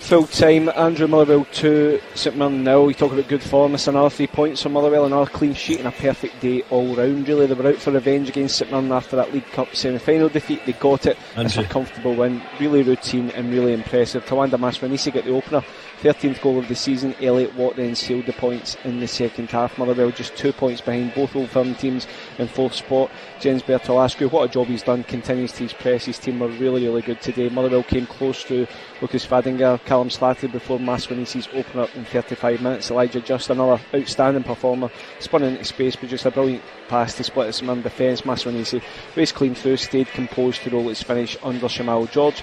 Full time, Andrew Motherwell 2, St Mirren 0. You talk about good form. It's another 3 points for Motherwell, another clean sheet and a perfect day all round. Really, they were out for revenge against St Mirren after that League Cup semi-final defeat. They got it. It's a comfortable win, really routine and really impressive. Tawanda Maswanisi got the opener, 13th goal of the season. Elliot Watt then sealed the points in the second half. Motherwell just 2 points behind both Old Firm teams in fourth spot. Jens Bertolascu, what a job he's done, continues to his press. His team were really good today. Motherwell came close through Lucas Fadinger, Callum Slattery before Maswanisi's opener in 35 minutes. Elijah Just, another outstanding performer, spun into space, produced a brilliant pass to split his man defence. Maswanisi raced clean through, stayed composed to roll its finish under Shamal George.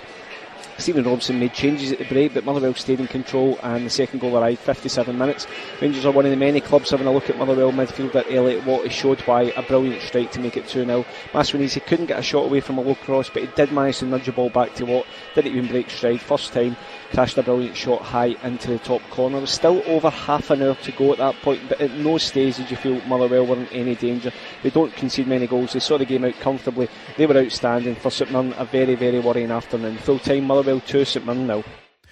Stephen Robson made changes at the break, but Motherwell stayed in control, and the second goal arrived 57 minutes. Rangers are one of the many clubs having a look at Motherwell midfielder Elliot Watt. He showed why, a brilliant strike to make it 2-0. Maswanisi couldn't get a shot away from a low cross, but he did manage to nudge the ball back to Watt. Didn't even break stride. First time, crashed a brilliant shot high into the top corner. There was still over half an hour to go at that point, but at no stage did you feel Motherwell were in any danger. They don't concede many goals. They saw the game out comfortably. They were outstanding. For St Mirren, a very worrying afternoon. Full time, Motherwell 2, St Mirren 0.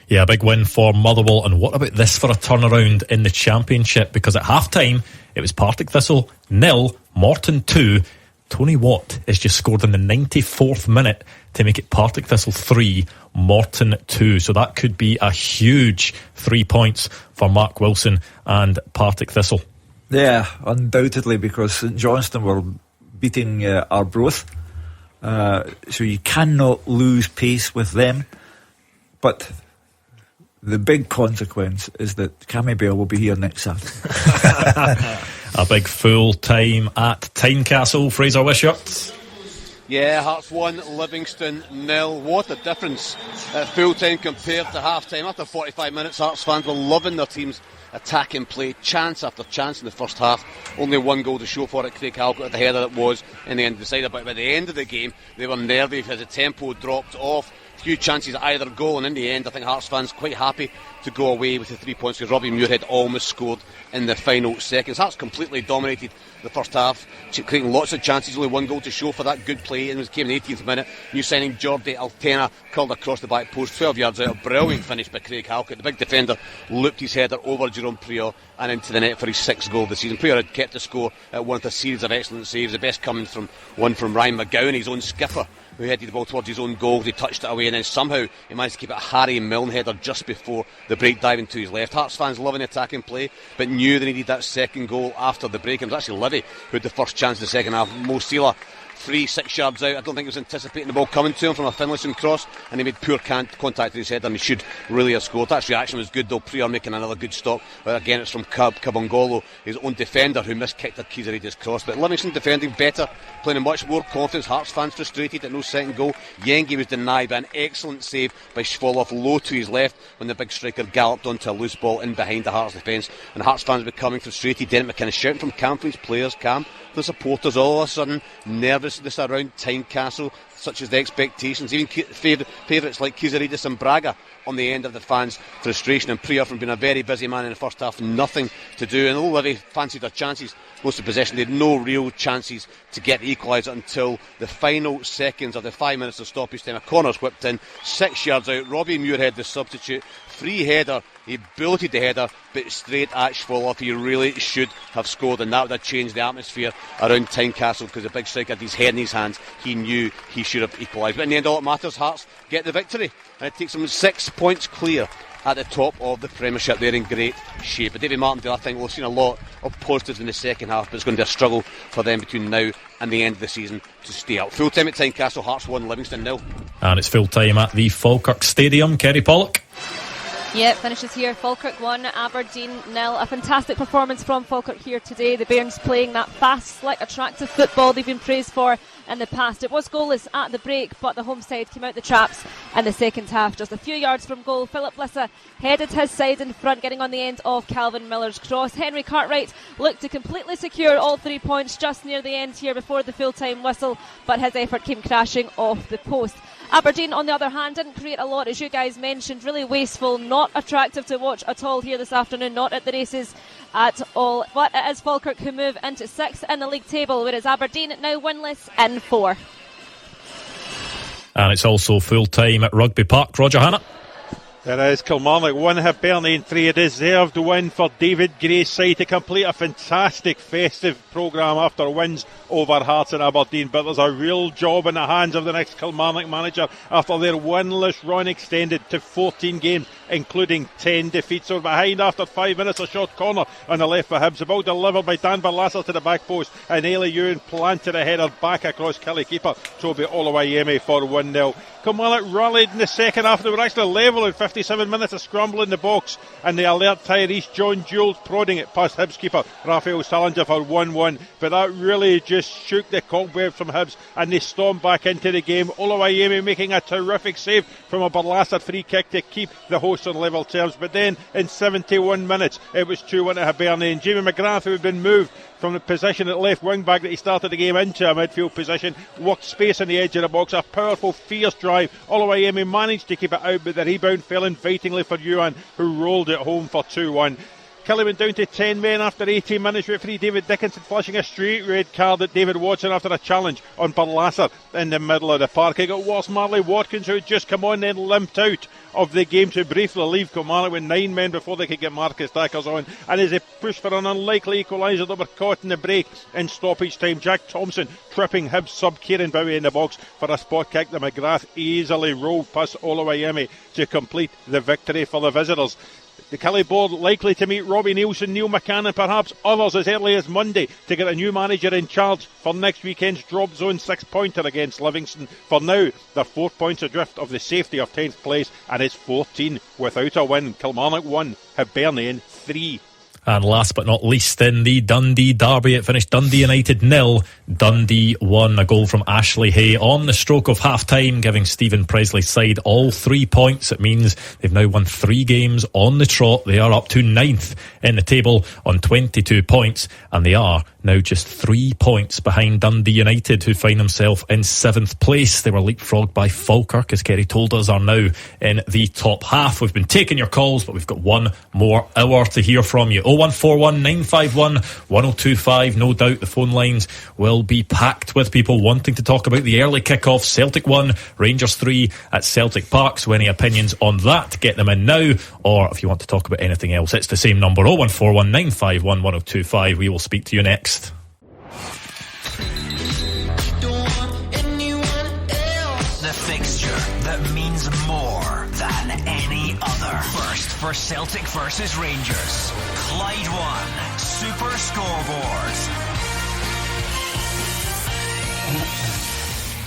Yeah, big win for Motherwell. And what about this for a turnaround in the Championship? Because at half time it was Partick Thistle 0, Morton 2. Tony Watt has just scored in the 94th minute to make it Partick Thistle 3, Morton 2. So that could be a huge 3 points for Mark Wilson and Partick Thistle. Yeah, undoubtedly, because St Johnstone were beating Arbroath. So you cannot lose pace with them. But the big consequence is that Cammy Bell will be here next Saturday. A big full time at Tynecastle. Fraser Wishart. Yeah, Hearts 1, Livingston 0. What a difference at full time compared to half time. After 45 minutes, Hearts fans were loving their team's attacking play, chance after chance in the first half. Only one goal to show for it. Craig Halkett at the header it was in the end decided, but by the end of the game they were nervy as the tempo dropped off. Few chances at either goal, and in the end I think Hearts fans quite happy to go away with the 3 points because Robbie Muirhead almost scored in the final seconds. Hearts completely dominated the first half, creating lots of chances, only one goal to show for that good play, and it came in the 18th minute. New signing Jordi Altena curled across the back post 12 yards out. A brilliant finish by Craig Halkett. The big defender looped his header over Jerome Prior and into the net for his 6th goal of the season. Prior had kept the score at one with a series of excellent saves, the best coming from one from Ryan McGowan, his own skipper, who headed the ball towards his own goal. He touched it away, and then somehow he managed to keep it a Harry Milne header just before the break, diving to his left. Hearts fans loving the attacking play, but knew they needed that second goal after the break. And it was actually Livy who had the first chance in the second half. Mo Sela, free 6 yards out. I don't think he was anticipating the ball coming to him from a Finlayson cross, and he made poor contact with his head, and he should really have scored. That reaction was good though. Prior making another good stop, but again it's from Kabongolo, his own defender, who miskicked a Kizaridis cross. But Livingston defending better, playing in much more confidence. Hearts fans frustrated at no second goal. Yengi was denied by an excellent save by Schwoloff low to his left when the big striker galloped onto a loose ball in behind the Hearts defence, and Hearts fans becoming frustrated. Derek McKinnon shouting from Cam for his players, Cam, the supporters, all of a sudden nervousness around Tynecastle, such as the expectations, even favourites like Kizaridis and Braga on the end of the fans' frustration, and Prior from being a very busy man in the first half, nothing to do. And although they fancied their chances, most of possession, they had no real chances to get the equaliser until the final seconds of the 5 minutes of stoppage time. A corner's whipped in 6 yards out. Robbie Muirhead, the substitute, free header. He bulleted the header, but straight at Schwoloff. He really should have scored, and that would have changed the atmosphere around Tynecastle, because the big striker had his head in his hands. He knew he should have equalised. But in the end, all that matters, Hearts get the victory, and it takes them 6 points clear at the top of the Premiership. They're in great shape. But David Martindale, I think we've seen a lot of positives in the second half, but it's going to be a struggle for them between now and the end of the season to stay up. Full time at Tynecastle, Hearts 1, Livingston 0. And it's full time at the Falkirk Stadium. Kerry Pollock. Yeah, finishes here. Falkirk 1, Aberdeen 0. A fantastic performance from Falkirk here today. The Bairns playing that fast, slick, attractive football they've been praised for in the past. It was goalless at the break, but the home side came out the traps in the second half. Just a few yards from goal, Philip Lissa headed his side in front, getting on the end of Calvin Miller's cross. Henry Cartwright looked to completely secure all 3 points just near the end here before the full-time whistle, but his effort came crashing off the post. Aberdeen, on the other hand, didn't create a lot, as you guys mentioned. Really wasteful, not attractive to watch at all here this afternoon, not at the races at all. But it is Falkirk who move into 6th in the league table, whereas Aberdeen now winless in 4. And it's also full time at Rugby Park. Roger Hannah. There is Kilmarnock 1, Hibernian 3. A deserved win for David Gray's side to complete a fantastic festive programme after wins over Hearts and Aberdeen. But there's a real job in the hands of the next Kilmarnock manager after their winless run extended to 14 games, including 10 defeats. So behind after 5 minutes, a short corner on the left for Hibs. The ball delivered by Dan Barlasser to the back post, and Ailey Ewan planted a header back across Killie keeper Toby Oluwayemi for 1-0. Kilmarnock rallied in the second half. They were actually level in 57 minutes of scramble in the box, and the alert Tyrese John Jules prodding it past Hibs keeper Raphael Salinger for 1-1. But that really just shook the cobwebs from Hibs, and they stormed back into the game. Oluwayemi making a terrific save from a Barlasser free kick to keep the hosts on level terms. But then in 71 minutes it was 2-1 at Hibernian. Jamie McGrath, who had been moved from the position at left wing back that he started the game into a midfield position, worked space on the edge of the box. A powerful, fierce drive. Oluwayemi managed to keep it out, but the rebound fell invitingly for Ewan, who rolled it home for 2-1. Killie went down to 10 men after 18 minutes. Referee David Dickinson flashing a straight red card at David Watson after a challenge on Barlasser in the middle of the park. It was Marley Watkins, who had just come on, then limped out of the game to briefly leave Kilmarnock with 9 men before they could get Marcus Dackers on. And as they pushed for an unlikely equaliser, they were caught in the break in stoppage time. Jack Thompson tripping Hibs sub Kieran Bowie in the box for a spot kick that McGrath easily rolled past Oluwayemi to complete the victory for the visitors. The Killie board likely to meet Robbie Nielsen, Neil McCann and perhaps others as early as Monday to get a new manager in charge for next weekend's drop zone 6-pointer against Livingston. For now, they're 4 points adrift of the safety of 10th place, and it's 14 without a win. Kilmarnock 1, Hibernian 3. And last but not least, in the Dundee derby, it finished Dundee United 0, Dundee 1. A goal from Ashley Hay on the stroke of half-time, giving Stephen Presley's side all 3 points. It means they've now won 3 games on the trot. They are up to 9th in the table on 22 points, and they are now just 3 points behind Dundee United, who find themselves in 7th place. They were leapfrogged by Falkirk, as Kerry told us, are now in the top half. We've been taking your calls, but we've got one more hour to hear from you. 0141 951 1025. No doubt the phone lines will be packed with people wanting to talk about the early kick-off. Celtic 1, Rangers 3 at Celtic Park. So any opinions on that, get them in now. Or if you want to talk about anything else, it's the same number, 0141 951 1025. We will speak to you next. The fixture that means more than any other. First for Celtic versus Rangers. Clyde 1 Super Scoreboard.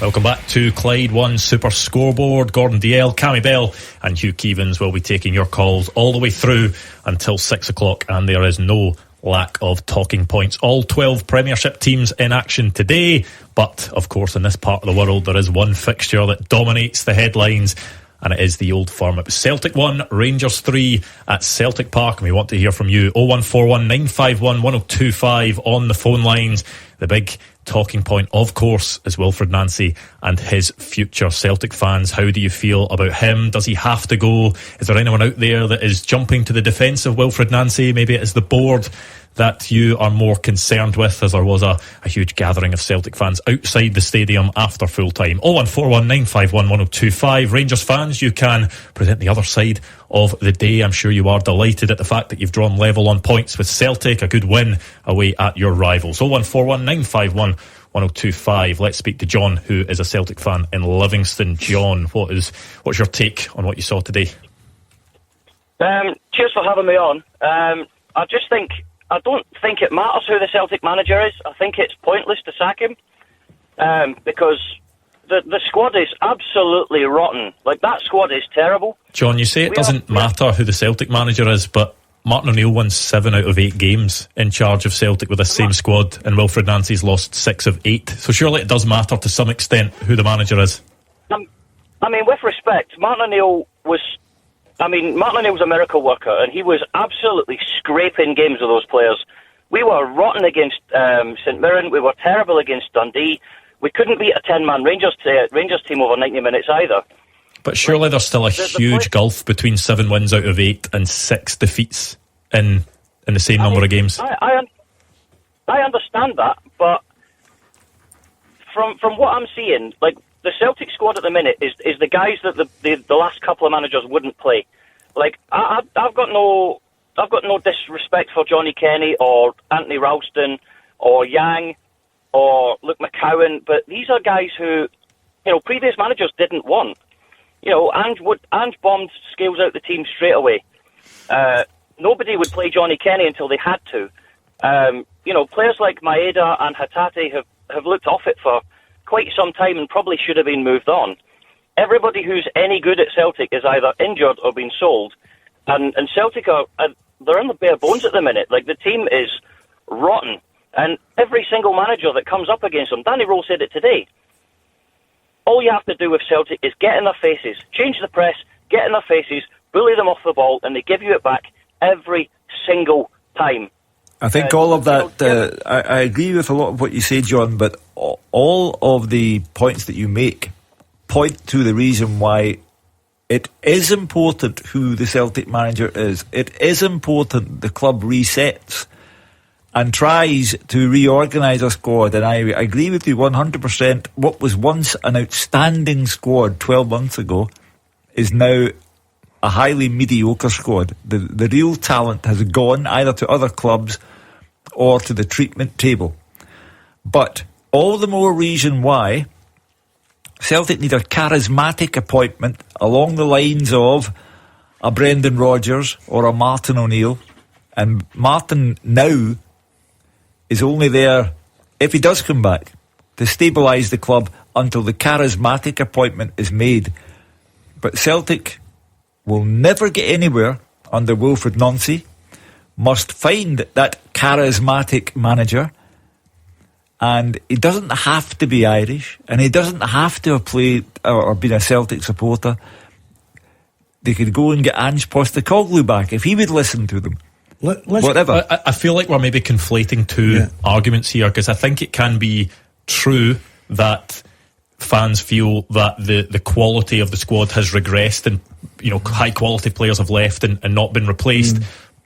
Welcome back to Clyde 1 Super Scoreboard. Gordon Dalziel, Cammy Bell and Hugh Keevins will be taking your calls all the way through until 6 o'clock, and there is no lack of talking points. All 12 Premiership teams in action today, but of course in this part of the world there is one fixture that dominates the headlines, and it is the Old Firm. It was Celtic 1, Rangers 3 at Celtic Park, and we want to hear from you. 0141 951 1025 on the phone lines. The big talking point, of course, is Wilfred Nancy and his future. Celtic fans, how do you feel about him? Does he have to go? Is there anyone out there that is jumping to the defence of Wilfred Nancy? Maybe it is the board that you are more concerned with, as there was a huge gathering of Celtic fans outside the stadium after full time. 0141 951 1025. Rangers fans, you can present the other side of the day. I'm sure you are delighted at the fact that you've drawn level on points with Celtic, a good win away at your rivals. 0141 951 1025. Let's speak to John, who is a Celtic fan in Livingston. John, what's your take on what you saw today? Cheers for having me on. I don't think it matters who the Celtic manager is. I think it's pointless to sack him because the squad is absolutely rotten. Like, that squad is terrible. John, you say it doesn't matter who the Celtic manager is, but Martin O'Neill won 7 out of 8 games in charge of Celtic with the same squad, and Wilfred Nancy's lost 6 of 8. So surely it does matter to some extent who the manager is. I mean, with respect, Martin O'Neill was a miracle worker, and he was absolutely scraping games with those players. We were rotten against St Mirren. We were terrible against Dundee. We couldn't beat a 10-man Rangers team over 90 minutes either. But surely there's still a huge gulf between 7 wins out of 8 and 6 defeats in the same number of games. I understand that, but from what I'm seeing, like, the Celtic squad at the minute is the guys that the last couple of managers wouldn't play. Like, I've got no disrespect for Johnny Kenny or Anthony Ralston or Yang or Luke McCowan, but these are guys who, previous managers didn't want. Ange bombed Scales out the team straight away. Nobody would play Johnny Kenny until they had to. Players like Maeda and Hatate have looked off it for quite some time and probably should have been moved on. Everybody who's any good at Celtic is either injured or been sold, and Celtic they're in the bare bones at the minute. Like, the team is rotten, and every single manager that comes up against them, Danny Rowe said it today, all you have to do with Celtic is get in their faces, change the press, get in their faces, bully them off the ball, and they give you it back every single time. I think all of that, I agree with a lot of what you say, John, but all of the points that you make point to the reason why it is important who the Celtic manager is. It is important the club resets and tries to reorganise a squad, and I agree with you 100%. What was once an outstanding squad 12 months ago is now a highly mediocre squad. The real talent has gone either to other clubs or to the treatment table. But all the more reason why Celtic need a charismatic appointment along the lines of a Brendan Rodgers or a Martin O'Neill. And Martin now is only there, if he does come back, to stabilise the club until the charismatic appointment is made. But Celtic will never get anywhere under Wilfred Nancy must find that charismatic manager, and he doesn't have to be Irish, and he doesn't have to have played or been a Celtic supporter. They could go and get Ange Postecoglou back if he would listen to them. Whatever. I feel like we're maybe conflating two arguments here, because I think it can be true that fans feel that the quality of the squad has regressed, and high quality players have left and not been replaced.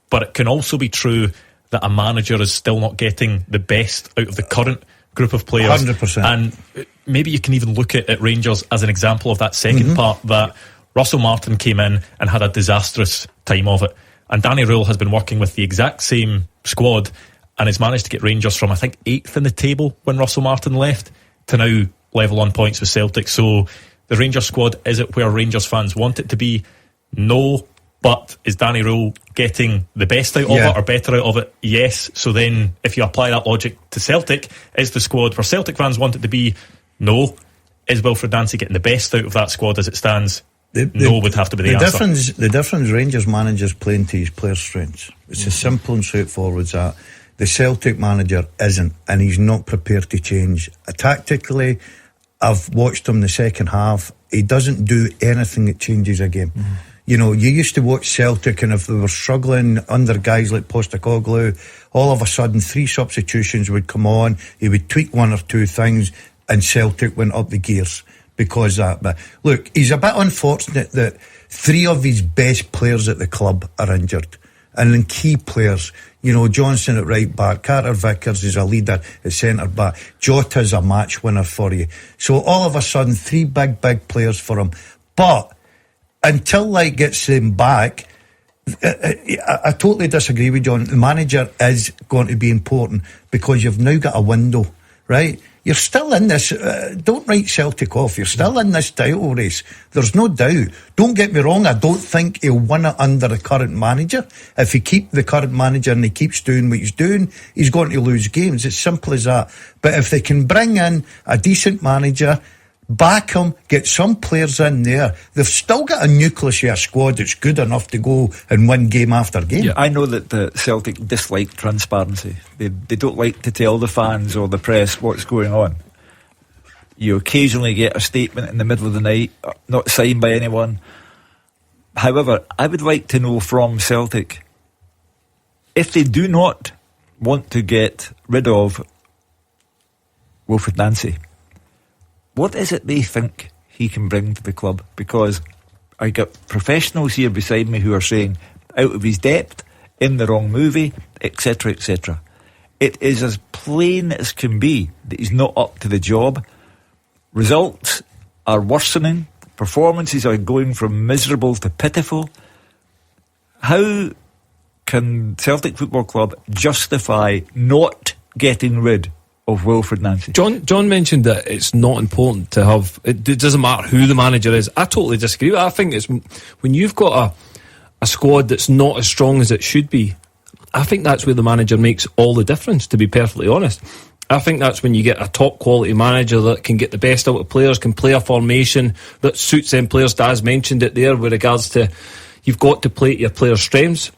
But it can also be true that a manager is still not getting the best out of the current group of players. 100%. And maybe you can even look at Rangers as an example of that second part, that Russell Martin came in and had a disastrous time of it, and Danny Rule has been working with the exact same squad and has managed to get Rangers from, I think, 8th in the table when Russell Martin left to now level on points with Celtic. So the Rangers squad, is it where Rangers fans want it to be? No. But is Danny Rule getting the best out of it or better out of it? Yes. So then if you apply that logic to Celtic, is the squad where Celtic fans want it to be? No. Is Wilfred Nancy getting the best out of that squad as it stands? No would have to be the answer. The difference Rangers managers playing to his players' strengths. It's as simple and straightforward as that. The Celtic manager isn't, and he's not prepared to change. Tactically, I've watched him the second half. He doesn't do anything that changes a game. You used to watch Celtic, and if they were struggling under guys like Postecoglou, all of a sudden 3 substitutions would come on, he would tweak 1 or 2 things, and Celtic went up the gears because of that. But look, he's a bit unfortunate that 3 of his best players at the club are injured. And then key players, Johnson at right back, Carter Vickers is a leader at centre back, Jota's a match winner for you. So all of a sudden 3 big players for him. But until Light gets them back, I totally disagree with John. The manager is going to be important because you've now got a window, right? You're still in this, don't write Celtic off, you're still in this title race. There's no doubt. Don't get me wrong, I don't think he'll win it under the current manager. If he keeps the current manager and he keeps doing what he's doing, he's going to lose games. It's simple as that. But if they can bring in a decent manager, back him, get some players in there, they've still got a nucleus of a squad that's good enough to go and win game after game. Yeah, I know that the Celtic dislike transparency. They don't like to tell the fans or the press what's going on. You occasionally get a statement in the middle of the night, not signed by anyone. However, I would like to know from Celtic, if they do not want to get rid of Wilfred Nancy, what is it they think he can bring to the club? Because I got professionals here beside me who are saying out of his depth, in the wrong movie, etc., etc. It is as plain as can be that he's not up to the job. Results are worsening. Performances are going from miserable to pitiful. How can Celtic Football Club justify not getting rid of Wilfred Nancy? John mentioned that it's not important to have, it doesn't matter who the manager is. I totally disagree. I think it's when you've got a squad that's not as strong as it should be, I think that's where the manager makes all the difference, to be perfectly honest. I think that's when you get a top quality manager that can get the best out of players, can play a formation that suits them players. Daz mentioned it there with regards to you've got to play to your players' strengths.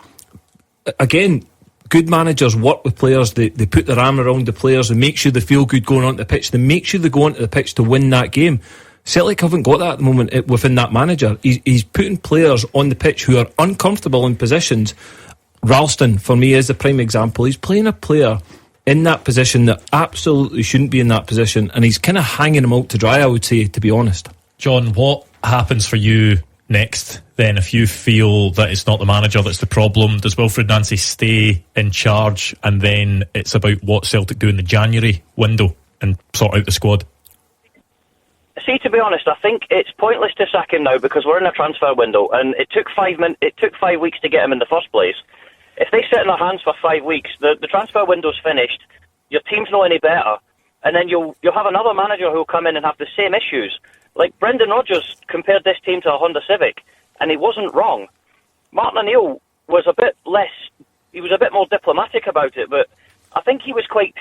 Again, good managers work with players, they put their arm around the players and make sure they feel good going onto the pitch. They make sure they go onto the pitch to win that game. Celtic haven't got that at the moment within that manager. He's putting players on the pitch who are uncomfortable in positions. Ralston, for me, is the prime example. He's playing a player in that position that absolutely shouldn't be in that position, and he's kind of hanging him out to dry, I would say, to be honest. John, what happens for you next then if you feel that it's not the manager that's the problem? Does Wilfred Nancy stay in charge and then it's about what Celtic do in the January window and sort out the squad? See, to be honest, I think it's pointless to sack him now because we're in a transfer window and it took 5 weeks to get him in the first place. If they sit in their hands for 5 weeks, the transfer window's finished, your team's not any better, and then you'll have another manager who'll come in and have the same issues. Like, Brendan Rodgers compared this team to a Honda Civic, and he wasn't wrong. Martin O'Neill was a bit more diplomatic about it, but I think he was quite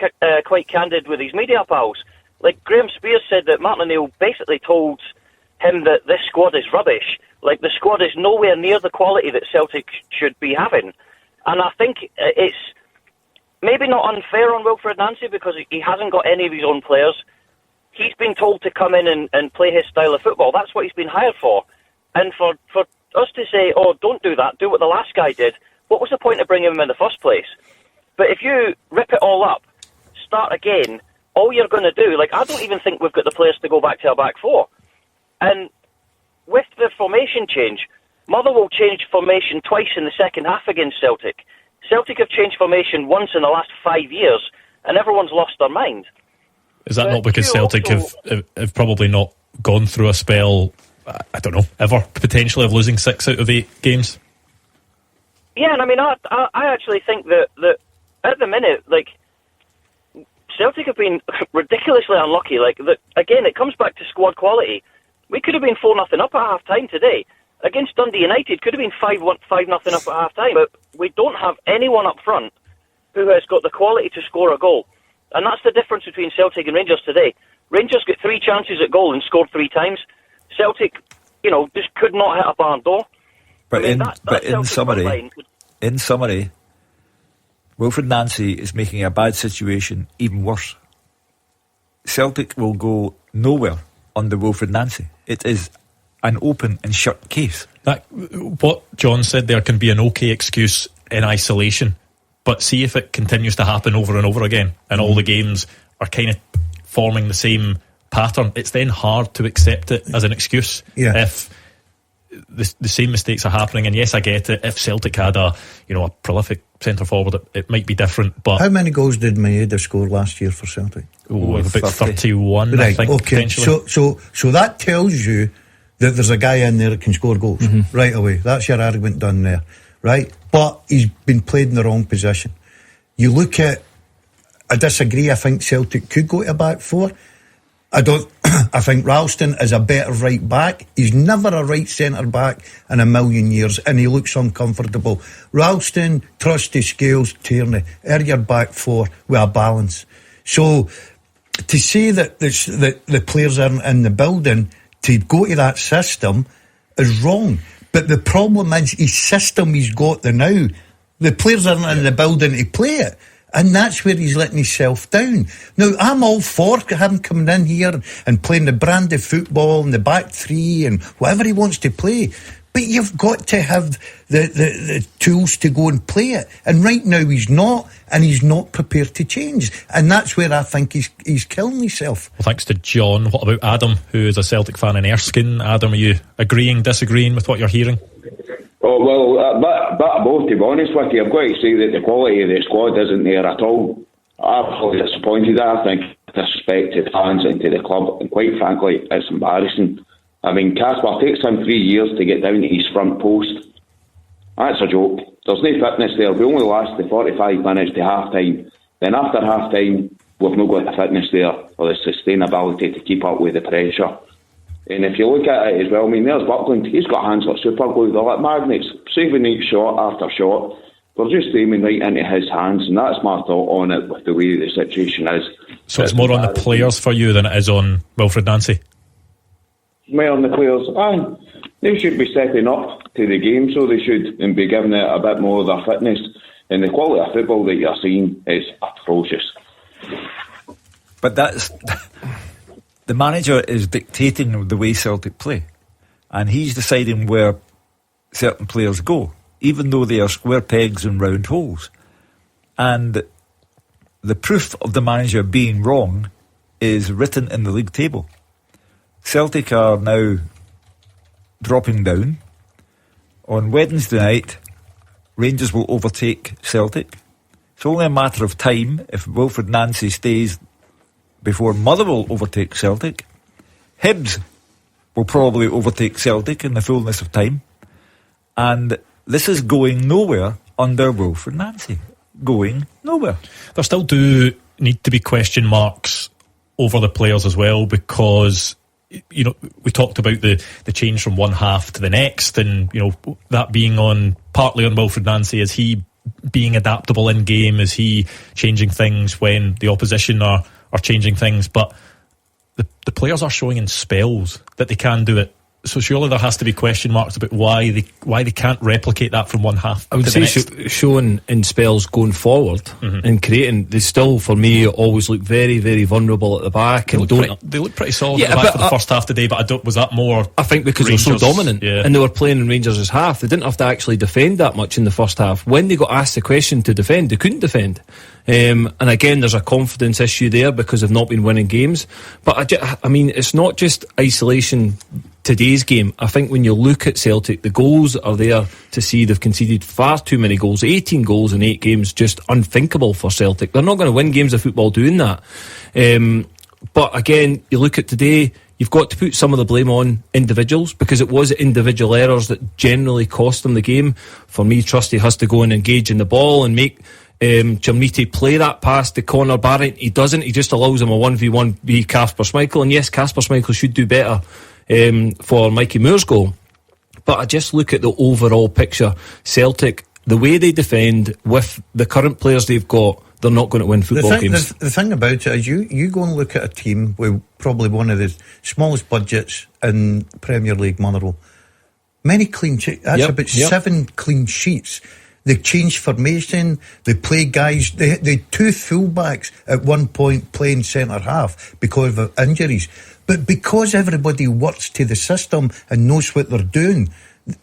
candid with his media pals. Like, Graham Spears said that Martin O'Neill basically told him that this squad is rubbish. Like, the squad is nowhere near the quality that Celtic should be having. And I think it's maybe not unfair on Wilfred Nancy because he hasn't got any of his own players. He's been told to come in and play his style of football. That's what he's been hired for. And for us to say, oh, don't do that, do what the last guy did, what was the point of bringing him in the first place? But if you rip it all up, start again, all you're going to do, like, I don't even think we've got the players to go back to our back four. And with the formation change, Motherwell changed formation twice in the second half against Celtic. Celtic have changed formation once in the last 5 years, and everyone's lost their mind. Is that not because Celtic have probably not gone through a spell, I don't know, ever, potentially of losing 6 out of 8 games? Yeah, and I mean, I actually think that at the minute, like, Celtic have been ridiculously unlucky. Like, again, it comes back to squad quality. We could have been 4-0 up at half-time today. Against Dundee United, could have been 5-0 up at half-time. But we don't have anyone up front who has got the quality to score a goal. And that's the difference between Celtic and Rangers today. Rangers got 3 chances at goal and scored 3 times. Celtic, just could not hit a barn door. But in summary, Wilfred Nancy is making a bad situation even worse. Celtic will go nowhere under Wilfred Nancy. It is an open and shut case. What John said there can be an okay excuse in isolation, but see if it continues to happen over and over again and all the games are kind of forming the same pattern, it's then hard to accept it as an excuse. If the same mistakes are happening. And yes, I get it, if Celtic had a prolific centre forward, it might be different. But how many goals did Maeda score last year for Celtic? About 31, right, I think. Okay, so that tells you that there's a guy in there that can score goals right away. That's your argument done there, right? But he's been played in the wrong position. You look at, I disagree, I think Celtic could go to back four. I think Ralston is a better right back. He's never a right centre back in a million years, and he looks uncomfortable. Ralston, Trusty, Scales, Tierney are your back four with a balance. So to say that the players aren't in the building to go to that system is wrong. But the problem is his system he's got now. The players aren't in the building to play it. And that's where he's letting himself down. Now, I'm all for him coming in here and playing the brand of football and the back three and whatever he wants to play. But you've got to have the tools to go and play it. And right now he's not, and he's not prepared to change. And that's where I think he's killing himself. Well, thanks to John. What about Adam, who is a Celtic fan in Erskine? Adam, are you agreeing, disagreeing with what you're hearing? Oh, well, but both, to be honest with you, I've got to say that the quality of the squad isn't there at all. I'm absolutely disappointed. I think disrespect to the fans and to the club, and quite frankly, it's embarrassing. I mean, Casper takes him 3 years to get down to his front post. That's a joke. There's no fitness there. We only last the 45 minutes to half-time. Then after half-time, we've not got the fitness there or the sustainability to keep up with the pressure. And if you look at it as well, I mean, there's Buckland. He's got hands like super glue. They're like magnets, saving each shot after shot. They're just aiming right into his hands, and that's my thought on it with the way the situation is. So it's more on the players for you than it is on Wilfred Nancy? More on the players. They should be stepping up to the game, so they should, and be giving it a bit more of their fitness. And the quality of football that you're seeing is atrocious. But that's... The manager is dictating the way Celtic play, and he's deciding where certain players go, even though they are square pegs and round holes. And the proof of the manager being wrong is written in the league table. Celtic are now dropping down. On Wednesday night, Rangers will overtake Celtic. It's only a matter of time if Wilfred Nancy stays before Motherwell overtake Celtic. Hibs will probably overtake Celtic in the fullness of time. And this is going nowhere under Wilfred Nancy. Going nowhere. There still do need to be question marks over the players as well, because we talked about the change from one half to the next, and that being partly on Wilfred Nancy. Is he being adaptable in game? Is he changing things when the opposition are changing things? But the players are showing in spells that they can do it So surely there has to be question marks about why they can't replicate that from one half. I would say showing in spells going forward and creating, they still, for me, always look very, very vulnerable at the back. They look pretty solid at the back for the first half today, but was that more? I think because Rangers, they were so dominant and they were playing in Rangers' half, they didn't have to actually defend that much in the first half. When they got asked the question to defend, they couldn't defend. And again, there's a confidence issue there because they've not been winning games. But I mean, it's not just isolation. Today's game, I think when you look at Celtic, the goals are there to see. They've conceded far too many goals, 18 goals in 8 games, just unthinkable for Celtic. They're not going to win games of football doing that. But again, you look at today, you've got to put some of the blame on individuals, because it was individual errors that generally cost them the game. For me, Trusty has to go and engage in the ball and make Chermiti play that pass to Conor Barrett. He doesn't. He just allows him a 1v1 be Kasper Schmeichel. And yes, Kasper Schmeichel should do better for Mikey Moore's goal. But I just look at the overall picture. Celtic, the way they defend with the current players they've got, they're not going to win football games. The thing about it is you go and look at a team with probably one of the smallest budgets in Premier League, Motherwell. Many clean sheets. That's about 7 clean sheets. They change formation. They play guys. They 2 fullbacks at one point playing centre half because of injuries. But because everybody works to the system and knows what they're doing,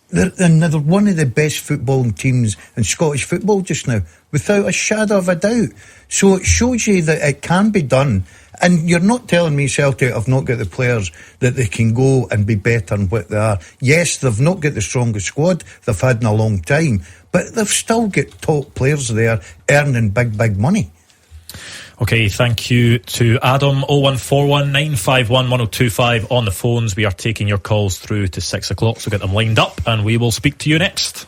they're one of the best footballing teams in Scottish football just now, without a shadow of a doubt. So it shows you that it can be done. And you're not telling me Celtic have not got the players that they can go and be better than what they are. Yes, they've not got the strongest squad they've had in a long time, but they've still got top players there earning big money. Okay, thank you to Adam. 0141 951 1025 on the phones. We are taking your calls through to 6 o'clock, so get them lined up and we will speak to you next.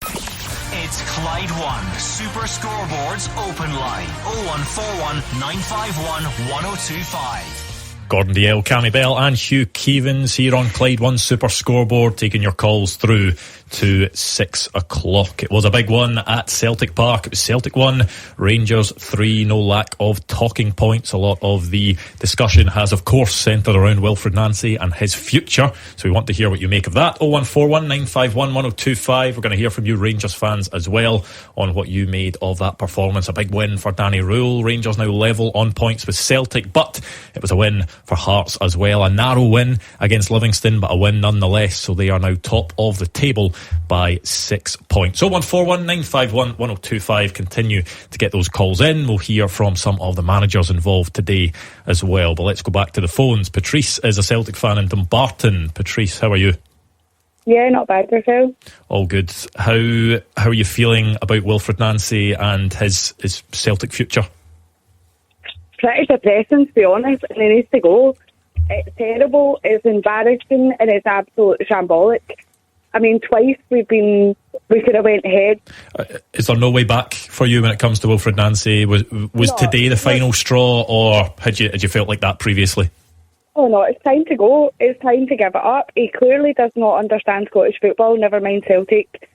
It's Clyde One Super Scoreboard's open line 0141 951 1025. Gordon Dalziel, Cammy Bell and Hugh Keevins here on Clyde One Super Scoreboard, taking your calls through to 6 o'clock. It was a big one at Celtic Park. It was Celtic 1, Rangers 3, no lack of talking points. A lot of the discussion has, of course, centred around Wilfred Nancy and his future, so we want to hear what you make of that. 0141 951 1025. We're going to hear from you Rangers fans as well on what you made of that performance. A big win for Danny Rule. Rangers now level on points with Celtic, but it was a win for Hearts as well. A narrow win against Livingston, but a win nonetheless, so they are now top of the table by 6 points. 0141 951 1025. Continue to get those calls in. We'll hear from some of the managers involved today as well. But let's go back to the phones. Patrice is a Celtic fan in Dumbarton. Patrice, how are you? Yeah, not bad, yourself. All good. How are you feeling about Wilfred Nancy and his Celtic future? Pretty depressing, to be honest, and he needs to go. It's terrible, it's embarrassing, and it's absolutely shambolic. I mean, twice we could have went ahead. Is there no way back for you when it comes to Wilfred Nancy? Was today the final straw, or had you felt like that previously? Oh no, it's time to go. It's time to give it up. He clearly does not understand Scottish football, never mind Celtic.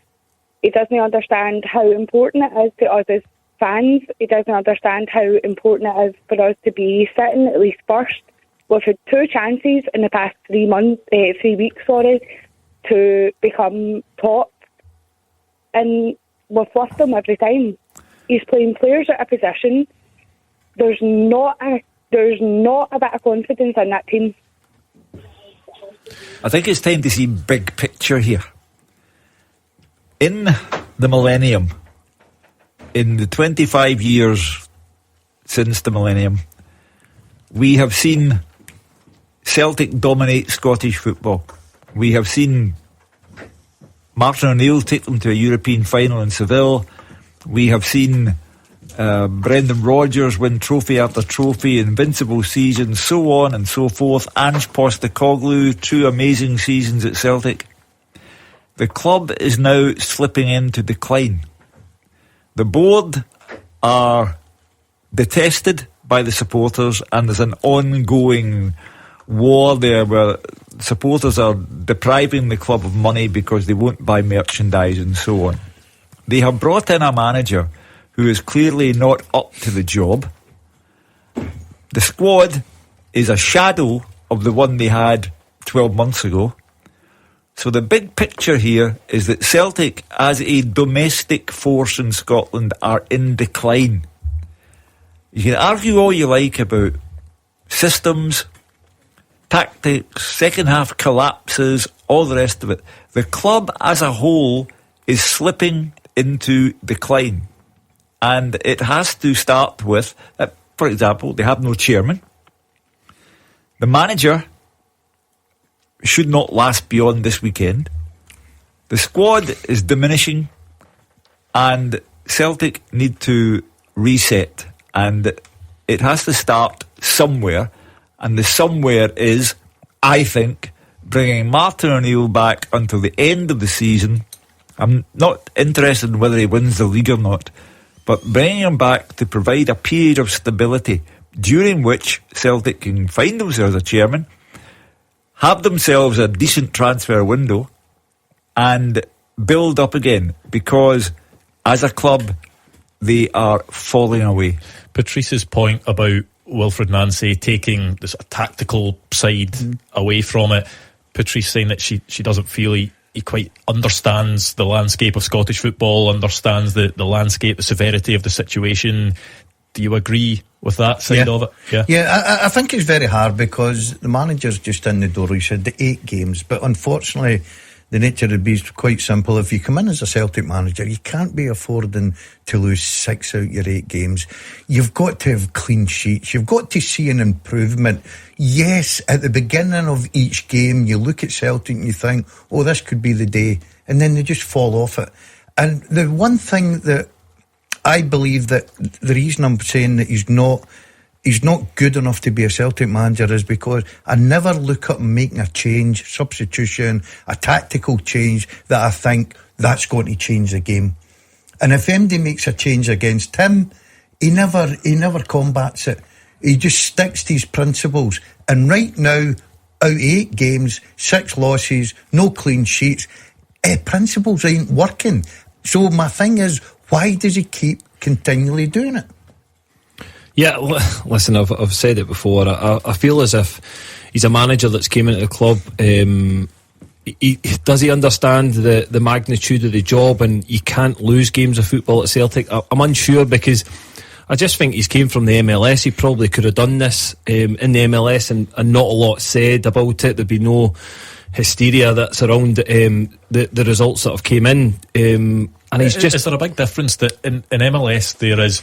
He doesn't understand how important it is to us as fans. He doesn't understand how important it is for us to be sitting at least first. We've had 2 chances in the past 3 weeks, to become top, and we've lost them every time. He's playing players at a position. There's not a bit of confidence in that team. I think it's time to see big picture here. In the millennium, in the 25 years since the millennium, we have seen Celtic dominate Scottish football. We have seen Martin O'Neill take them to a European final in Seville. We have seen Brendan Rodgers win trophy after trophy, invincible seasons, so on and so forth. Ange Postecoglou, 2 amazing seasons at Celtic. The club is now slipping into decline. The board are detested by the supporters, and there's an ongoing war there where supporters are depriving the club of money because they won't buy merchandise and so on. They have brought in a manager who is clearly not up to the job. The squad is a shadow of the one they had 12 months ago. So the big picture here is that Celtic, as a domestic force in Scotland, are in decline. You can argue all you like about systems, tactics, second half collapses, all the rest of it. The club as a whole is slipping into decline. And it has to start with, for example, they have no chairman. The manager should not last beyond this weekend. The squad is diminishing, and Celtic need to reset, and it has to start somewhere, and the somewhere is, I think, bringing Martin O'Neill back until the end of the season. I'm not interested in whether he wins the league or not, but bringing him back to provide a period of stability during which Celtic can find themselves a chairman, have themselves a decent transfer window, and build up again, because as a club they are falling away. Patrice's point about Wilfred Nancy taking the sort of tactical side away from it, Patrice saying that she doesn't feel he quite understands the landscape of Scottish football, understands the landscape, the severity of the situation. Do you agree with that side of it? Yeah, I think it's very hard because the manager's just in the door. He said the 8 games, but unfortunately the nature of the beast is quite simple. If you come in as a Celtic manager, you can't be affording to lose 6 out your 8 games. You've got to have clean sheets. You've got to see an improvement. Yes, at the beginning of each game you look at Celtic and you think, oh, this could be the day, and then they just fall off it. And the one thing that I believe that the reason I'm saying that he's not good enough to be a Celtic manager is because I never look up and making a change, substitution, a tactical change that I think that's going to change the game. And if MD makes a change against him, he never combats it. He just sticks to his principles. And right now, out of 8 games, 6 losses, no clean sheets, principles ain't working. So my thing is, why does he keep continually doing it? Yeah, listen, I've said it before. I feel as if he's a manager that's came into the club. Does he understand the magnitude of the job, and you can't lose games of football at Celtic? I'm unsure, because I just think he's came from the MLS. He probably could have done this in the MLS and not a lot said about it. There'd be no hysteria that's around the results that have came in. And he's just... Is there a big difference that in MLS there is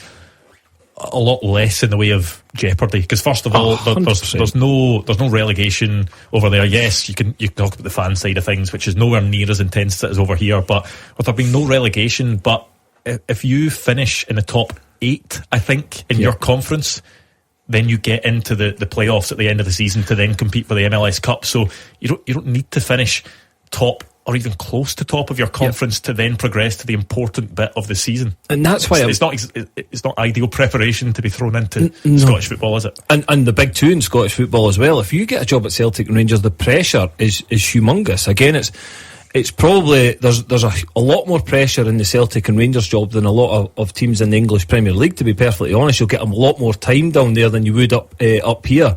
a lot less in the way of jeopardy? Because first of all, there's no relegation over there. Yes, you can talk about the fan side of things, which is nowhere near as intense as over here. But with there being no relegation, but if you finish in the top 8, I think, in your conference, then you get into the playoffs at the end of the season to then compete for the MLS Cup. So you don't need to finish top or even close to top of your conference to then progress to the important bit of the season. And that's why it's not ideal preparation to be thrown into Scottish football, is it? And the big two in Scottish football as well. If you get a job at Celtic and Rangers, the pressure is humongous. Again, it's probably there's a lot more pressure in the Celtic and Rangers job than a lot of teams in the English Premier League, to be perfectly honest. You'll get a lot more time down there than you would up here.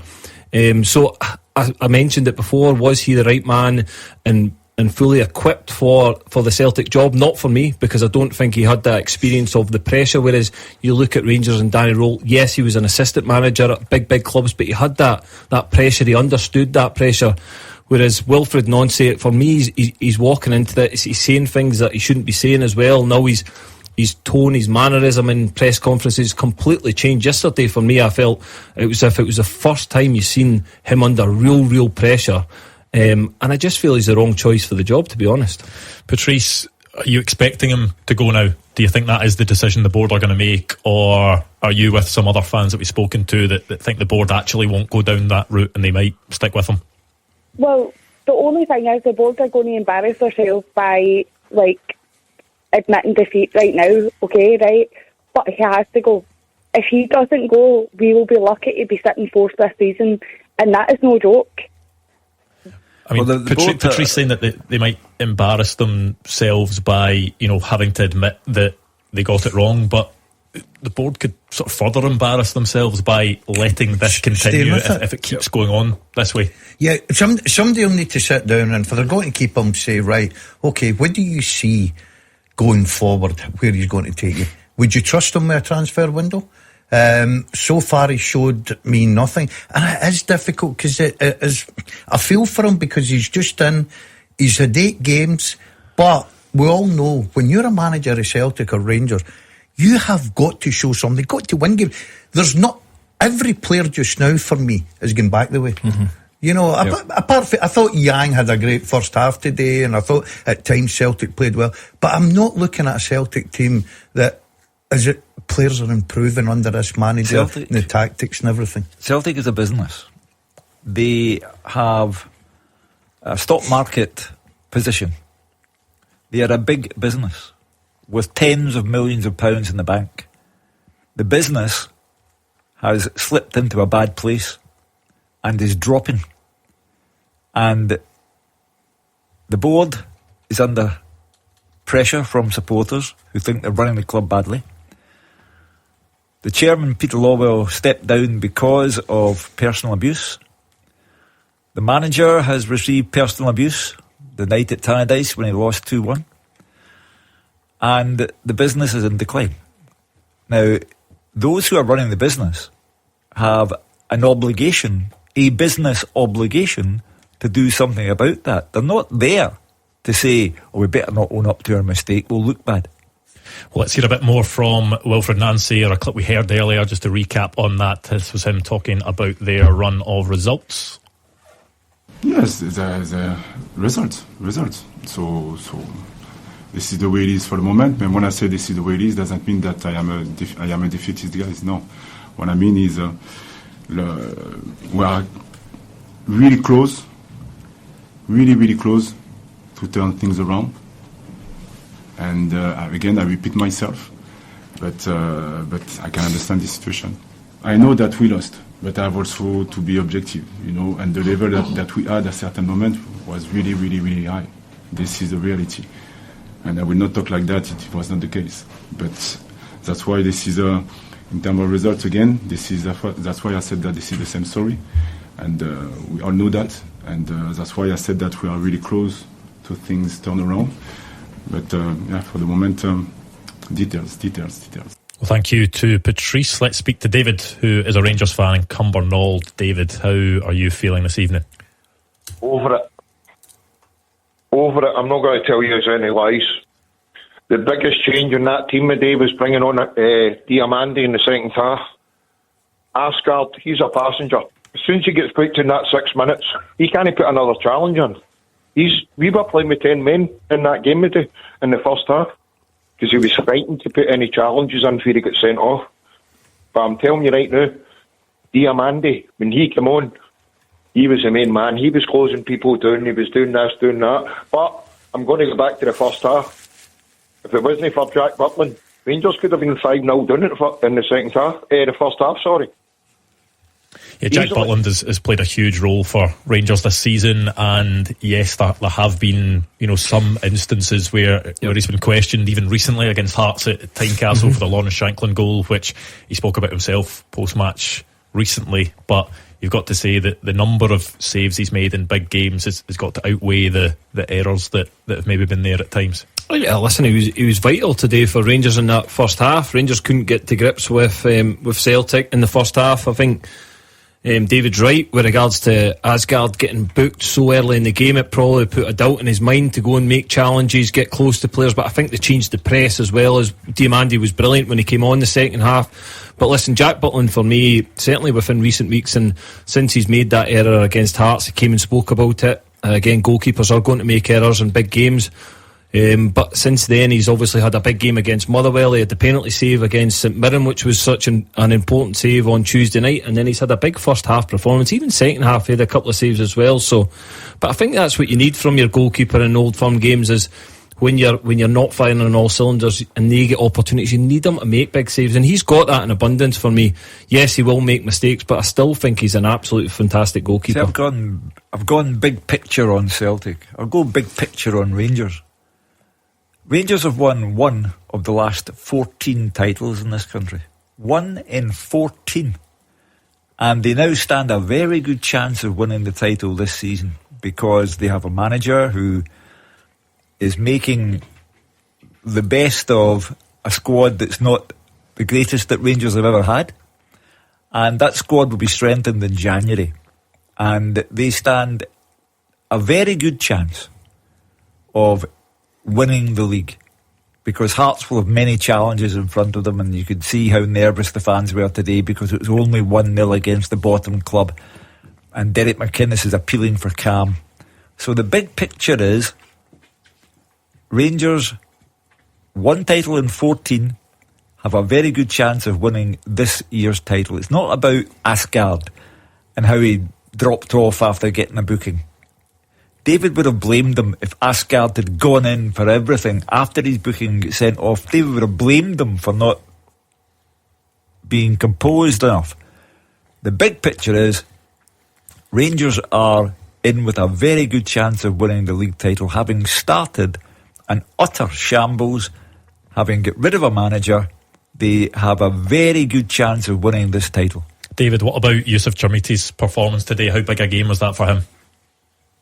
So I mentioned it before, was he the right man and fully equipped for the Celtic job? Not for me, because I don't think he had that experience of the pressure. Whereas you look at Rangers and Danny Rowell, yes, he was an assistant manager at big clubs, but he had that pressure. He understood that pressure. Whereas Wilfred Nancy, for me, he's walking into that. He's saying things that he shouldn't be saying as well. Now his tone, his mannerism in press conferences completely changed. Yesterday, for me, I felt it was as if it was the first time you've seen him under real pressure. And I just feel he's the wrong choice for the job, to be honest. Patrice, are you expecting him to go now? Do you think that is the decision the board are going to make, or are you with some other fans that we've spoken to that think the board actually won't go down that route and they might stick with him? Well, the only thing is the board are going to embarrass themselves by admitting defeat right now, okay, right? But he has to go. If he doesn't go, we will be lucky to be sitting 4th this season, and that is no joke. I mean, Patrice saying that they might embarrass themselves by, having to admit that they got it wrong, but the board could sort of further embarrass themselves by letting this continue if it keeps going on this way. Yeah, somebody will need to sit down, and if they're going to keep him, say, right, okay, what do you see going forward, where he's going to take you? Would you trust him with a transfer window? So far he showed me nothing, and it is difficult because I feel for him because he's just he's had 8 games, but we all know when you're a manager of Celtic or Rangers, you have got to show something. You've got to win games. There's not every player just now for me is going back the way. Mm-hmm. You know, apart from, I thought Yang had a great first half today, and I thought at times Celtic played well, but I'm not looking at a Celtic team that players are improving under this manager, Celtic, and the tactics and everything. Celtic is a business. They have a stock market position. They are a big business with tens of millions of pounds in the bank. The business has slipped into a bad place and is dropping. And the board is under pressure from supporters who think they're running the club badly. The chairman, Peter Lawwell, stepped down because of personal abuse. The manager has received personal abuse the night at Tannadice when he lost 2-1. And the business is in decline. Now, those who are running the business have an obligation, a business obligation, to do something about that. They're not there to say, oh, we better not own up to our mistake, we'll look bad. Well, let's hear a bit more from Wilfred Nancy, or a clip we heard earlier, just to recap on that. This was him talking about their run of results. Yes, the results. So this is the way it is for the moment. And when I say this is the way it is, doesn't mean that I am a defeatist guy. No. What I mean is we are really close, really close to turn things around. And again, I repeat myself, but I can understand the situation. I know that we lost, but I have also to be objective, you know, and the level that we had at a certain moment was really high. This is the reality. And I will not talk like that if it was not the case. But that's why this is, in terms of results again, that's why I said that this is the same story. And we all know that. And that's why I said that we are really close to things turn around. But for the moment, details. Well, thank you to Patrice. Let's speak to David, who is a Rangers fan in Cumbernauld. David, how are you feeling this evening? Over it. I'm not going to tell you any lies. The biggest change in that team today was bringing on Diamandi in the second half. Asgard, he's a passenger. As soon as he gets put in that 6 minutes, he can't put another challenge on. We were playing with 10 men in that game today, in the first half, because he was frightened to put any challenges in before he got sent off. But I'm telling you right now, Diamandi, when he came on, he was the main man. He was closing people down. He was doing this, doing that. But I'm going to go back to the first half. If it wasn't for Jack Butland, Rangers could have been 5-0 down in the second half. The first half, sorry. Yeah, Jack Butland has played a huge role for Rangers this season, and yes, there have been, you know, some instances where he's been questioned, even recently against Hearts at Tynecastle for the Lawrence Shanklin goal, which he spoke about himself post-match recently. But you've got to say that the number of saves he's made in big games has got to outweigh the errors that have maybe been there at times. Oh yeah, listen, he was vital today for Rangers in that first half. Rangers couldn't get to grips with Celtic in the first half. I think David's right with regards to Asgard getting booked so early in the game. It probably put a doubt in his mind to go and make challenges, get close to players, but I think they changed the press as well. As Diamandi was brilliant when he came on the second half. But listen, Jack Butland for me, certainly within recent weeks and since he's made that error against Hearts, he came and spoke about it. Again, goalkeepers are going to make errors in big games. But since then he's obviously had a big game against Motherwell. He had the penalty save against St Mirren, which was such an important save on Tuesday night, and then he's had a big first half performance. Even second half he had a couple of saves as well. So, but I think that's what you need from your goalkeeper in Old Firm games, is when you're not firing on all cylinders and they get opportunities, you need them to make big saves, and he's got that in abundance for me. Yes, he will make mistakes, but I still think he's an absolute fantastic goalkeeper. See, I've gone big picture on Celtic. I'll go big picture on Rangers. Rangers have won 1 of the last 14 titles in this country. 1 in 14. And they now stand a very good chance of winning the title this season because they have a manager who is making the best of a squad that's not the greatest that Rangers have ever had. And that squad will be strengthened in January. And they stand a very good chance of winning the league because Hearts will have many challenges in front of them, and you could see how nervous the fans were today because it was only 1-0 against the bottom club, and Derek McInnes is appealing for calm. So the big picture is Rangers, 1 title in 14, have a very good chance of winning this year's title. It's not about Asgard and how he dropped off after getting a booking. David would have blamed them if Asgard had gone in for everything after his booking sent off. David would have blamed them for not being composed enough. The big picture is Rangers are in with a very good chance of winning the league title, having started an utter shambles, having got rid of a manager. They have a very good chance of winning this title. David, what about Yusuf Chermiti's performance today? How big a game was that for him?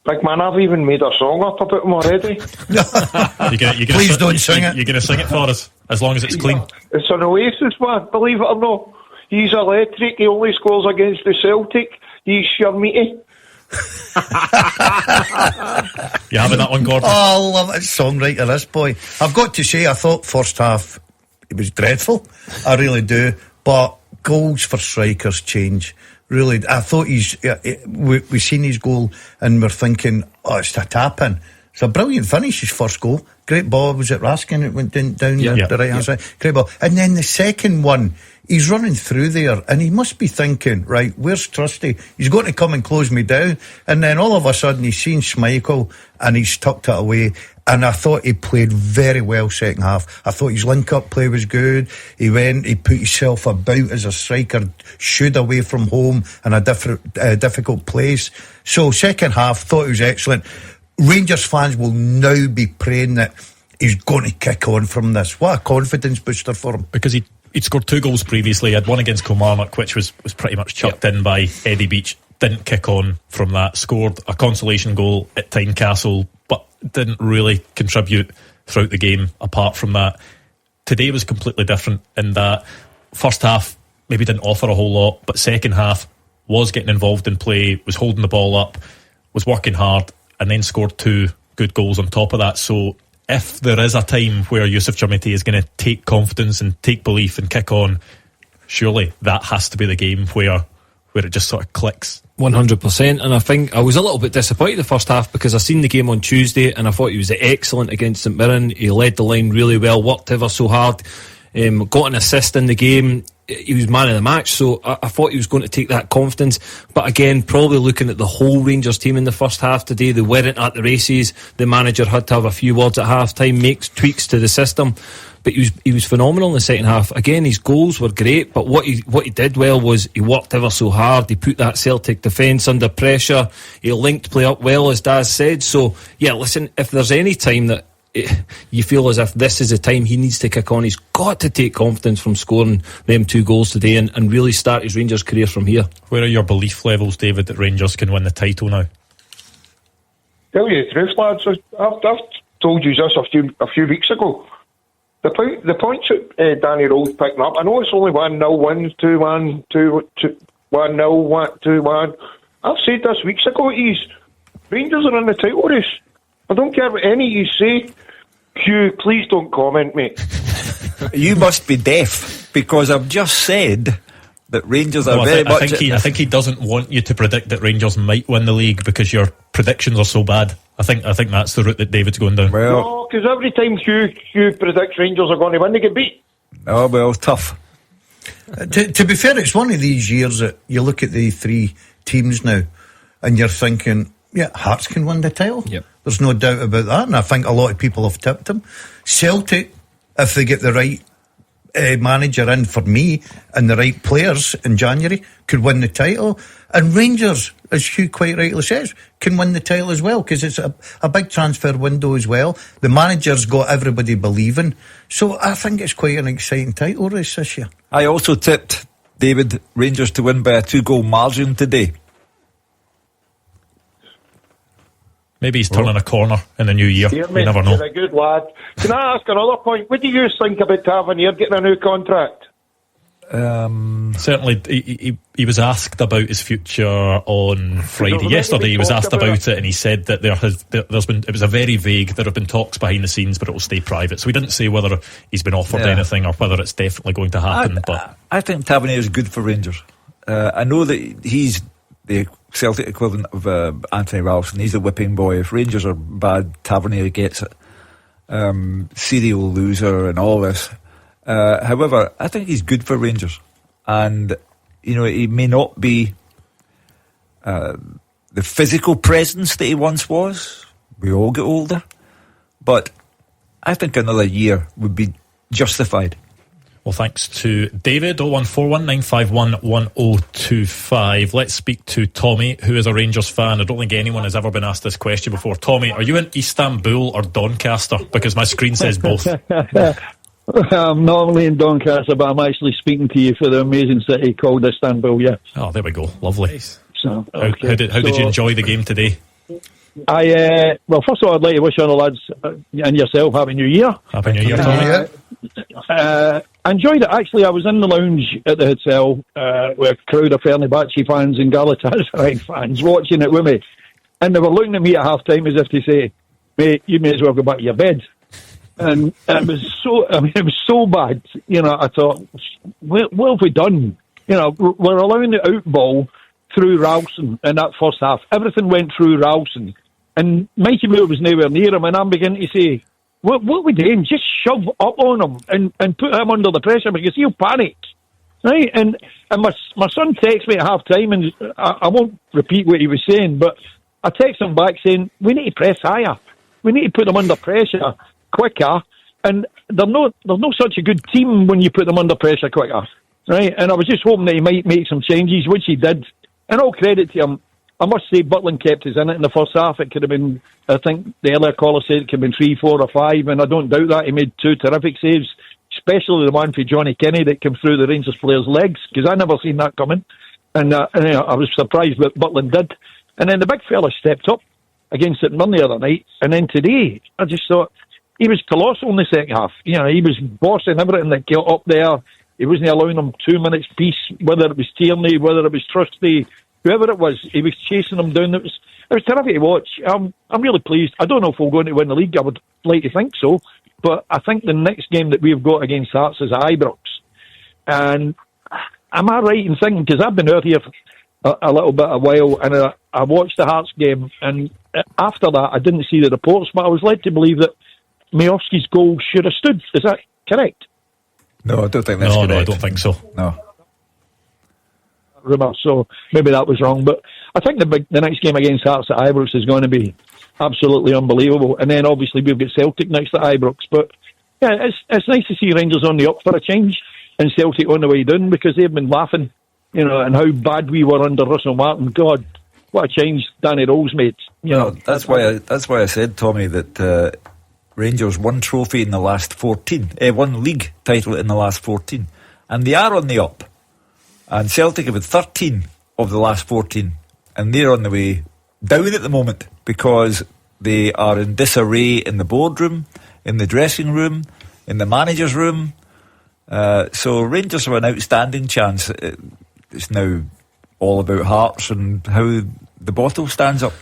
Big man, I've even made a song up about him already. Please don't sing it. You're going to sing it for us, as long as it's clean. It's an oasis, man, believe it or not. He's electric, he only scores against the Celtic. He's Chermiti. You having that one, Gordon? Oh, I love it. Songwriter, this boy. I've got to say, I thought first half it was dreadful. I really do. But goals for strikers change. Really, I thought we've seen his goal and we're thinking, oh, it's a tap-in. It's a brilliant finish, his first goal. Great ball. Was it Raskin? It went down the right-hand side. Great ball. And then the second one, he's running through there and he must be thinking, right, where's Trusty? He's going to come and close me down. And then all of a sudden he's seen Schmeichel and he's tucked it away. And I thought he played very well second half. I thought his link-up play was good. He put himself about as a striker, shooed away from home in a difficult place. So second half, thought he was excellent. Rangers fans will now be praying that he's going to kick on from this. What a confidence booster for him. Because he'd scored 2 goals previously. He had one against Kilmarnock, which was pretty much chucked in by Eddie Beach. Didn't kick on from that. Scored a consolation goal at Tynecastle, but didn't really contribute throughout the game apart from that. Today was completely different in that first half maybe didn't offer a whole lot, but second half was getting involved in play, was holding the ball up, was working hard, and then scored 2 good goals on top of that. So if there is a time where Yusuf Chermiti is going to take confidence and take belief and kick on, surely that has to be the game where it just sort of clicks. 100%, and I think I was a little bit disappointed the first half because I seen the game on Tuesday and I thought he was excellent against St Mirren. He led the line really well, worked ever so hard, got an assist in the game. He was man of the match, so I thought he was going to take that confidence. But again, probably looking at the whole Rangers team in the first half today, they weren't at the races. The manager had to have a few words at half time, make tweaks to the system. But he was phenomenal in the second half. Again, his goals were great, but what he did well was he worked ever so hard. He put that Celtic defence under pressure. He linked play up well, as Daz said. So, yeah, listen, if there's any time that you feel as if this is the time he needs to kick on, he's got to take confidence from scoring them 2 goals today and really start his Rangers career from here. Where are your belief levels, David, that Rangers can win the title now? Tell you the truth, lads, I've told you this a few weeks ago. The points that Danny Rose picking up, I know it's only 1-0 wins, 2-1, 2-1, 1-0, 2-1. I've said this weeks ago, Rangers are in the title race. I don't care what any of you say. Hugh, please don't comment, mate. You must be deaf, because I've just said that Rangers are very much... I think he doesn't want you to predict that Rangers might win the league because your predictions are so bad. I think that's the route that David's going down. Well, no, because every time Hugh predicts Rangers are going to win, they get beat. Oh, well, tough. To be fair, it's one of these years that you look at the 3 teams now and you're thinking, yeah, Hearts can win the title. Yep. There's no doubt about that, and I think a lot of people have tipped them. Celtic, if they get the right manager in for me and the right players in January could win the title. And Rangers, as Hugh quite rightly says, can win the title as well, because it's a big transfer window as well. The manager's got everybody believing. So I think it's quite an exciting title race this year. I also tipped, David, Rangers to win by a 2-goal margin today. Maybe he's turning a corner in the new year. You never know. You're a good lad. Can I ask another point? What do you think about Tavernier getting a new contract? Certainly, he was asked about his future on Friday. Yesterday, he was asked about it, and he said that there's been. It was a very vague. There have been talks behind the scenes, but it will stay private. So he didn't say whether he's been offered anything or whether it's definitely going to happen. I think Tavernier is good for Rangers. I know that he's the Celtic equivalent of Anthony Ralston. He's the whipping boy. If Rangers are bad, Tavernier gets it. Serial loser and all this. However, I think he's good for Rangers, and he may not be the physical presence that he once was. We all get older, but I think another year would be justified. Well, thanks to David, 01419511025. Let's speak to Tommy, who is a Rangers fan. I don't think anyone has ever been asked this question before. Tommy, are you in Istanbul or Doncaster? Because my screen says both. I'm normally in Doncaster, but I'm actually speaking to you for the amazing city called Istanbul, yeah. Oh, there we go. Lovely. So, okay. How did you enjoy the game today? Well, first of all, I'd like to wish all the lads and yourself Happy New Year. Happy New Year, Tommy. I enjoyed it. Actually, I was in the lounge at the hotel with a crowd of Fenerbahce fans and Galatasaray fans watching it with me. And they were looking at me at half-time as if to say, mate, you may as well go back to your bed. And it was so bad. I thought, what have we done? We're allowing the out ball through Ralston in that first half. Everything went through Ralston. And Mikey Moore was nowhere near him, and I'm beginning to say, what are we doing? Just shove up on him and put him under the pressure, because he'll panic. Right? And my son texts me at half-time, and I won't repeat what he was saying, but I text him back saying, we need to press higher. We need to put them under pressure quicker, and they're not such a good team when you put them under pressure quicker, right? And I was just hoping that he might make some changes, which he did. And all credit to him. I must say, Butland kept us in it in the first half. It could have been, I think the earlier caller said it could have been 3, 4 or 5, and I don't doubt that. He made 2 terrific saves, especially the one for Johnny Kenny that came through the Rangers player's legs, because I never seen that coming. And I was surprised what Butland did. And then the big fella stepped up against St Mirren the other night, and then today, I just thought, he was colossal in the second half. He was bossing everything that got up there. He wasn't allowing them 2 minutes peace, whether it was Tierney, whether it was Trusty, whoever it was. He was chasing them down. It was terrific to watch. I'm really pleased. I don't know if we're going to win the league. I would like to think so. But I think the next game that we've got against Hearts is at Ibrox. And am I right in thinking, because I've been out here for a little bit a while, and I watched the Hearts game, and after that I didn't see the reports, but I was led to believe that Majowski's goal should have stood. Is that correct? No, I don't think that's correct. No, I don't think so. No. Rumour, so maybe that was wrong. But I think the next game against Hearts at Ibrox is going to be absolutely unbelievable. And then obviously we've got Celtic next at Ibrox. But yeah, it's nice to see Rangers on the up for a change and Celtic on the way down, because they've been laughing, and how bad we were under Russell Martin. God, what a change Danny Rose made. That's why I said, Tommy, that Rangers won trophy in the last 14, one league title in the last 14, and they are on the up. And Celtic have had 13 of the last 14, and they're on the way down at the moment, because they are in disarray in the boardroom, in the dressing room, in the manager's room. So Rangers have an outstanding chance. It's now all about Hearts and how the bottle stands up.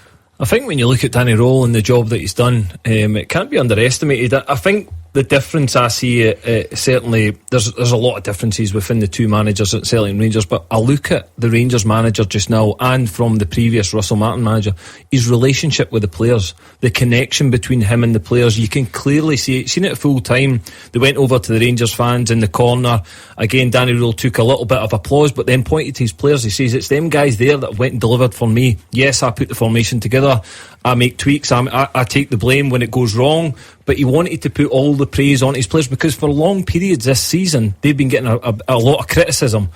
I think when you look at Danny Rowe and the job that he's done, it can't be underestimated. I think the difference I see, certainly there's a lot of differences within the two managers at Celtic and Rangers, but I look at the Rangers manager just now and from the previous Russell Martin manager, his relationship with the players, the connection between him and the players, you can clearly see it. Seen it full time. They went over to the Rangers fans in the corner. Again, Danny Rule took a little bit of applause, but then pointed to his players. He says, it's them guys there that went and delivered for me. Yes, I put the formation together, I make tweaks, I take the blame when it goes wrong, but he wanted to put all the praise on his players, because for long periods this season they've been getting a lot of criticism.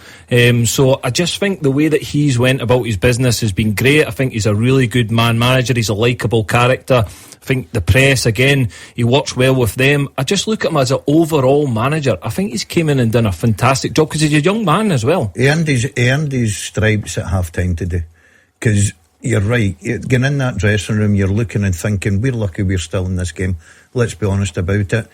So I just think the way that he's went about his business has been great. I think he's a really good man manager. He's a likeable character. I think the press, again, he works well with them. I just look at him as an overall manager. I think he's came in and done a fantastic job, because he's a young man as well. He earned his stripes at half time today, because you're right, getting in that dressing room, you're looking and thinking, we're lucky we're still in this game. Let's be honest about it.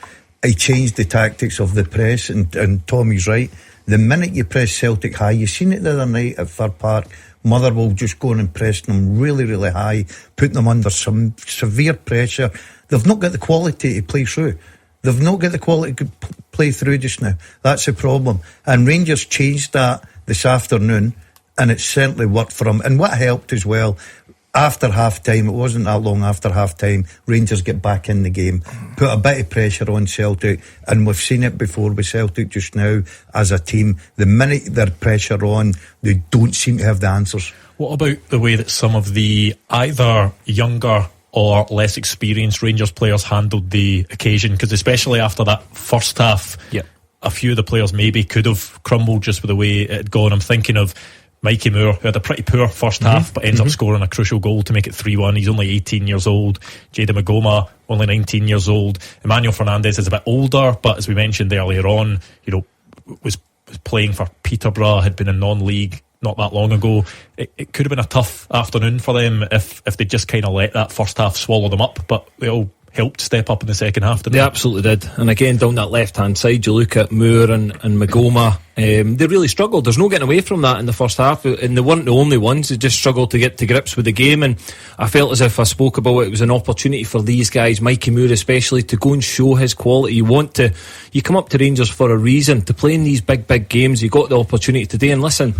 He changed the tactics of the press, and Tommy's right. The minute you press Celtic high, you seen it the other night at Fir Park, Motherwell just going and pressing them really, really high, putting them under some severe pressure. They've not got the quality to play through. They've not got the quality to play through just now. That's the problem. And Rangers changed that this afternoon, and it certainly worked for them. And what helped as well, after half-time, it wasn't that long after half-time, Rangers get back in the game, put a bit of pressure on Celtic, and we've seen it before with Celtic just now as a team. The minute they're pressure on, they don't seem to have the answers. What about the way that some of the either younger or less experienced Rangers players handled the occasion? Because especially after that first half, a few of the players maybe could have crumbled just with the way it had gone. I'm thinking of Mikey Moore, who had a pretty poor first half, but ends up scoring a crucial goal to make it 3-1. He's only 18 years old. Jada Magoma, only 19 years old. Emmanuel Fernandez is a bit older, but as we mentioned earlier on, was playing for Peterborough, had been in non-league not that long ago. It could have been a tough afternoon for them if they just kind of let that first half swallow them up, but they all helped step up in the second half, didn't they? They absolutely did. And again, down that left-hand side, you look at Moore and Magoma, they really struggled. There's no getting away from that in the first half, and they weren't the only ones. They just struggled to get to grips with the game, and I felt as if I spoke about it was an opportunity for these guys, Mikey Moore especially, to go and show his quality. You come up to Rangers for a reason, to play in these big games. You got the opportunity today, and listen,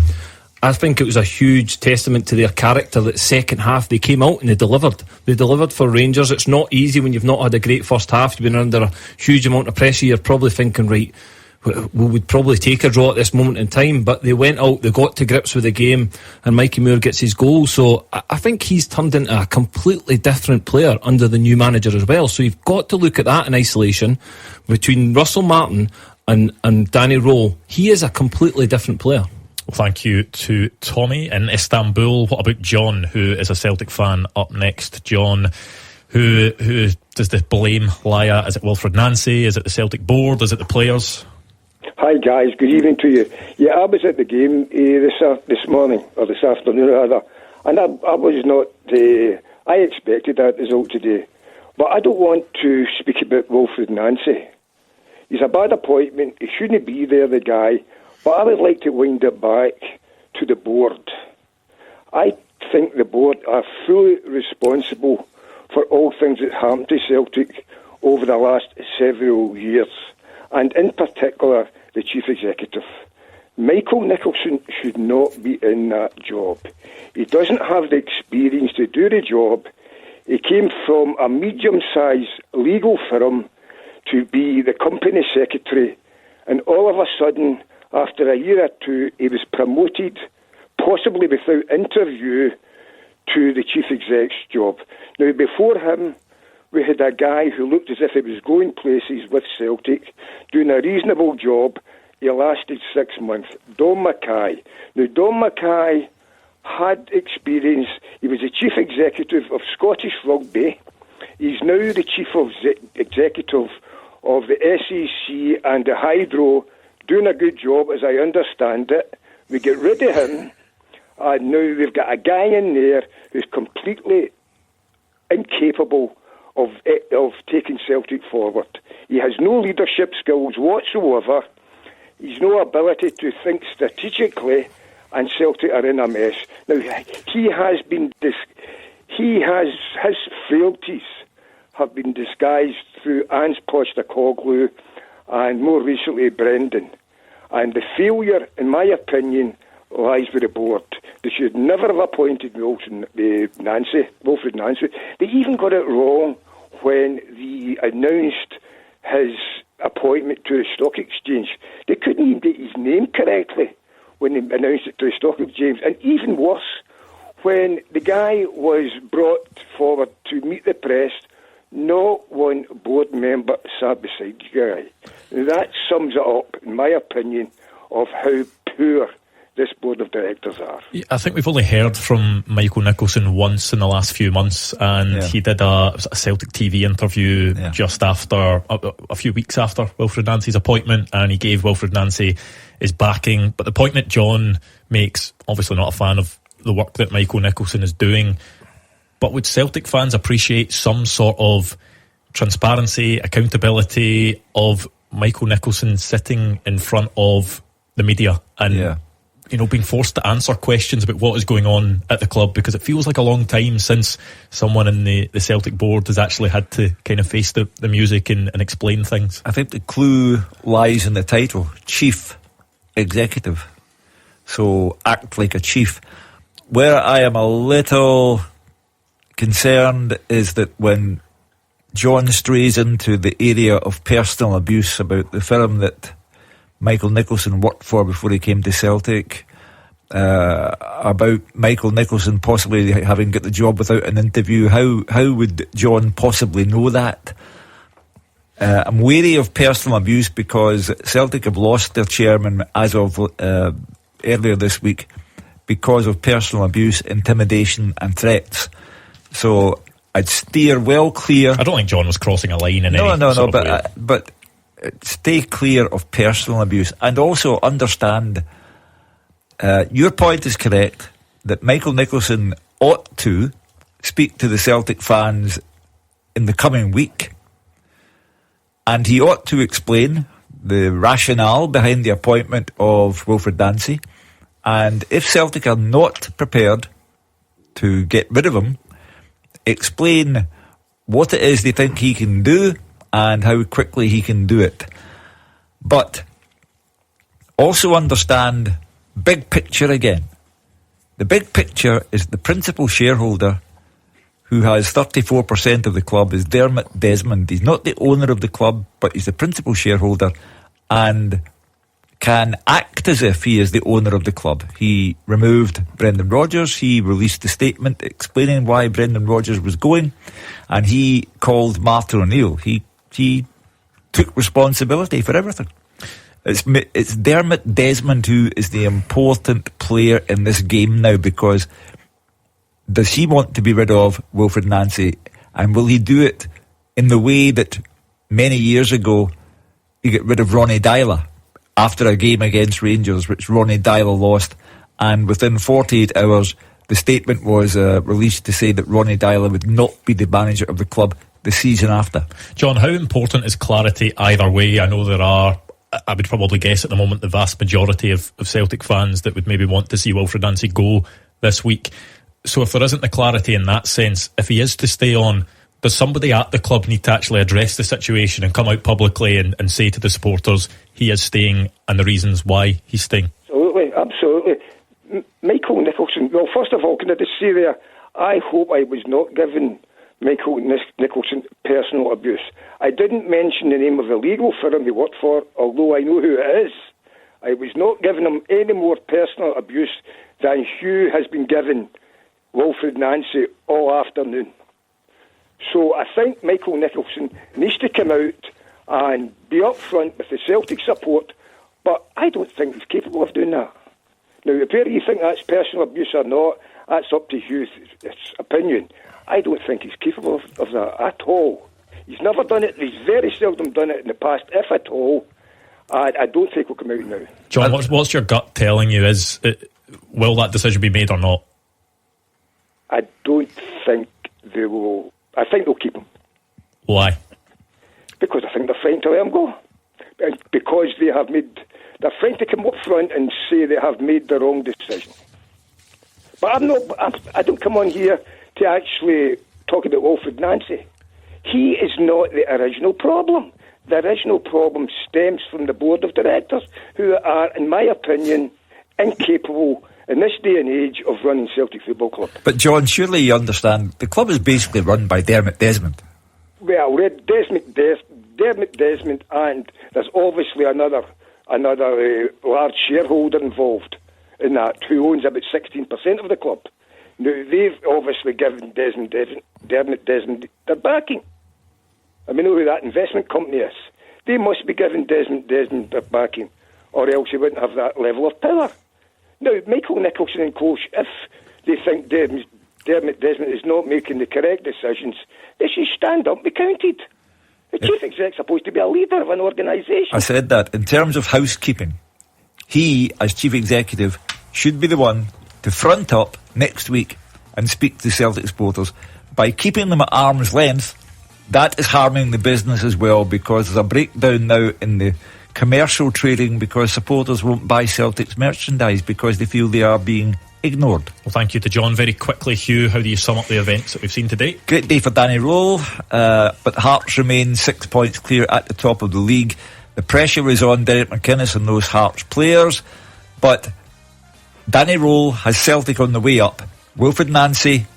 I think it was a huge testament to their character that second half they came out and they delivered. They delivered for Rangers. It's not easy when you've not had a great first half. You've been under a huge amount of pressure. You're probably thinking, right, we would probably take a draw at this moment in time, but they went out, they got to grips with the game, and Mikey Moore gets his goal. So I think he's turned into a completely different player under the new manager as well. So you've got to look at that in isolation. Between Russell Martin and Danny Rowe, he is a completely different player. Well, thank you to Tommy in Istanbul. What about John, who is a Celtic fan, up next? John, who does the blame lie at? Is it Wilfred Nancy? Is it the Celtic board? Is it the players? Hi guys, good evening to you. Yeah, I was at the game this morning, or this afternoon rather, and I was not, I expected that result today, but I don't want to speak about Wilfred Nancy. He's a bad appointment, he shouldn't be there, the guy, but I would like to wind it back to the board. I think the board are fully responsible for all things that happened to Celtic over the last several years, and in particular the chief executive. Michael Nicholson should not be in that job. He doesn't have the experience to do the job. He came from a medium-sized legal firm to be the company secretary, and all of a sudden, after a year or two, he was promoted, possibly without interview, to the chief exec's job. Now, before him, we had a guy who looked as if he was going places with Celtic, doing a reasonable job. He lasted 6 months. Don Mackay. Now, Don Mackay had experience. He was the chief executive of Scottish Rugby. He's now the chief executive of the SEC and the Hydro, doing a good job, as I understand it. We get rid of him, and now we've got a guy in there who's completely incapable of taking Celtic forward. He has no leadership skills whatsoever. He's no ability to think strategically, and Celtic are in a mess. Now, his frailties have been disguised through Ange Postecoglou and more recently Brendan. And the failure, in my opinion, lies with the board. They should never have appointed Wilfred Nancy. They even got it wrong when they announced his appointment to the stock exchange. They couldn't even get his name correctly when they announced it to the stock exchange. And even worse, when the guy was brought forward to meet the press Not one board member sat beside you guys. That sums it up, in my opinion, of how poor this board of directors are. I think we've only heard from Michael Nicholson once in the last few months, and he did a Celtic TV interview just after, a few weeks after Wilfred Nancy's appointment, and he gave Wilfred Nancy his backing. But the point that John makes, obviously not a fan of the work that Michael Nicholson is doing, but would Celtic fans appreciate some sort of transparency, accountability of Michael Nicholson sitting in front of the media and being forced to answer questions about what is going on at the club, because it feels like a long time since someone in the Celtic board has actually had to kind of face the music and explain things. I think the clue lies in the title, Chief Executive. So act like a chief. Where I am a little concerned is that when John strays into the area of personal abuse about the firm that Michael Nicholson worked for before he came to Celtic, about Michael Nicholson possibly having got the job without an interview. How would John possibly know that? I'm wary of personal abuse because Celtic have lost their chairman as of earlier this week because of personal abuse, intimidation and threats. So I'd steer well clear. I don't think John was crossing a line in but stay clear of personal abuse, and also understand your point is correct that Michael Nicholson ought to speak to the Celtic fans in the coming week, and he ought to explain the rationale behind the appointment of Wilfred Nancy, and if Celtic are not prepared to get rid of him, explain what it is they think he can do and how quickly he can do it. But also understand big picture again. The big picture is the principal shareholder, who has 34% of the club, is Dermot Desmond. He's not the owner of the club, but he's the principal shareholder and can act as if he is the owner of the club. He removed Brendan Rodgers. He released a statement explaining why Brendan Rodgers was going, and he called Martin O'Neill. He took responsibility for everything. It's Dermot Desmond who is the important player in this game now, because does he want to be rid of Wilfred Nancy, and will he do it in the way that many years ago he got rid of Ronnie Dyler after a game against Rangers, which Ronnie Dyler lost, and within 48 hours the statement was released to say that Ronnie Dyler would not be the manager of the club the season after. John, how important is clarity either way? I know there are, I would probably guess at the moment, the vast majority of Celtic fans that would maybe want to see Wilfred Nancy go this week. So if there isn't the clarity in that sense, if he is to stay on, does somebody at the club need to actually address the situation and come out publicly and say to the supporters he is staying and the reasons why he's staying? Absolutely. Michael Nicholson, well, first of all, can I just say there, I hope I was not given Michael Nicholson personal abuse. I didn't mention the name of the legal firm he worked for, although I know who it is. I was not giving him any more personal abuse than Hugh has been given Wilfred Nancy all afternoon. So I think Michael Nicholson needs to come out and be upfront with the Celtic support, but I don't think he's capable of doing that. Now, whether you think that's personal abuse or not, that's up to Hugh's opinion. I don't think he's capable of that at all. He's never done it. He's very seldom done it in the past, if at all. I don't think he'll come out now. John, what's your gut telling you? Will that decision be made or not? I don't think they will. I think they'll keep him. Why? Because I think they're frightened to let him go. Because they're frightened to come up front and say they have made the wrong decision. But I don't come on here to actually talk about Wilfred Nancy. He is not the original problem. The original problem stems from the board of directors, who are, in my opinion, incapable in this day and age of running Celtic Football Club. But John, surely you understand, the club is basically run by Dermot Desmond. Well, Dermot Desmond, and there's obviously another large shareholder involved in that, who owns about 16% of the club. Now, they've obviously given Dermot Desmond their backing. and we know who that investment company is. They must be giving Desmond their backing, or else he wouldn't have that level of power. Now, Michael Nicholson and coach, if they think Desmond is not making the correct decisions, they should stand up and be counted. The chief exec's supposed to be a leader of an organisation. I said that. In terms of housekeeping, he, as chief executive, should be the one to front up next week and speak to Celtic supporters. By keeping them at arm's length, that is harming the business as well, because there's a breakdown now in the commercial trading because supporters won't buy Celtic's merchandise because they feel they are being ignored. Well, thank you to John. Very quickly, Hugh, how do you sum up the events that we've seen today? Great day for Danny Rowell, but Hearts remain 6 points clear at the top of the league. The pressure is on Derek McInnes and those Hearts players, but Danny Rowell has Celtic on the way up. Wilfred Nancy,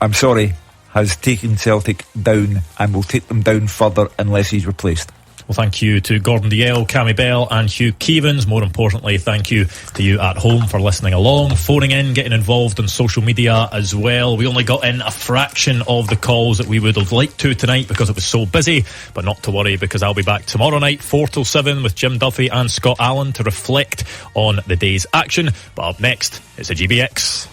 I'm sorry, has taken Celtic down and will take them down further unless he's replaced. Well, thank you to Gordon Dalziel, Cammy Bell and Hugh Keevins. More importantly, thank you to you at home for listening along, phoning in, getting involved on social media as well. We only got in a fraction of the calls that we would have liked to tonight because it was so busy, but not to worry, because I'll be back tomorrow night 4 till 7 with Jim Duffy and Scott Allen to reflect on the day's action. But up next, it's a GBX.